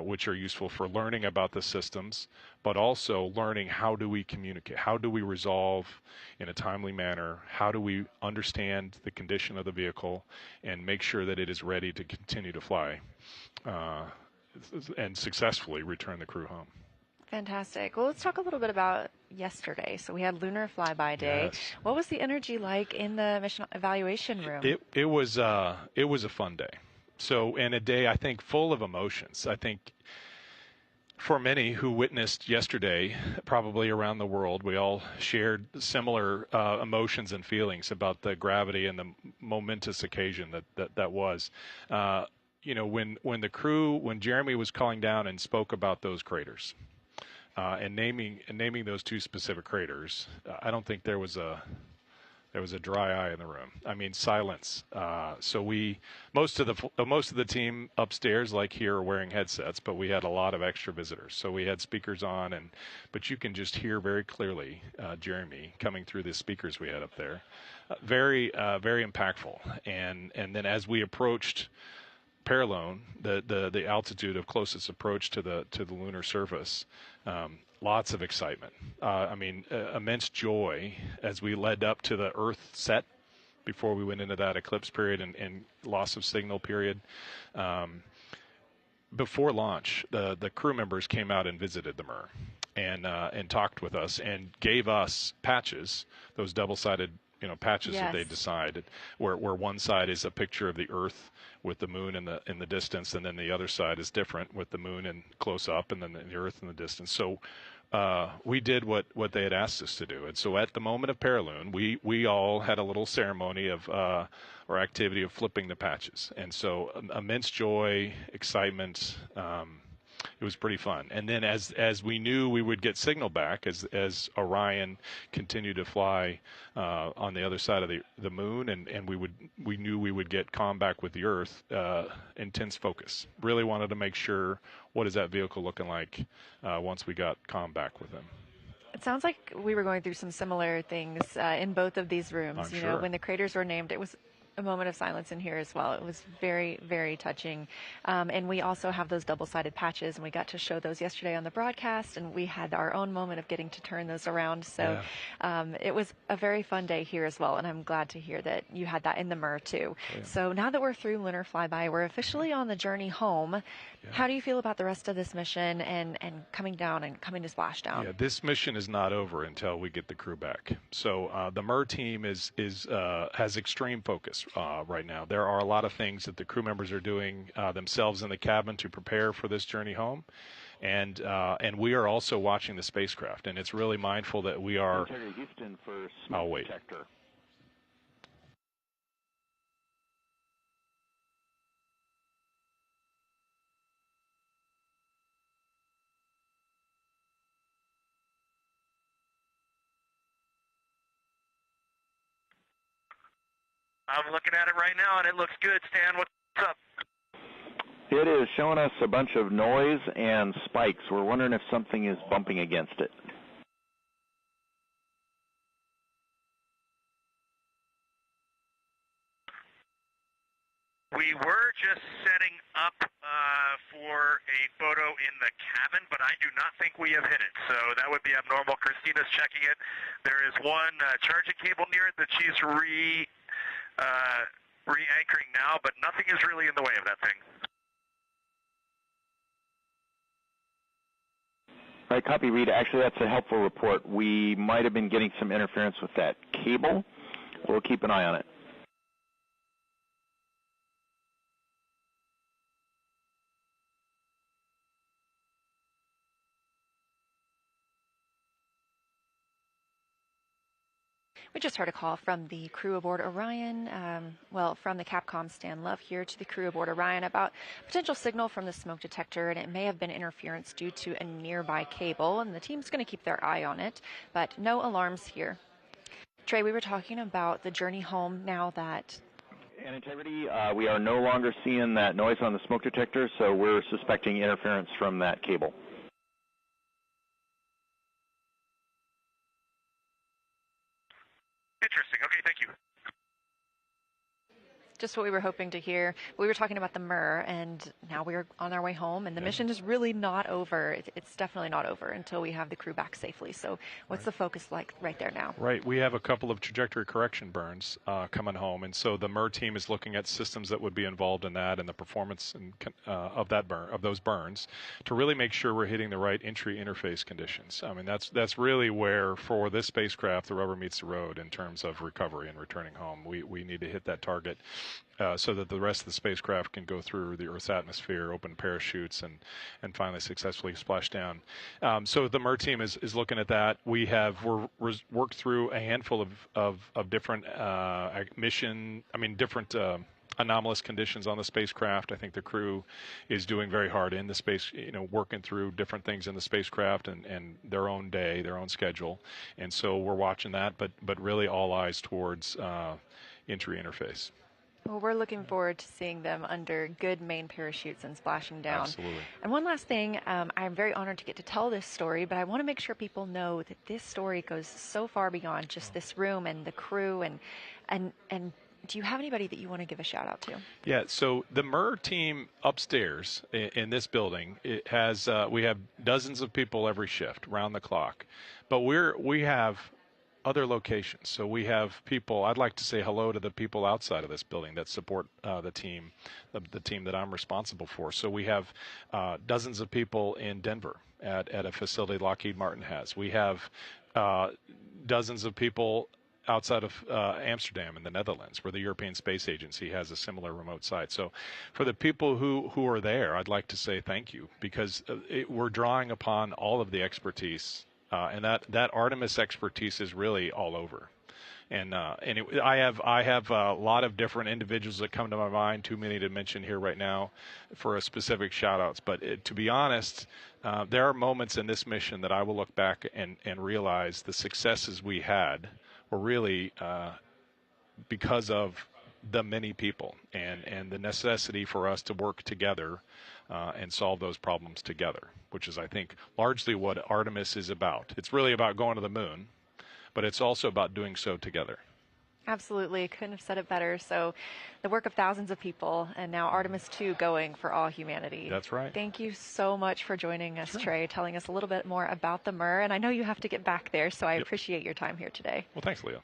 which are useful for learning about the systems, but also learning how do we communicate, how do we resolve in a timely manner, how do we understand the condition of the vehicle and make sure that it is ready to continue to fly and successfully return the crew home. Fantastic. Well, let's talk a little bit about yesterday. So we had Lunar Flyby Day. Yes. What was the energy like in the mission evaluation room? It was a fun day. So, and a day, I think, full of emotions. I think for many who witnessed yesterday, probably around the world, we all shared similar emotions and feelings about the gravity and the momentous occasion that was. when Jeremy was calling down and spoke about those craters, and naming those two specific craters, I don't think there was a dry eye in the room. I mean, silence. So most of the team upstairs, like here, are wearing headsets, but we had a lot of extra visitors. So we had speakers on, but you can just hear very clearly Jeremy coming through the speakers we had up there. Very impactful. And then as we approached Paralone, the altitude of closest approach to the lunar surface, lots of excitement. Immense joy as we led up to the Earthset before we went into that eclipse period and loss of signal period. Before launch, the crew members came out and visited the MER and talked with us and gave us patches, those double-sided patches that they decided, where one side is a picture of the Earth with the moon in the distance, and then the other side is different with the moon and close up, and then the Earth in the distance. So we did what they had asked us to do, and so at the moment of Paralune, we all had a little ceremony of or activity of flipping the patches, and so immense joy, excitement. It was pretty fun. And then as we knew we would get signal back as Orion continued to fly on the other side of the moon, and we knew we would get comm back with the Earth, intense focus. Really wanted to make sure, what is that vehicle looking like once we got comm back with them. It sounds like we were going through some similar things in both of these rooms. I'm sure. When the craters were named, it was a moment of silence in here as well. It was very, very touching. And we also have those double-sided patches, and we got to show those yesterday on the broadcast, and we had our own moment of getting to turn those around. So it was a very fun day here as well, and I'm glad to hear that you had that in the MER too. Yeah. So now that we're through Lunar Flyby, we're officially on the journey home. Yeah. How do you feel about the rest of this mission and coming down and coming to splashdown? Yeah, this mission is not over until we get the crew back. So the MER team has extreme focus right now. There are a lot of things that the crew members are doing themselves in the cabin to prepare for this journey home, and we are also watching the spacecraft. And it's really mindful that we are. Houston for smoke detector. I'm looking at it right now, and it looks good. Stan, what's up? It is showing us a bunch of noise and spikes. We're wondering if something is bumping against it. We were just setting up for a photo in the cabin, but I do not think we have hit it, so that would be abnormal. Christina's checking it. There is one charging cable near it that she's re-anchoring now, but nothing is really in the way of that thing. All right, copy, Rita. Actually, that's a helpful report. We might have been getting some interference with that cable. We'll keep an eye on it. We just heard a call from the crew aboard Orion, from the Capcom Stan Love here to the crew aboard Orion about potential signal from the smoke detector, and it may have been interference due to a nearby cable, and the team's going to keep their eye on it, but no alarms here. Trey, we were talking about the journey home now that... And integrity, we are no longer seeing that noise on the smoke detector, so we're suspecting interference from that cable. Interesting. Okay, thank you. Just what we were hoping to hear. We were talking about the MER, and now we're on our way home, and the mission is really not over. It's definitely not over until we have the crew back safely. So what's the focus like right there now? Right. We have a couple of trajectory correction burns coming home, and so the MER team is looking at systems that would be involved in that and the performance of those burns to really make sure we're hitting the right entry interface conditions. I mean, that's really where, for this spacecraft, the rubber meets the road in terms of recovery and returning home. We need to hit that target so that the rest of the spacecraft can go through the Earth's atmosphere, open parachutes, and finally successfully splash down. So the MER team is looking at that. We're worked through a handful of different different anomalous conditions on the spacecraft. I think the crew is doing very hard in the space, working through different things in the spacecraft and their own day, their own schedule. And so we're watching that, but really all eyes towards entry interface. Well, we're looking forward to seeing them under good main parachutes and splashing down. Absolutely. And one last thing, I'm very honored to get to tell this story, but I want to make sure people know that this story goes so far beyond just this room and the crew. And do you have anybody that you want to give a shout out to? Yeah, so the MER team upstairs in this building, it has we have dozens of people every shift, round the clock. But we have other locations. So we have people, I'd like to say hello to the people outside of this building that support the team that I'm responsible for. So we have dozens of people in Denver at a facility Lockheed Martin has. We have dozens of people outside of Amsterdam in the Netherlands, where the European Space Agency has a similar remote site. So for the people who are there, I'd like to say thank you, because we're drawing upon all of the expertise, and that Artemis expertise is really all over. And I have a lot of different individuals that come to my mind, too many to mention here right now for a specific shout-outs. But to be honest, there are moments in this mission that I will look back and realize the successes we had were really because of the many people and the necessity for us to work together and solve those problems together, which is, I think, largely what Artemis is about. It's really about going to the moon, but it's also about doing so together. Absolutely. Couldn't have said it better. So the work of thousands of people, and now Artemis II going for all humanity. That's right. Thank you so much for joining us, Trey, telling us a little bit more about the MER. And I know you have to get back there, so I appreciate your time here today. Well, thanks, Leah.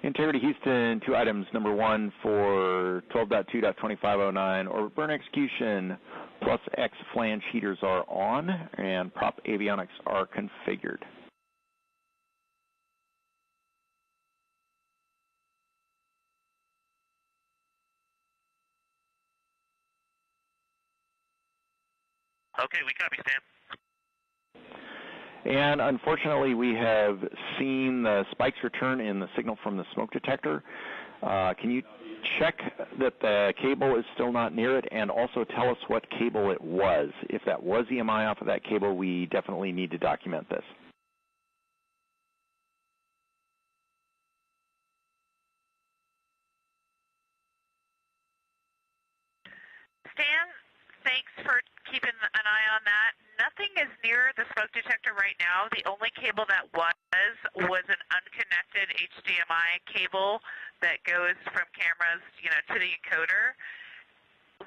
Integrity Houston, 2 items. Number 1 for 12.2.2509, orbit burn execution plus X flange heaters are on and prop avionics are configured. Okay, we copy, Stan. And unfortunately, we have seen the spikes return in the signal from the smoke detector. Can you check that the cable is still not near it, and also tell us what cable it was? If that was EMI off of that cable, we definitely need to document this. Stan, thanks for keeping an eye on that. Nothing is near the smoke detector right now. The only cable that was an unconnected HDMI cable that goes from cameras, to the encoder.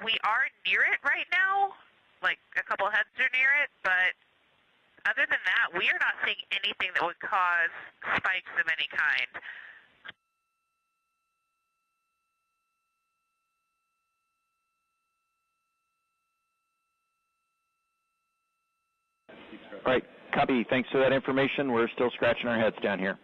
We are near it right now, like a couple heads are near it, but other than that, we are not seeing anything that would cause spikes of any kind. All right, copy. Thanks for that information. We're still scratching our heads down here.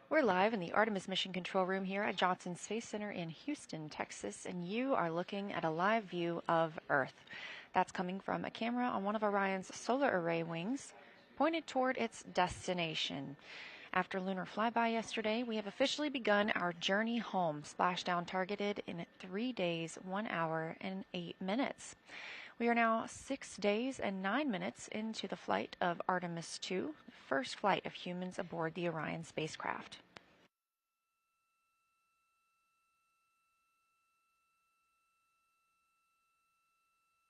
We're live in the Artemis Mission Control Room here at Johnson Space Center in Houston, Texas, and you are looking at a live view of Earth. That's coming from a camera on one of Orion's solar array wings, pointed toward its destination. After lunar flyby yesterday, we have officially begun our journey home, splashdown targeted in 3 days, 1 hour, and 8 minutes. We are now 6 days and 9 minutes into the flight of Artemis II, the first flight of humans aboard the Orion spacecraft.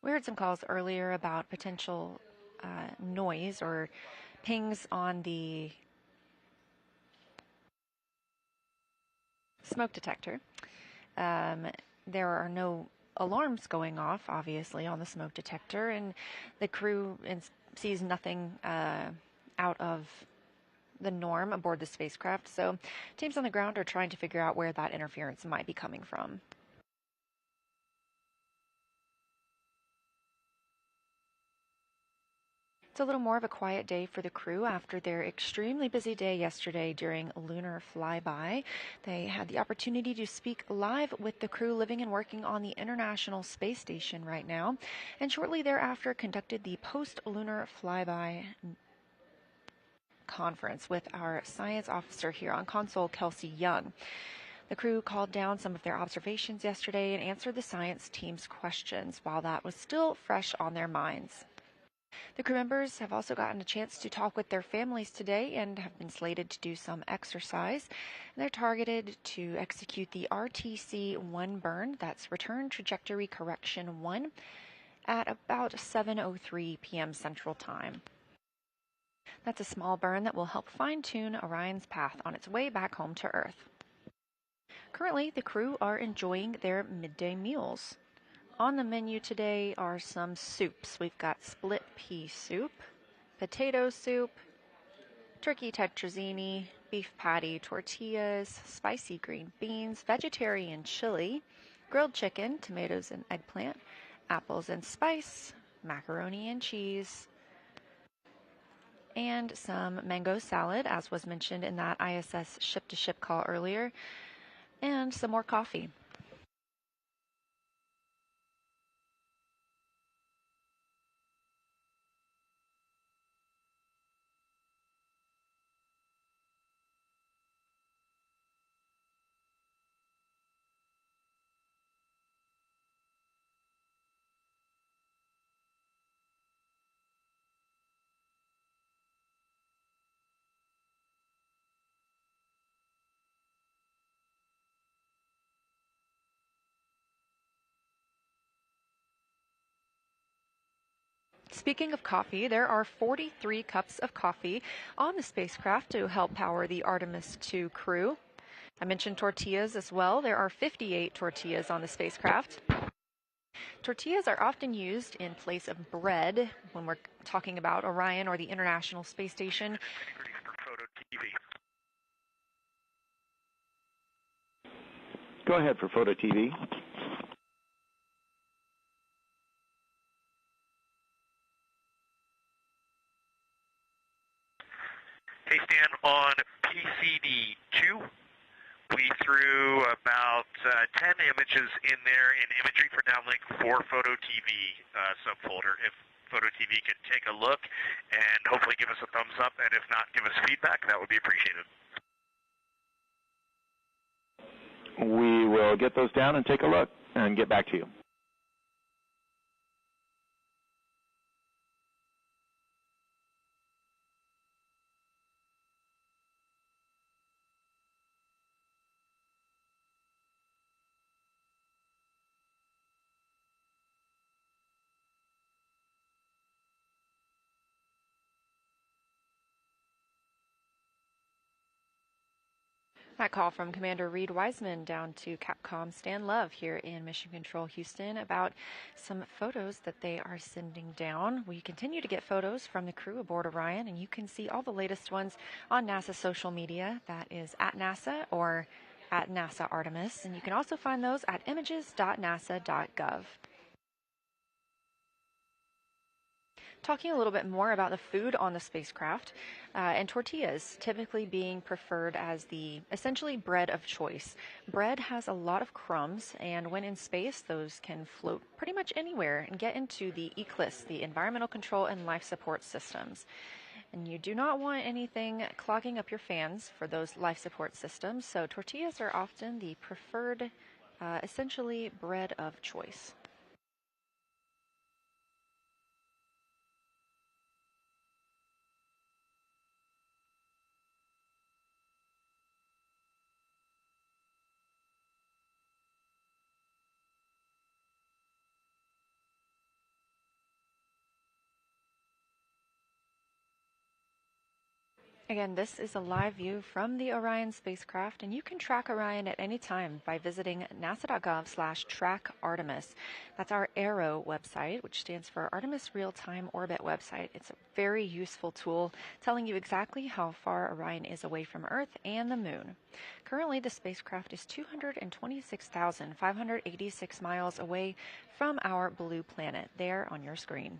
We heard some calls earlier about potential noise or pings on the smoke detector. There are no alarms going off, obviously, on the smoke detector, and the crew sees nothing out of the norm aboard the spacecraft, so teams on the ground are trying to figure out where that interference might be coming from. It's a little more of a quiet day for the crew after their extremely busy day yesterday during lunar flyby. They had the opportunity to speak live with the crew living and working on the International Space Station right now, and shortly thereafter conducted the post-lunar flyby conference with our science officer here on console, Kelsey Young. The crew called down some of their observations yesterday and answered the science team's questions while that was still fresh on their minds. The crew members have also gotten a chance to talk with their families today and have been slated to do some exercise. And they're targeted to execute the RTC-1 burn, that's Return Trajectory Correction 1, at about 7:03 p.m. Central Time. That's a small burn that will help fine-tune Orion's path on its way back home to Earth. Currently, the crew are enjoying their midday meals. On the menu today are some soups. We've got split pea soup, potato soup, turkey tetrazzini, beef patty, tortillas, spicy green beans, vegetarian chili, grilled chicken, tomatoes and eggplant, apples and spice, macaroni and cheese, and some mango salad, as was mentioned in that ISS ship-to-ship call earlier, and some more coffee. Speaking of coffee, there are 43 cups of coffee on the spacecraft to help power the Artemis II crew. I mentioned tortillas as well. There are 58 tortillas on the spacecraft. Tortillas are often used in place of bread when we're talking about Orion or the International Space Station. Go ahead for Photo TV. Hey, Stan, on PCD2, we threw about 10 images in there in imagery for downlink for Photo TV subfolder. If Photo TV could take a look and hopefully give us a thumbs up, and if not, give us feedback, that would be appreciated. We will get those down and take a look and get back to you. That call from Commander Reed Wiseman down to Capcom Stan Love here in Mission Control Houston about some photos that they are sending down. We continue to get photos from the crew aboard Orion, and you can see all the latest ones on NASA's social media. That is at NASA or at NASA Artemis, and you can also find those at images.nasa.gov. talking a little bit more about the food on the spacecraft, and tortillas typically being preferred as the essentially bread of choice. Bread has a lot of crumbs, and when in space, those can float pretty much anywhere and get into the eclipse, the environmental control and life support systems. And you do not want anything clogging up your fans for those life support systems, so tortillas are often the preferred, essentially, bread of choice. Again, this is a live view from the Orion spacecraft, and you can track Orion at any time by visiting nasa.gov/track-Artemis. That's our ARROW website, which stands for Artemis Real-Time Orbit website. It's a very useful tool telling you exactly how far Orion is away from Earth and the Moon. Currently, the spacecraft is 226,586 miles away from our blue planet, there on your screen.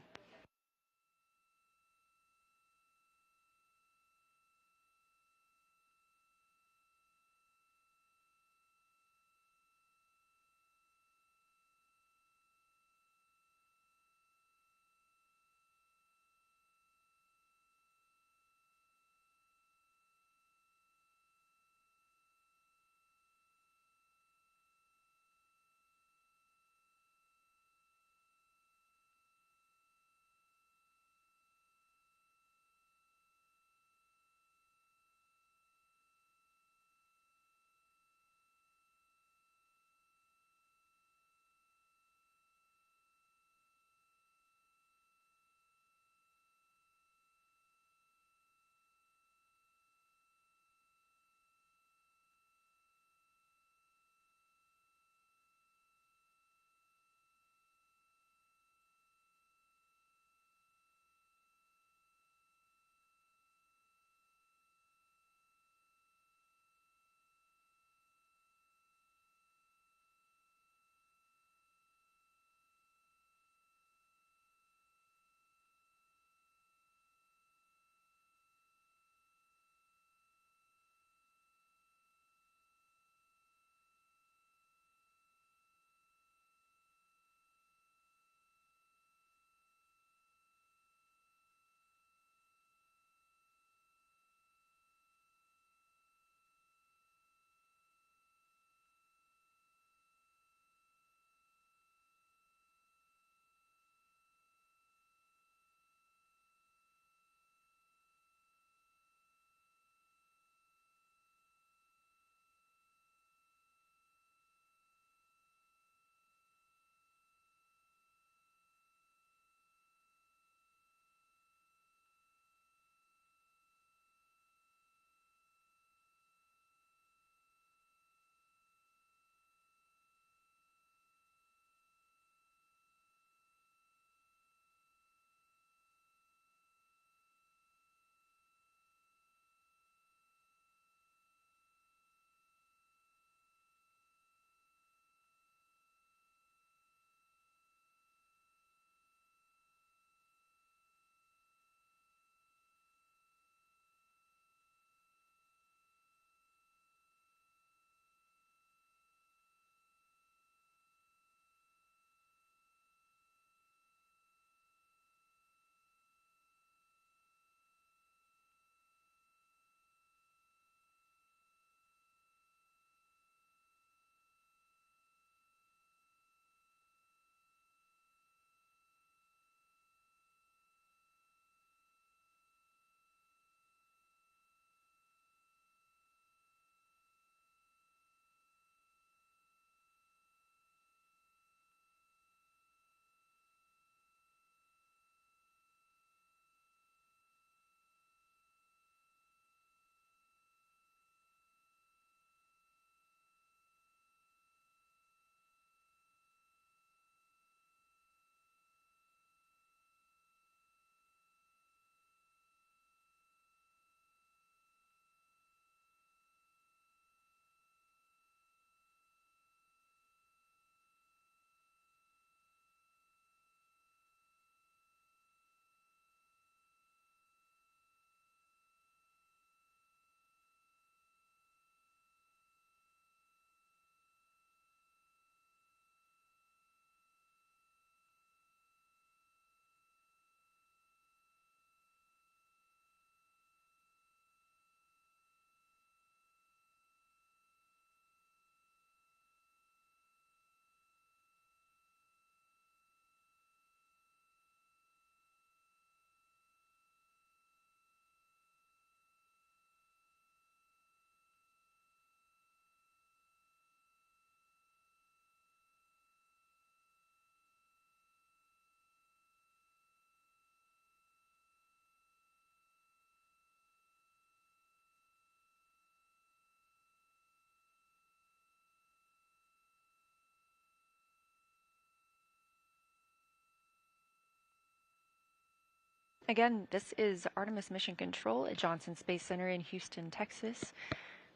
Again, this is Artemis Mission Control at Johnson Space Center in Houston, Texas.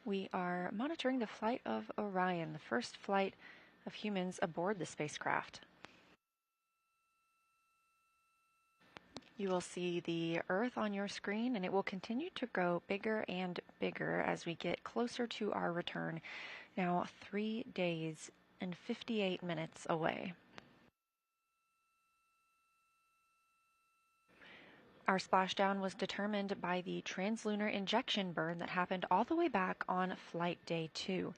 We are monitoring the flight of Orion, the first flight of humans aboard the spacecraft. You will see the Earth on your screen, and it will continue to grow bigger and bigger as we get closer to our return, now 3 days and 58 minutes away. Our splashdown was determined by the translunar injection burn that happened all the way back on flight day 2.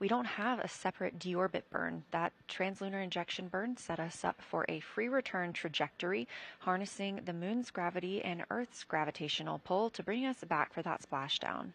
We don't have a separate deorbit burn. That translunar injection burn set us up for a free return trajectory, harnessing the moon's gravity and Earth's gravitational pull to bring us back for that splashdown.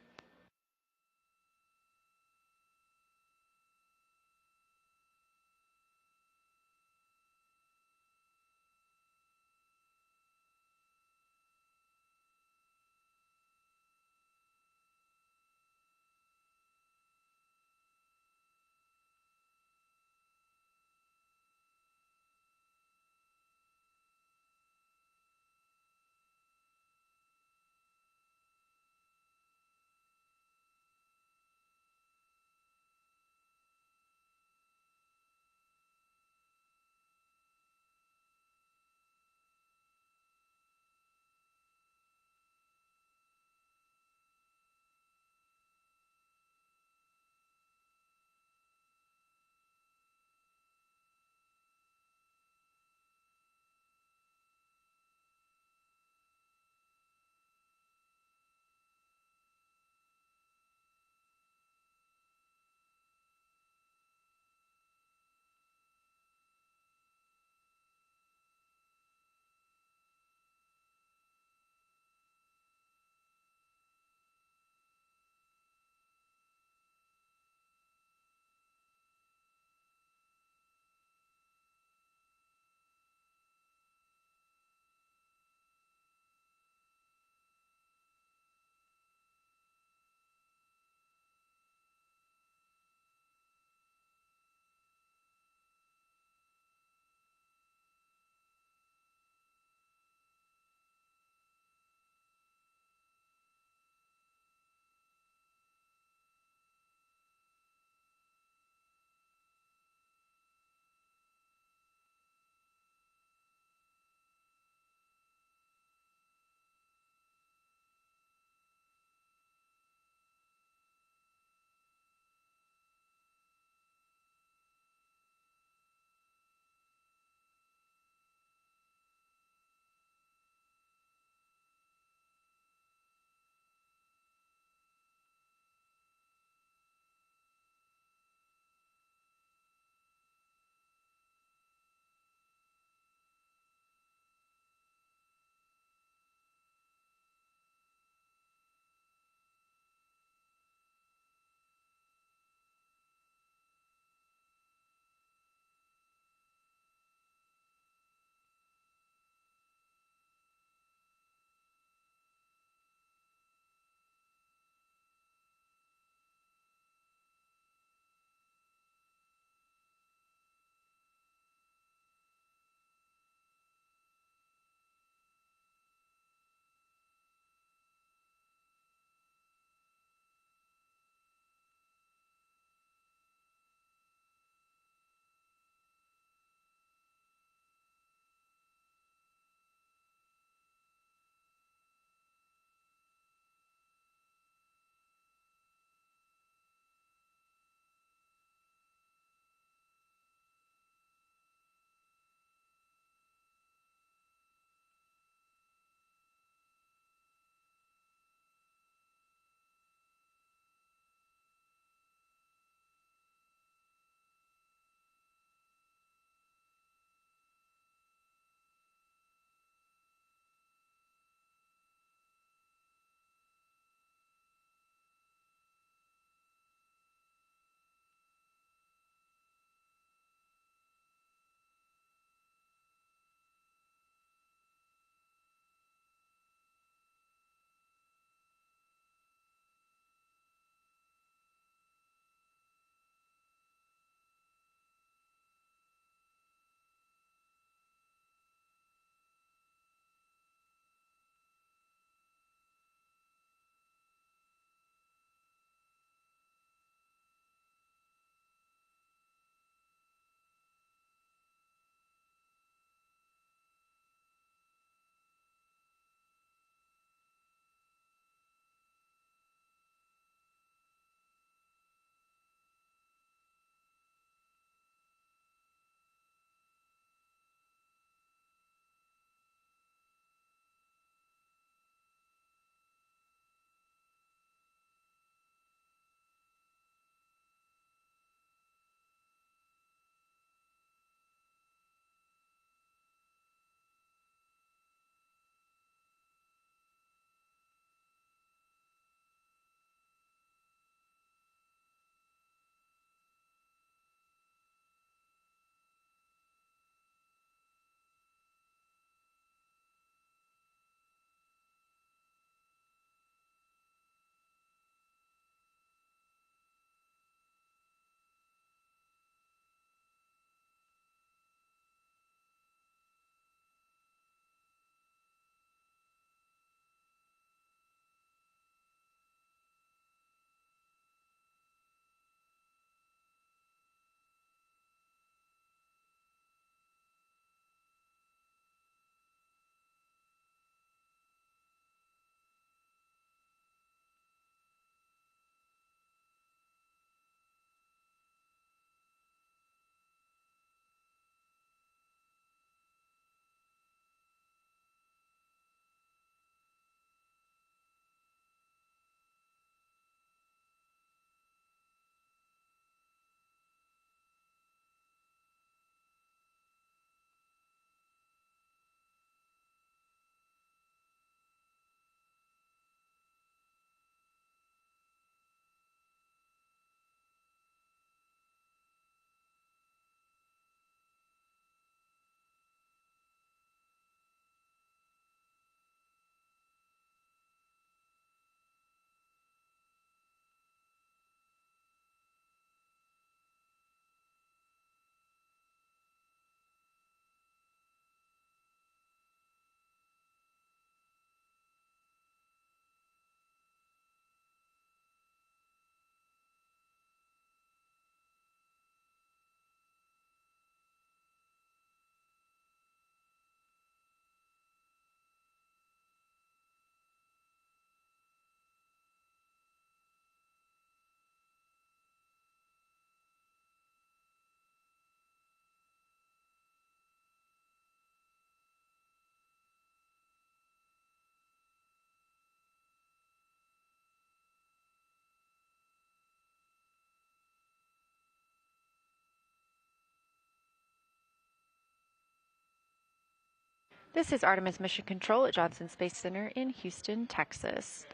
This is Artemis Mission Control at Johnson Space Center in Houston, Texas.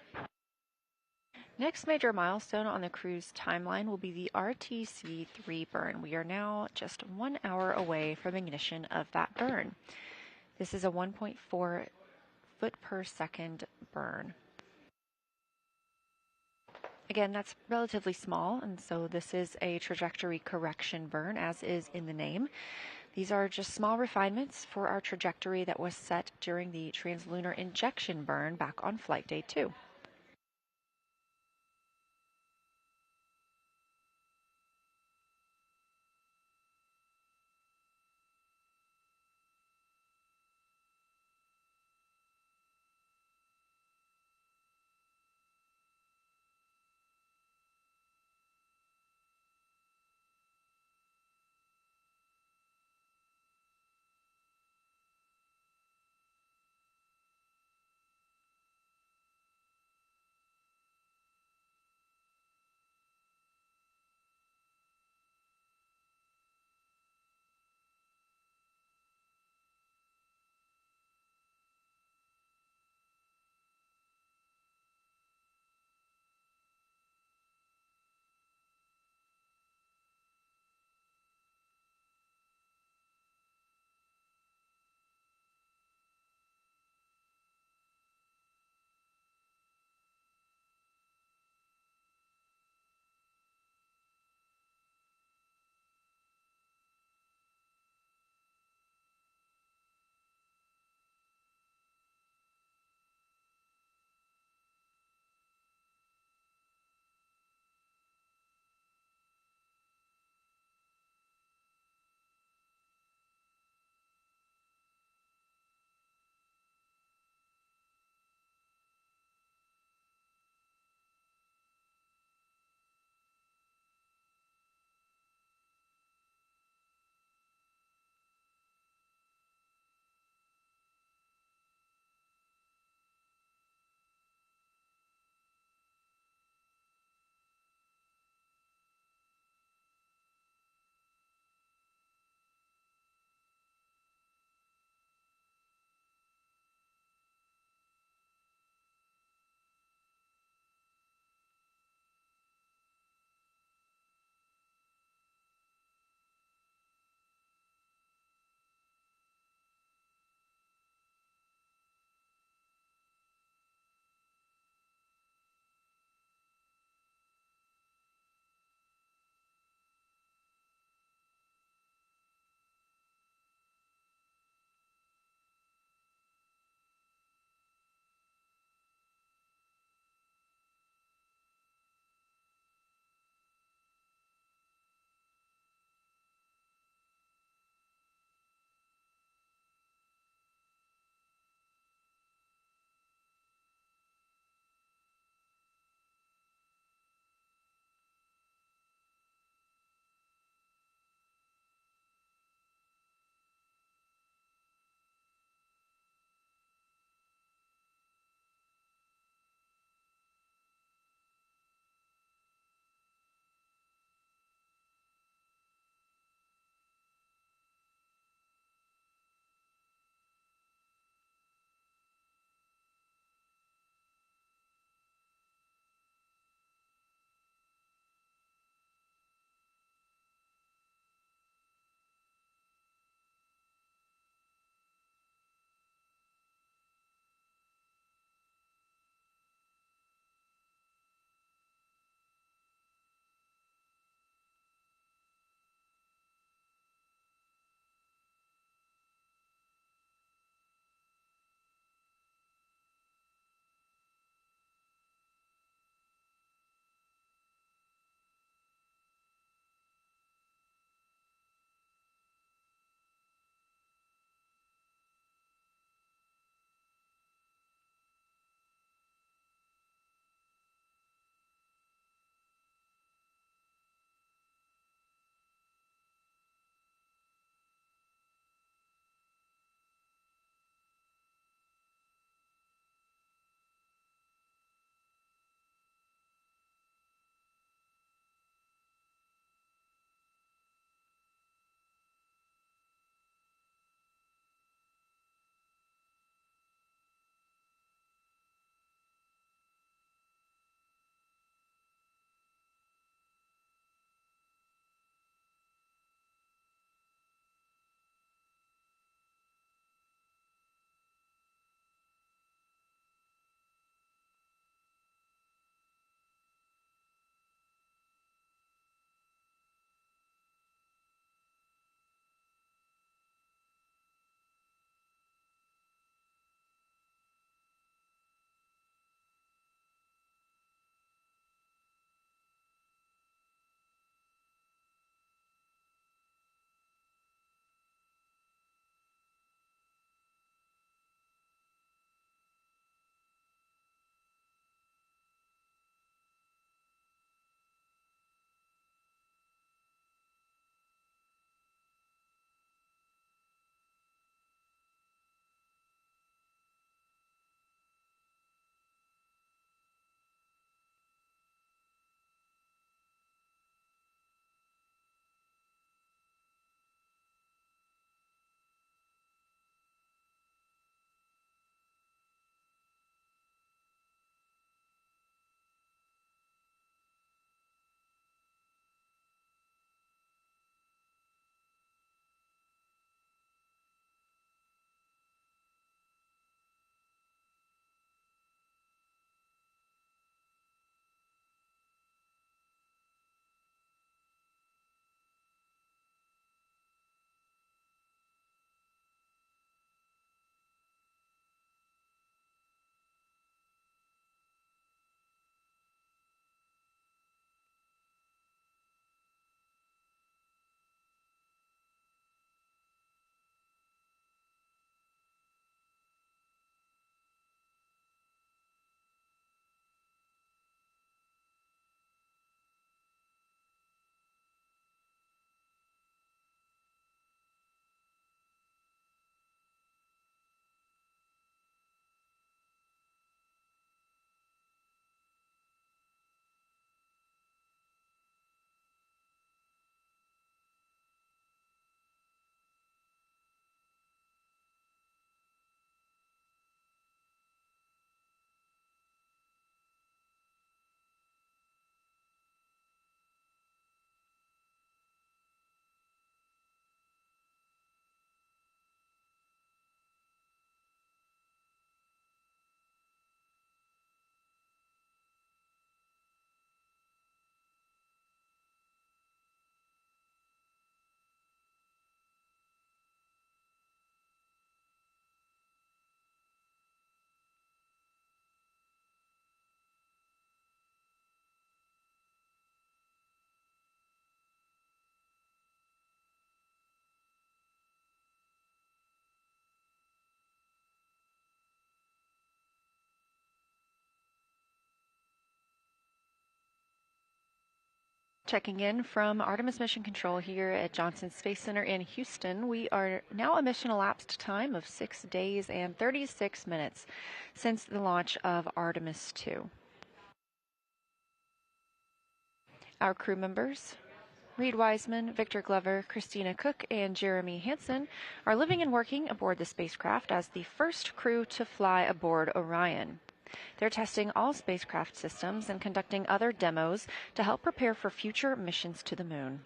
Next major milestone on the crew's timeline will be the RTC-3 burn. We are now just 1 hour away from ignition of that burn. This is a 1.4 foot per second burn. Again, that's relatively small, and so this is a trajectory correction burn, as is in the name. These are just small refinements for our trajectory that was set during the translunar injection burn back on Flight Day 2. Checking in from Artemis Mission Control here at Johnson Space Center in Houston. We are now a mission elapsed time of 6 days and 36 minutes since the launch of Artemis II. Our crew members, Reed Wiseman, Victor Glover, Christina Cook, and Jeremy Hansen, are living and working aboard the spacecraft as the first crew to fly aboard Orion. They're testing all spacecraft systems and conducting other demos to help prepare for future missions to the moon.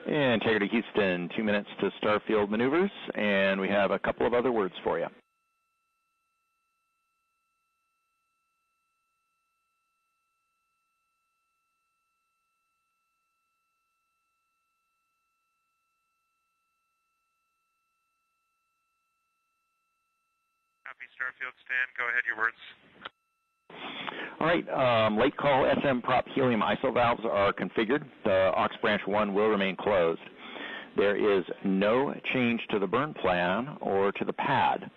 Integrity Houston, 2 minutes to starfield maneuvers, and we have a couple of other words for you. Copy, Starfield Stan. Go ahead, your words. All right, late call SM prop helium ISO valves are configured. The aux branch 1 will remain closed. There is no change to the burn plan or to the pad.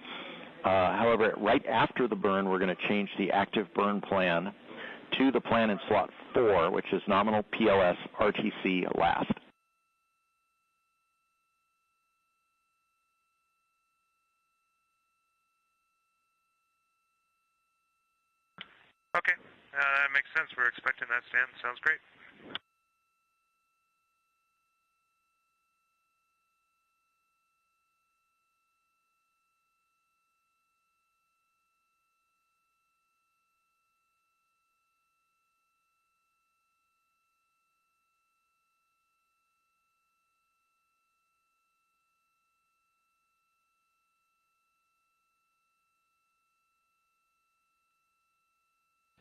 However, right after the burn, we're going to change the active burn plan to the plan in slot 4, which is nominal PLS RTC last. Okay, that makes sense. We're expecting that, Stan. Sounds great.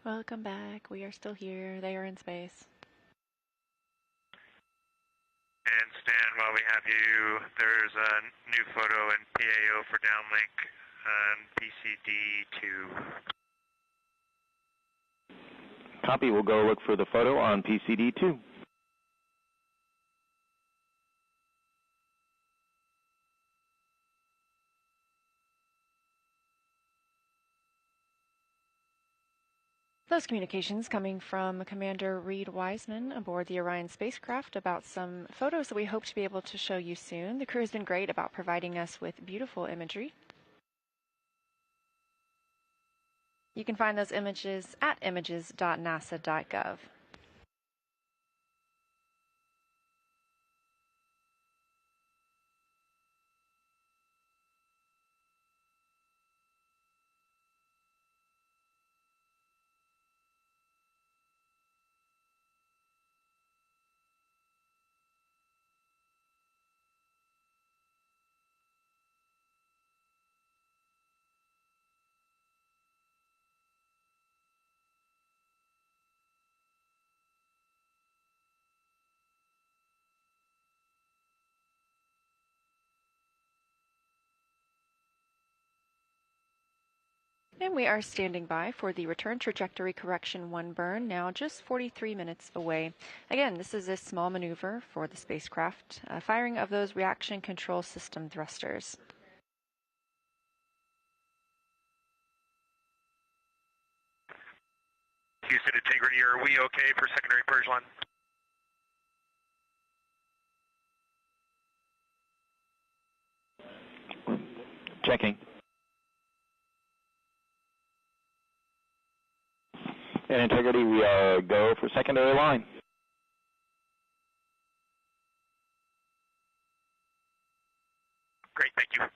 Welcome back. We are still here. They are in space. And Stan, while we have you, there's a new photo in PAO for downlink on PCD2. Copy. We'll go look for the photo on PCD2. Those communications coming from Commander Reed Wiseman aboard the Orion spacecraft about some photos that we hope to be able to show you soon. The crew has been great about providing us with beautiful imagery. You can find those images at images.nasa.gov. And we are standing by for the return trajectory correction 1 burn, now just 43 minutes away. Again, this is a small maneuver for the spacecraft, firing of those reaction control system thrusters. Houston Integrity, are we okay for secondary purge line? Checking. And Integrity, we are go for secondary line. Great, thank you.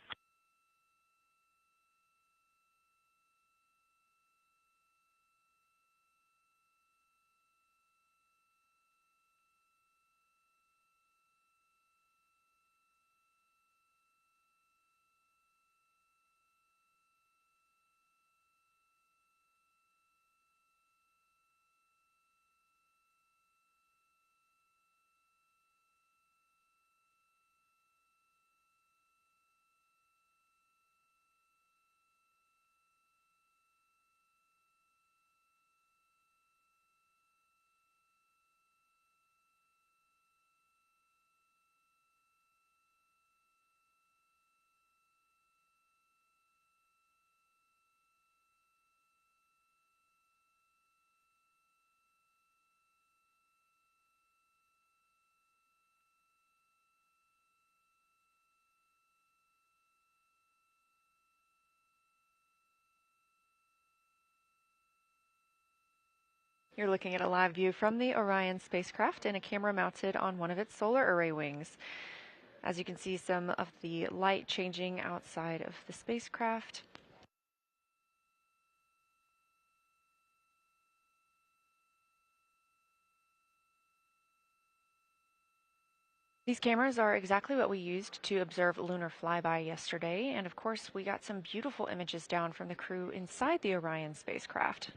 You're looking at a live view from the Orion spacecraft and a camera mounted on one of its solar array wings. As you can see, some of the light changing outside of the spacecraft. These cameras are exactly what we used to observe lunar flyby yesterday, and of course we got some beautiful images down from the crew inside the Orion spacecraft.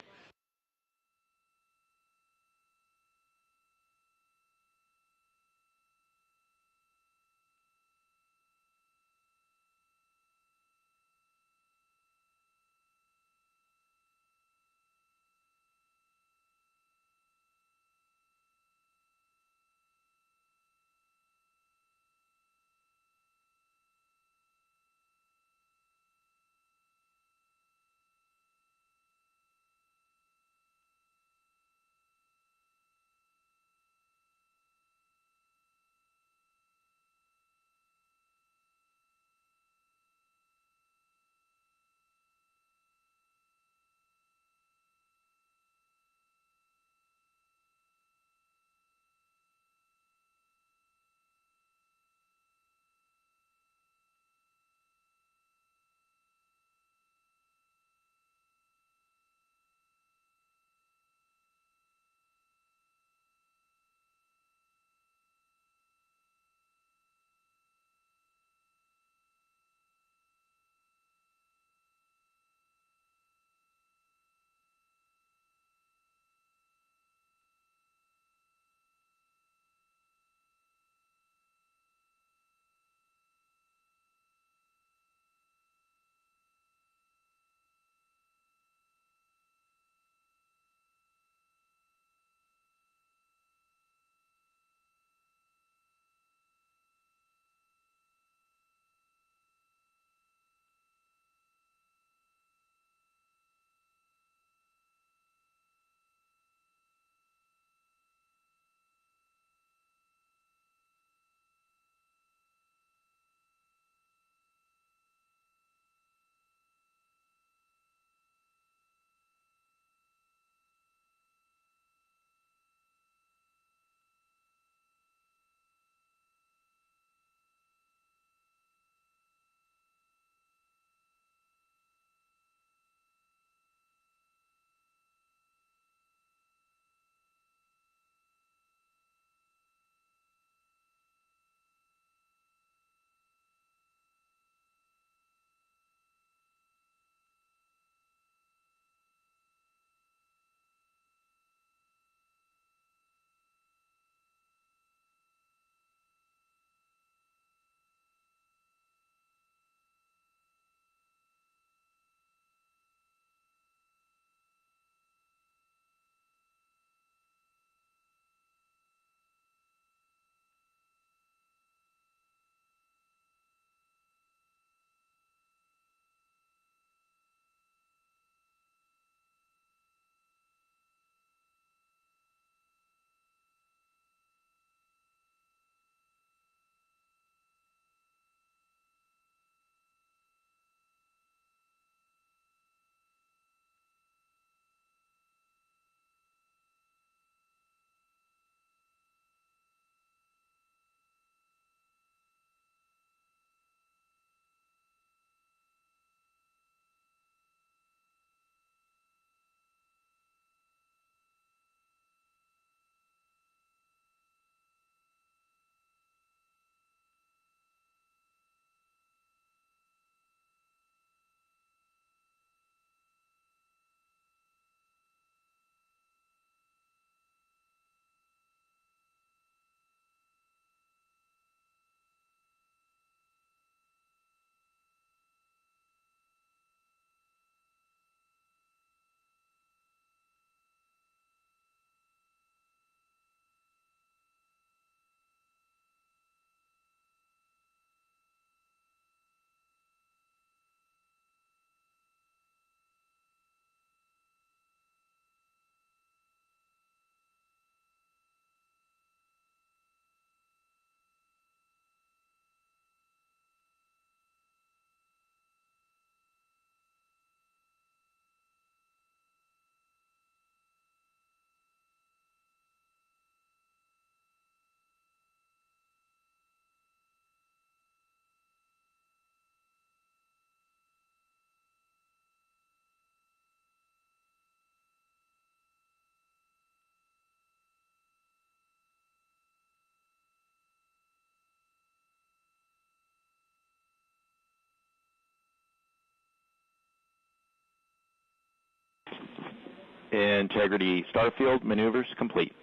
Integrity Starfield maneuvers complete.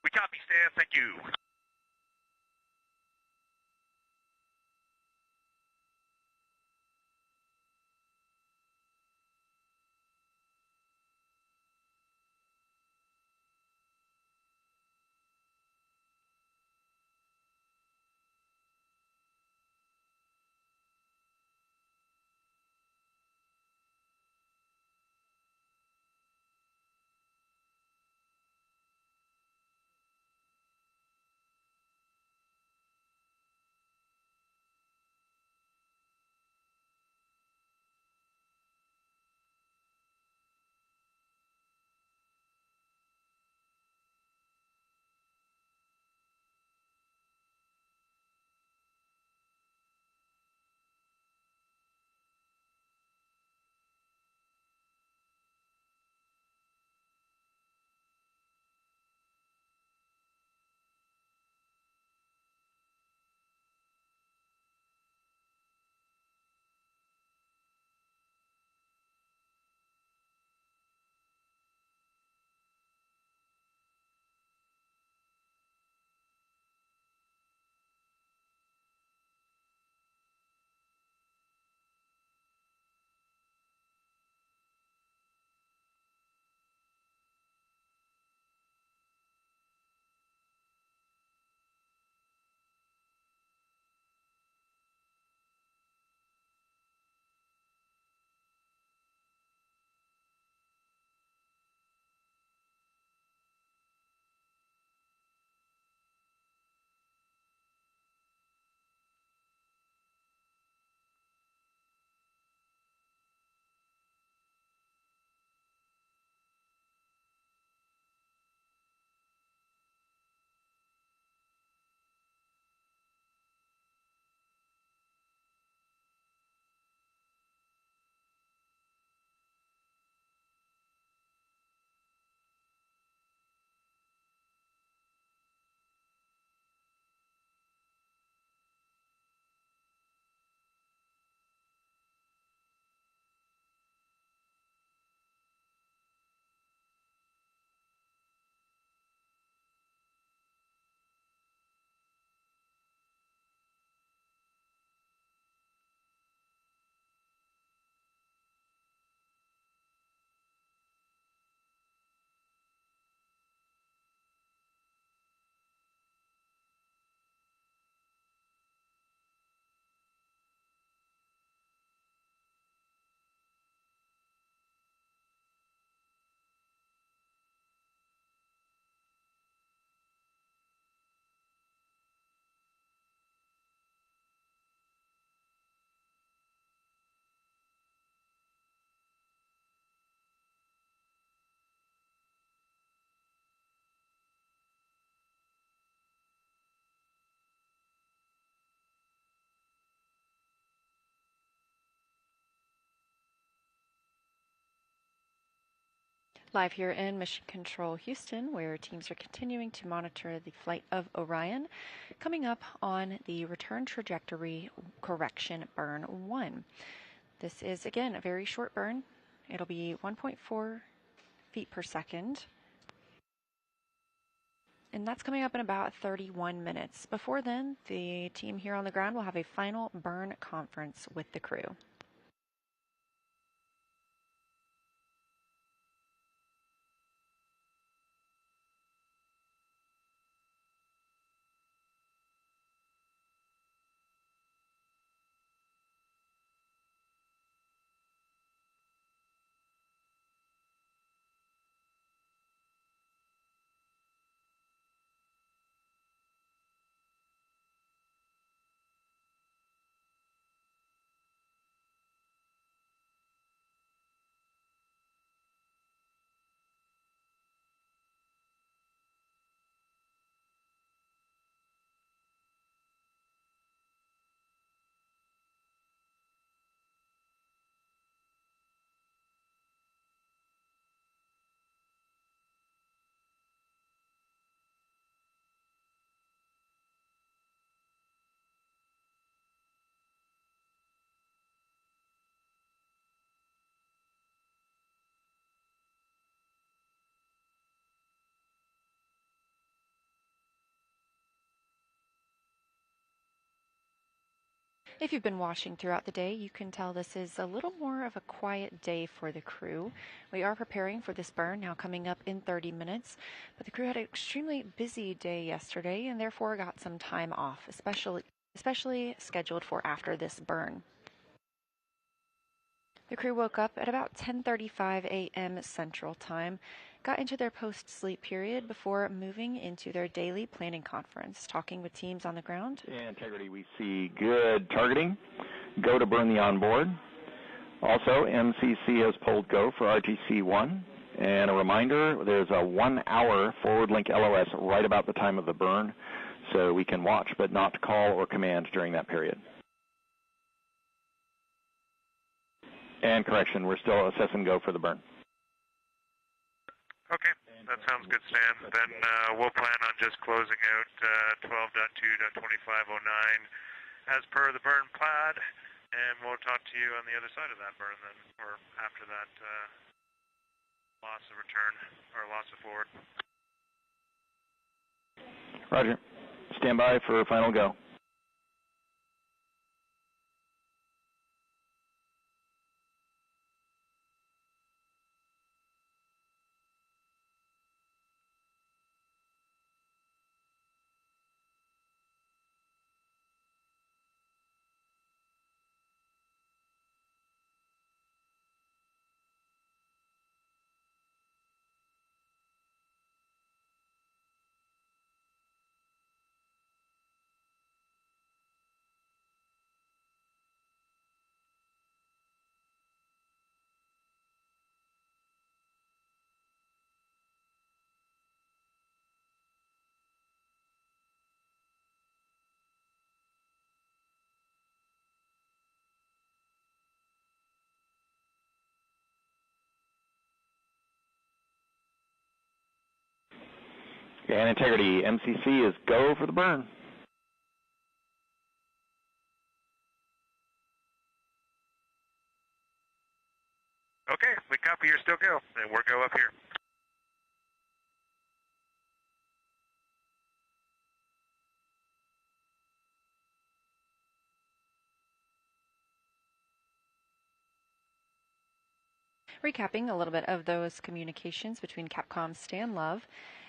We copy, Stan. Thank you. Live here in Mission Control Houston, where teams are continuing to monitor the flight of Orion, coming up on the return trajectory correction burn 1. This is, again, a very short burn. It'll be 1.4 feet per second. And that's coming up in about 31 minutes. Before then, the team here on the ground will have a final burn conference with the crew. If you've been watching throughout the day, you can tell this is a little more of a quiet day for the crew. We are preparing for this burn now coming up in 30 minutes, but the crew had an extremely busy day yesterday and therefore got some time off, especially scheduled for after this burn. The crew woke up at about 10:35 a.m. Central Time, got into their post-sleep period before moving into their daily planning conference, talking with teams on the ground. Integrity, we see good targeting. Go to burn the onboard. Also, MCC has pulled go for RTC-1. And a reminder, there's a 1-hour forward link LOS right about the time of the burn, so we can watch but not call or command during that period. And correction, we're still assess and go for the burn. Okay, that sounds good, Stan. Then we'll plan on just closing out 12.2.2509 as per the burn plan, and we'll talk to you on the other side of that burn then, or after that loss of return, or loss of forward. Roger. Stand by for final go. And integrity, MCC is go for the burn. Okay, we copy, you're still go, and we're go up here. Recapping a little bit of those communications between Capcom's Stan Love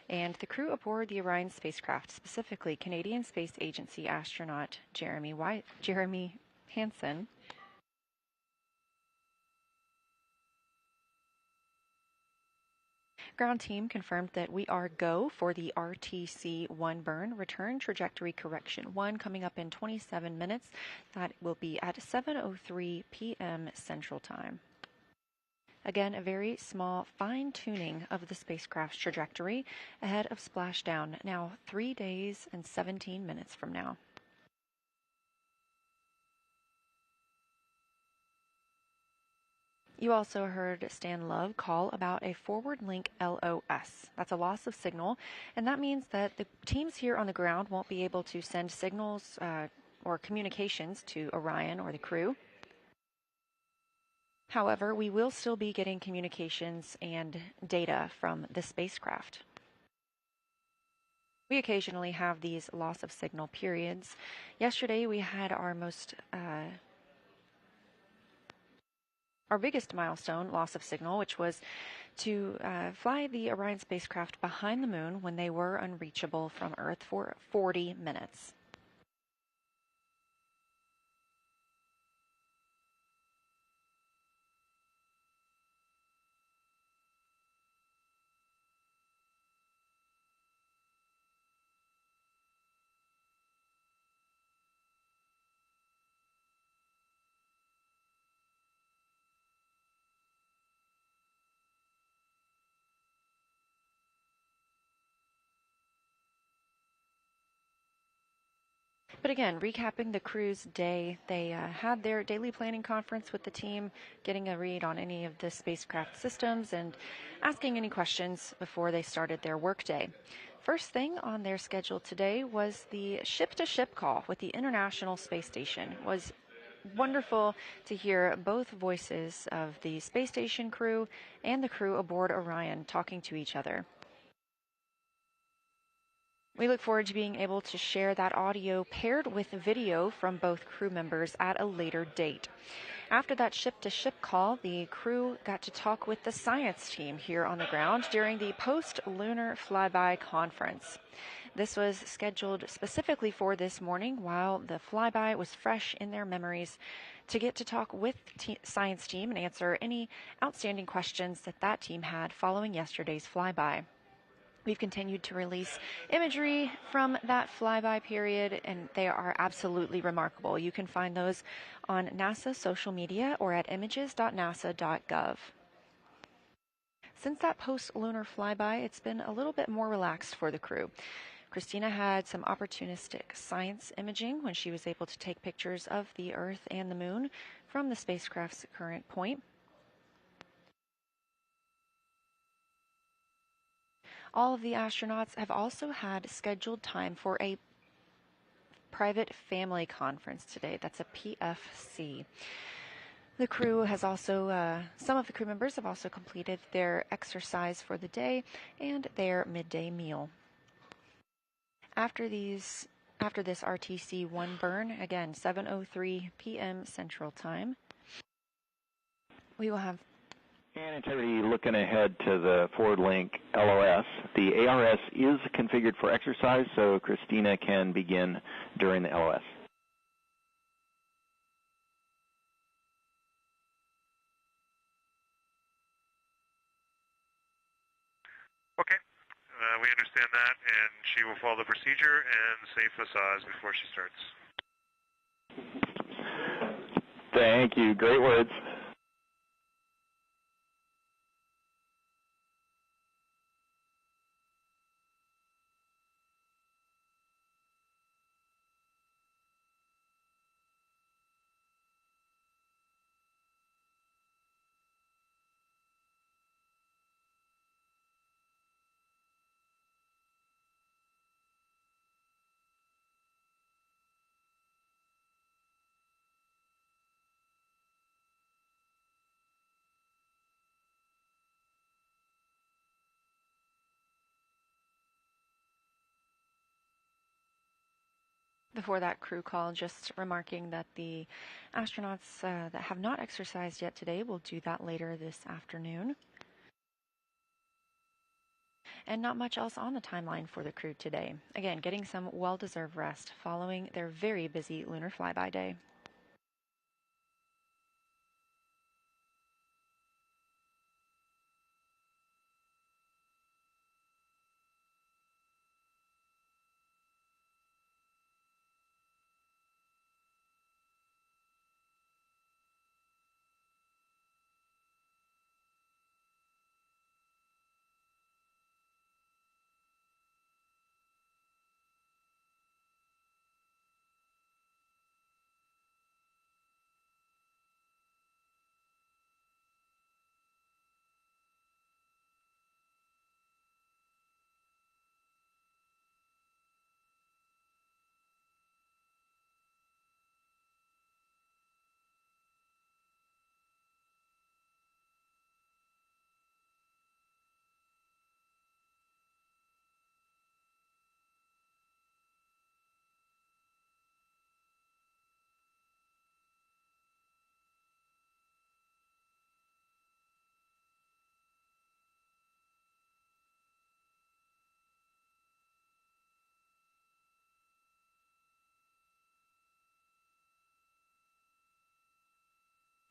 and the crew aboard the Orion spacecraft, specifically Canadian Space Agency astronaut Jeremy Hansen. Ground team confirmed that we are go for the RTC-1 burn, return trajectory correction 1, coming up in 27 minutes. That will be at 7:03 p.m. Central Time. Again, a very small fine-tuning of the spacecraft's trajectory ahead of splashdown, now 3 days and 17 minutes from now. You also heard Stan Love call about a forward link LOS. That's a loss of signal, and that means that the teams here on the ground won't be able to send signals or communications to Orion or the crew. However, we will still be getting communications and data from the spacecraft. We occasionally have these loss of signal periods. Yesterday we had our biggest milestone loss of signal, which was to fly the Orion spacecraft behind the moon when they were unreachable from Earth for 40 minutes. But again, recapping the crew's day, they had their daily planning conference with the team, getting a read on any of the spacecraft systems and asking any questions before they started their workday. First thing on their schedule today was the ship-to-ship call with the International Space Station. It was wonderful to hear both voices of the space station crew and the crew aboard Orion talking to each other. We look forward to being able to share that audio paired with video from both crew members at a later date. After that ship-to-ship call, the crew got to talk with the science team here on the ground during the post-lunar flyby conference. This was scheduled specifically for this morning while the flyby was fresh in their memories to get to talk with the science team and answer any outstanding questions that team had following yesterday's flyby. We've continued to release imagery from that flyby period, and they are absolutely remarkable. You can find those on NASA social media or at images.nasa.gov. Since that post-lunar flyby, it's been a little bit more relaxed for the crew. Christina had some opportunistic science imaging when she was able to take pictures of the Earth and the Moon from the spacecraft's current point. All of the astronauts have also had scheduled time for a private family conference today. That's a PFC. The crew has also, some of the crew members have also completed their exercise for the day and their midday meal. After this RTC-1 burn, again, 7:03 p.m. Central Time, we will have And integrity looking ahead to the forward link LOS. The ARS is configured for exercise, so Christina can begin during the LOS. Okay, we understand that, and she will follow the procedure and say facades before she starts. Thank you. Great words. before that crew call, just remarking that the astronauts that have not exercised yet today will do that later this afternoon. And not much else on the timeline for the crew today. Again, getting some well-deserved rest following their very busy lunar flyby day.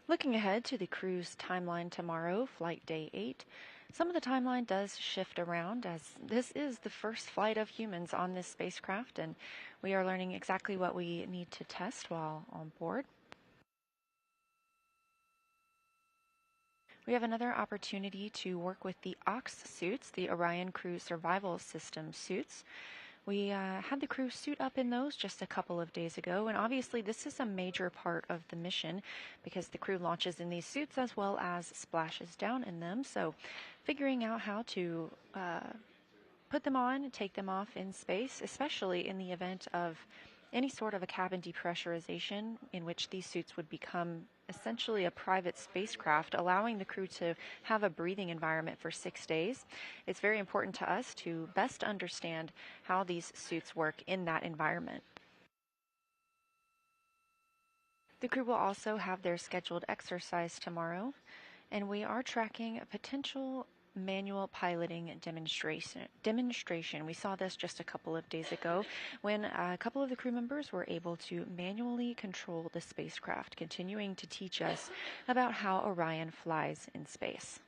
Looking ahead to the crew's timeline tomorrow, flight day 8, some of the timeline does shift around as this is the first flight of humans on this spacecraft, and we are learning exactly what we need to test while on board. We have another opportunity to work with the OX suits, the Orion Crew Survival System suits. We had the crew suit up in those just a couple of days ago, and obviously this is a major part of the mission because the crew launches in these suits as well as splashes down in them. So figuring out how to put them on and take them off in space, especially in the event of any sort of a cabin depressurization in which these suits would become essentially a private spacecraft, allowing the crew to have a breathing environment for 6 days. It's very important to us to best understand how these suits work in that environment. The crew will also have their scheduled exercise tomorrow, and we are tracking a potential manual piloting demonstration. We saw this just a couple of days ago when a couple of the crew members were able to manually control the spacecraft, continuing to teach us about how Orion flies in space.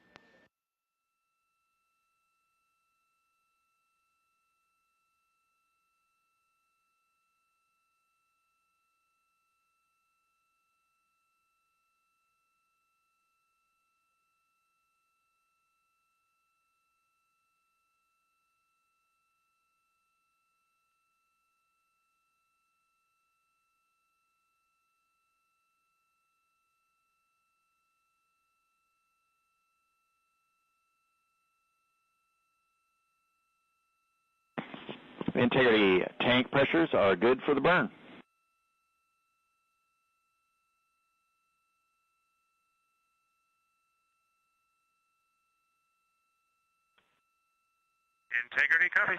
Integrity tank pressures are good for the burn. Integrity copies.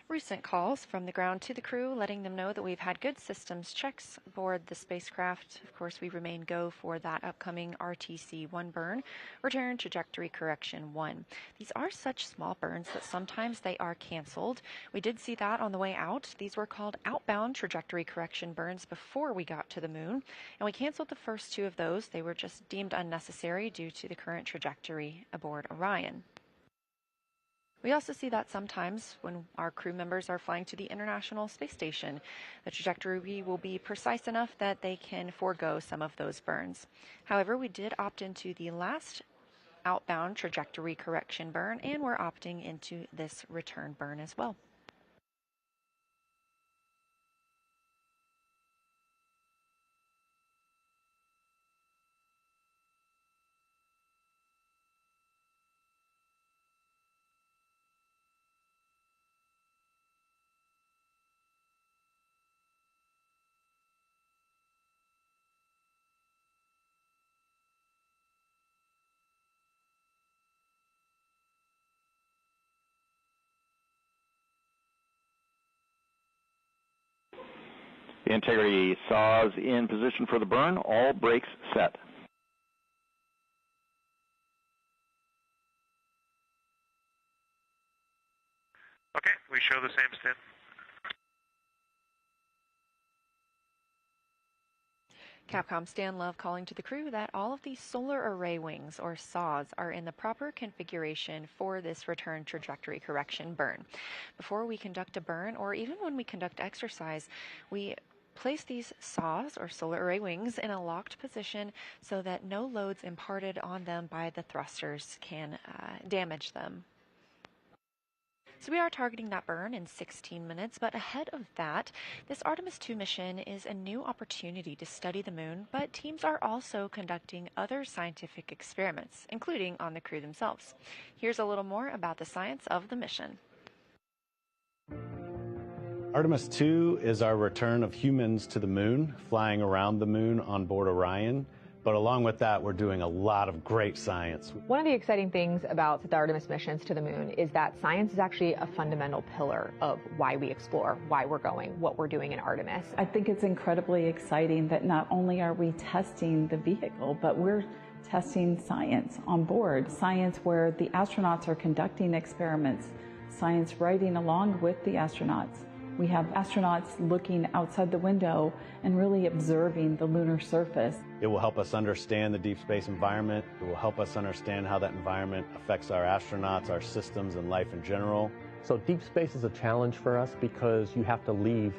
Recent calls from the ground to the crew letting them know that we've had good systems checks aboard the spacecraft. Of course, we remain go for that upcoming RTC-1 burn, return trajectory correction 1. These are such small burns that sometimes they are canceled. We did see that on the way out. These were called outbound trajectory correction burns before we got to the moon, and we canceled the first 2 of those. They were just deemed unnecessary due to the current trajectory aboard Orion. We also see that sometimes when our crew members are flying to the International Space Station, the trajectory will be precise enough that they can forego some of those burns. However, we did opt into the last outbound trajectory correction burn, and we're opting into this return burn as well. The integrity saws in position for the burn. All brakes set. Okay, we show the same stint. Capcom Stan Love calling to the crew that all of the solar array wings, or saws, are in the proper configuration for this return trajectory correction burn. Before we conduct a burn, or even when we conduct exercise, we place these saws, or solar array wings, in a locked position so that no loads imparted on them by the thrusters can damage them. So we are targeting that burn in 16 minutes, but ahead of that, this Artemis II mission is a new opportunity to study the moon, but teams are also conducting other scientific experiments, including on the crew themselves. Here's a little more about the science of the mission. Artemis II is our return of humans to the moon, flying around the moon on board Orion. But along with that, we're doing a lot of great science. One of the exciting things about the Artemis missions to the moon is that science is actually a fundamental pillar of why we explore, why we're going, what we're doing in Artemis. I think it's incredibly exciting that not only are we testing the vehicle, but we're testing science on board. Science where the astronauts are conducting experiments, science riding along with the astronauts. We have astronauts looking outside the window and really observing the lunar surface. It will help us understand the deep space environment. It will help us understand how that environment affects our astronauts, our systems, and life in general. So deep space is a challenge for us because you have to leave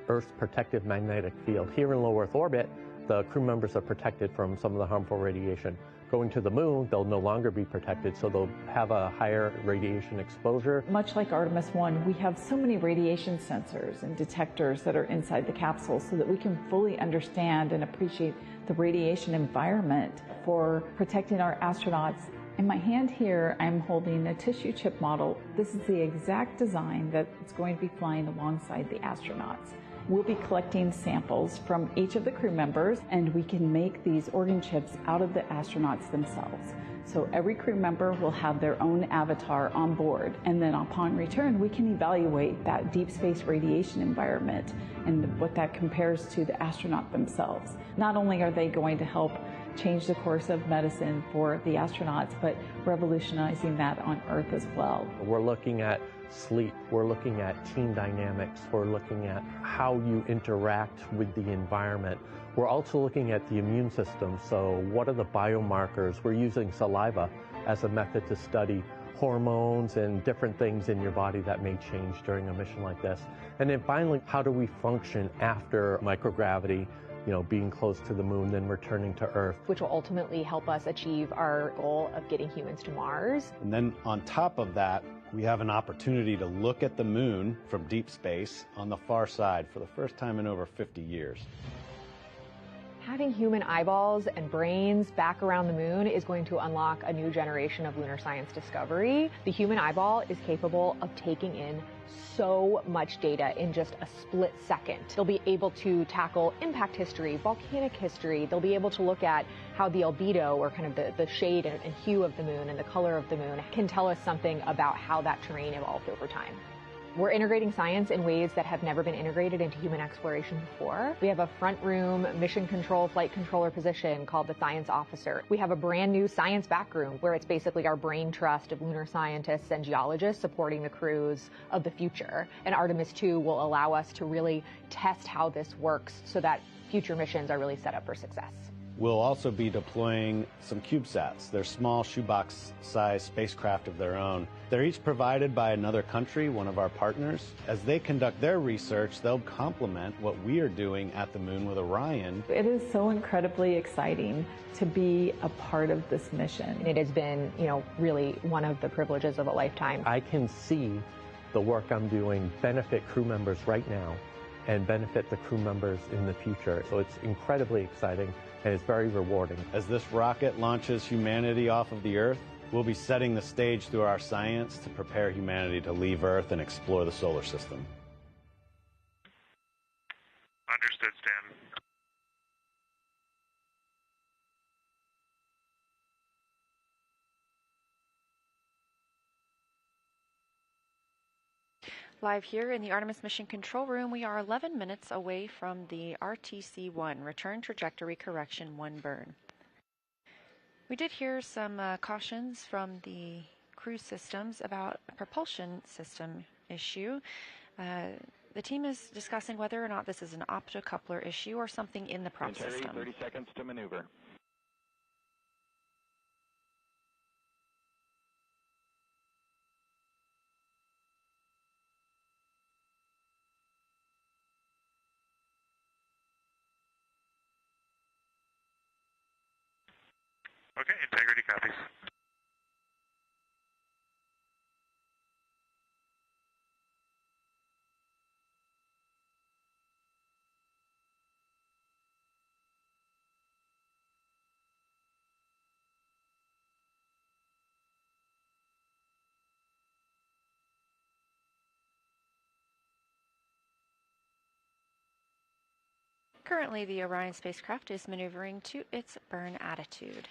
Earth's protective magnetic field. Here in low Earth orbit, the crew members are protected from some of the harmful radiation. Going to the moon, they'll no longer be protected, so they'll have a higher radiation exposure. Much like Artemis 1, we have so many radiation sensors and detectors that are inside the capsule so that we can fully understand and appreciate the radiation environment for protecting our astronauts. In my hand here, I'm holding a tissue chip model. This is the exact design that's going to be flying alongside the astronauts. We'll be collecting samples from each of the crew members, and we can make these organ chips out of the astronauts themselves. So every crew member will have their own avatar on board, and then upon return, we can evaluate that deep space radiation environment and what that compares to the astronaut themselves. Not only are they going to help change the course of medicine for the astronauts, but revolutionizing that on Earth as well. We're looking at sleep, we're looking at team dynamics, we're looking at how you interact with the environment. We're also looking at the immune system, so what are the biomarkers? We're using saliva as a method to study hormones and different things in your body that may change during a mission like this. And then finally, how do we function after microgravity, being close to the moon, then returning to Earth. Which will ultimately help us achieve our goal of getting humans to Mars. And then on top of that, we have an opportunity to look at the moon from deep space on the far side for the first time in over 50 years. Having human eyeballs and brains back around the moon is going to unlock a new generation of lunar science discovery. The human eyeball is capable of taking in so much data in just a split second. They'll be able to tackle impact history, volcanic history. They'll be able to look at how the albedo, or kind of the shade and hue of the moon and the color of the moon, can tell us something about how that terrain evolved over time. We're integrating science in ways that have never been integrated into human exploration before. We have a front room mission control flight controller position called the Science Officer. We have a brand new science back room where it's basically our brain trust of lunar scientists and geologists supporting the crews of the future. And Artemis II will allow us to really test how this works so that future missions are really set up for success. We'll also be deploying some CubeSats. They're small shoebox-sized spacecraft of their own. They're each provided by another country, one of our partners. As they conduct their research, they'll complement what we are doing at the moon with Orion. It is so incredibly exciting to be a part of this mission. It has been, really one of the privileges of a lifetime. I can see the work I'm doing benefit crew members right now and benefit the crew members in the future. So it's incredibly exciting. And it's very rewarding. As this rocket launches humanity off of the Earth, we'll be setting the stage through our science to prepare humanity to leave Earth and explore the solar system. Understood, Stan. Live here in the Artemis Mission Control Room, we are 11 minutes away from the RTC-1, Return Trajectory Correction 1 burn. We did hear some cautions from the crew systems about a propulsion system issue. The team is discussing whether or not this is an optocoupler issue or something in the prop system. 30 seconds to maneuver. Okay, integrity copies. Currently, the Orion spacecraft is maneuvering to its burn attitude.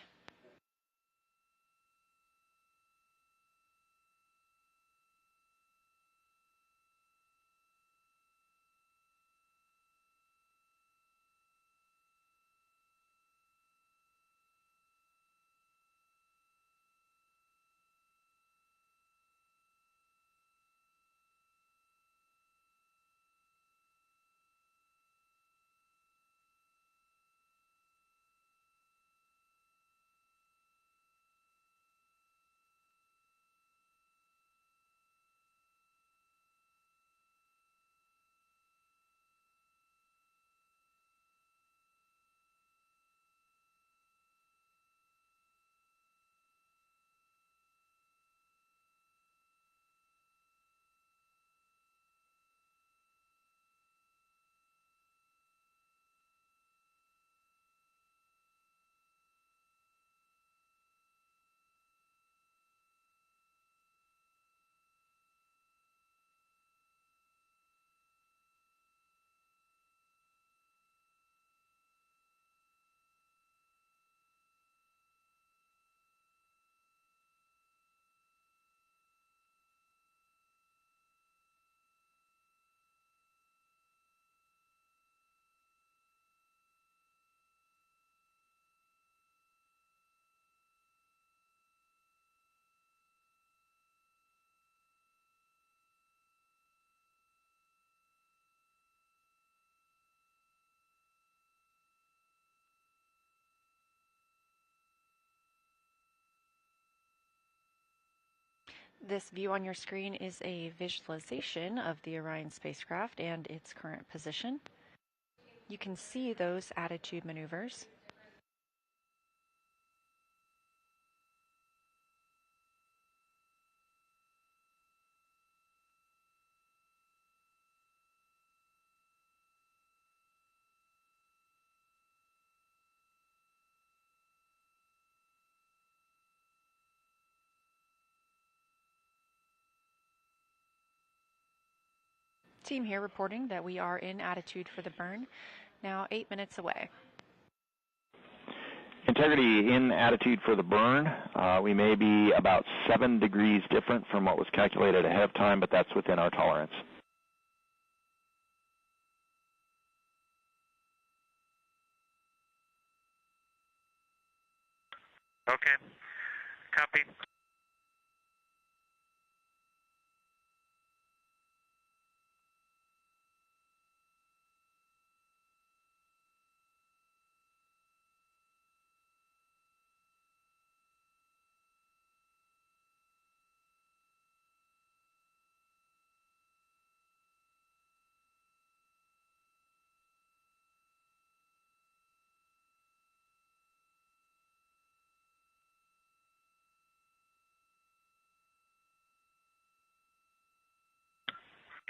This view on your screen is a visualization of the Orion spacecraft and its current position. You can see those attitude maneuvers. Team here reporting that we are in attitude for the burn, now 8 minutes away. Integrity in attitude for the burn. We may be about 7 degrees different from what was calculated ahead of time, but that's within our tolerance. Okay. Copy.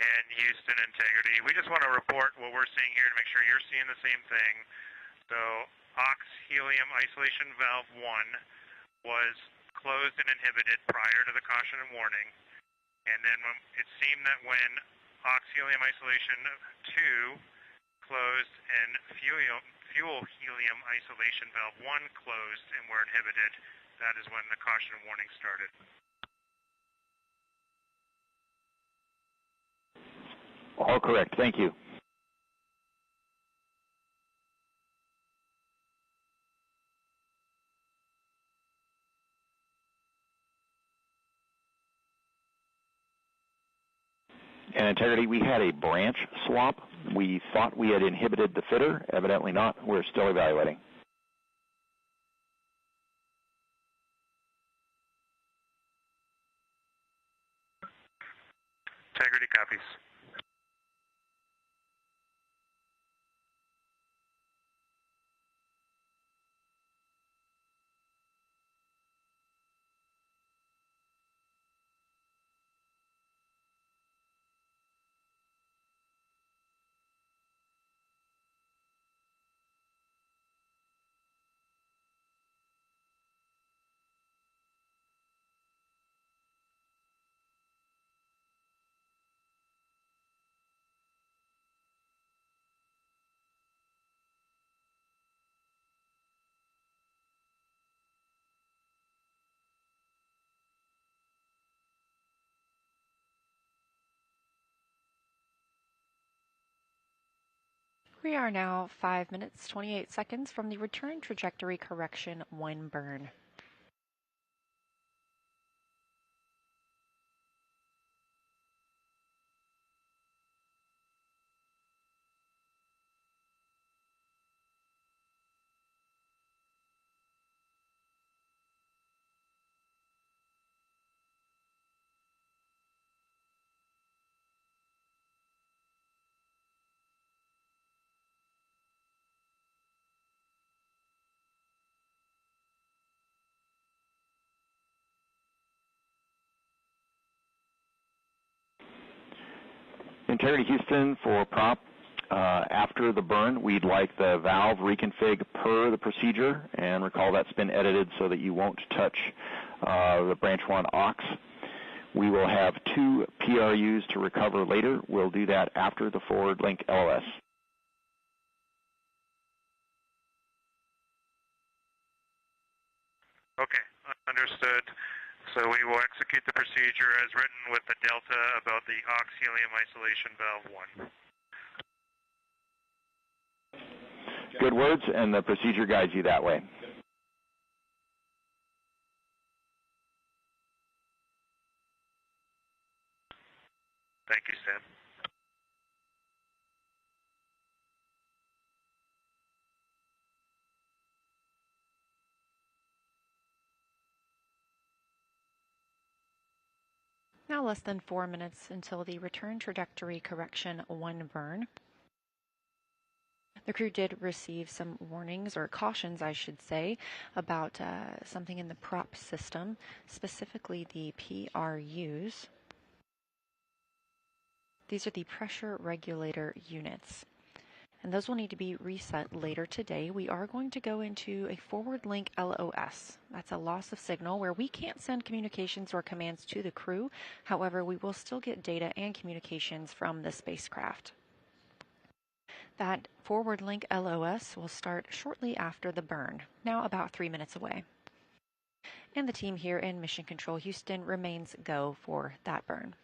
And Houston integrity. We just want to report what we're seeing here to make sure you're seeing the same thing. So ox helium isolation valve 1 was closed and inhibited prior to the caution and warning. And then it seemed that when ox helium isolation 2 closed and fuel helium isolation valve 1 closed and were inhibited, that is when the caution and warning started. All correct. Thank you. And integrity, we had a branch swap. We thought we had inhibited the fitter. Evidently not. We're still evaluating. Integrity copies. We are now 5 minutes, 28 seconds from the return trajectory correction 1 burn. Integrity Houston for prop. After the burn, we'd like the valve reconfig per the procedure, and recall that's been edited so that you won't touch the branch 1 aux. We will have 2 PRUs to recover later. We'll do that after the forward link LOS. Okay, understood. So we will execute the procedure as written with the delta about the aux helium isolation valve 1. Good words, and the procedure guides you that way. Thank you, Sam. Now less than 4 minutes until the return trajectory correction 1 burn. The crew did receive some warnings, or cautions I should say, about something in the prop system, specifically the PRUs. These are the pressure regulator units, and those will need to be reset later today. We are going to go into a forward link LOS. That's a loss of signal where we can't send communications or commands to the crew. However, we will still get data and communications from the spacecraft. That forward link LOS will start shortly after the burn, now about 3 minutes away. And the team here in Mission Control Houston remains go for that burn.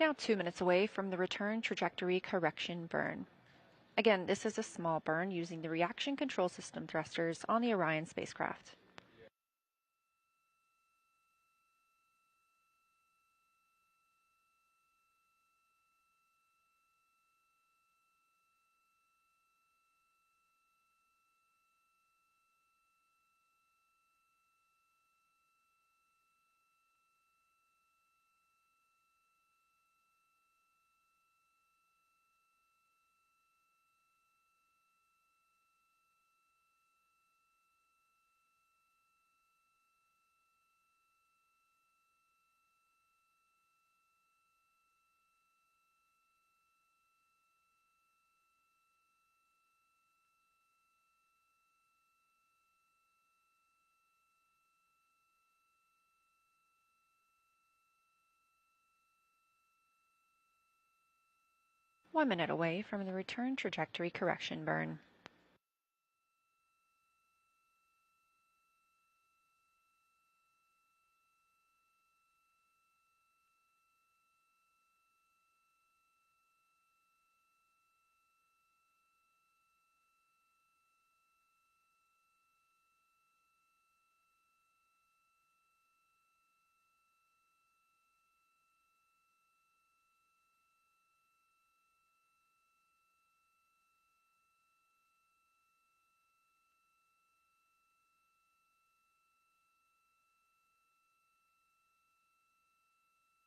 Now 2 minutes away from the return trajectory correction burn. Again, this is a small burn using the reaction control system thrusters on the Orion spacecraft. One minute away from the return trajectory correction burn.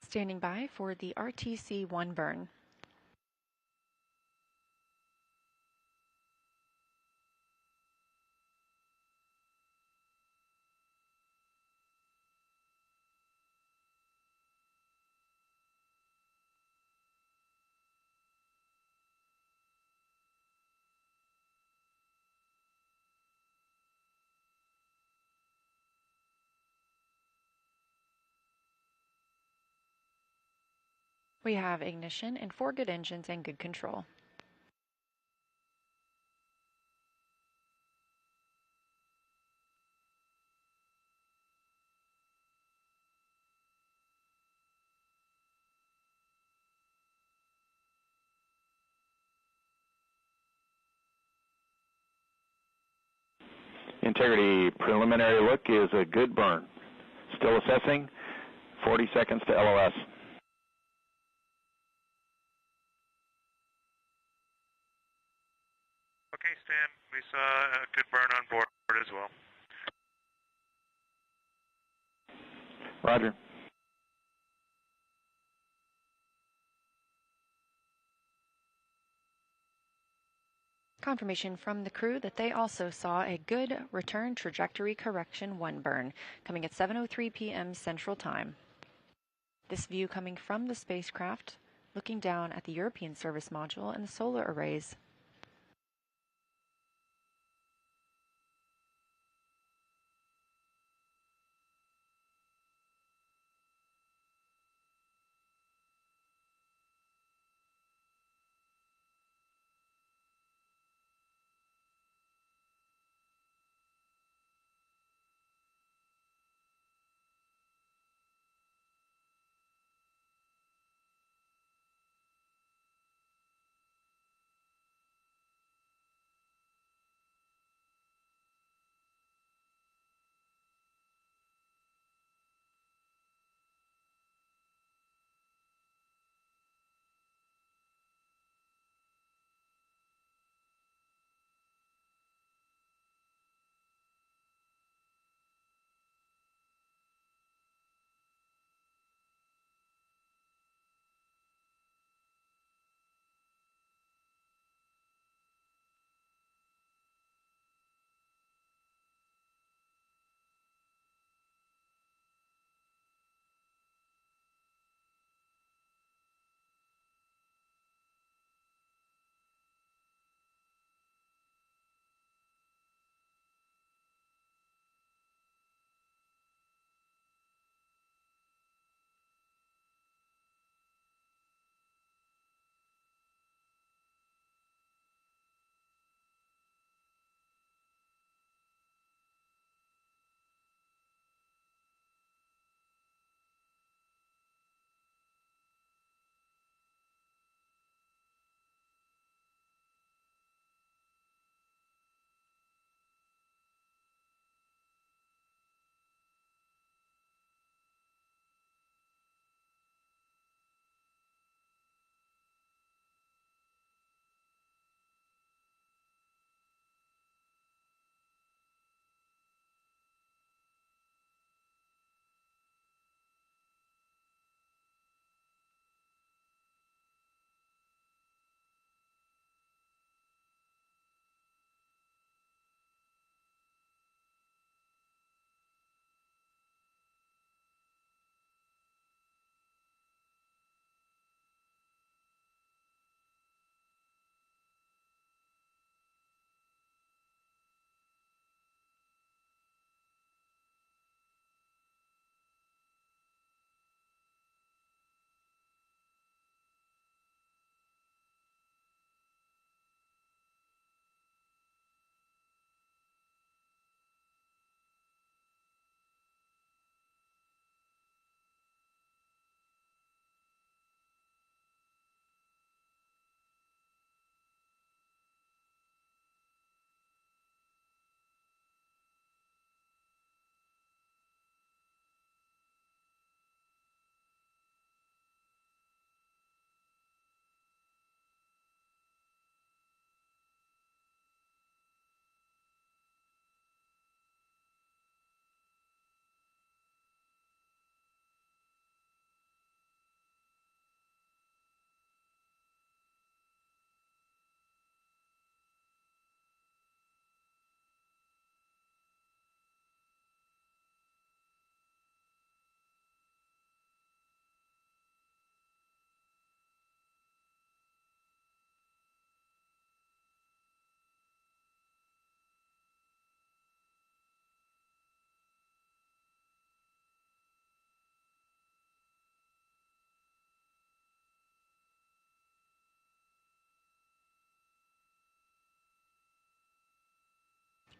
Standing by for the RTC-1 burn. We have ignition and 4 good engines and good control. Integrity preliminary look is a good burn. Still assessing. 40 seconds to LOS. Okay, Stan, we saw a good burn on board as well. Roger. Confirmation from the crew that they also saw a good return trajectory correction 1 burn coming at 7:03 p.m. Central Time. This view coming from the spacecraft, looking down at the European service module and the solar arrays.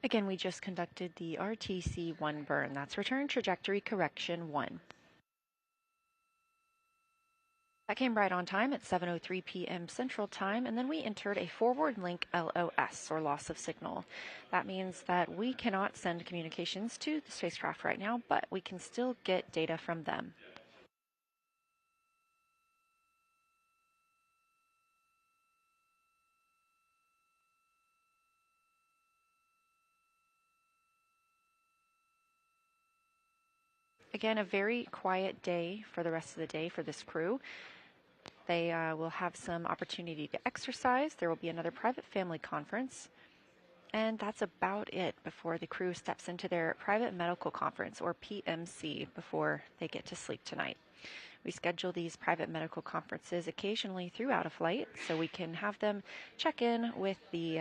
Again, we just conducted the RTC-1 burn. That's return trajectory correction 1. That came right on time at 7:03 p.m. Central Time, and then we entered a forward link LOS, or loss of signal. That means that we cannot send communications to the spacecraft right now, but we can still get data from them. Again, a very quiet day for the rest of the day for this crew. They will have some opportunity to exercise. There will be another private family conference. And that's about it before the crew steps into their private medical conference, or PMC, before they get to sleep tonight. We schedule these private medical conferences occasionally throughout a flight so we can have them check in with the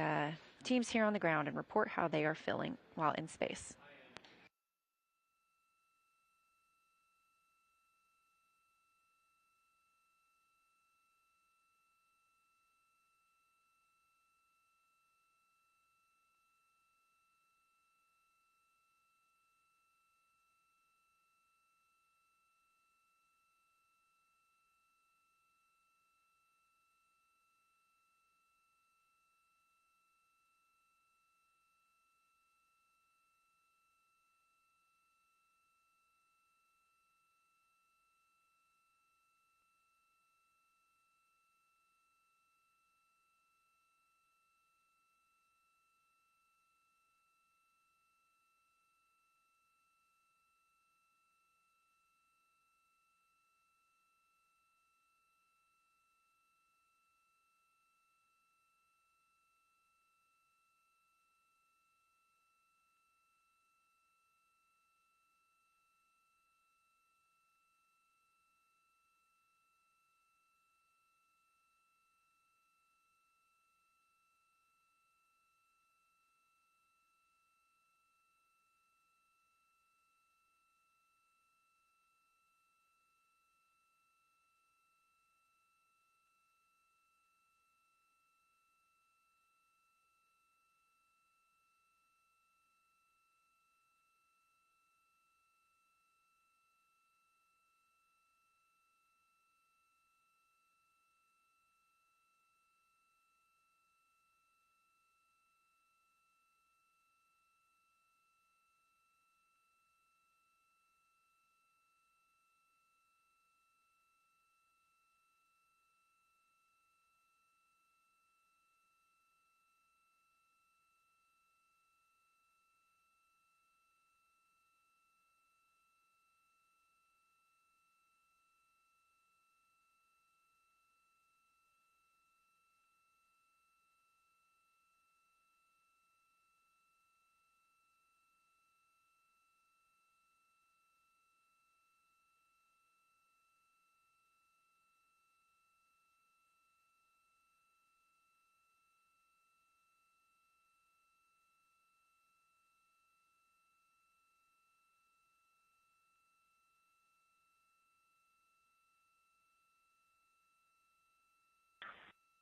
teams here on the ground and report how they are feeling while in space.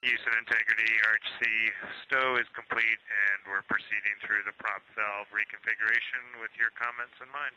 Houston integrity, RHC stow is complete, and we're proceeding through the prop valve reconfiguration with your comments in mind.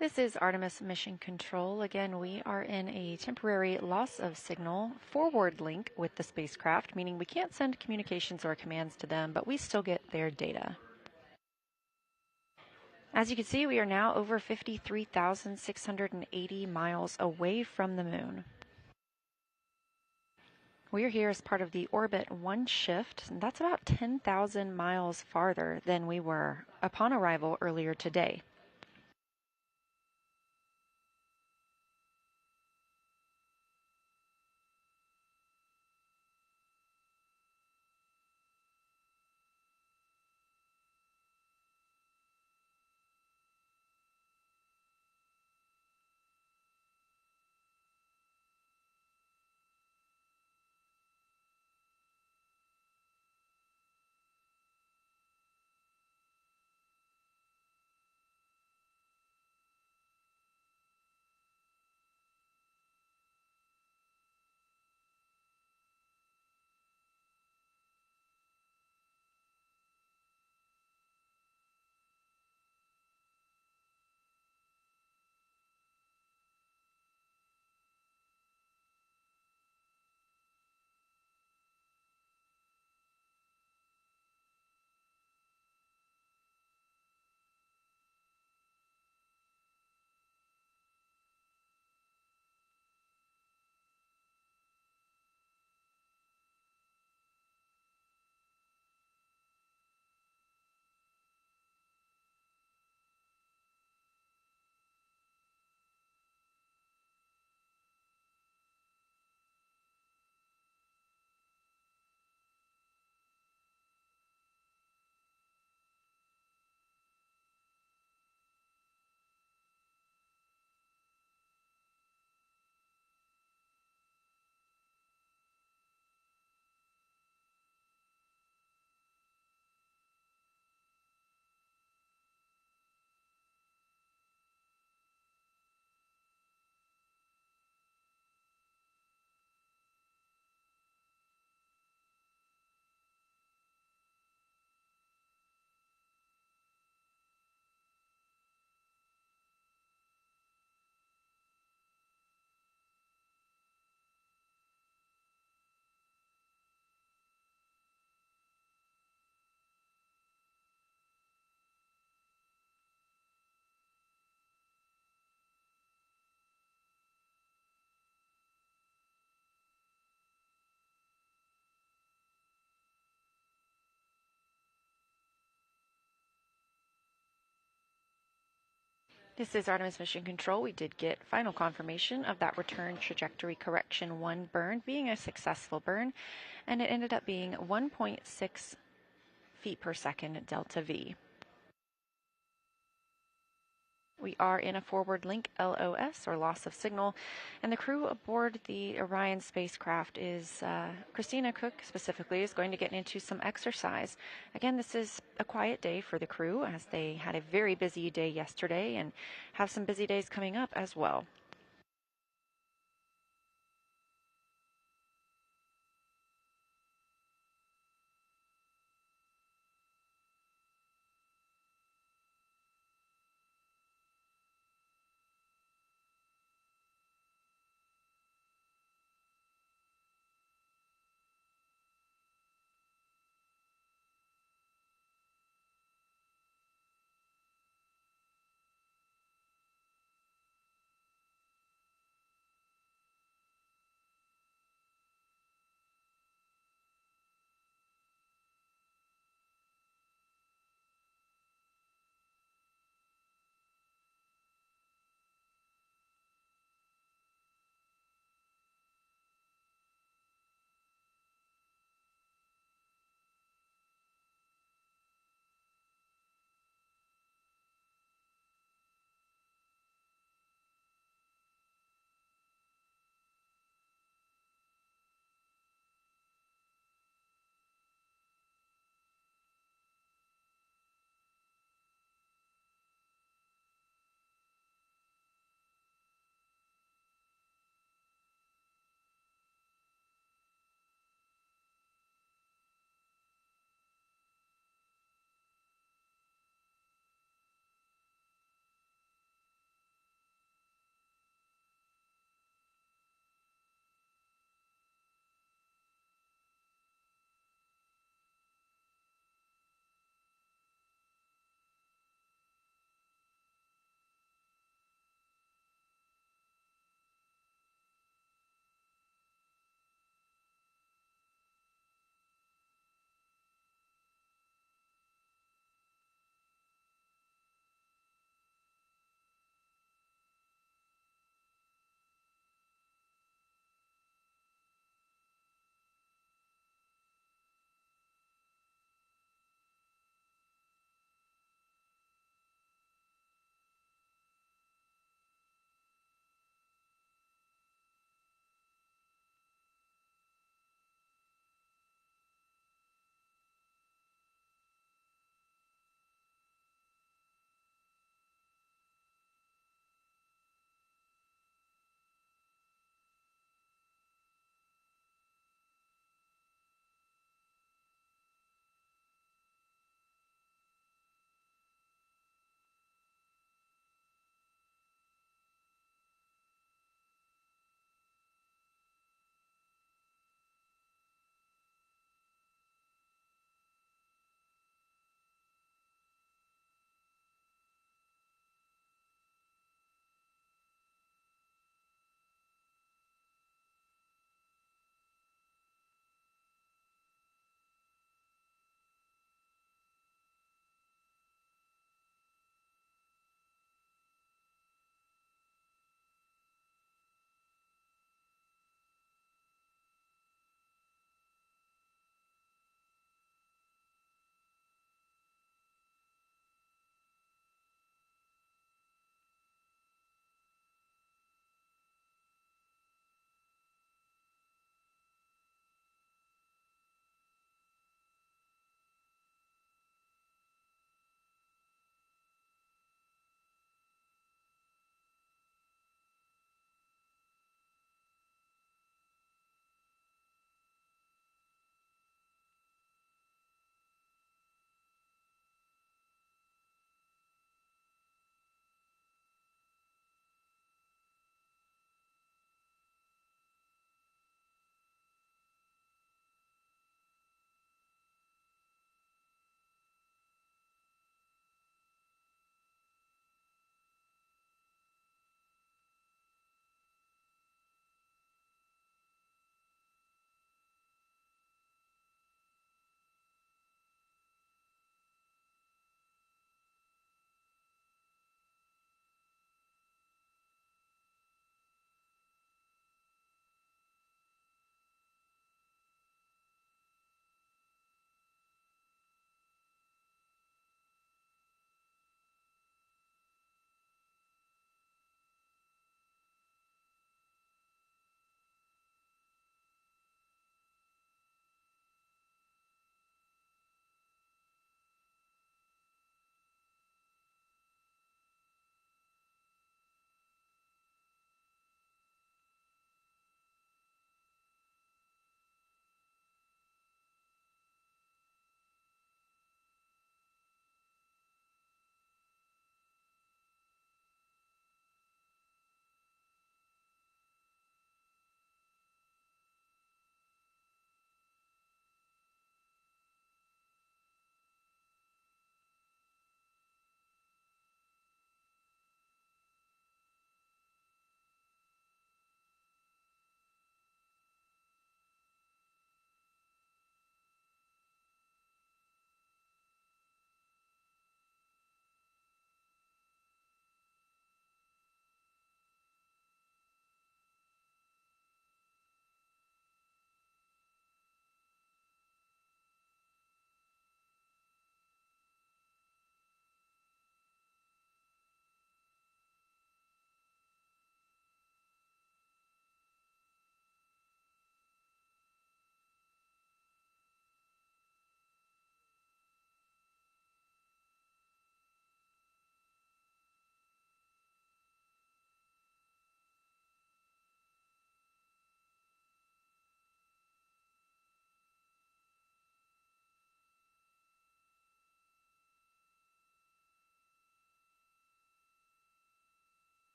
This is Artemis Mission Control. Again, we are in a temporary loss of signal forward link with the spacecraft, meaning we can't send communications or commands to them, but we still get their data. As you can see, we are now over 53,680 miles away from the moon. We are here as part of the Orbit 1 shift, and that's about 10,000 miles farther than we were upon arrival earlier today. This is Artemis Mission Control. We did get final confirmation of that return trajectory correction 1 burn being a successful burn, and it ended up being 1.6 feet per second delta V. We are in a forward link LOS, or loss of signal, and the crew aboard the Orion spacecraft is, Christina Cook specifically, is going to get into some exercise. Again, this is a quiet day for the crew as they had a very busy day yesterday and have some busy days coming up as well.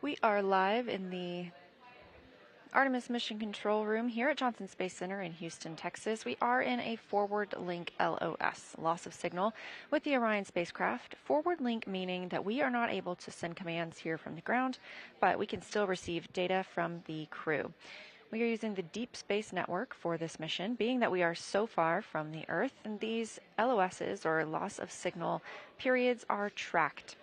We are live in the Artemis Mission Control Room here at Johnson Space Center in Houston, Texas. We are in a forward link LOS, loss of signal, with the Orion spacecraft. Forward link meaning that we are not able to send commands here from the ground, but we can still receive data from the crew. We are using the Deep Space Network for this mission, being that we are so far from the Earth, and these LOSs, or loss of signal periods, are tracked.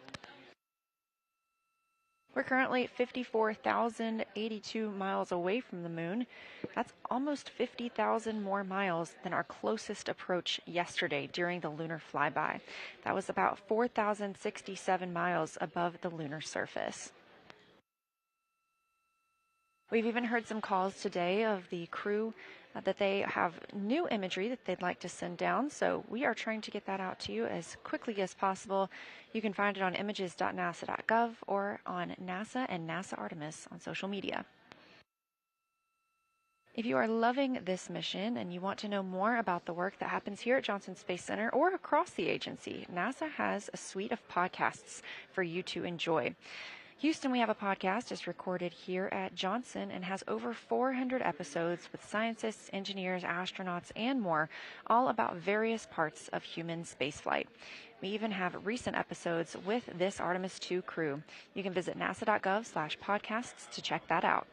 We're currently 54,082 miles away from the moon. That's almost 50,000 more miles than our closest approach yesterday during the lunar flyby. That was about 4,067 miles above the lunar surface. We've even heard some calls today of the crew that they have new imagery that they'd like to send down, so we are trying to get that out to you as quickly as possible. You can find it on images.nasa.gov or on NASA and NASA Artemis on social media. If you are loving this mission and you want to know more about the work that happens here at Johnson Space Center or across the agency, NASA has a suite of podcasts for you to enjoy. Houston, we have a podcast. It's recorded here at Johnson and has over 400 episodes with scientists, engineers, astronauts, and more, all about various parts of human spaceflight. We even have recent episodes with this Artemis II crew. You can visit nasa.gov/podcasts to check that out.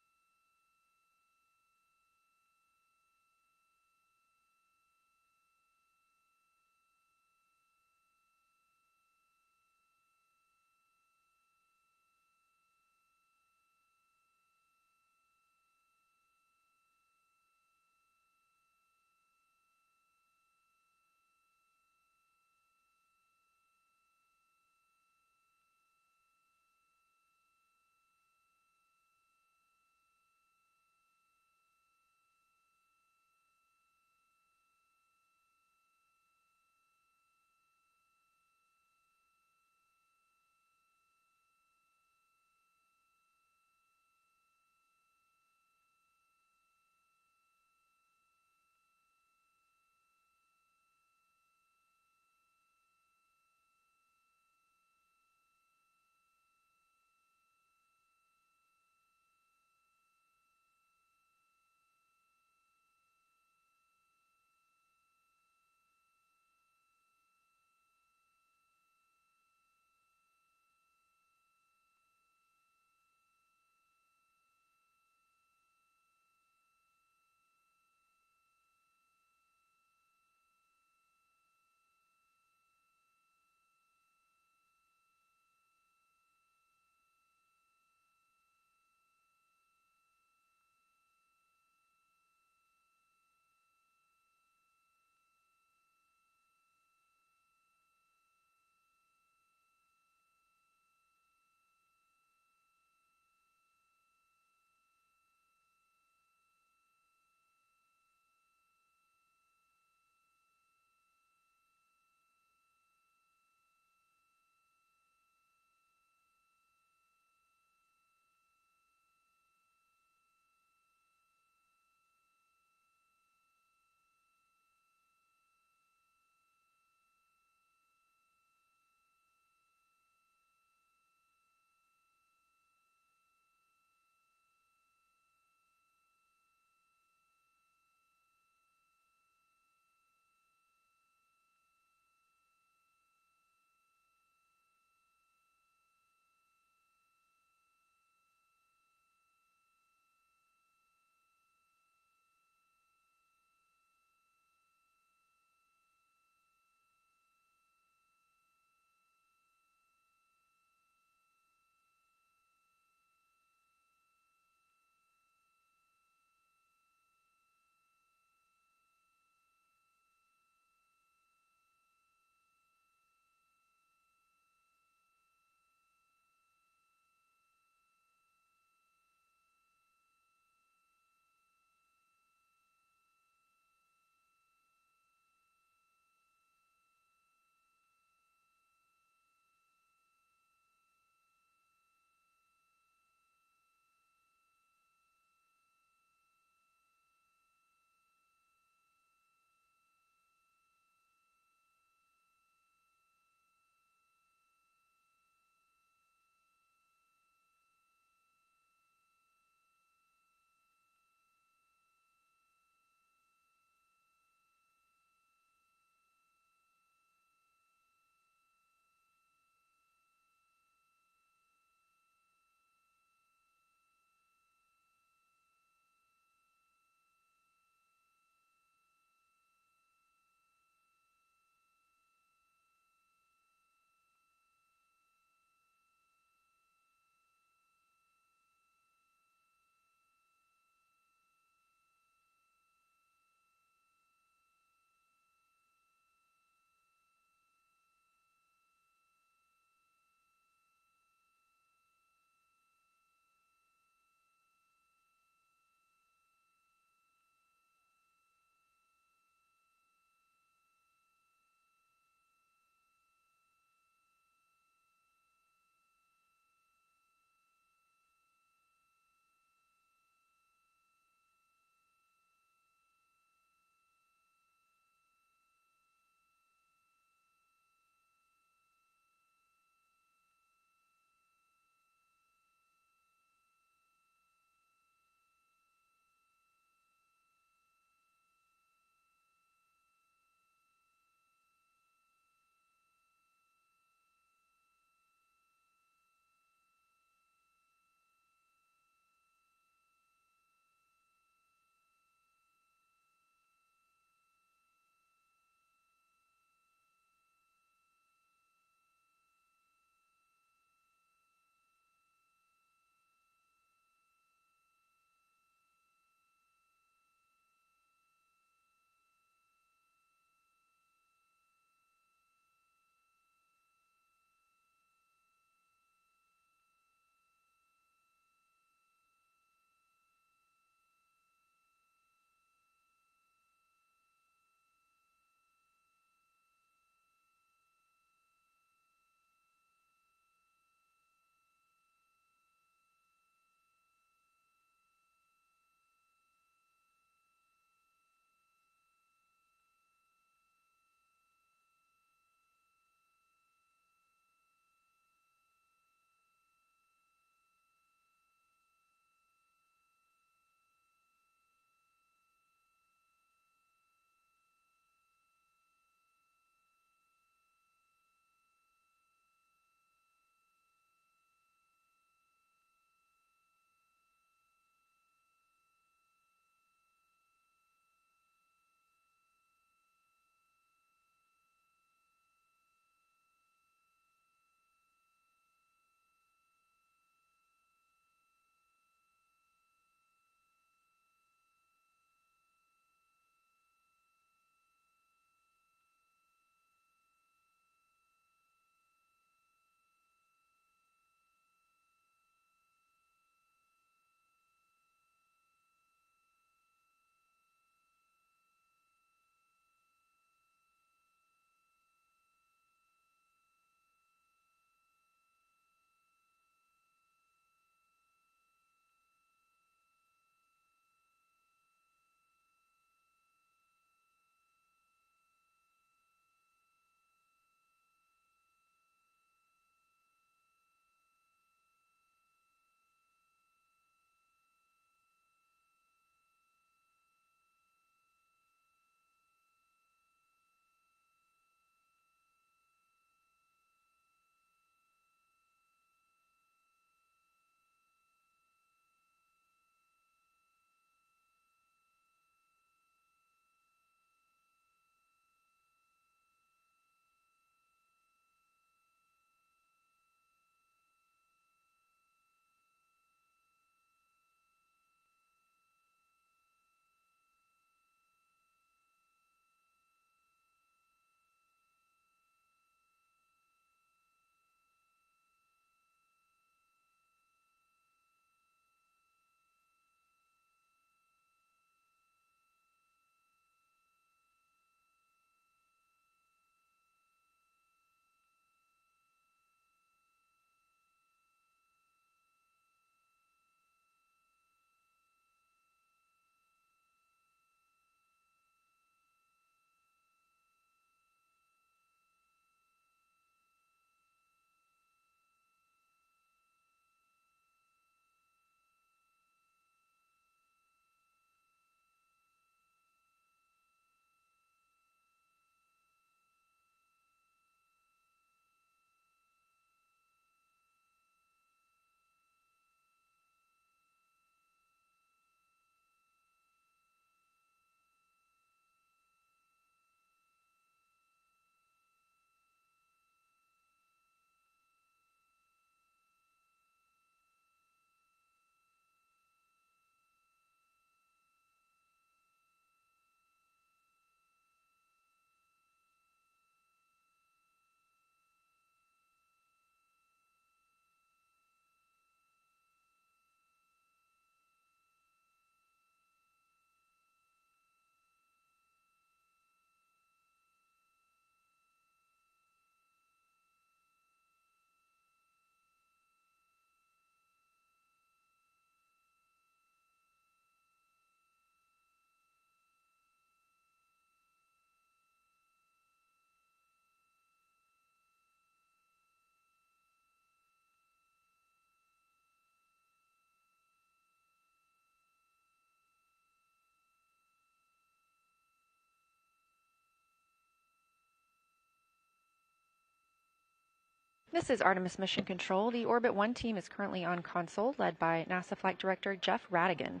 This is Artemis Mission Control. The Orbit 1 team is currently on console, led by NASA Flight Director Jeff Radigan.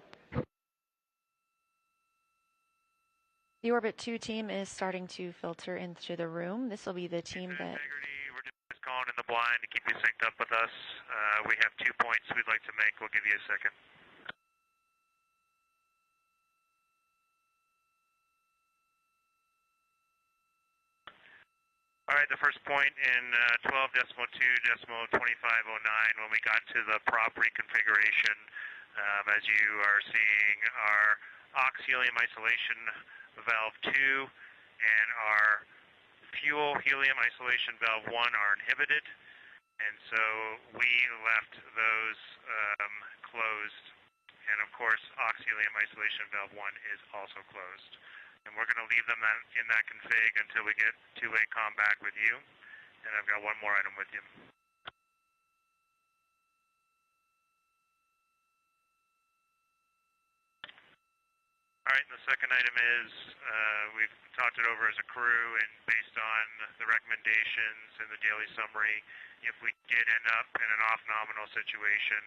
The Orbit 2 team is starting to filter into the room. This will be the team that... We're just calling in the blind to keep you synced up with us. We have 2 points we'd like to make. We'll give you a second. All right, the first point in 12.2.2509, when we got to the prop reconfiguration, as you are seeing, our ox helium isolation valve 2 and our fuel helium isolation valve 1 are inhibited, and so we left those closed, and of course ox helium isolation valve 1 is also closed. And we're going to leave them in that config until we get two-way comm back with you, and I've got one more item with you. All right, and the second item is we've talked it over as a crew, and based on the recommendations and the daily summary, if we did end up in an off-nominal situation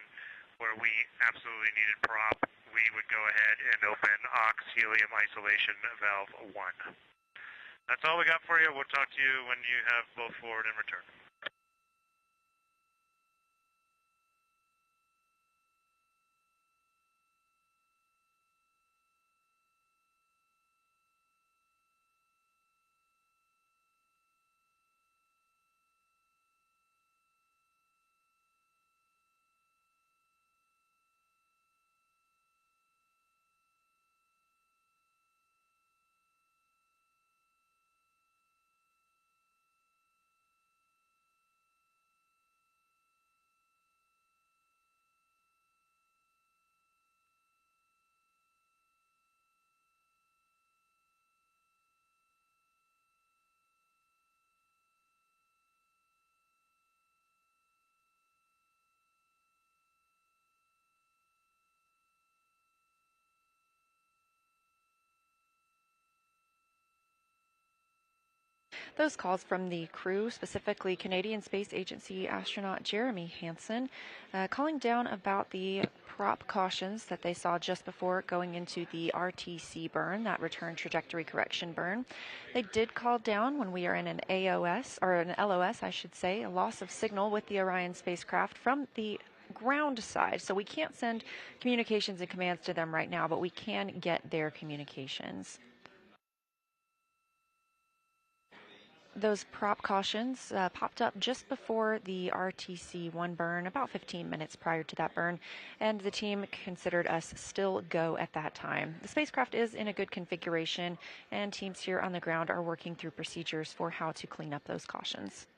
where we absolutely needed prop, we would go ahead and open ox helium isolation valve 1. That's all we got for you. We'll talk to you when you have both forward and return. Those calls from the crew, specifically Canadian Space Agency astronaut Jeremy Hansen, calling down about the prop cautions that they saw just before going into the RTC burn, that return trajectory correction burn. They did call down when we are in an AOS, or an LOS, I should say, a loss of signal with the Orion spacecraft from the ground side. So we can't send communications and commands to them right now, but we can get their communications. Those prop cautions popped up just before the RTC-1 burn, about 15 minutes prior to that burn, and the team considered us still go at that time. The spacecraft is in a good configuration, and teams here on the ground are working through procedures for how to clean up those cautions.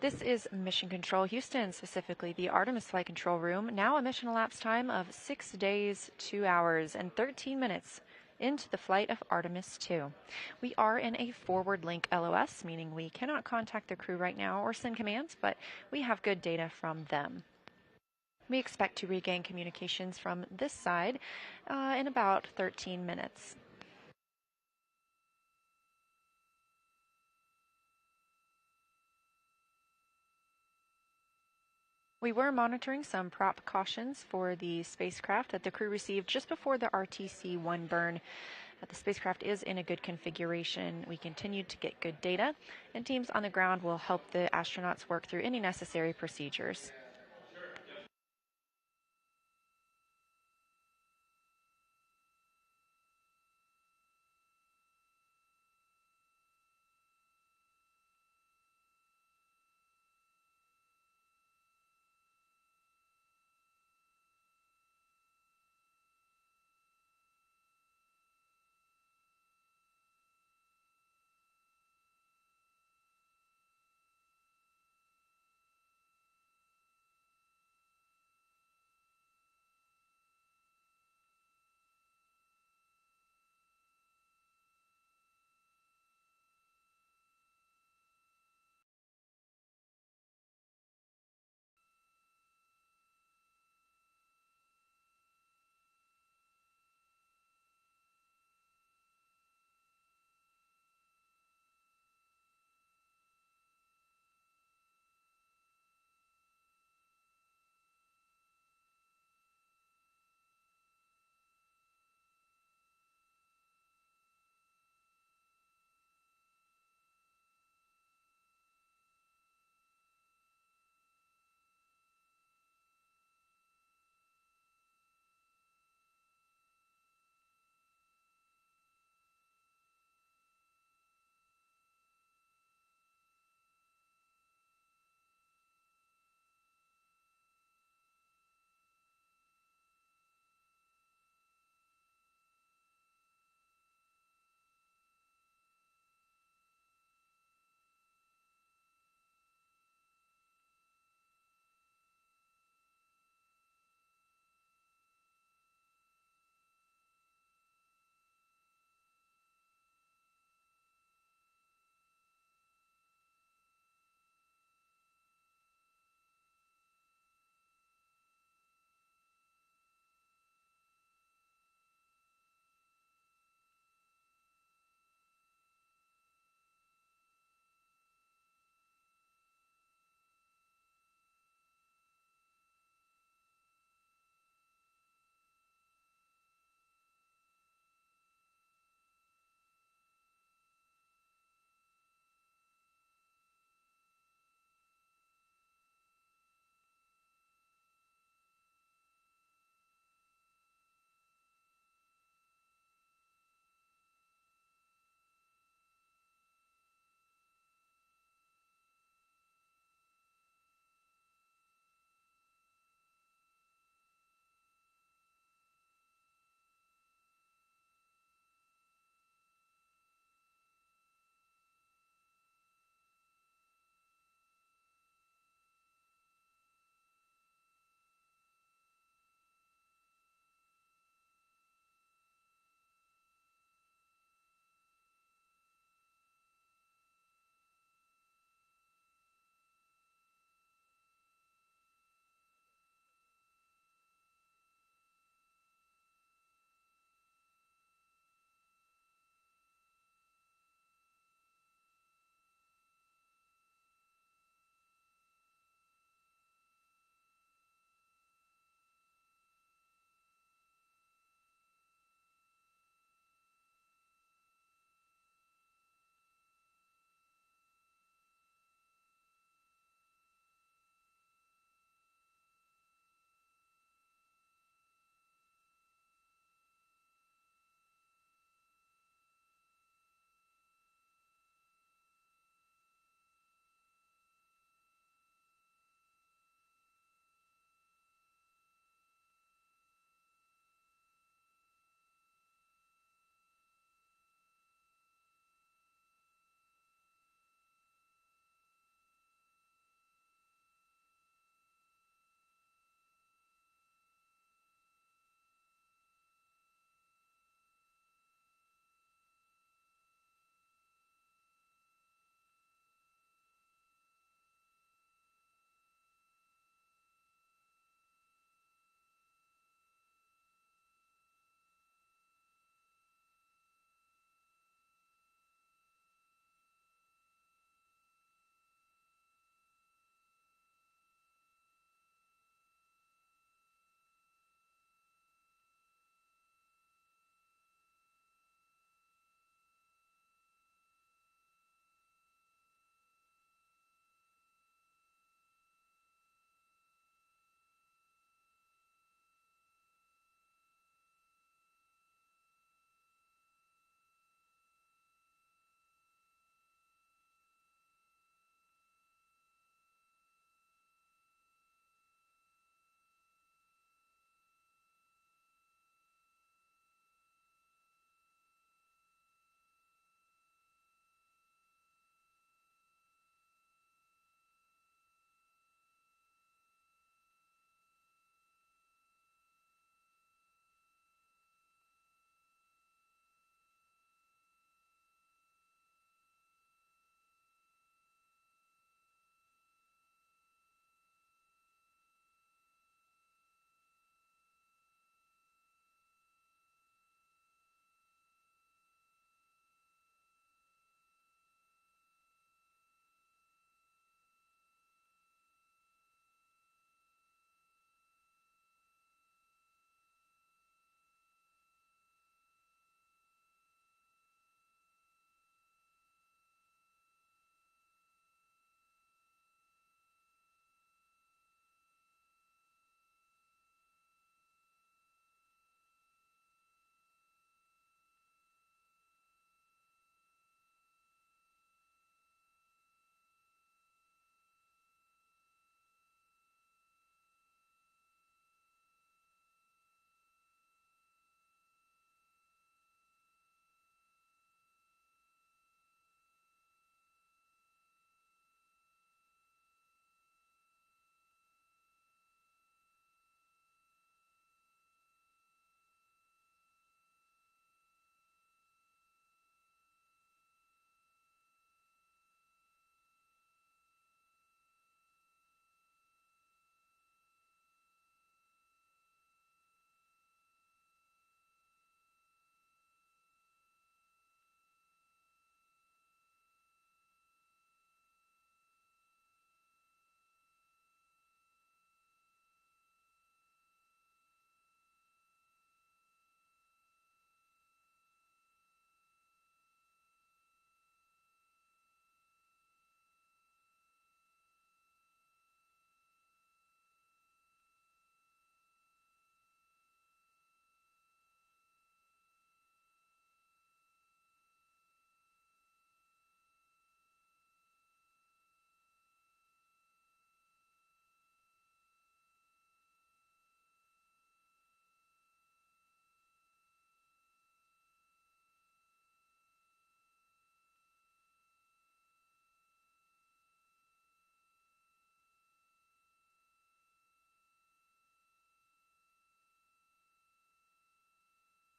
This is Mission Control Houston, specifically the Artemis Flight Control Room. Now a mission elapsed time of 6 days, 2 hours, and 13 minutes into the flight of Artemis II. We are in a forward link LOS, meaning we cannot contact the crew right now or send commands, but we have good data from them. We expect to regain communications from this side in about 13 minutes. We were monitoring some prop cautions for the spacecraft that the crew received just before the RTC-1 burn. The spacecraft is in a good configuration. We continue to get good data, and teams on the ground will help the astronauts work through any necessary procedures.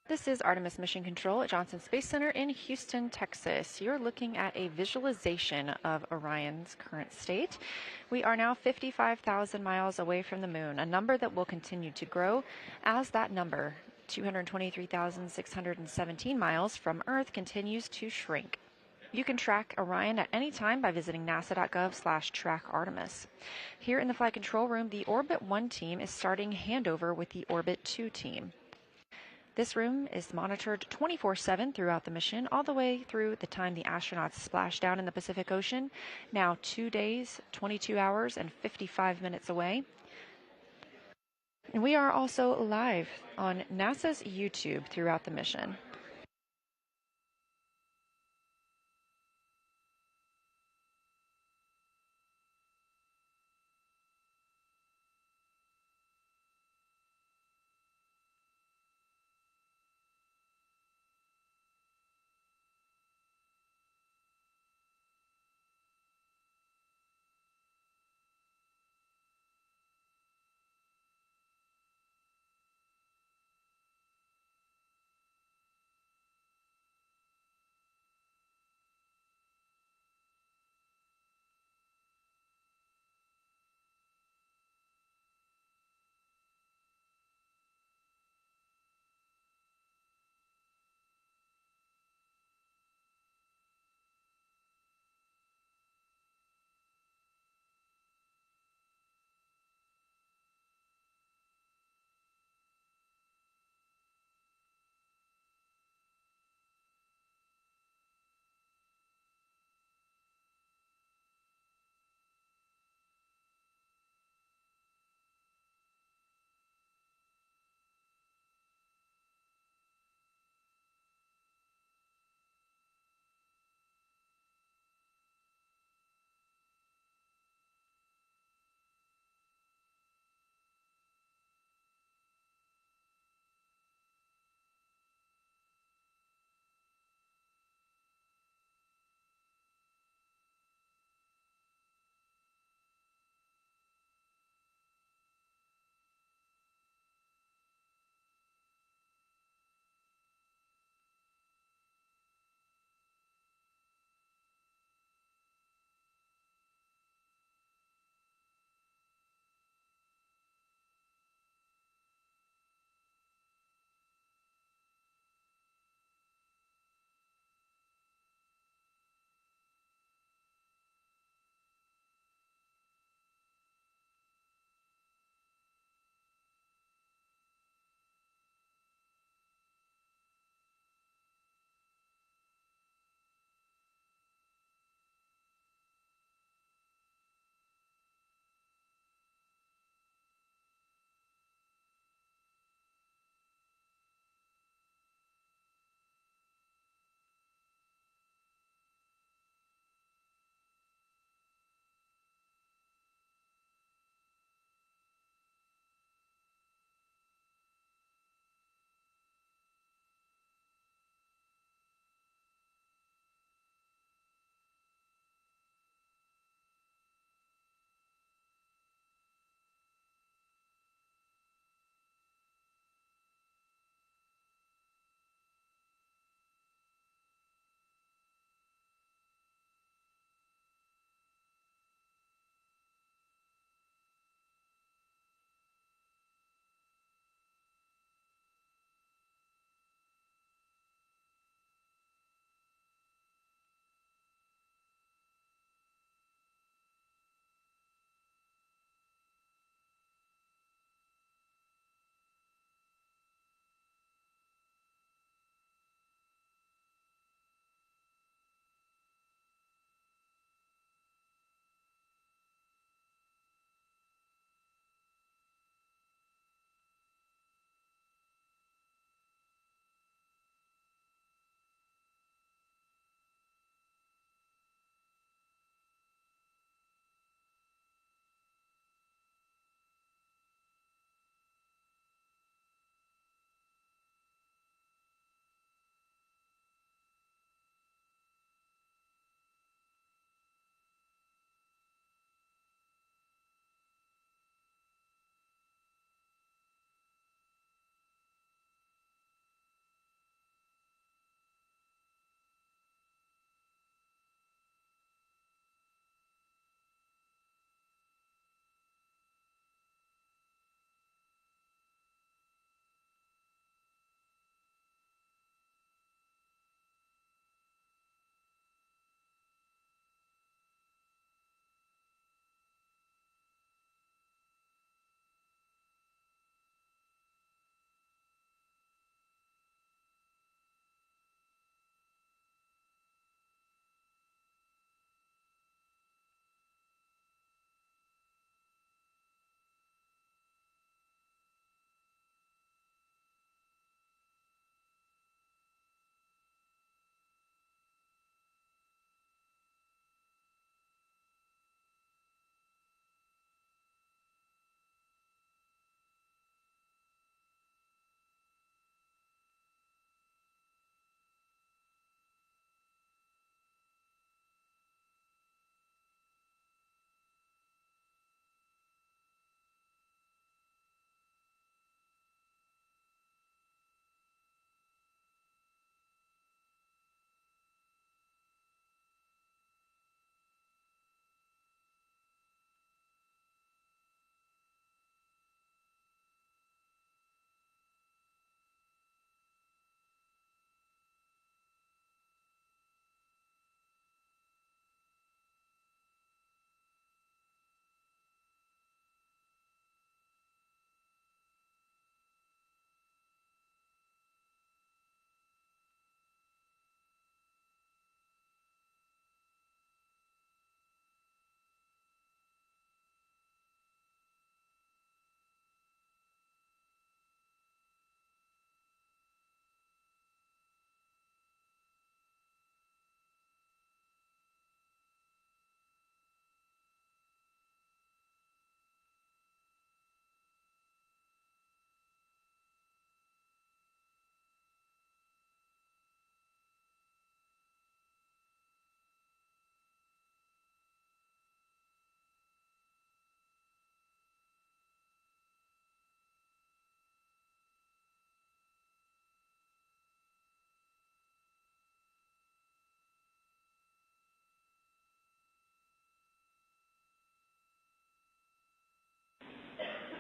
This is Artemis Mission Control at Johnson Space Center in Houston, Texas. You're looking at a visualization of Orion's current state. We are now 55,000 miles away from the moon, a number that will continue to grow as that number, 223,617 miles from Earth, continues to shrink. You can track Orion at any time by visiting nasa.gov/trackartemis. Here in the Flight Control Room, the Orbit 1 team is starting handover with the Orbit 2 team. This room is monitored 24/7 throughout the mission, all the way through the time the astronauts splash down in the Pacific Ocean, now 2 days, 22 hours, and 55 minutes away. And we are also live on NASA's YouTube throughout the mission.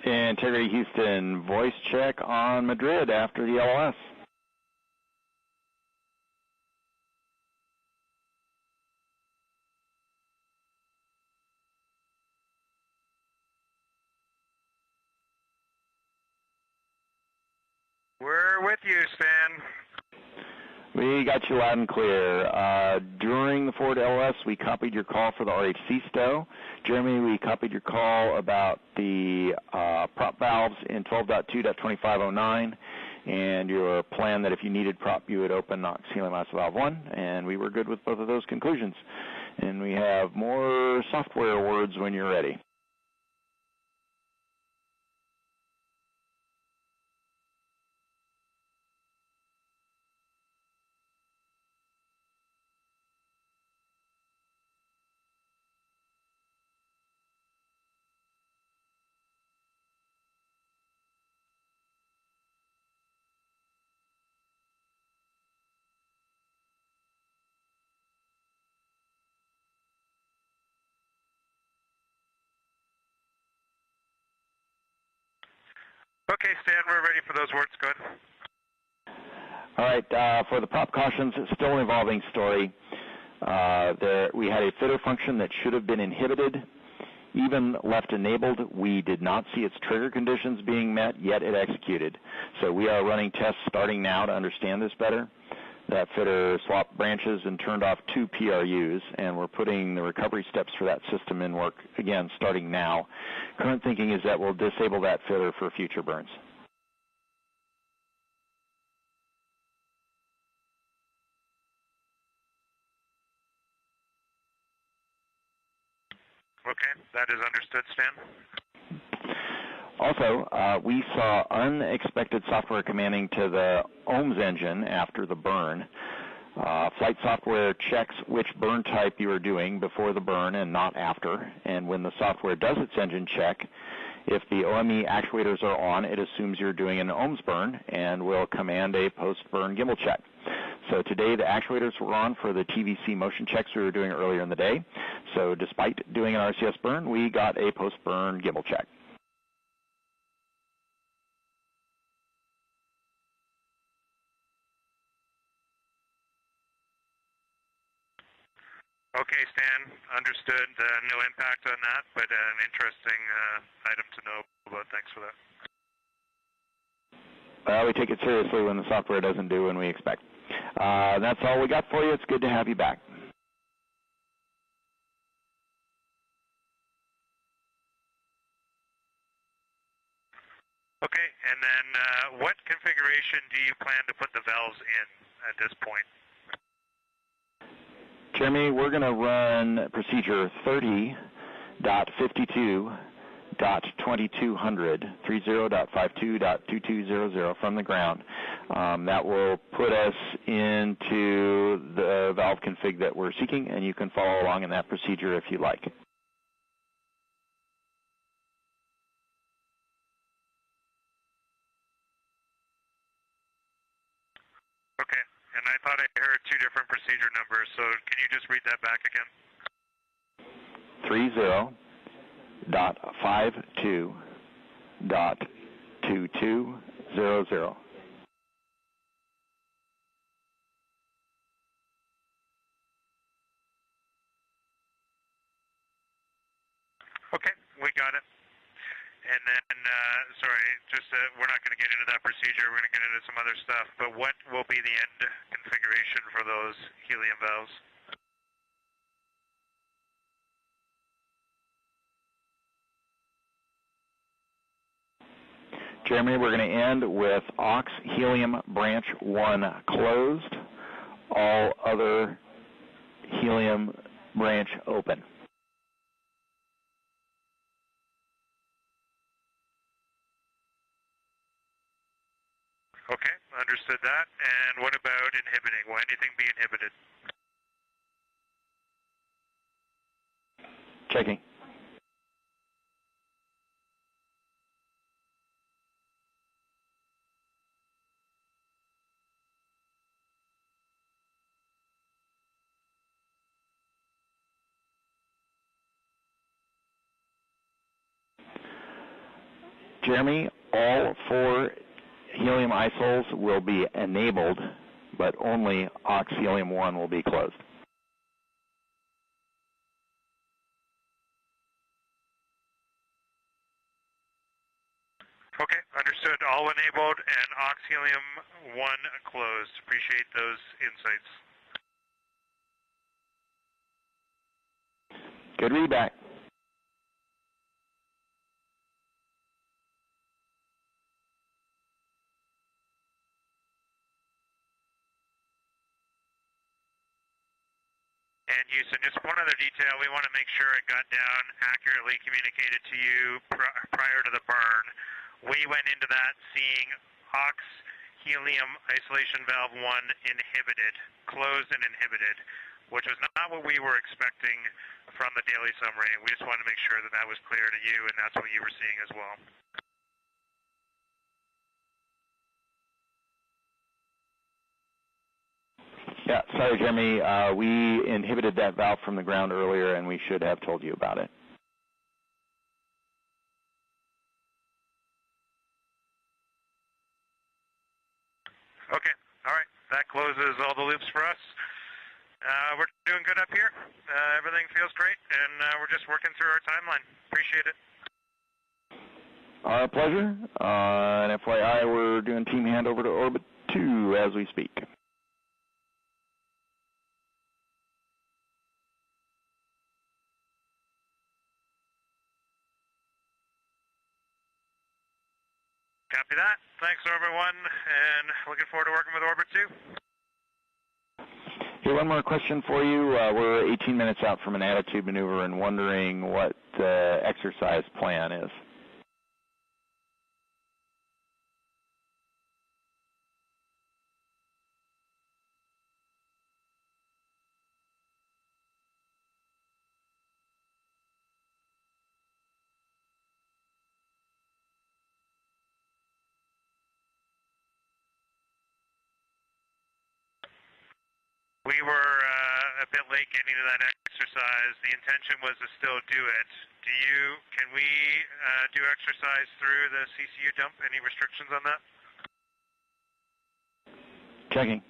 Integrity Houston, voice check on Madrid after the LOS. We're with you, Stan. We got you loud and clear. During the forward LOS, we copied your call for the RHC stow. Jeremy, we copied your call about the prop valves in 12.2.2509 and your plan that if you needed prop, you would open NOx helium mass valve 1, and we were good with both of those conclusions. And we have more software words when you're ready. Okay, Stan, we're ready for those words. Good. All right, for the prop cautions, it's still an evolving story. We had a fitter function that should have been inhibited. Even left enabled, we did not see its trigger conditions being met, yet it executed. So we are running tests starting now to understand this better. That fitter swapped branches and turned off 2 PRUs, and we're putting the recovery steps for that system in work, again, starting now. Current thinking is that we'll disable that fitter for future burns. Okay, that is understood, Stan. Also, we saw unexpected software commanding to the OHMS engine after the burn. Flight software checks which burn type you are doing before the burn and not after. And when the software does its engine check, if the OME actuators are on, it assumes you're doing an OHMS burn and will command a post-burn gimbal check. So today the actuators were on for the TVC motion checks we were doing earlier in the day. So despite doing an RCS burn, we got a post-burn gimbal check. Okay, Stan, understood. No impact on that, but an interesting item to know about. Thanks for that. Well, we take it seriously when the software doesn't do what we expect. That's all we got for you. It's good to have you back. Okay, and then what configuration do you plan to put the valves in at this point? Jeremy, we're going to run procedure 30.52.2200, 30.52.2200 from the ground. That will put us into the valve config that we're seeking, and you can follow along in that procedure if you like. Okay, and I thought I heard 2 different procedure numbers, so can you just read that back again? 30.52.2200. Okay, we got it. And then, sorry, just we're not going to get into that procedure. We're going to get into some other stuff. But what will be the end configuration for those helium valves? Jeremy, we're going to end with aux helium branch 1 closed, all other helium branch open. Okay, understood that. And what about inhibiting? Will anything be inhibited? Checking. Jeremy, all 4 helium isols will be enabled, but only ox helium 1 will be closed. Okay, understood. All enabled and ox helium 1 closed. Appreciate those insights. Good readback. And Houston, just one other detail. We want to make sure it got down accurately communicated to you prior to the burn. We went into that seeing ox helium isolation valve 1 inhibited, closed and inhibited, which was not what we were expecting from the daily summary. We just wanted to make sure that that was clear to you and that's what you were seeing as well. Yeah, sorry, Jeremy. We inhibited that valve from the ground earlier, and we should have told you about it. Okay, all right. That closes all the loops for us. We're doing good up here. Everything feels great, and we're just working through our timeline. Appreciate it. Our pleasure. And FYI, we're doing team handover to Orbit 2 as we speak. Copy that. Thanks, Orbit 1, and looking forward to working with Orbit 2. Here, one more question for you. We're 18 minutes out from an attitude maneuver and wondering what the exercise plan is. We were a bit late getting to that exercise. The intention was to still do it. Can we do exercise through the CCU dump? Any restrictions on that? Checking.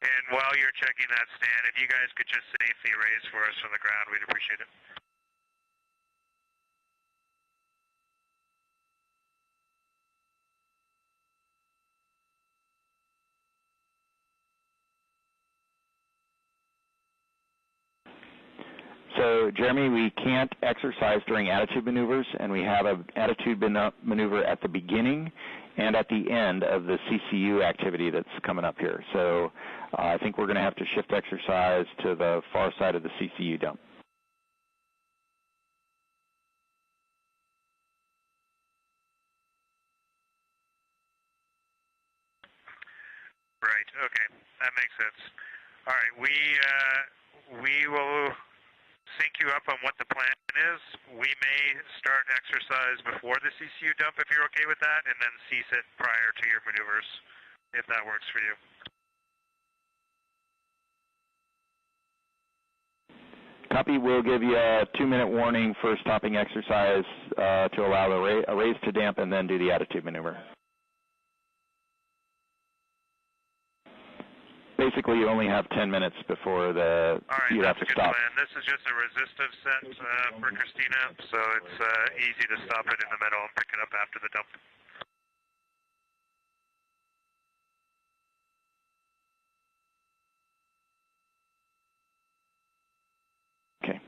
And while you're checking that, Stan, if you guys could just safely raise for us from the ground, we'd appreciate it. So, Jeremy, we can't exercise during attitude maneuvers, and we have an attitude maneuver at the beginning and at the end of the CCU activity that's coming up here. So I think we're going to have to shift exercise to the far side of the CCU dump. Right, okay, that makes sense. All right, we will sync you up on what the plan is. We may start exercise before the CCU dump if you're okay with that, and then cease it prior to your maneuvers, if that works for you. Copy. We'll give you a 2-minute warning for stopping exercise to allow the raise to damp and then do the attitude maneuver. Basically, you only have 10 minutes before you have to stop. Plan. This is just a resistive set for Christina, so it's easy to stop it in the middle and pick it up after the dump. Okay.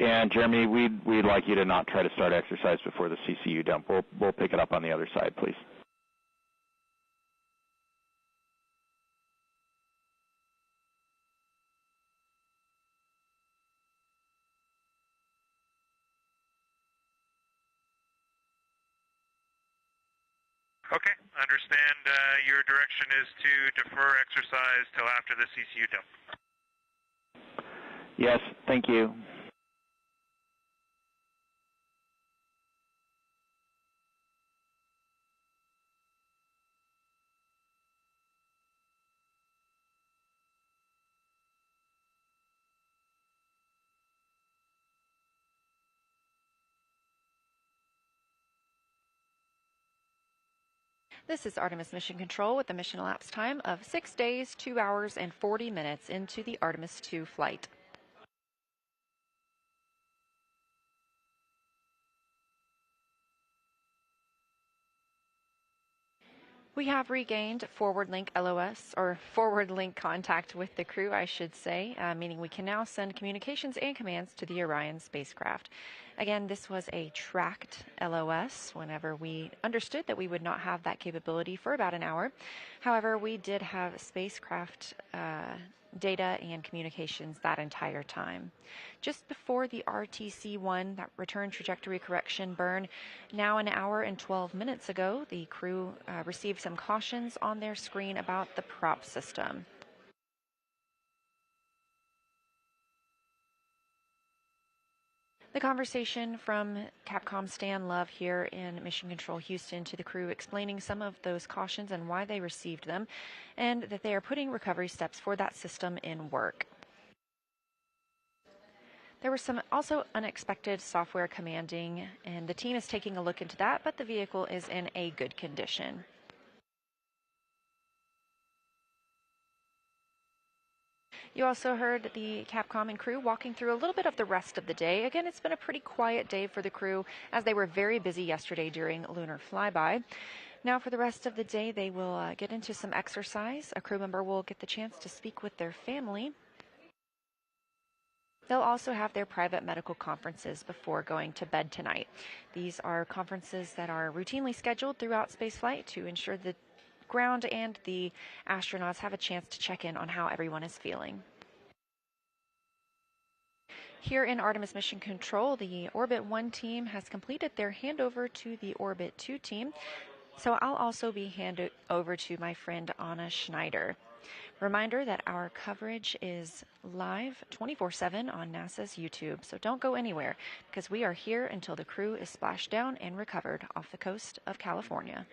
And Jeremy, we'd like you to not try to start exercise before the CCU dump. We'll pick it up on the other side, please. Okay, understand your direction is to defer exercise till after the CCU dump. Yes, thank you. This is Artemis Mission Control with a mission elapsed time of 6 days, 2 hours, and 40 minutes into the Artemis II flight. We have regained forward link LOS, or forward link contact with the crew, I should say, meaning we can now send communications and commands to the Orion spacecraft. Again, this was a tracked LOS whenever we understood that we would not have that capability for about an hour. However, we did have spacecraft data and communications that entire time. Just before the RTC-1, that return trajectory correction burn, now an hour and 12 minutes ago, the crew received some cautions on their screen about the prop system. The conversation from Capcom Stan Love here in Mission Control Houston to the crew, explaining some of those cautions and why they received them, and that they are putting recovery steps for that system in work. There was some also unexpected software commanding, and the team is taking a look into that, but the vehicle is in a good condition. You also heard the Capcom and crew walking through a little bit of the rest of the day. Again, it's been a pretty quiet day for the crew as they were very busy yesterday during lunar flyby. Now for the rest of the day, they will get into some exercise. A crew member will get the chance to speak with their family. They'll also have their private medical conferences before going to bed tonight. These are conferences that are routinely scheduled throughout spaceflight to ensure the ground and the astronauts have a chance to check in on how everyone is feeling. Here in Artemis Mission Control, the Orbit 1 team has completed their handover to the Orbit 2 team, so I'll also be handed over to my friend Anna Schneider. Reminder that our coverage is live 24/7 on NASA's YouTube, so don't go anywhere because we are here until the crew is splashed down and recovered off the coast of California.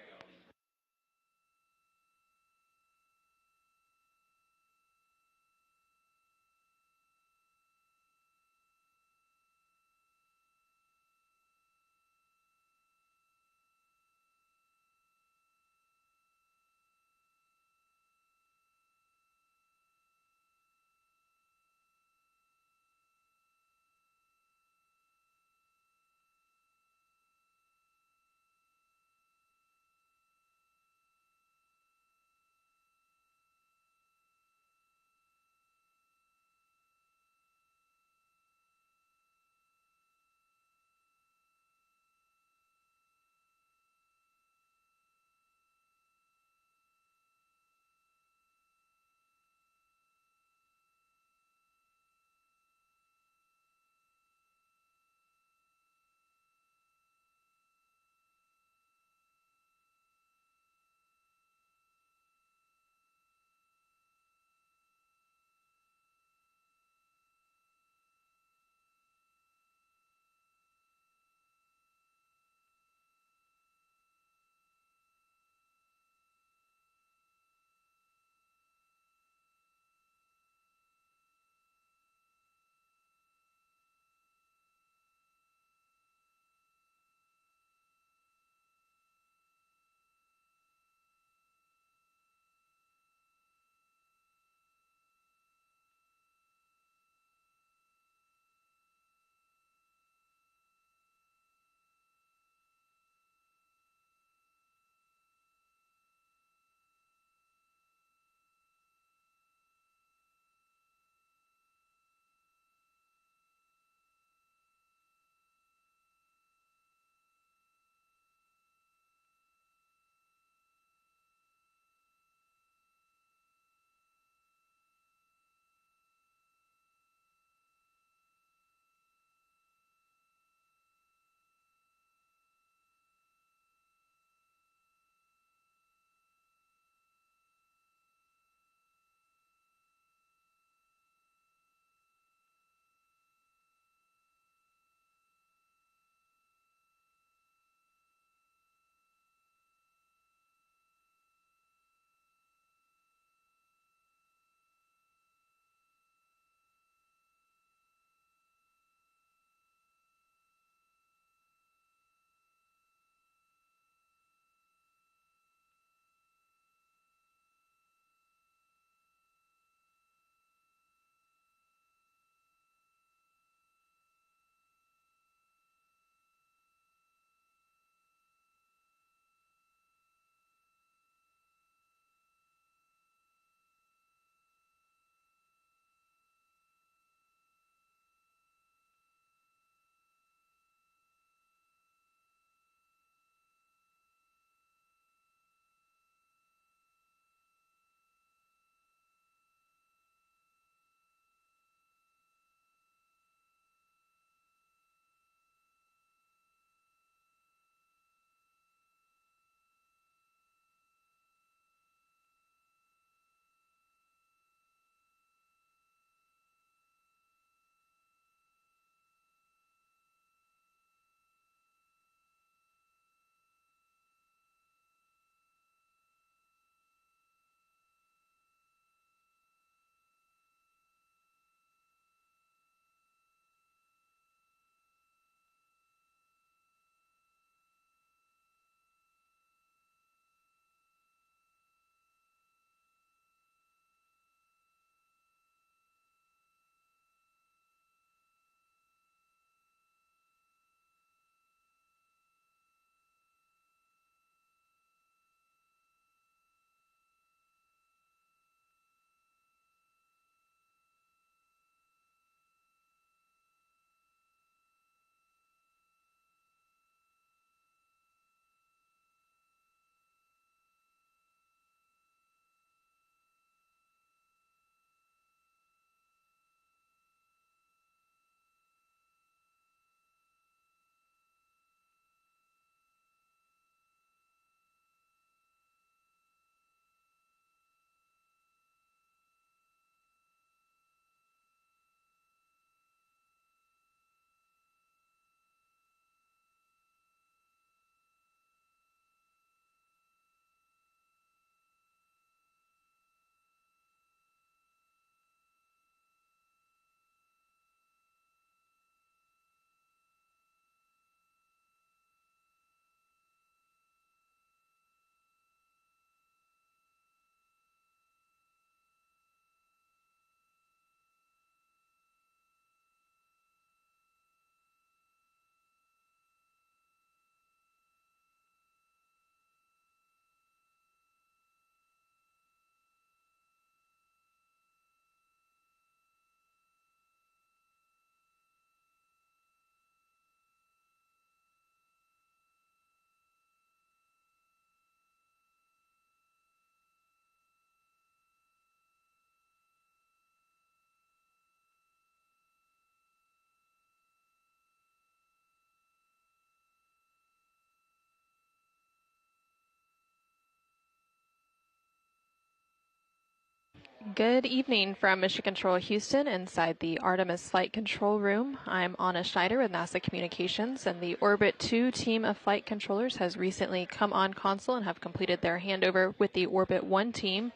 Good evening from Mission Control Houston inside the Artemis Flight Control Room. I'm Anna Schneider with NASA Communications, and the Orbit 2 team of flight controllers has recently come on console and have completed their handover with the Orbit 1 team.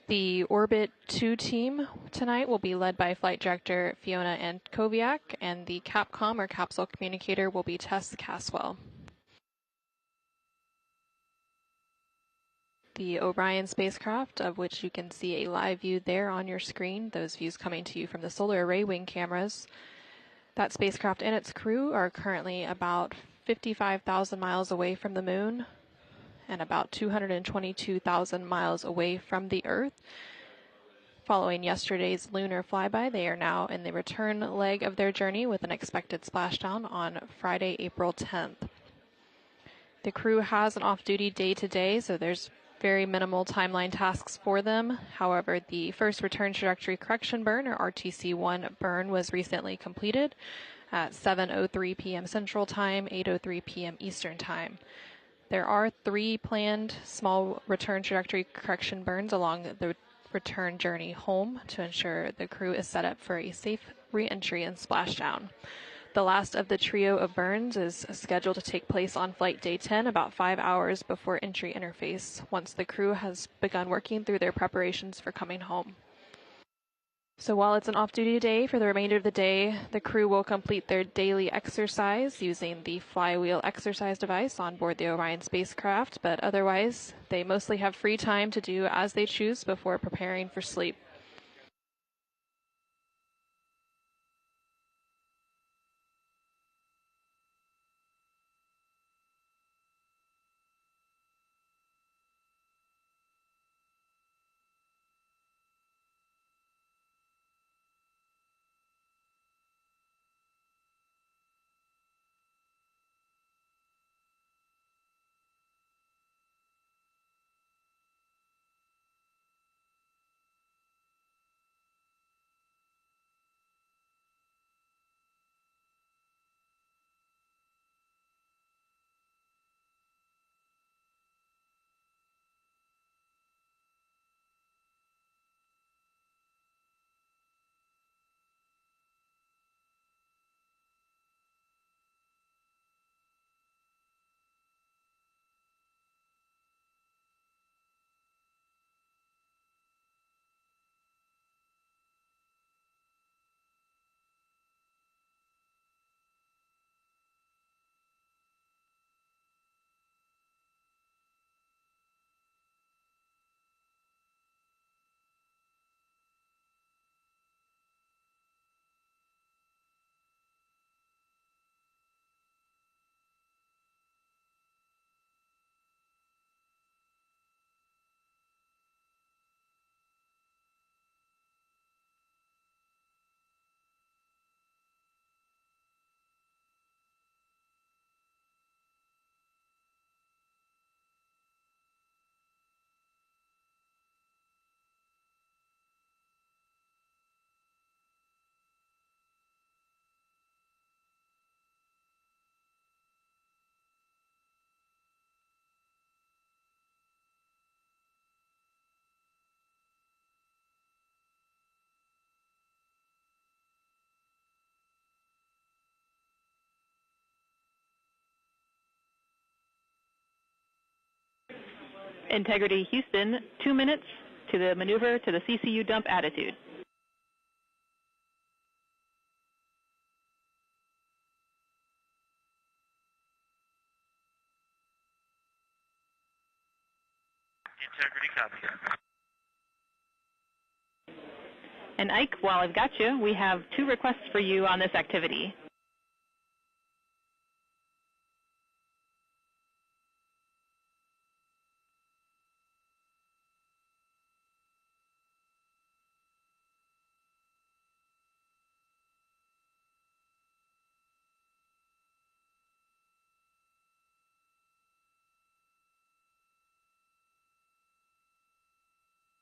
The Orbit 2 team tonight will be led by Flight Director Fiona Antkowiak, and the Capcom or capsule communicator will be Tess Caswell. The Orion spacecraft, of which you can see a live view there on your screen, those views coming to you from the solar array wing cameras. That spacecraft and its crew are currently about 55,000 miles away from the moon and about 222,000 miles away from the Earth. Following yesterday's lunar flyby, they are now in the return leg of their journey with an expected splashdown on Friday, April 10th. The crew has an off-duty day today, so there's very minimal timeline tasks for them. However, the first return trajectory correction burn, or RTC-1 burn, was recently completed at 7:03 p.m. Central Time, 8:03 p.m. Eastern Time. There are 3 planned small return trajectory correction burns along the return journey home to ensure the crew is set up for a safe re-entry and splashdown. The last of the trio of burns is scheduled to take place on flight day 10, about 5 hours before entry interface, once the crew has begun working through their preparations for coming home. So while it's an off-duty day, for the remainder of the day, the crew will complete their daily exercise using the flywheel exercise device on board the Orion spacecraft, but otherwise, they mostly have free time to do as they choose before preparing for sleep. Integrity Houston, 2 minutes to the maneuver to the CCU dump attitude. Integrity copy. And Ike, while I've got you, we have 2 requests for you on this activity.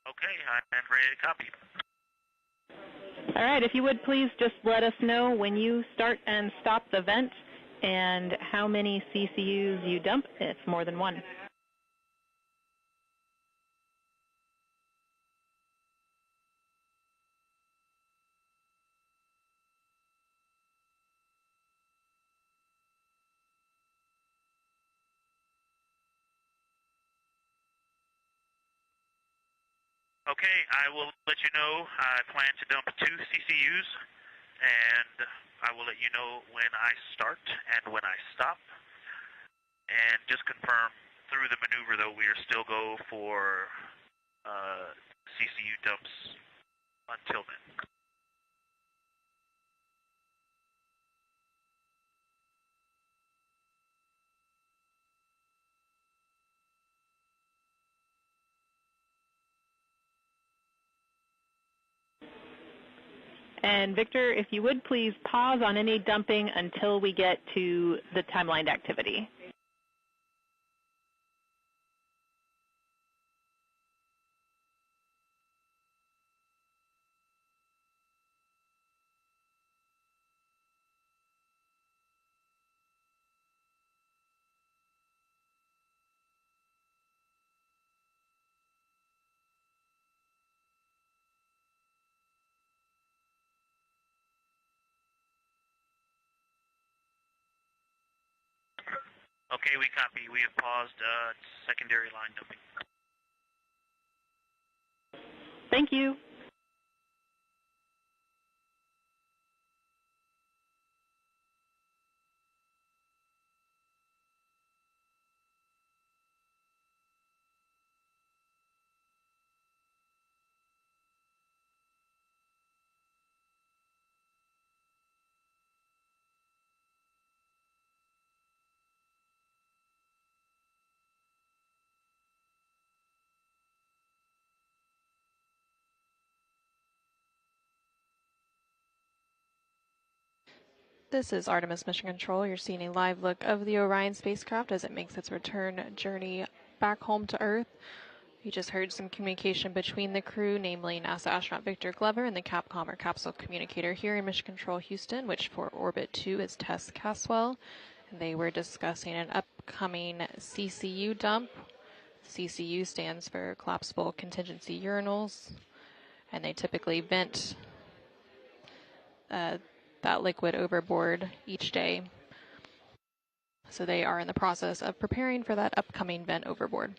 Okay, I'm ready to copy. All right, if you would please just let us know when you start and stop the vent and how many CCUs you dump, if more than one. Okay, I will let you know. I plan to dump 2 CCUs, and I will let you know when I start and when I stop. And just confirm through the maneuver, though, we are still go for CCU dumps until then. And Victor, if you would please pause on any dumping until we get to the timelined activity. Okay, we copy. We have paused secondary line dumping. Thank you. This is Artemis Mission Control. You're seeing a live look of the Orion spacecraft as it makes its return journey back home to Earth. You just heard some communication between the crew, namely NASA astronaut Victor Glover and the Capcom or capsule communicator here in Mission Control Houston, which for Orbit 2 is Tess Caswell. And they were discussing an upcoming CCU dump. CCU stands for collapsible contingency urinals, and they typically vent that liquid overboard each day. So they are in the process of preparing for that upcoming vent overboard.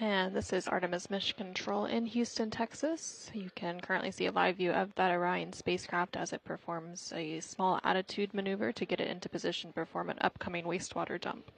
And this is Artemis Mission Control in Houston, Texas. You can currently see a live view of that Orion spacecraft as it performs a small attitude maneuver to get it into position to perform an upcoming wastewater dump.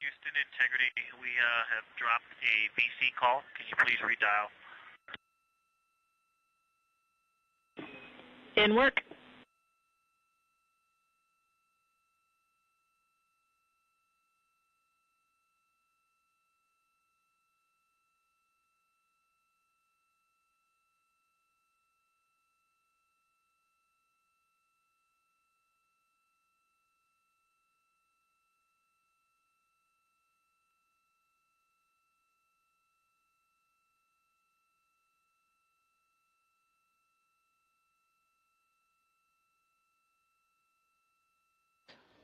Houston Integrity, we have dropped a VC call. Can you please redial? In work.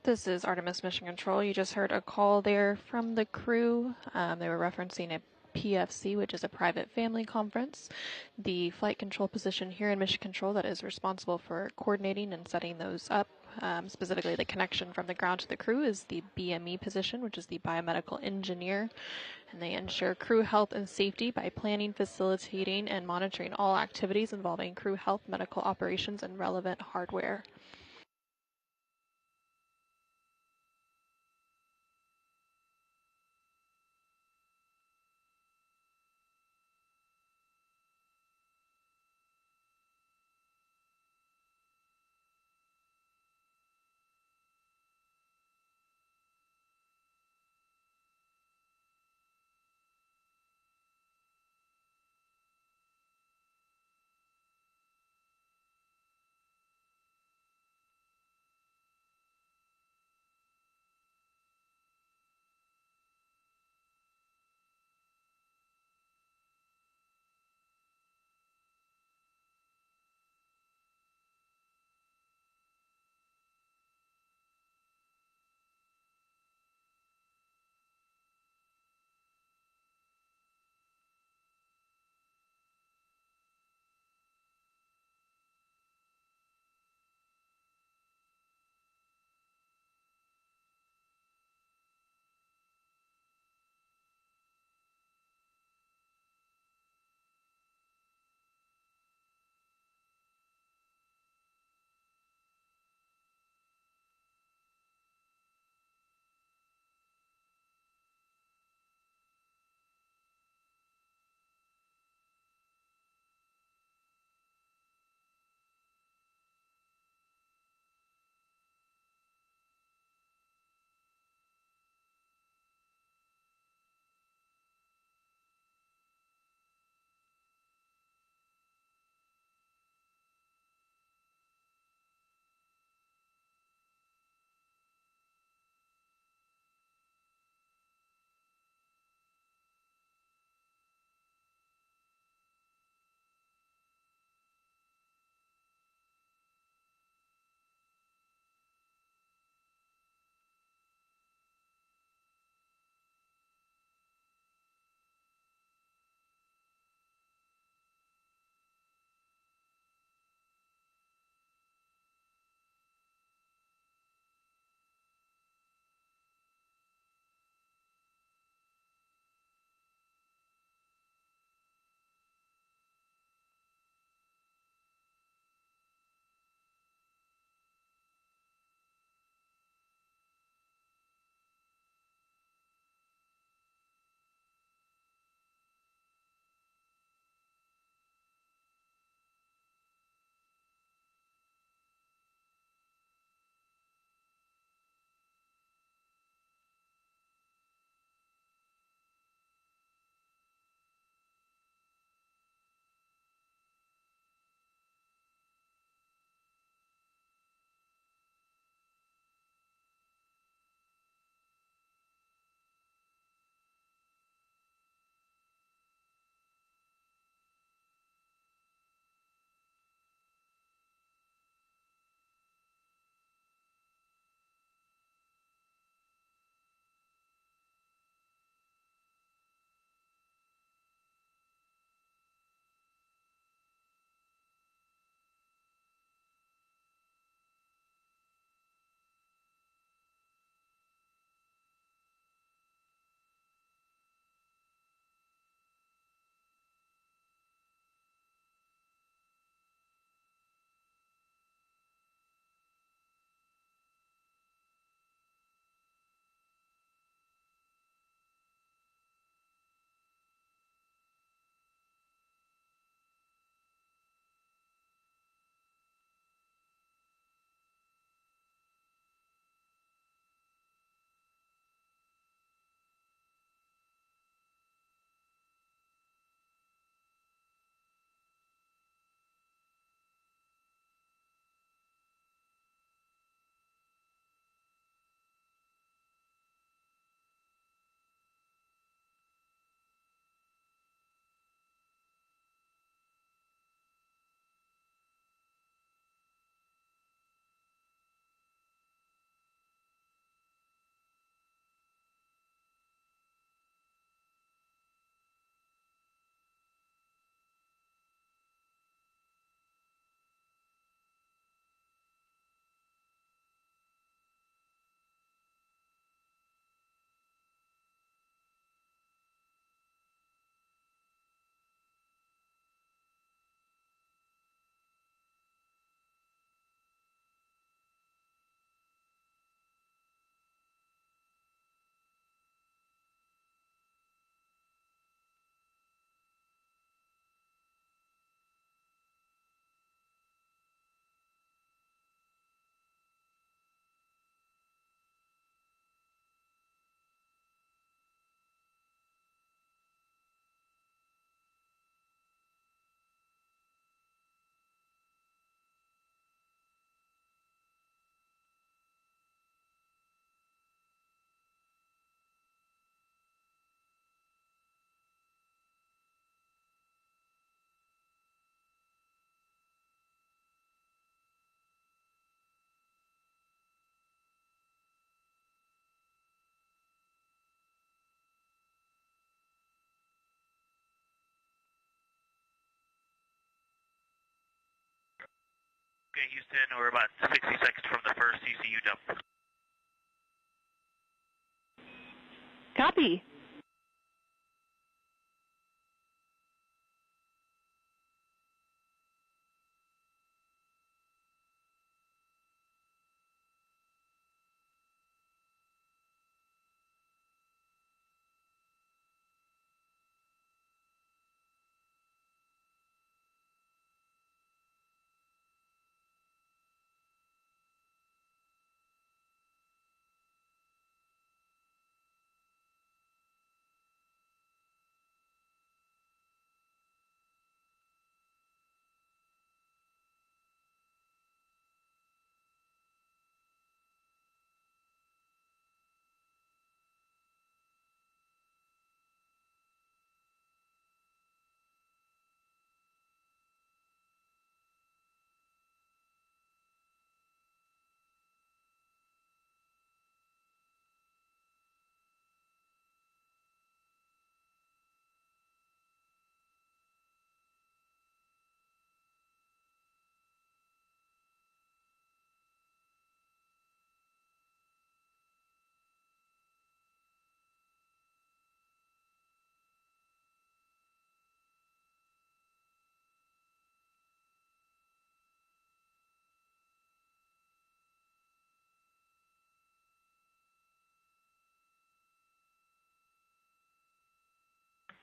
This is Artemis Mission Control. You just heard a call there from the crew. They were referencing a PFC, which is a private family conference. The flight control position here in Mission Control that is responsible for coordinating and setting those up, specifically the connection from the ground to the crew, is the BME position, which is the biomedical engineer. And they ensure crew health and safety by planning, facilitating, and monitoring all activities involving crew health, medical operations, and relevant hardware. Okay, Houston, we're about 60 seconds from the first CCU dump. Copy.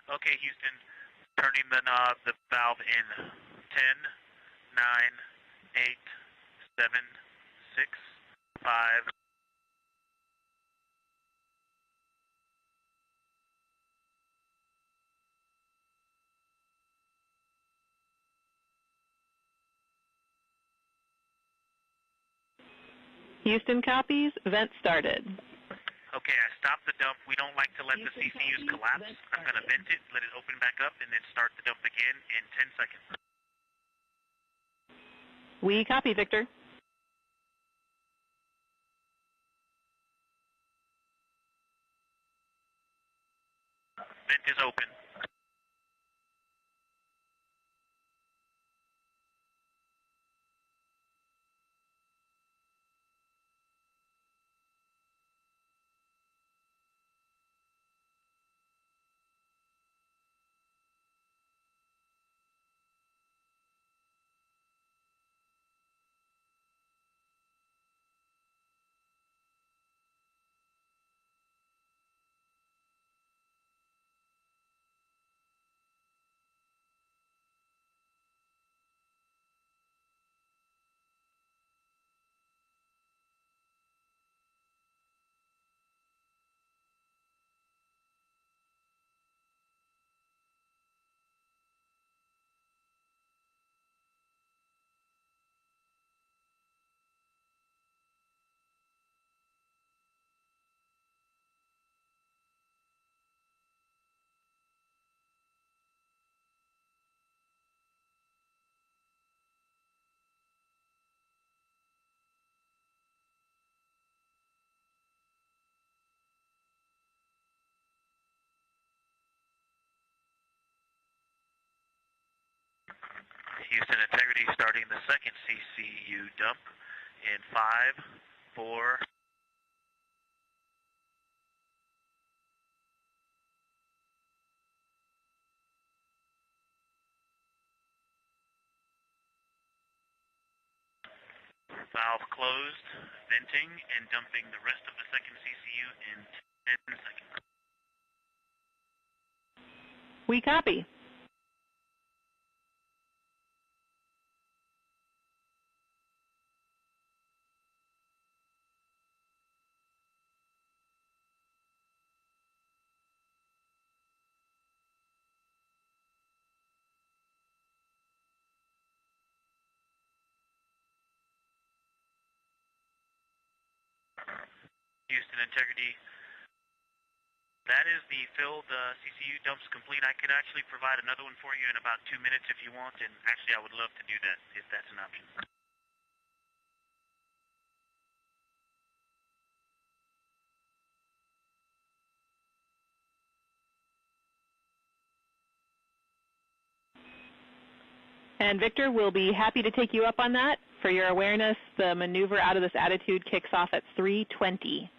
Okay, Houston, turning the valve in 10, 9, 8, 7, 6, 5. Houston copies. Vent started. Okay, I stopped the dump. We don't like to let the CCUs collapse. I'm going to vent it, let it open back up, and then start the dump again in 10 seconds. We copy, Victor. Vent is open. Houston Integrity starting the second CCU dump in 5, 4. Valve closed, venting, and dumping the rest of the second CCU in 10 seconds. We copy. Houston Integrity. That is the filled CCU dumps complete. I could actually provide another one for you in about 2 minutes if you want, and actually I would love to do that if that's an option. And Victor, we'll be happy to take you up on that. For your awareness, the maneuver out of this attitude kicks off at 3:20.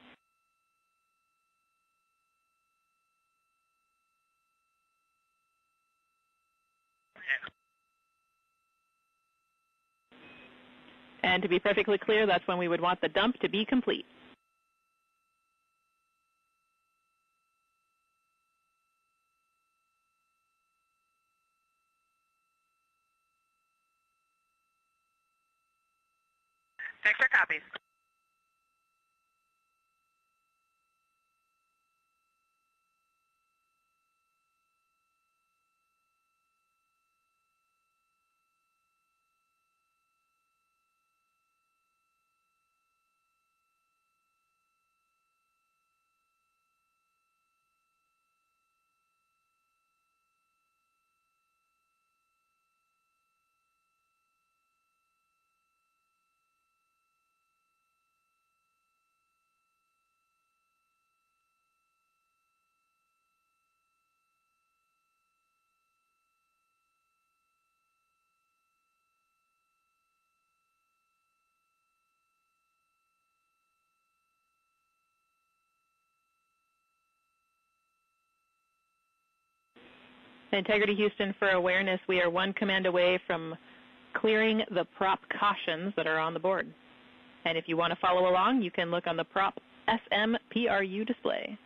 And to be perfectly clear, that's when we would want the dump to be complete. Victor copies. Integrity Houston, for awareness, we are one command away from clearing the prop cautions that are on the board. And if you want to follow along, you can look on the prop SMPRU display.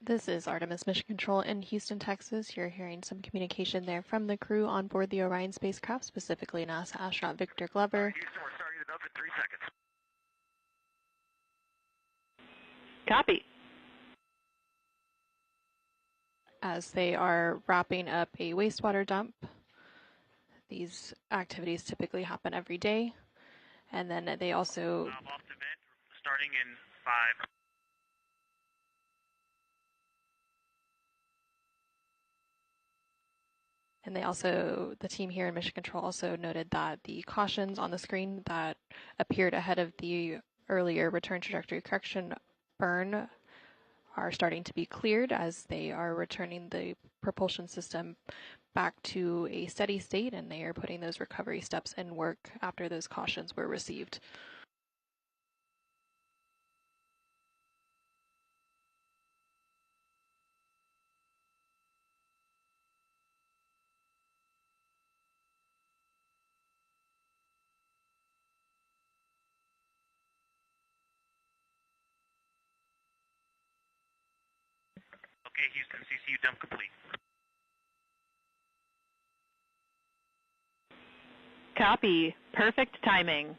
This is Artemis Mission Control in Houston, Texas. You're hearing some communication there from the crew on board the Orion spacecraft, specifically NASA astronaut Victor Glover. Houston, we're starting the dump in 3 seconds. Copy. As they are wrapping up a wastewater dump. These activities typically happen every day. And then they also... Off the vent, starting in 5. And they also, the team here in Mission Control also noted that the cautions on the screen that appeared ahead of the earlier return trajectory correction burn are starting to be cleared as they are returning the propulsion system back to a steady state, and they are putting those recovery steps in work after those cautions were received. Okay, Houston, CCU dump complete. Copy. Perfect timing.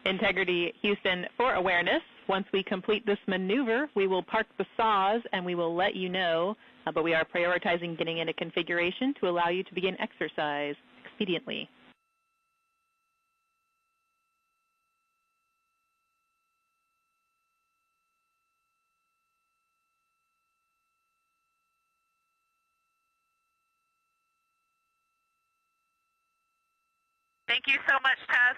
Integrity Houston for awareness. Once we complete this maneuver, we will park the saws and we will let you know, but we are prioritizing getting into configuration to allow you to begin exercise expediently. Thank you so much, Tess.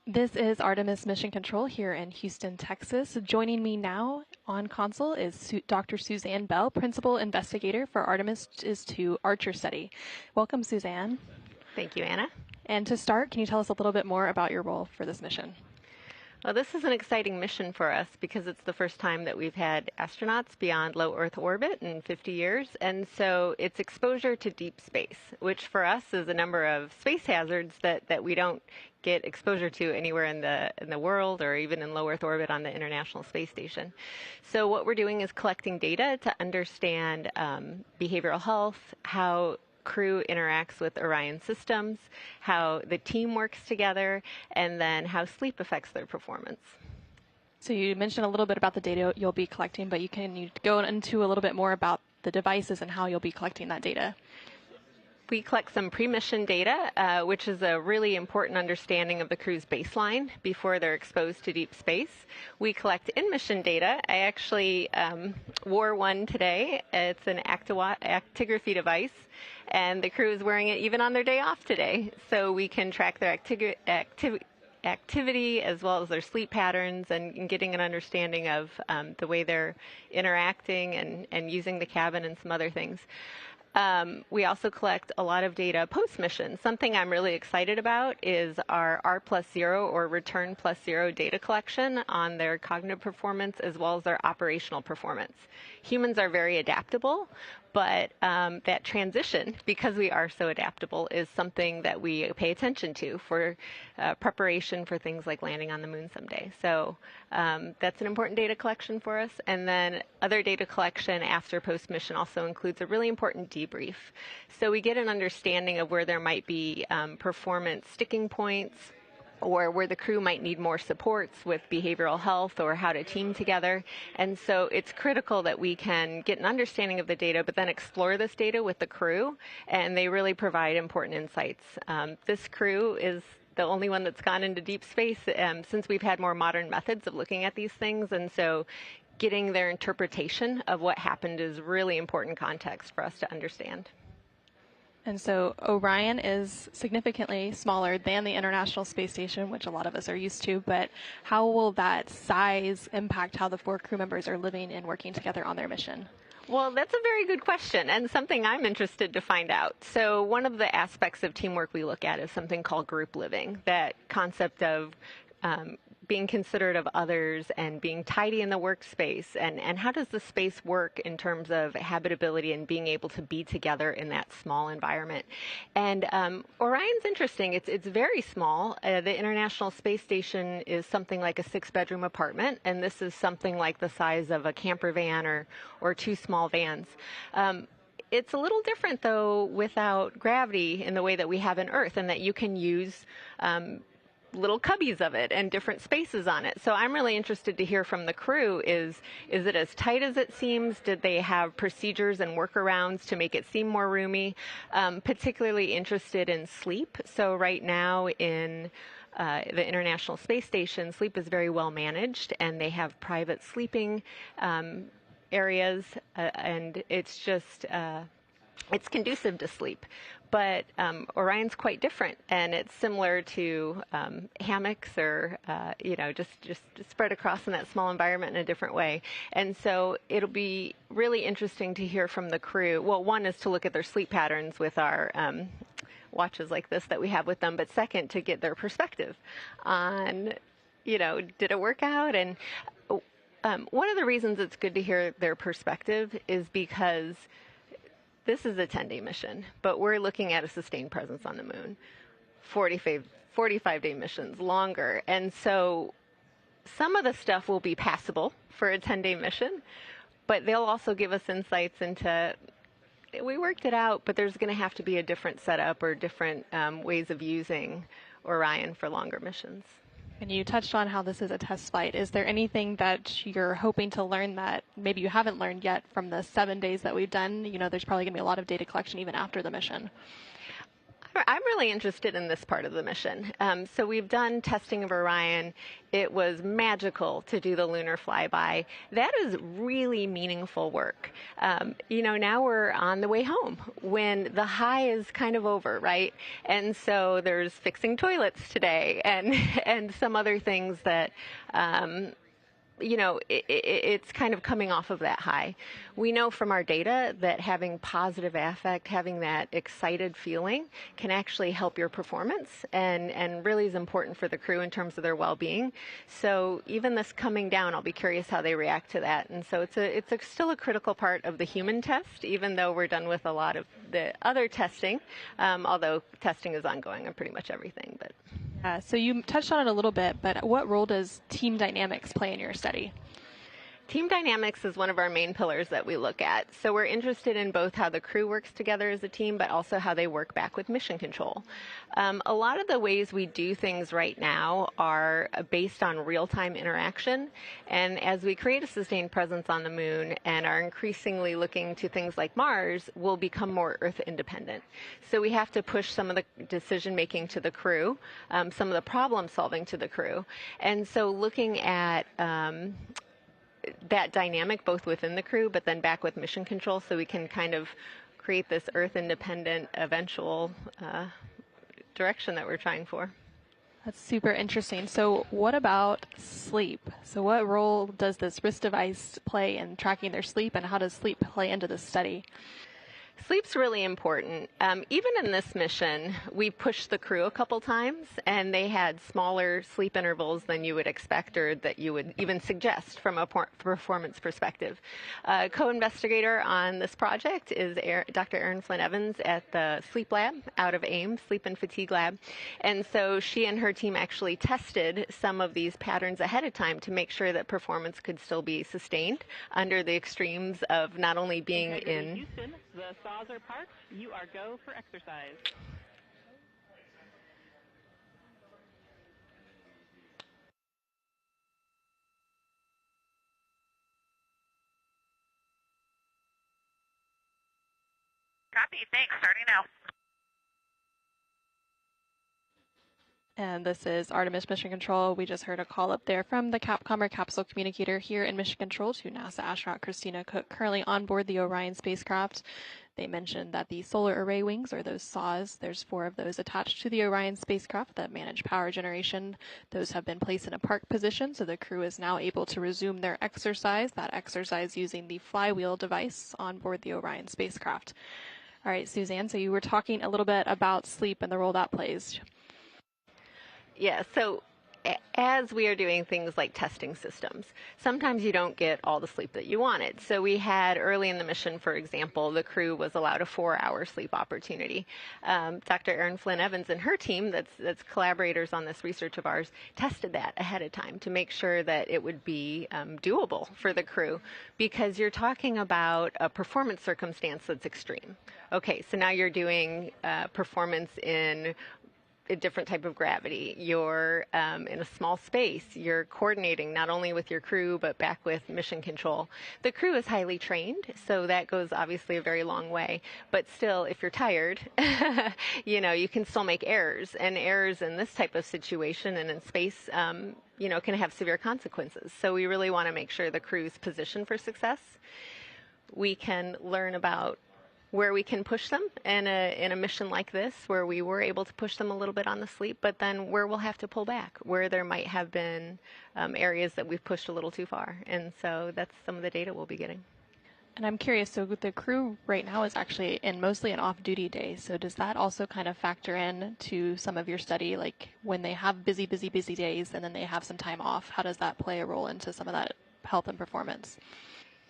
This is Artemis Mission Control here in Houston, Texas. Joining me now on console is Dr. Suzanne Bell, Principal Investigator for Artemis II Archer Study. Welcome, Suzanne. Thank you, Anna. And to start, can you tell us a little bit more about your role for this mission? Well, this is an exciting mission for us because it's the first time that we've had astronauts beyond low Earth orbit in 50 years. And so it's exposure to deep space, which for us is a number of space hazards that we don't get exposure to anywhere in the world or even in low Earth orbit on the International Space Station. So what we're doing is collecting data to understand behavioral health, how crew interacts with Orion systems, how the team works together, and then how sleep affects their performance. So you mentioned a little bit about the data you'll be collecting, but you go into a little bit more about the devices and how you'll be collecting that data. We collect some pre-mission data, which is a really important understanding of the crew's baseline before they're exposed to deep space. We collect in-mission data. I actually wore one today. It's an actigraphy device, and the crew is wearing it even on their day off today. So we can track their activity as well as their sleep patterns and getting an understanding of the way they're interacting and using the cabin and some other things. We also collect a lot of data post-mission. Something I'm really excited about is our R+0 or return +0 data collection on their cognitive performance as well as their operational performance. Humans are very adaptable, but that transition, because we are so adaptable, is something that we pay attention to for preparation for things like landing on the moon someday. So that's an important data collection for us. And then other data collection after post-mission also includes a really important debrief. So we get an understanding of where there might be performance sticking points, or where the crew might need more supports with behavioral health or how to team together. And so it's critical that we can get an understanding of the data, but then explore this data with the crew, and they really provide important insights. This crew is the only one that's gone into deep space since we've had more modern methods of looking at these things, and so getting their interpretation of what happened is really important context for us to understand. And so Orion is significantly smaller than the International Space Station, which a lot of us are used to, but how will that size impact how the 4 crew members are living and working together on their mission? Well, that's a very good question and something I'm interested to find out. So one of the aspects of teamwork we look at is something called group living, that concept of being considerate of others and being tidy in the workspace, and how does the space work in terms of habitability and being able to be together in that small environment. And Orion's interesting. It's very small. The International Space Station is something like a 6-bedroom apartment, and this is something like the size of a camper van or 2 small vans. It's a little different, though, without gravity in the way that we have in Earth, and that you can use little cubbies of it and different spaces on it. So I'm really interested to hear from the crew, is it as tight as it seems? Did they have procedures and workarounds to make it seem more roomy? Particularly interested in sleep. So right now in the International Space Station, sleep is very well managed, and they have private sleeping areas, and it's just it's conducive to sleep. But Orion's quite different, and it's similar to hammocks or, just spread across in that small environment in a different way. And so it'll be really interesting to hear from the crew. Well, one is to look at their sleep patterns with our watches like this that we have with them, but second, to get their perspective on, did it work out? And one of the reasons it's good to hear their perspective is because this is a 10-day mission, but we're looking at a sustained presence on the moon, 45-day missions, longer. And so some of the stuff will be passable for a 10-day mission, but they'll also give us insights into, we worked it out, but there's going to have to be a different setup or different ways of using Orion for longer missions. And you touched on how this is a test flight. Is there anything that you're hoping to learn that maybe you haven't learned yet from the 7 days that we've done? There's probably going to be a lot of data collection even after the mission. I'm really interested in this part of the mission. So we've done testing of Orion. It was magical to do the lunar flyby. That is really meaningful work. Now we're on the way home when the high is kind of over, right? And so there's fixing toilets today and some other things that it's kind of coming off of that high. We know from our data that having positive affect, having that excited feeling can actually help your performance and really is important for the crew in terms of their well-being. So even this coming down, I'll be curious how they react to that. And so it's still a critical part of the human test, even though we're done with a lot of the other testing, although testing is ongoing on pretty much everything. But so you touched on it a little bit, but what role does team dynamics play in your study? Team dynamics is one of our main pillars that we look at. So we're interested in both how the crew works together as a team, but also how they work back with mission control. A lot of the ways we do things right now are based on real-time interaction. And as we create a sustained presence on the moon and are increasingly looking to things like Mars, we'll become more Earth independent. So we have to push some of the decision-making to the crew, some of the problem-solving to the crew. And so looking at that dynamic both within the crew but then back with mission control so we can kind of create this Earth independent eventual direction that we're trying for. That's super interesting. So what about sleep? So what role does this wrist device play in tracking their sleep, and how does sleep play into this study? Sleep's really important. Even in this mission, we pushed the crew a couple times, and they had smaller sleep intervals than you would expect or that you would even suggest from a performance perspective. Co-investigator on this project is Dr. Erin Flynn Evans at the Sleep Lab out of Ames, Sleep and Fatigue Lab. And so she and her team actually tested some of these patterns ahead of time to make sure that performance could still be sustained under the extremes of not only being in... Houston, the saws are parked. You are go for exercise. Copy. Thanks. Starting now. And this is Artemis Mission Control. We just heard a call up there from the Capcomer capsule communicator here in Mission Control to NASA astronaut Christina Cook, currently on board the Orion spacecraft. They mentioned that the solar array wings, or those saws, there's 4 of those attached to the Orion spacecraft that manage power generation. Those have been placed in a park position, so the crew is now able to resume their exercise, that exercise using the flywheel device on board the Orion spacecraft. All right, Suzanne, so you were talking a little bit about sleep and the role that plays. Yeah, so as we are doing things like testing systems, sometimes you don't get all the sleep that you wanted. So we had early in the mission, for example, the crew was allowed a 4-hour sleep opportunity. Dr. Erin Flynn Evans and her team, that's collaborators on this research of ours, tested that ahead of time to make sure that it would be doable for the crew, because you're talking about a performance circumstance that's extreme. Okay, so now you're doing performance in a different type of gravity. You're in a small space. You're coordinating not only with your crew, but back with mission control. The crew is highly trained, so that goes obviously a very long way. But still, if you're tired, you can still make errors. And errors in this type of situation and in space, can have severe consequences. So we really want to make sure the crew's positioned for success. We can learn about where we can push them in a mission like this, where we were able to push them a little bit on the sleep, but then where we'll have to pull back, where there might have been areas that we've pushed a little too far. And so that's some of the data we'll be getting. And I'm curious, so the crew right now is actually in mostly an off-duty day. So does that also kind of factor in to some of your study, like when they have busy days and then they have some time off? How does that play a role into some of that health and performance?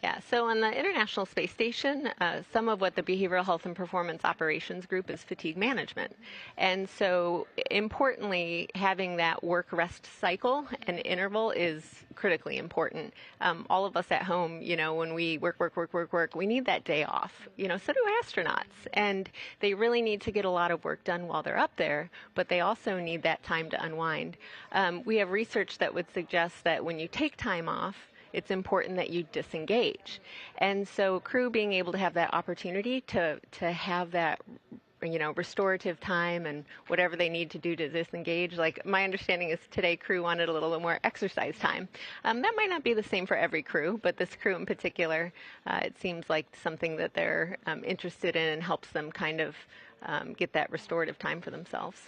Yeah, so on the International Space Station, some of what the Behavioral Health and Performance Operations Group is fatigue management. And so importantly, having that work-rest cycle and interval is critically important. All of us at home, when we work, we need that day off. So do astronauts. And they really need to get a lot of work done while they're up there, but they also need that time to unwind. We have research that would suggest that when you take time off, it's important that you disengage. And so crew being able to have that opportunity to have that restorative time and whatever they need to do to disengage. Like my understanding is today crew wanted a little bit more exercise time. That might not be the same for every crew, but this crew in particular, it seems like something that they're interested in and helps them kind of get that restorative time for themselves.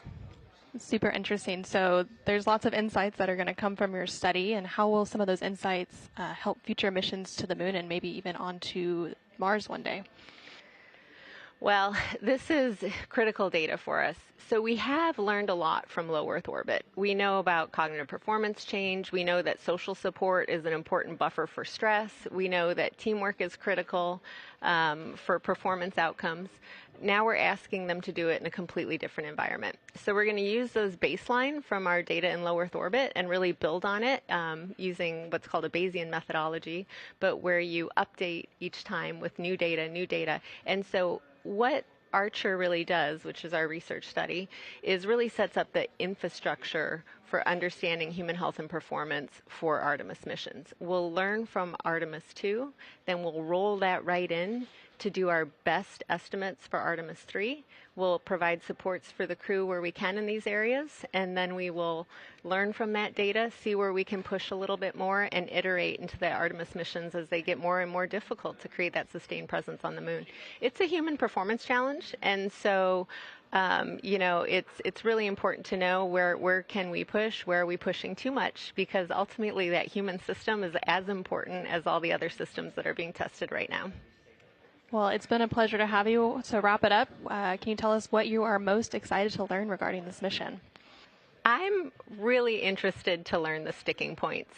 Super interesting. So there's lots of insights that are going to come from your study, and how will some of those insights help future missions to the moon and maybe even onto Mars one day? Well, this is critical data for us. So we have learned a lot from low Earth orbit. We know about cognitive performance change. We know that social support is an important buffer for stress. We know that teamwork is critical for performance outcomes. Now we're asking them to do it in a completely different environment. So we're going to use those baseline from our data in low Earth orbit and really build on it using what's called a Bayesian methodology, but where you update each time with new data. And so what Archer really does, which is our research study, is really sets up the infrastructure for understanding human health and performance for Artemis missions. We'll learn from Artemis II, then we'll roll that right in to do our best estimates for Artemis III. We'll provide supports for the crew where we can in these areas, and then we will learn from that data, see where we can push a little bit more, and iterate into the Artemis missions as they get more and more difficult to create that sustained presence on the moon. It's a human performance challenge, and so it's really important to know where can we push, where are we pushing too much, because ultimately that human system is as important as all the other systems that are being tested right now. Well, it's been a pleasure to have you. To wrap it up, can you tell us what you are most excited to learn regarding this mission? I'm really interested to learn the sticking points.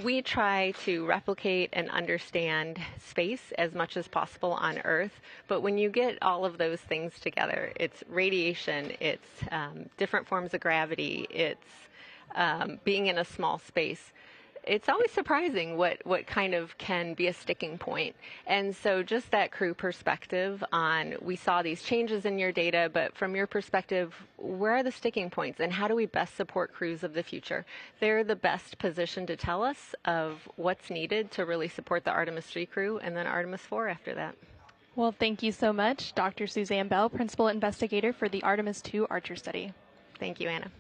We try to replicate and understand space as much as possible on Earth, but when you get all of those things together, it's radiation, it's different forms of gravity, it's being in a small space. It's always surprising what kind of can be a sticking point. And so just that crew perspective on, we saw these changes in your data, but from your perspective, where are the sticking points and how do we best support crews of the future? They're the best position to tell us of what's needed to really support the Artemis III crew and then Artemis IV after that. Well, thank you so much, Dr. Suzanne Bell, Principal Investigator for the Artemis II Archer Study. Thank you, Anna.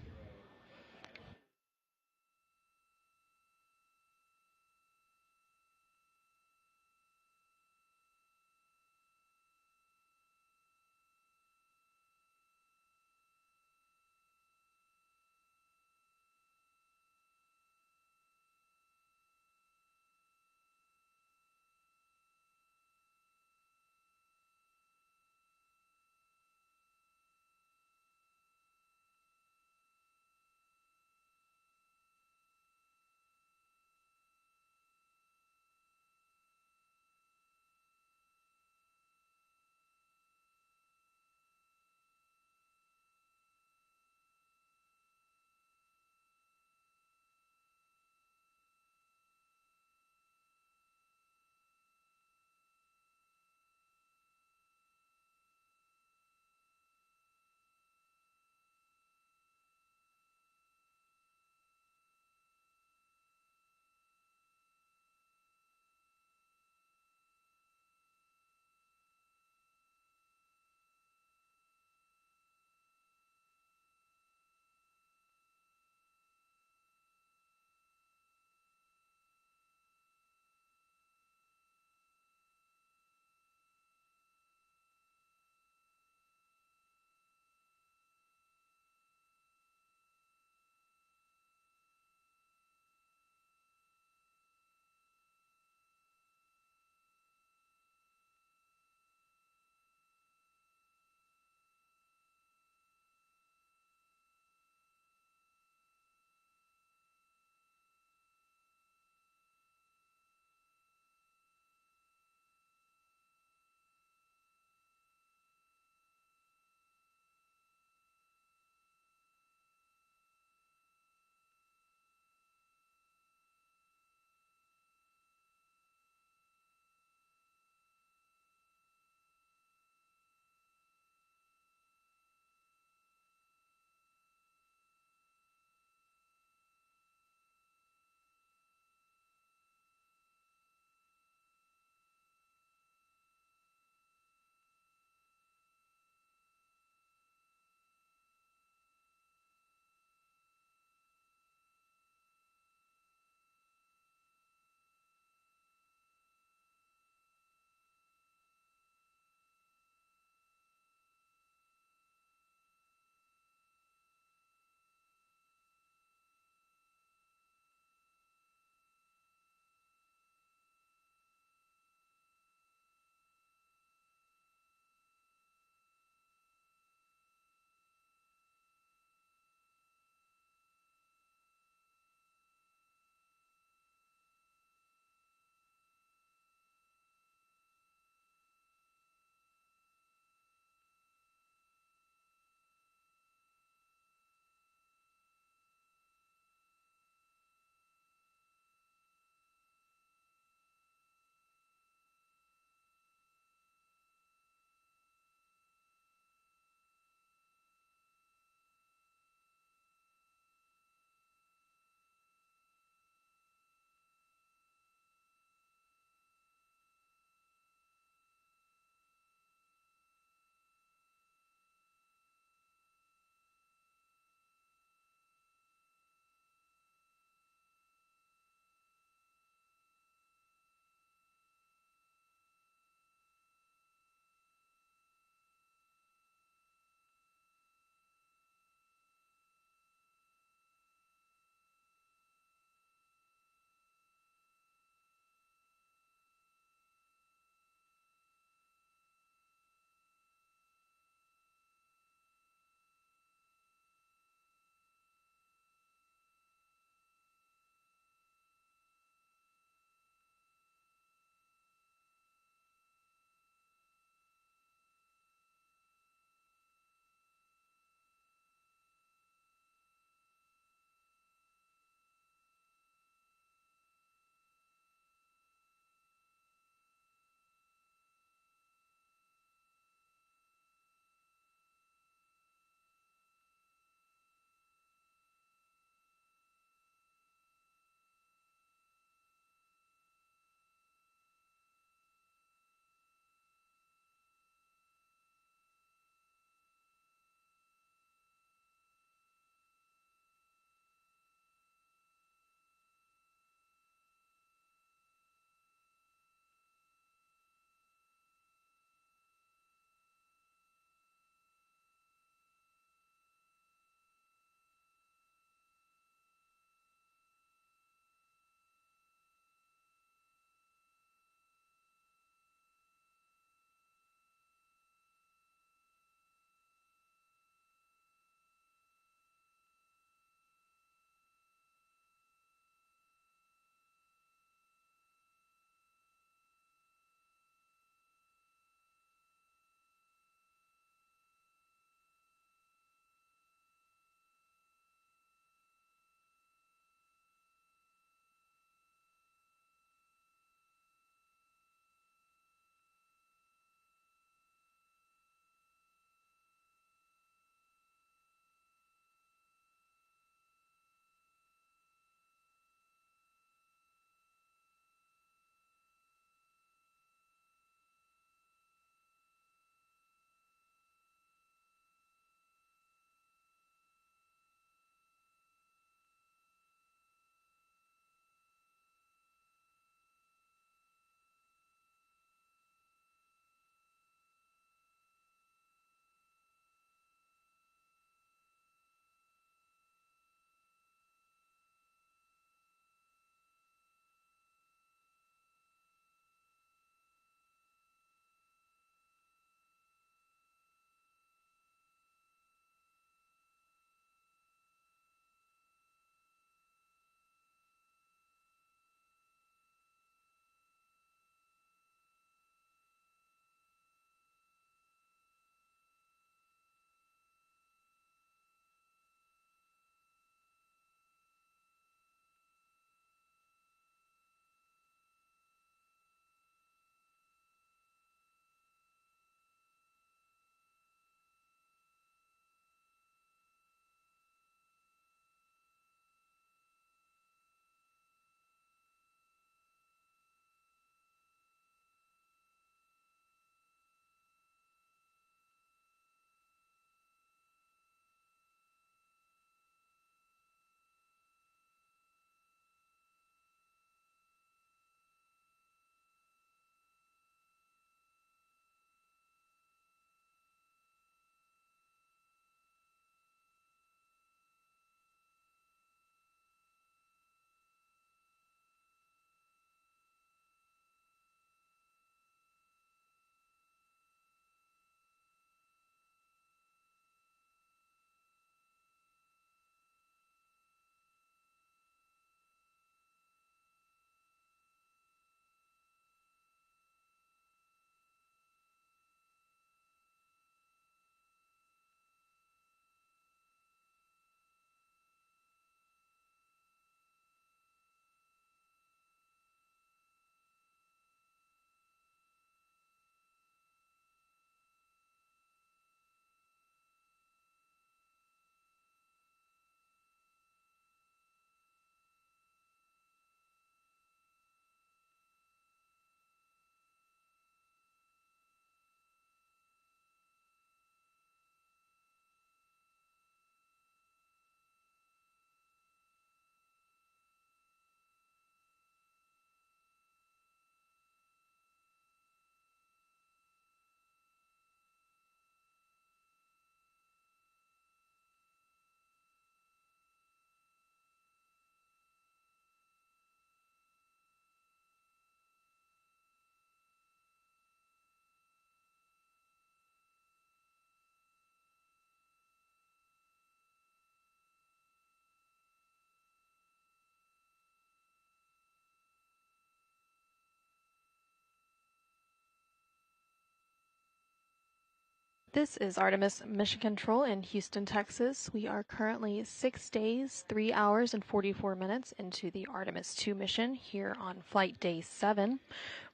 This is Artemis Mission Control in Houston, Texas. We are currently 6 days, 3 hours, and 44 minutes into the Artemis II mission here on flight day 7.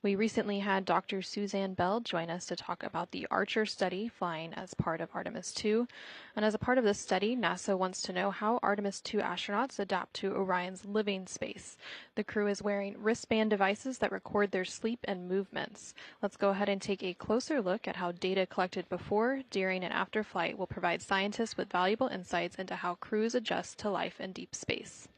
We recently had Dr. Suzanne Bell join us to talk about the Archer study flying as part of Artemis II. And as a part of this study, NASA wants to know how Artemis II astronauts adapt to Orion's living space. The crew is wearing wristband devices that record their sleep and movements. Let's go ahead and take a closer look at how data collected before, during, and after flight will provide scientists with valuable insights into how crews adjust to life in deep space.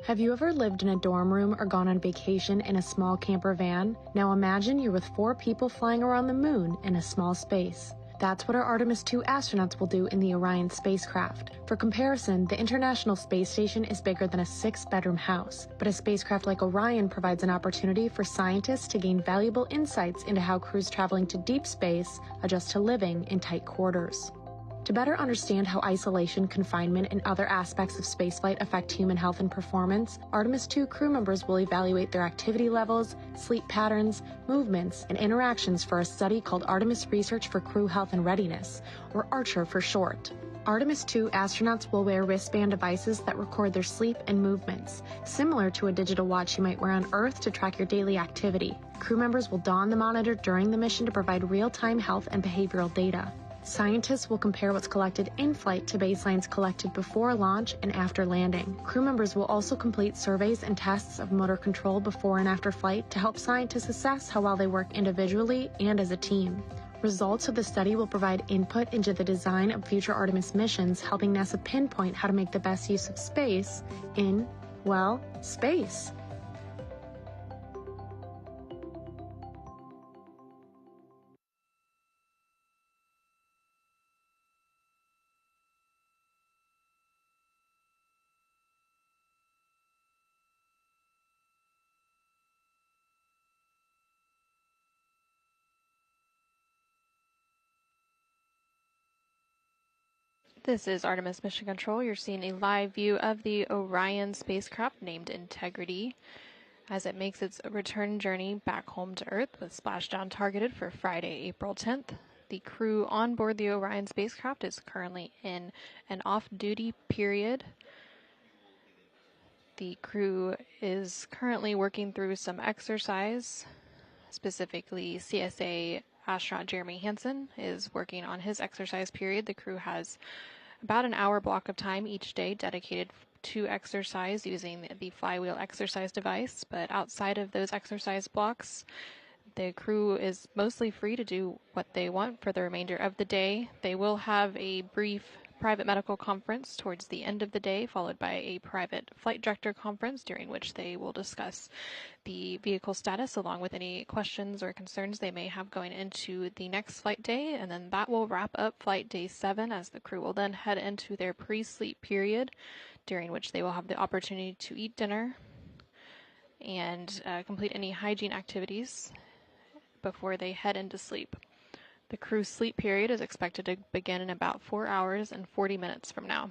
Have you ever lived in a dorm room or gone on vacation in a small camper van? Now imagine you're with 4 people flying around the moon in a small space. That's what our Artemis II astronauts will do in the Orion spacecraft. For comparison, the International Space Station is bigger than a 6-bedroom house, but a spacecraft like Orion provides an opportunity for scientists to gain valuable insights into how crews traveling to deep space adjust to living in tight quarters. To better understand how isolation, confinement, and other aspects of spaceflight affect human health and performance, Artemis II crew members will evaluate their activity levels, sleep patterns, movements, and interactions for a study called Artemis Research for Crew Health and Readiness, or ARCHER for short. Artemis II astronauts will wear wristband devices that record their sleep and movements, similar to a digital watch you might wear on Earth to track your daily activity. Crew members will don the monitor during the mission to provide real-time health and behavioral data. Scientists will compare what's collected in flight to baselines collected before launch and after landing. Crew members will also complete surveys and tests of motor control before and after flight to help scientists assess how well they work individually and as a team. Results of the study will provide input into the design of future Artemis missions, helping NASA pinpoint how to make the best use of space in, well, space. This is Artemis Mission Control. You're seeing a live view of the Orion spacecraft named Integrity as it makes its return journey back home to Earth with splashdown targeted for Friday, April 10th. The crew on board the Orion spacecraft is currently in an off-duty period. The crew is currently working through some exercise. Specifically, CSA astronaut Jeremy Hansen is working on his exercise period. The crew has about an hour block of time each day dedicated to exercise using the flywheel exercise device. But outside of those exercise blocks, the crew is mostly free to do what they want for the remainder of the day. They will have a brief private medical conference towards the end of the day, followed by a private flight director conference during which they will discuss the vehicle status along with any questions or concerns they may have going into the next flight day. And then that will wrap up flight day 7 as the crew will then head into their pre-sleep period, during which they will have the opportunity to eat dinner and complete any hygiene activities before they head into sleep. The crew's sleep period is expected to begin in about 4 hours and 40 minutes from now.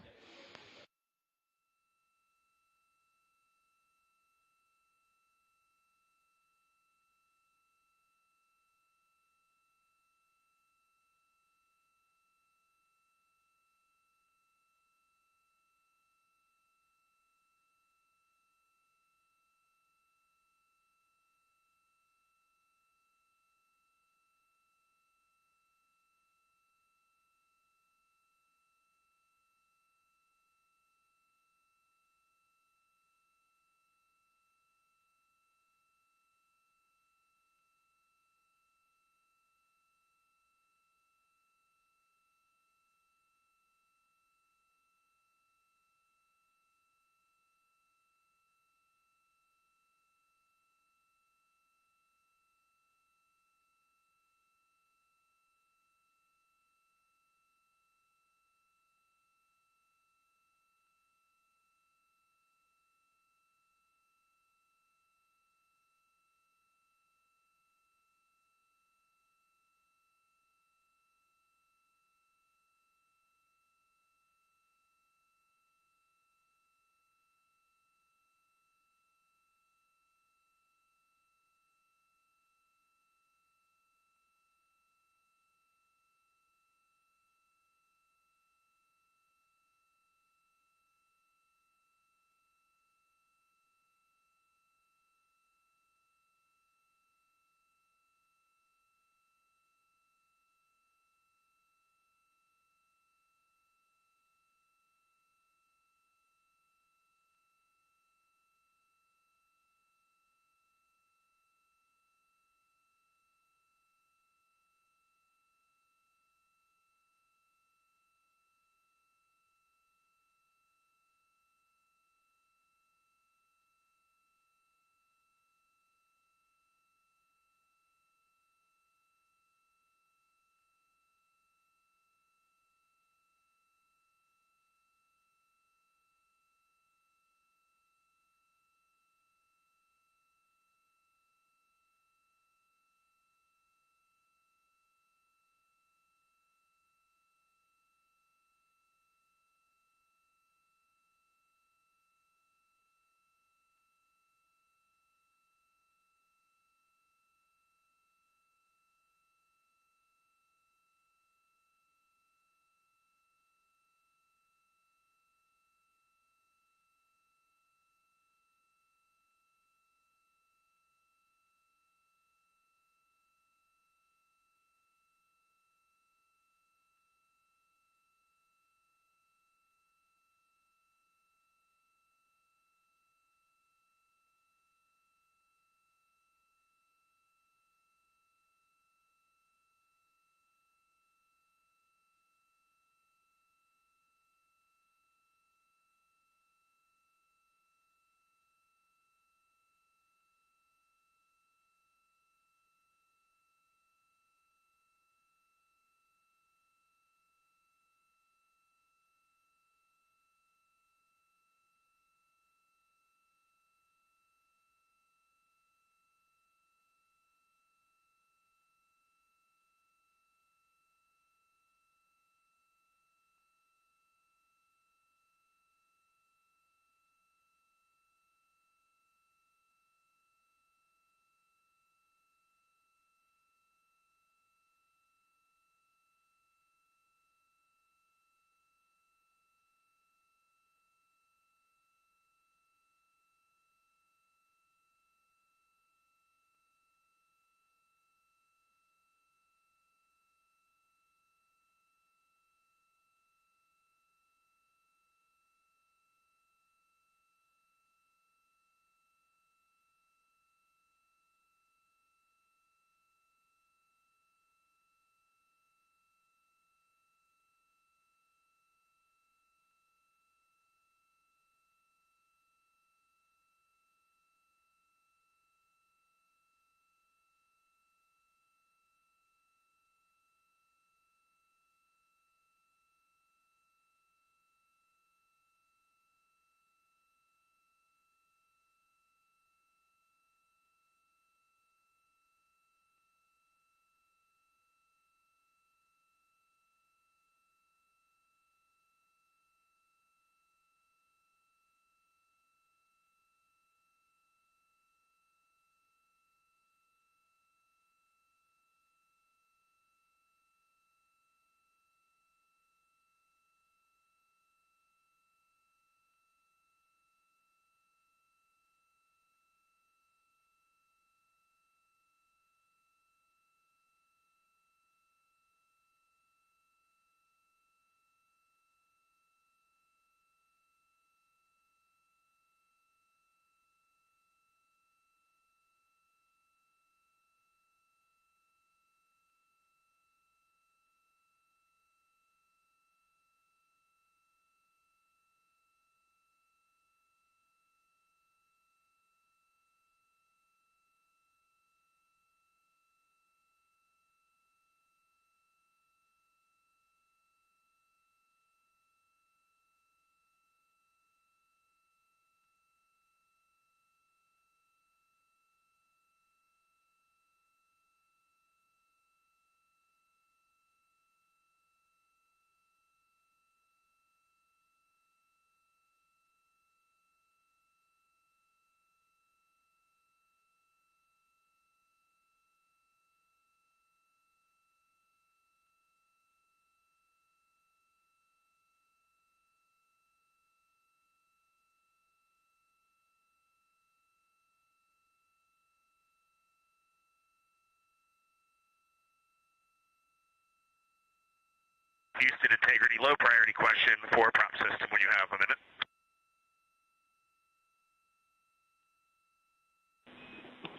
Houston integrity low priority question for prop system when you have a minute.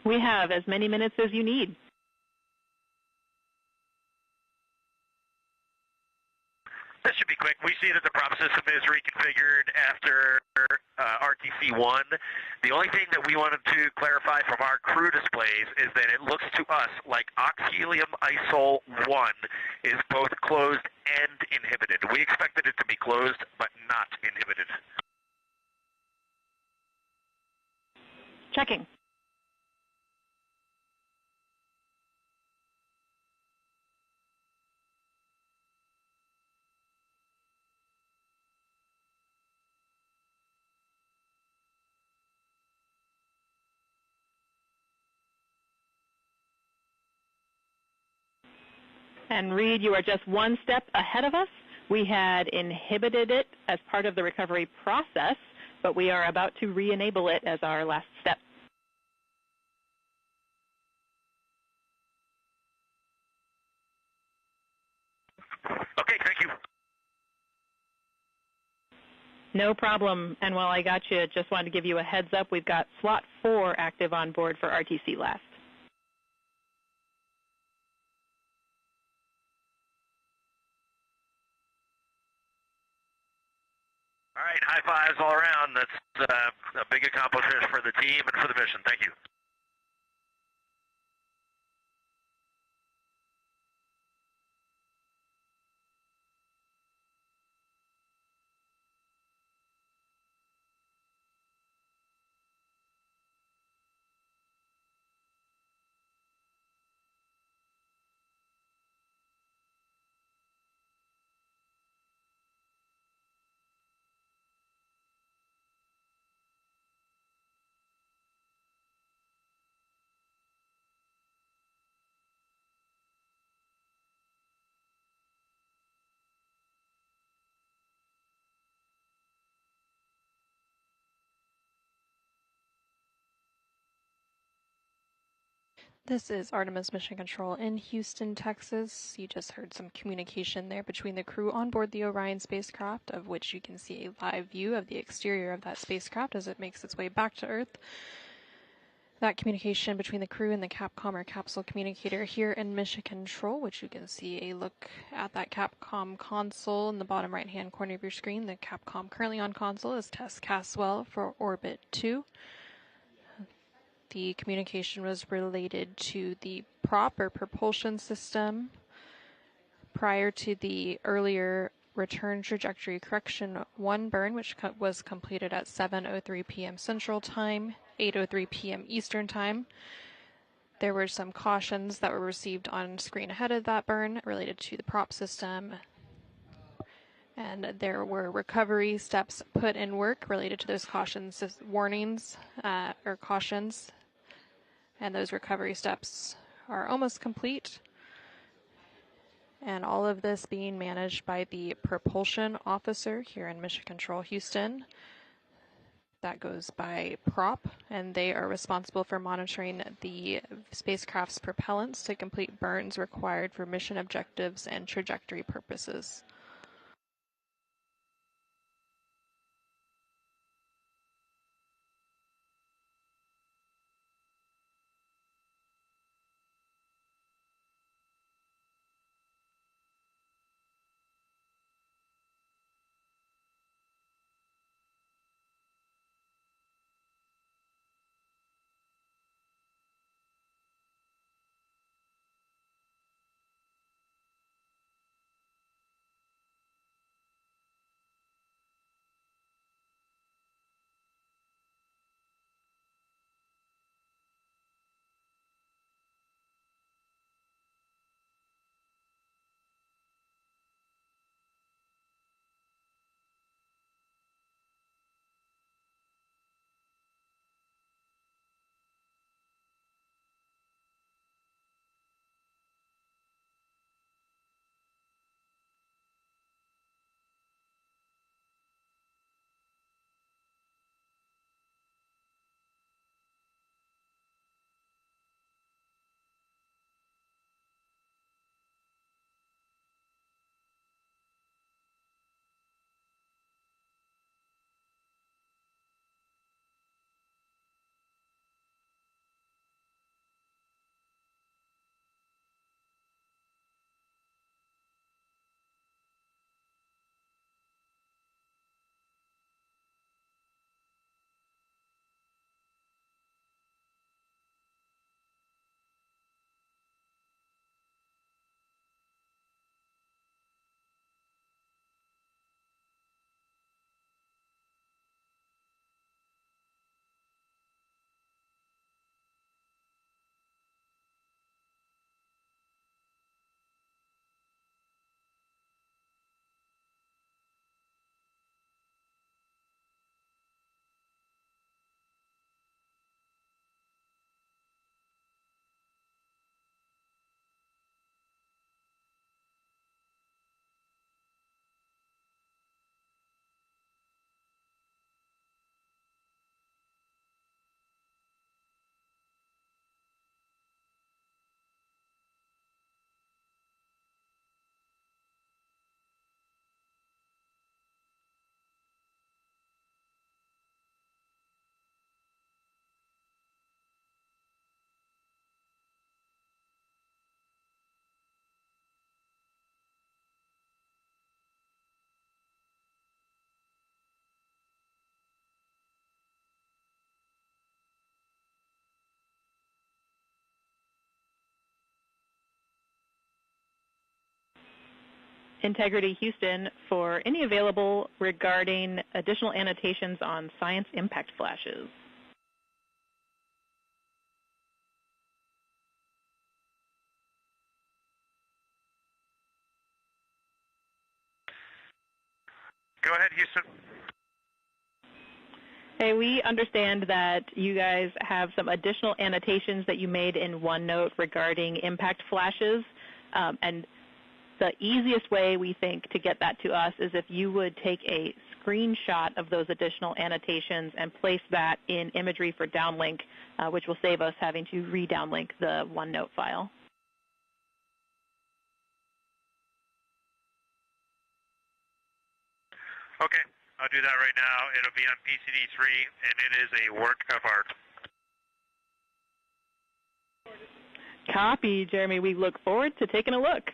We have as many minutes as you need. This should be quick. We see that the prop system is reconfigured after RTC1. The only thing that we wanted to clarify from our crew displays is that it looks to us like oxhelium isol 1 is both closed and inhibited. We expected it to be closed, but not inhibited. Checking. And Reed, you are just one step ahead of us. We had inhibited it as part of the recovery process, but we are about to re-enable it as our last step. Okay, thank you. No problem. And while I got you, just wanted to give you a heads up. We've got slot 4 active on board for RTC last. All right, high fives all around. That's a big accomplishment for the team and for the mission. Thank you. This is Artemis Mission Control in Houston, Texas. You just heard some communication there between the crew on board the Orion spacecraft, of which you can see a live view of the exterior of that spacecraft as it makes its way back to Earth. That communication between the crew and the Capcom or capsule communicator here in Mission Control, which you can see a look at that Capcom console in the bottom right-hand corner of your screen. The Capcom currently on console is Tess Caswell for Orbit 2. The communication was related to the prop or propulsion system prior to the earlier return trajectory correction 1 burn, which was completed at 7:03 p.m. Central Time, 8:03 p.m. Eastern Time. There were some cautions that were received on screen ahead of that burn related to the prop system, and there were recovery steps put in work related to those cautions, warnings or cautions. And those recovery steps are almost complete. And all of this being managed by the propulsion officer here in Mission Control Houston. That goes by prop, and they are responsible for monitoring the spacecraft's propellants to complete burns required for mission objectives and trajectory purposes. Integrity Houston for any available regarding additional annotations on science impact flashes. Go ahead, Houston. Hey, we understand that you guys have some additional annotations that you made in OneNote regarding impact flashes, and the easiest way we think to get that to us is if you would take a screenshot of those additional annotations and place that in imagery for downlink, which will save us having to re-downlink the OneNote file. Okay, I'll do that right now. It'll be on PCD3, and it is a work of art. Copy, Jeremy. We look forward to taking a look.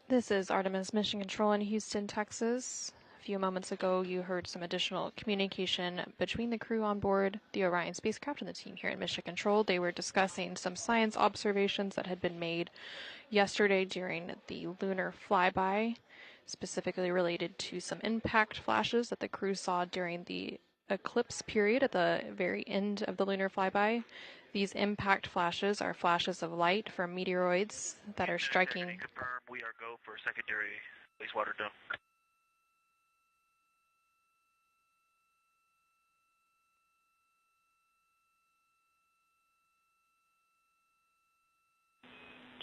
This is Artemis Mission Control in Houston, Texas. A few moments ago, you heard some additional communication between the crew on board the Orion spacecraft and the team here at Mission Control. They were discussing some science observations that had been made yesterday during the lunar flyby, specifically related to some impact flashes that the crew saw during the eclipse period at the very end of the lunar flyby. These impact flashes are flashes of light from meteoroids that are striking. Confirm we are go for secondary wastewater dump.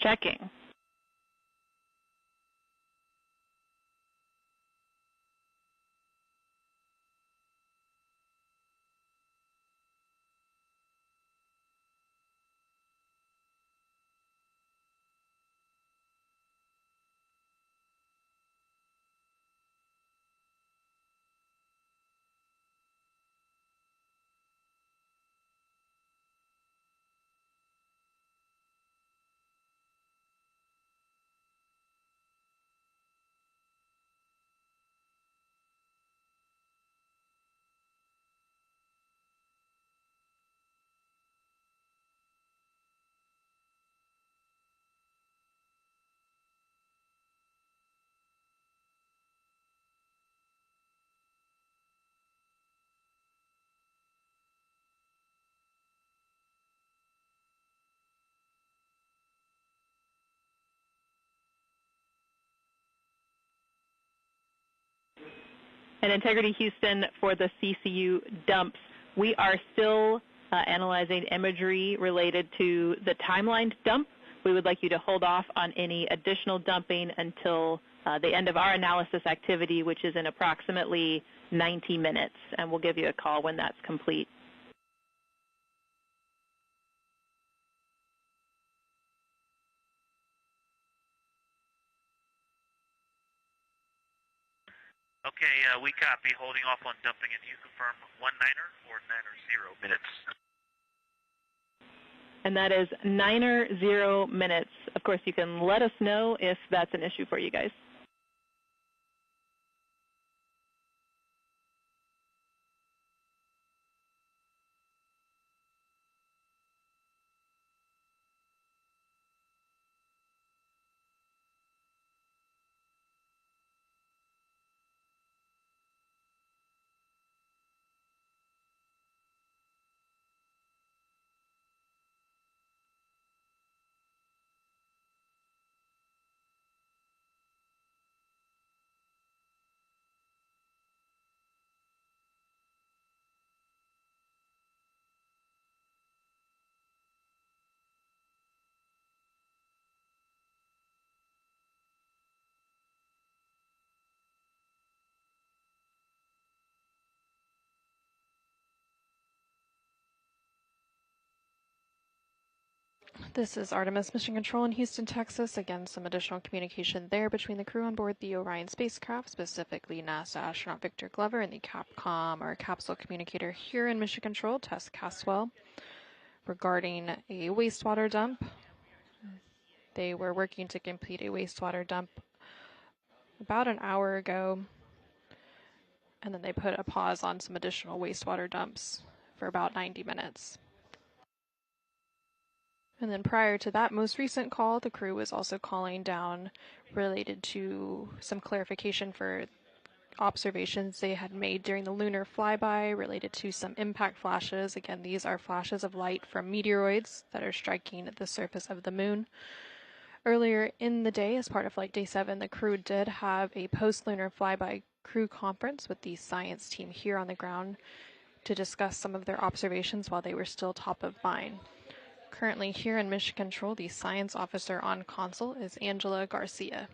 Checking. And Integrity Houston for the CCU dumps, we are still analyzing imagery related to the timelined dump. We would like you to hold off on any additional dumping until the end of our analysis activity, which is in approximately 90 minutes, and we'll give you a call when that's complete. Okay, we copy. Holding off on dumping. And you confirm 19er or 90 minutes? And that is 90 minutes. Of course, you can let us know if that's an issue for you guys. This is Artemis Mission Control in Houston, Texas. Again, some additional communication there between the crew on board the Orion spacecraft, specifically NASA astronaut Victor Glover and the Capcom, or capsule communicator here in Mission Control, Tess Caswell, regarding a wastewater dump. They were working to complete a wastewater dump about an hour ago, and then they put a pause on some additional wastewater dumps for about 90 minutes. And then prior to that most recent call, the crew was also calling down related to some clarification for observations they had made during the lunar flyby related to some impact flashes. Again, these are flashes of light from meteoroids that are striking the surface of the moon. Earlier in the day, as part of Flight Day 7, the crew did have a post-lunar flyby crew conference with the science team here on the ground to discuss some of their observations while they were still top of mind. Currently here in Mission Control, the science officer on console is Angela Garcia.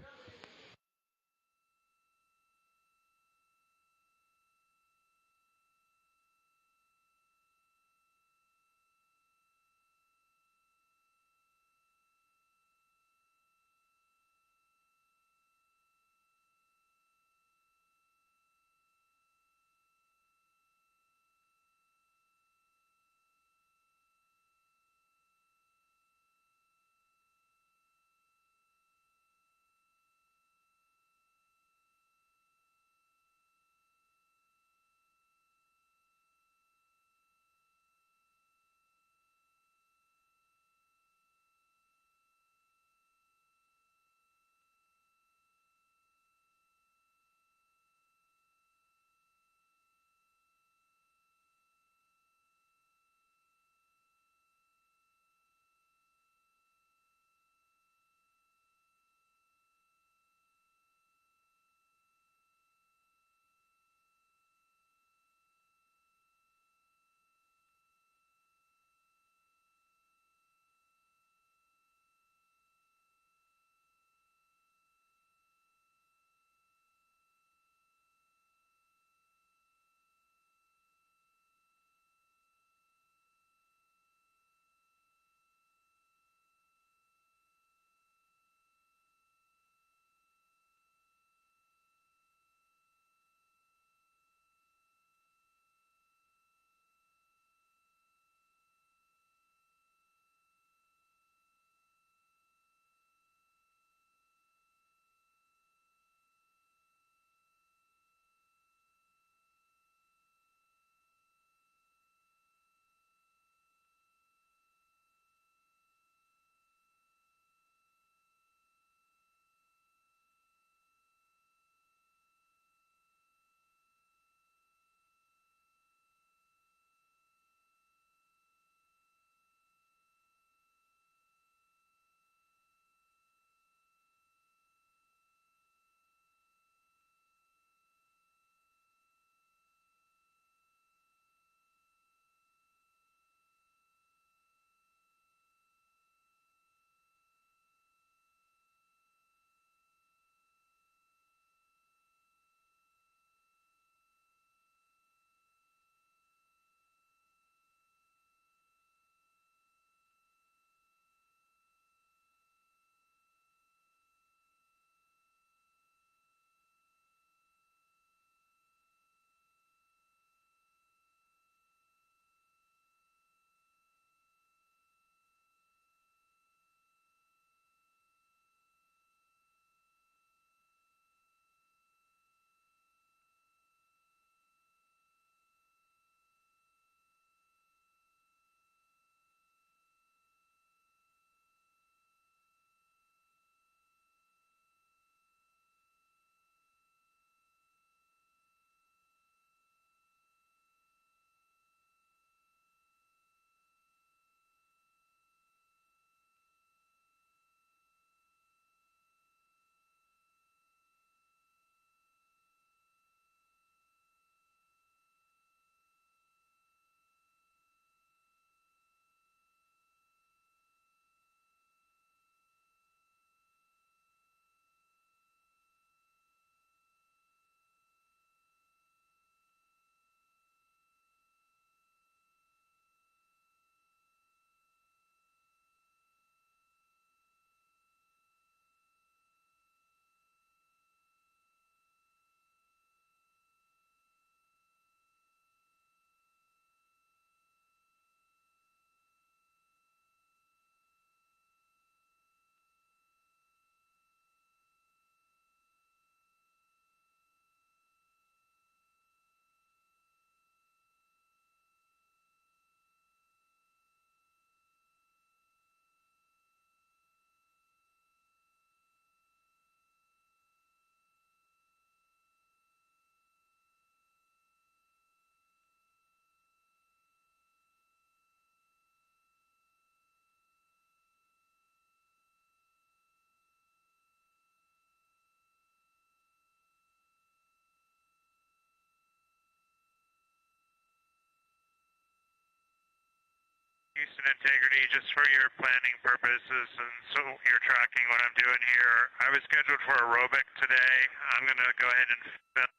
Houston Integrity, just for your planning purposes, and so you're tracking what I'm doing here. I was scheduled for aerobic today. I'm going to go ahead and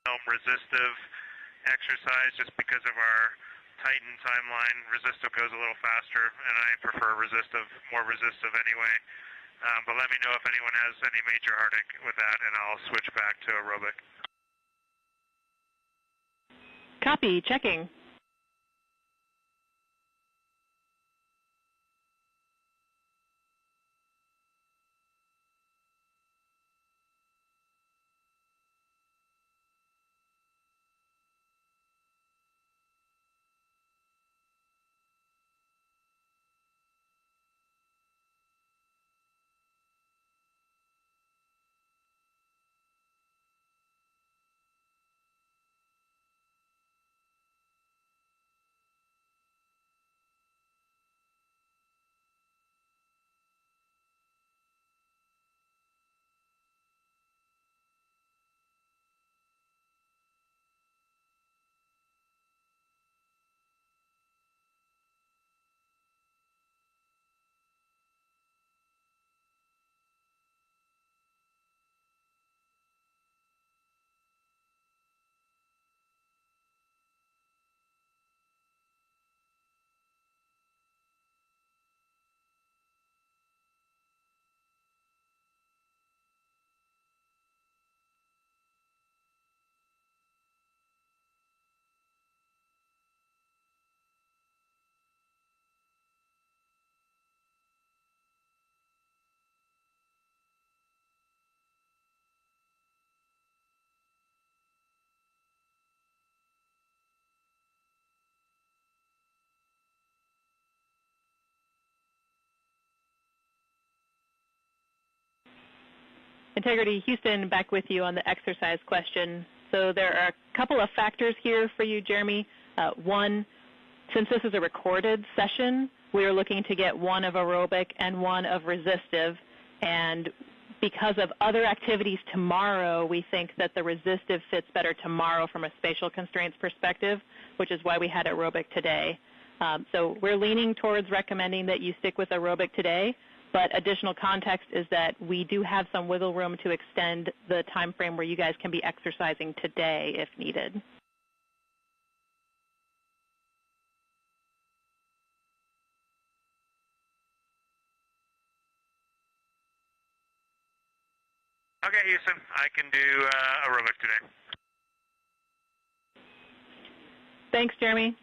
film resistive exercise just because of our Titan timeline. Resistive goes a little faster, and I prefer more resistive anyway. But let me know if anyone has any major heartache with that, and I'll switch back to aerobic. Copy. Checking. Integrity Houston, back with you on the exercise question. So there are a couple of factors here for you, Jeremy. One, since this is a recorded session, we are looking to get one of aerobic and one of resistive. And because of other activities tomorrow, we think that the resistive fits better tomorrow from a spatial constraints perspective, which is why we had aerobic today. So we're leaning towards recommending that you stick with aerobic today. But additional context is that we do have some wiggle room to extend the time frame where you guys can be exercising today if needed. Okay, Houston, I can do aerobic today. Thanks, Jeremy.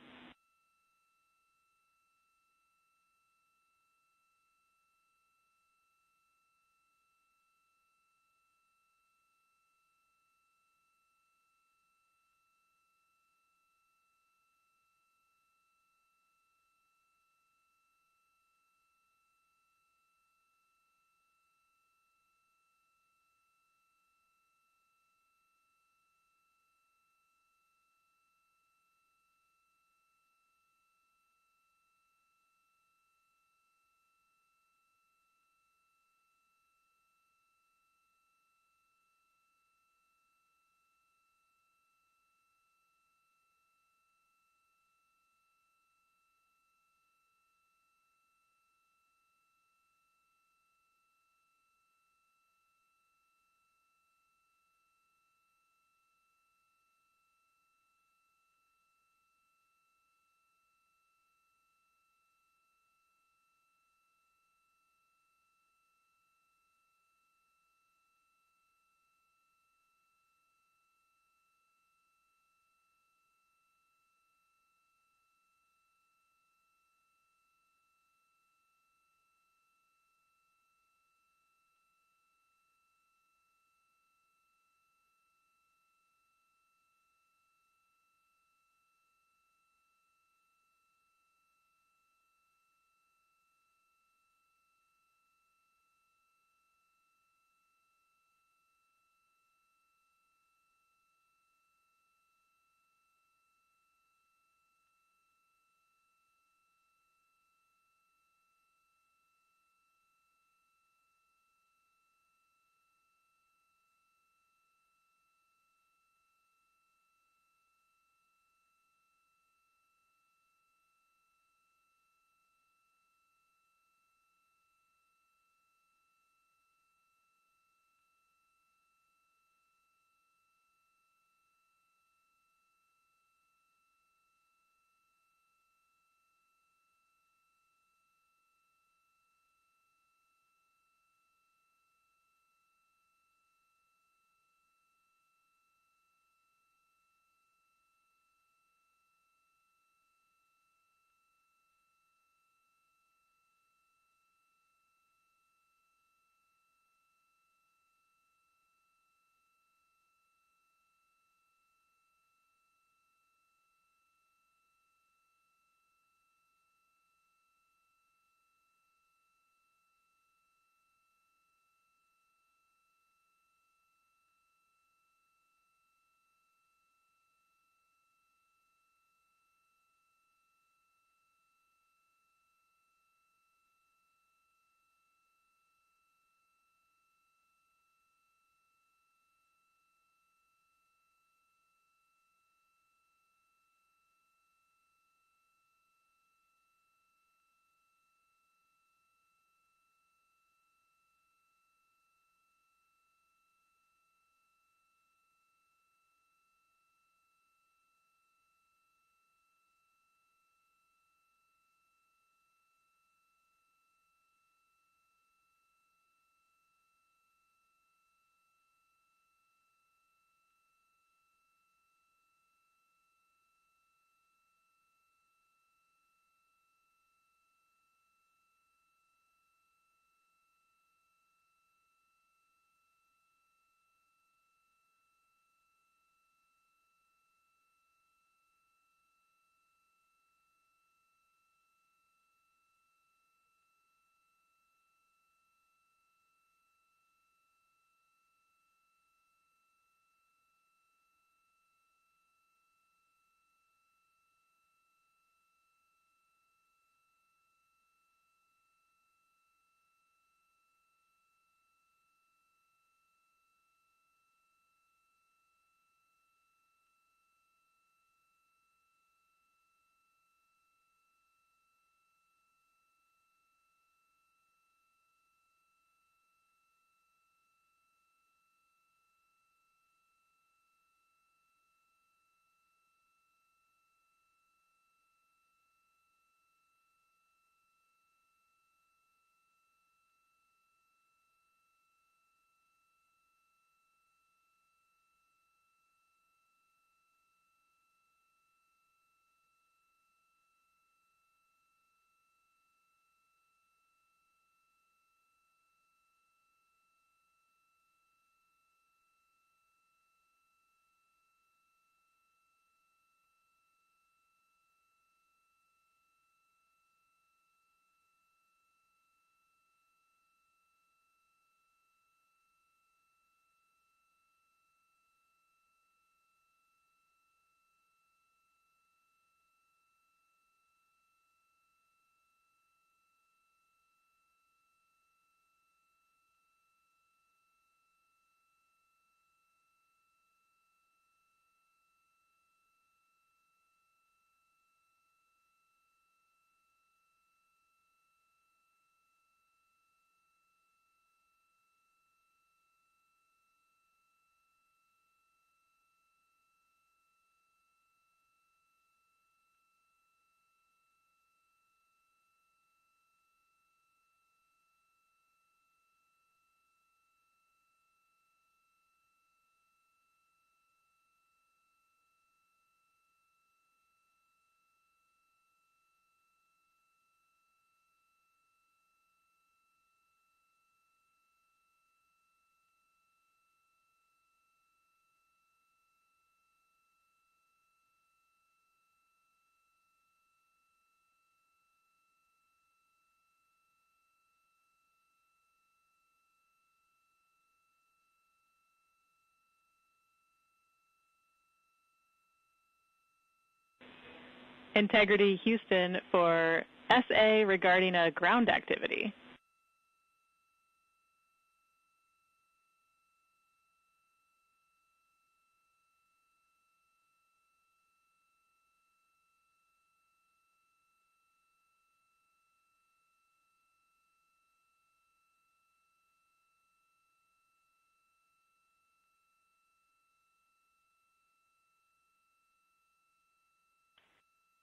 Integrity Houston for SA regarding a ground activity.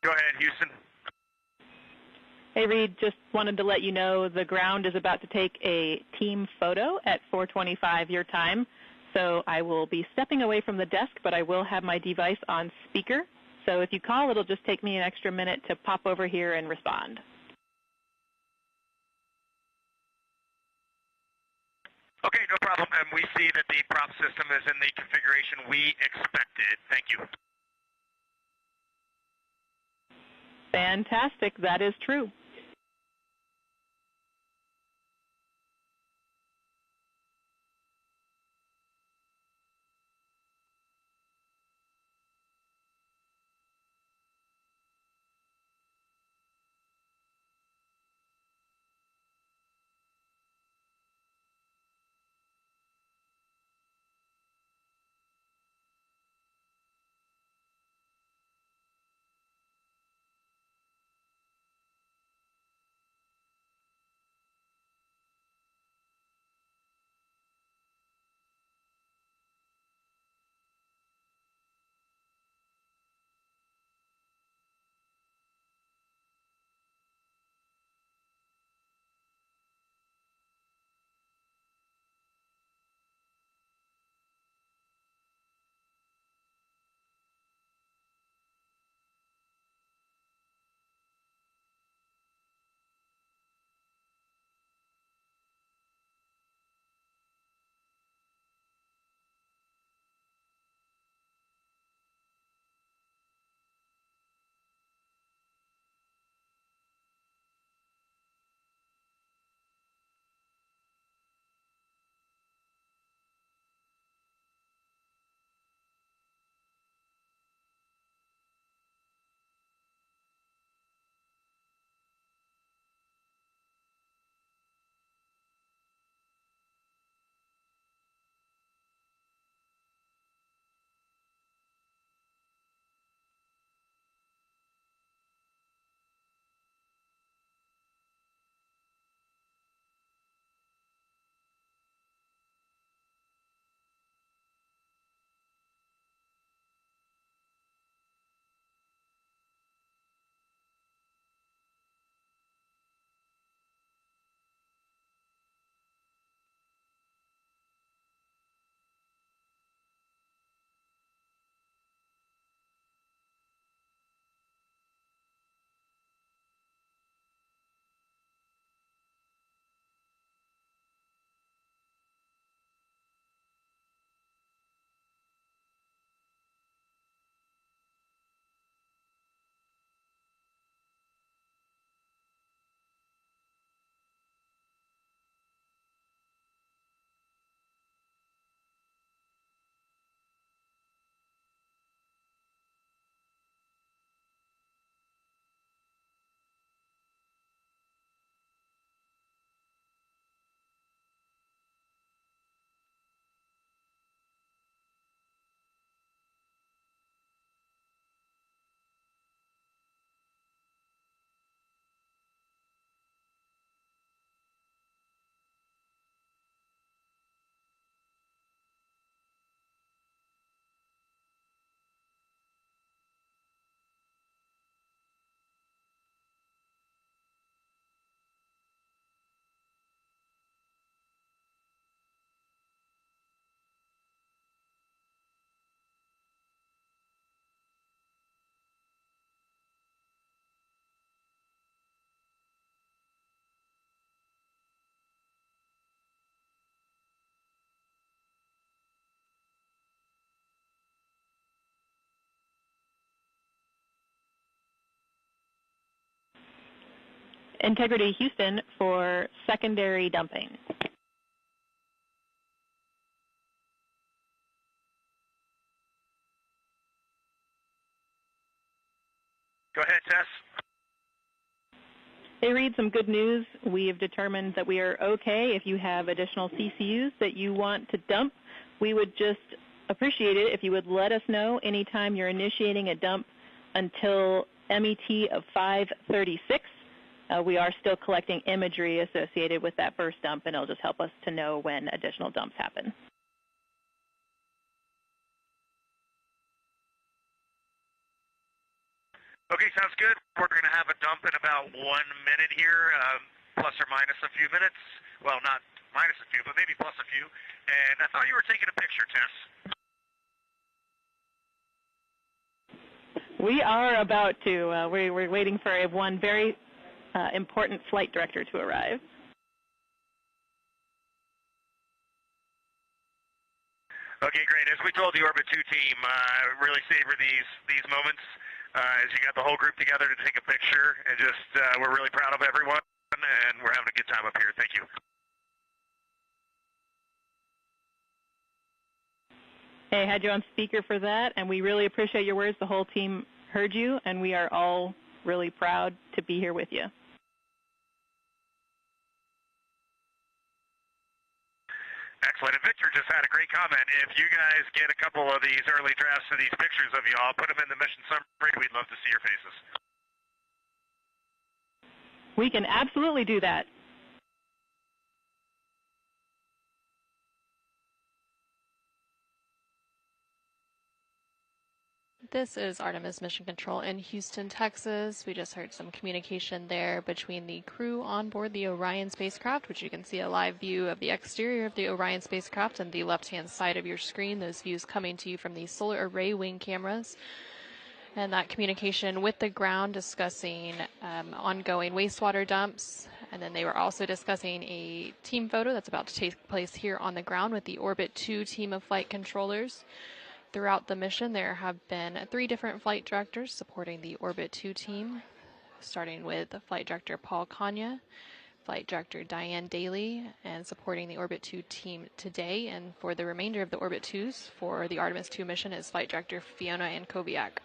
Go ahead, Houston. Hey, Reed, just wanted to let you know the ground is about to take a team photo at 4:25 your time. So I will be stepping away from the desk, but I will have my device on speaker. So if you call, it'll just take me an extra minute to pop over here and respond. Okay, no problem. And we see that the prop system is in the configuration we expected. Thank you. Fantastic. That is true. Integrity Houston for secondary dumping. Go ahead, Tess. Hey, Reed, some good news. We have determined that we are okay if you have additional CCUs that you want to dump. We would just appreciate it if you would let us know anytime you're initiating a dump until MET of 5:36. We are still collecting imagery associated with that first dump, and it'll just help us to know when additional dumps happen. Okay, sounds good. We're going to have a dump in about 1 minute here, plus or minus a few minutes. Well, not minus a few, but maybe plus a few. And I thought you were taking a picture, Tess. We are about to. We're waiting for one very important flight director to arrive. Okay, great. As we told the Orbit 2 team, really savor these moments as you got the whole group together to take a picture, and just we're really proud of everyone, and we're having a good time up here. Thank you. Hey, I had you on speaker for that, and we really appreciate your words. The whole team heard you, and we are all really proud to be here with you. Excellent. And Victor just had a great comment. If you guys get a couple of these early drafts of these pictures of you all, put them in the mission summary. We'd love to see your faces. We can absolutely do that. This is Artemis Mission Control in Houston, Texas. We just heard some communication there between the crew on board the Orion spacecraft, which you can see a live view of the exterior of the Orion spacecraft on the left-hand side of your screen. Those views coming to you from the solar array wing cameras. And that communication with the ground discussing ongoing wastewater dumps. And then they were also discussing a team photo that's about to take place here on the ground with the Orbit 2 team of flight controllers. Throughout the mission, there have been 3 different flight directors supporting the Orbit 2 team, starting with Flight Director Paul Kanya, Flight Director Diane Daly, and supporting the Orbit 2 team today. And for the remainder of the Orbit 2s for the Artemis II mission is Flight Director Fiona Ankoviak.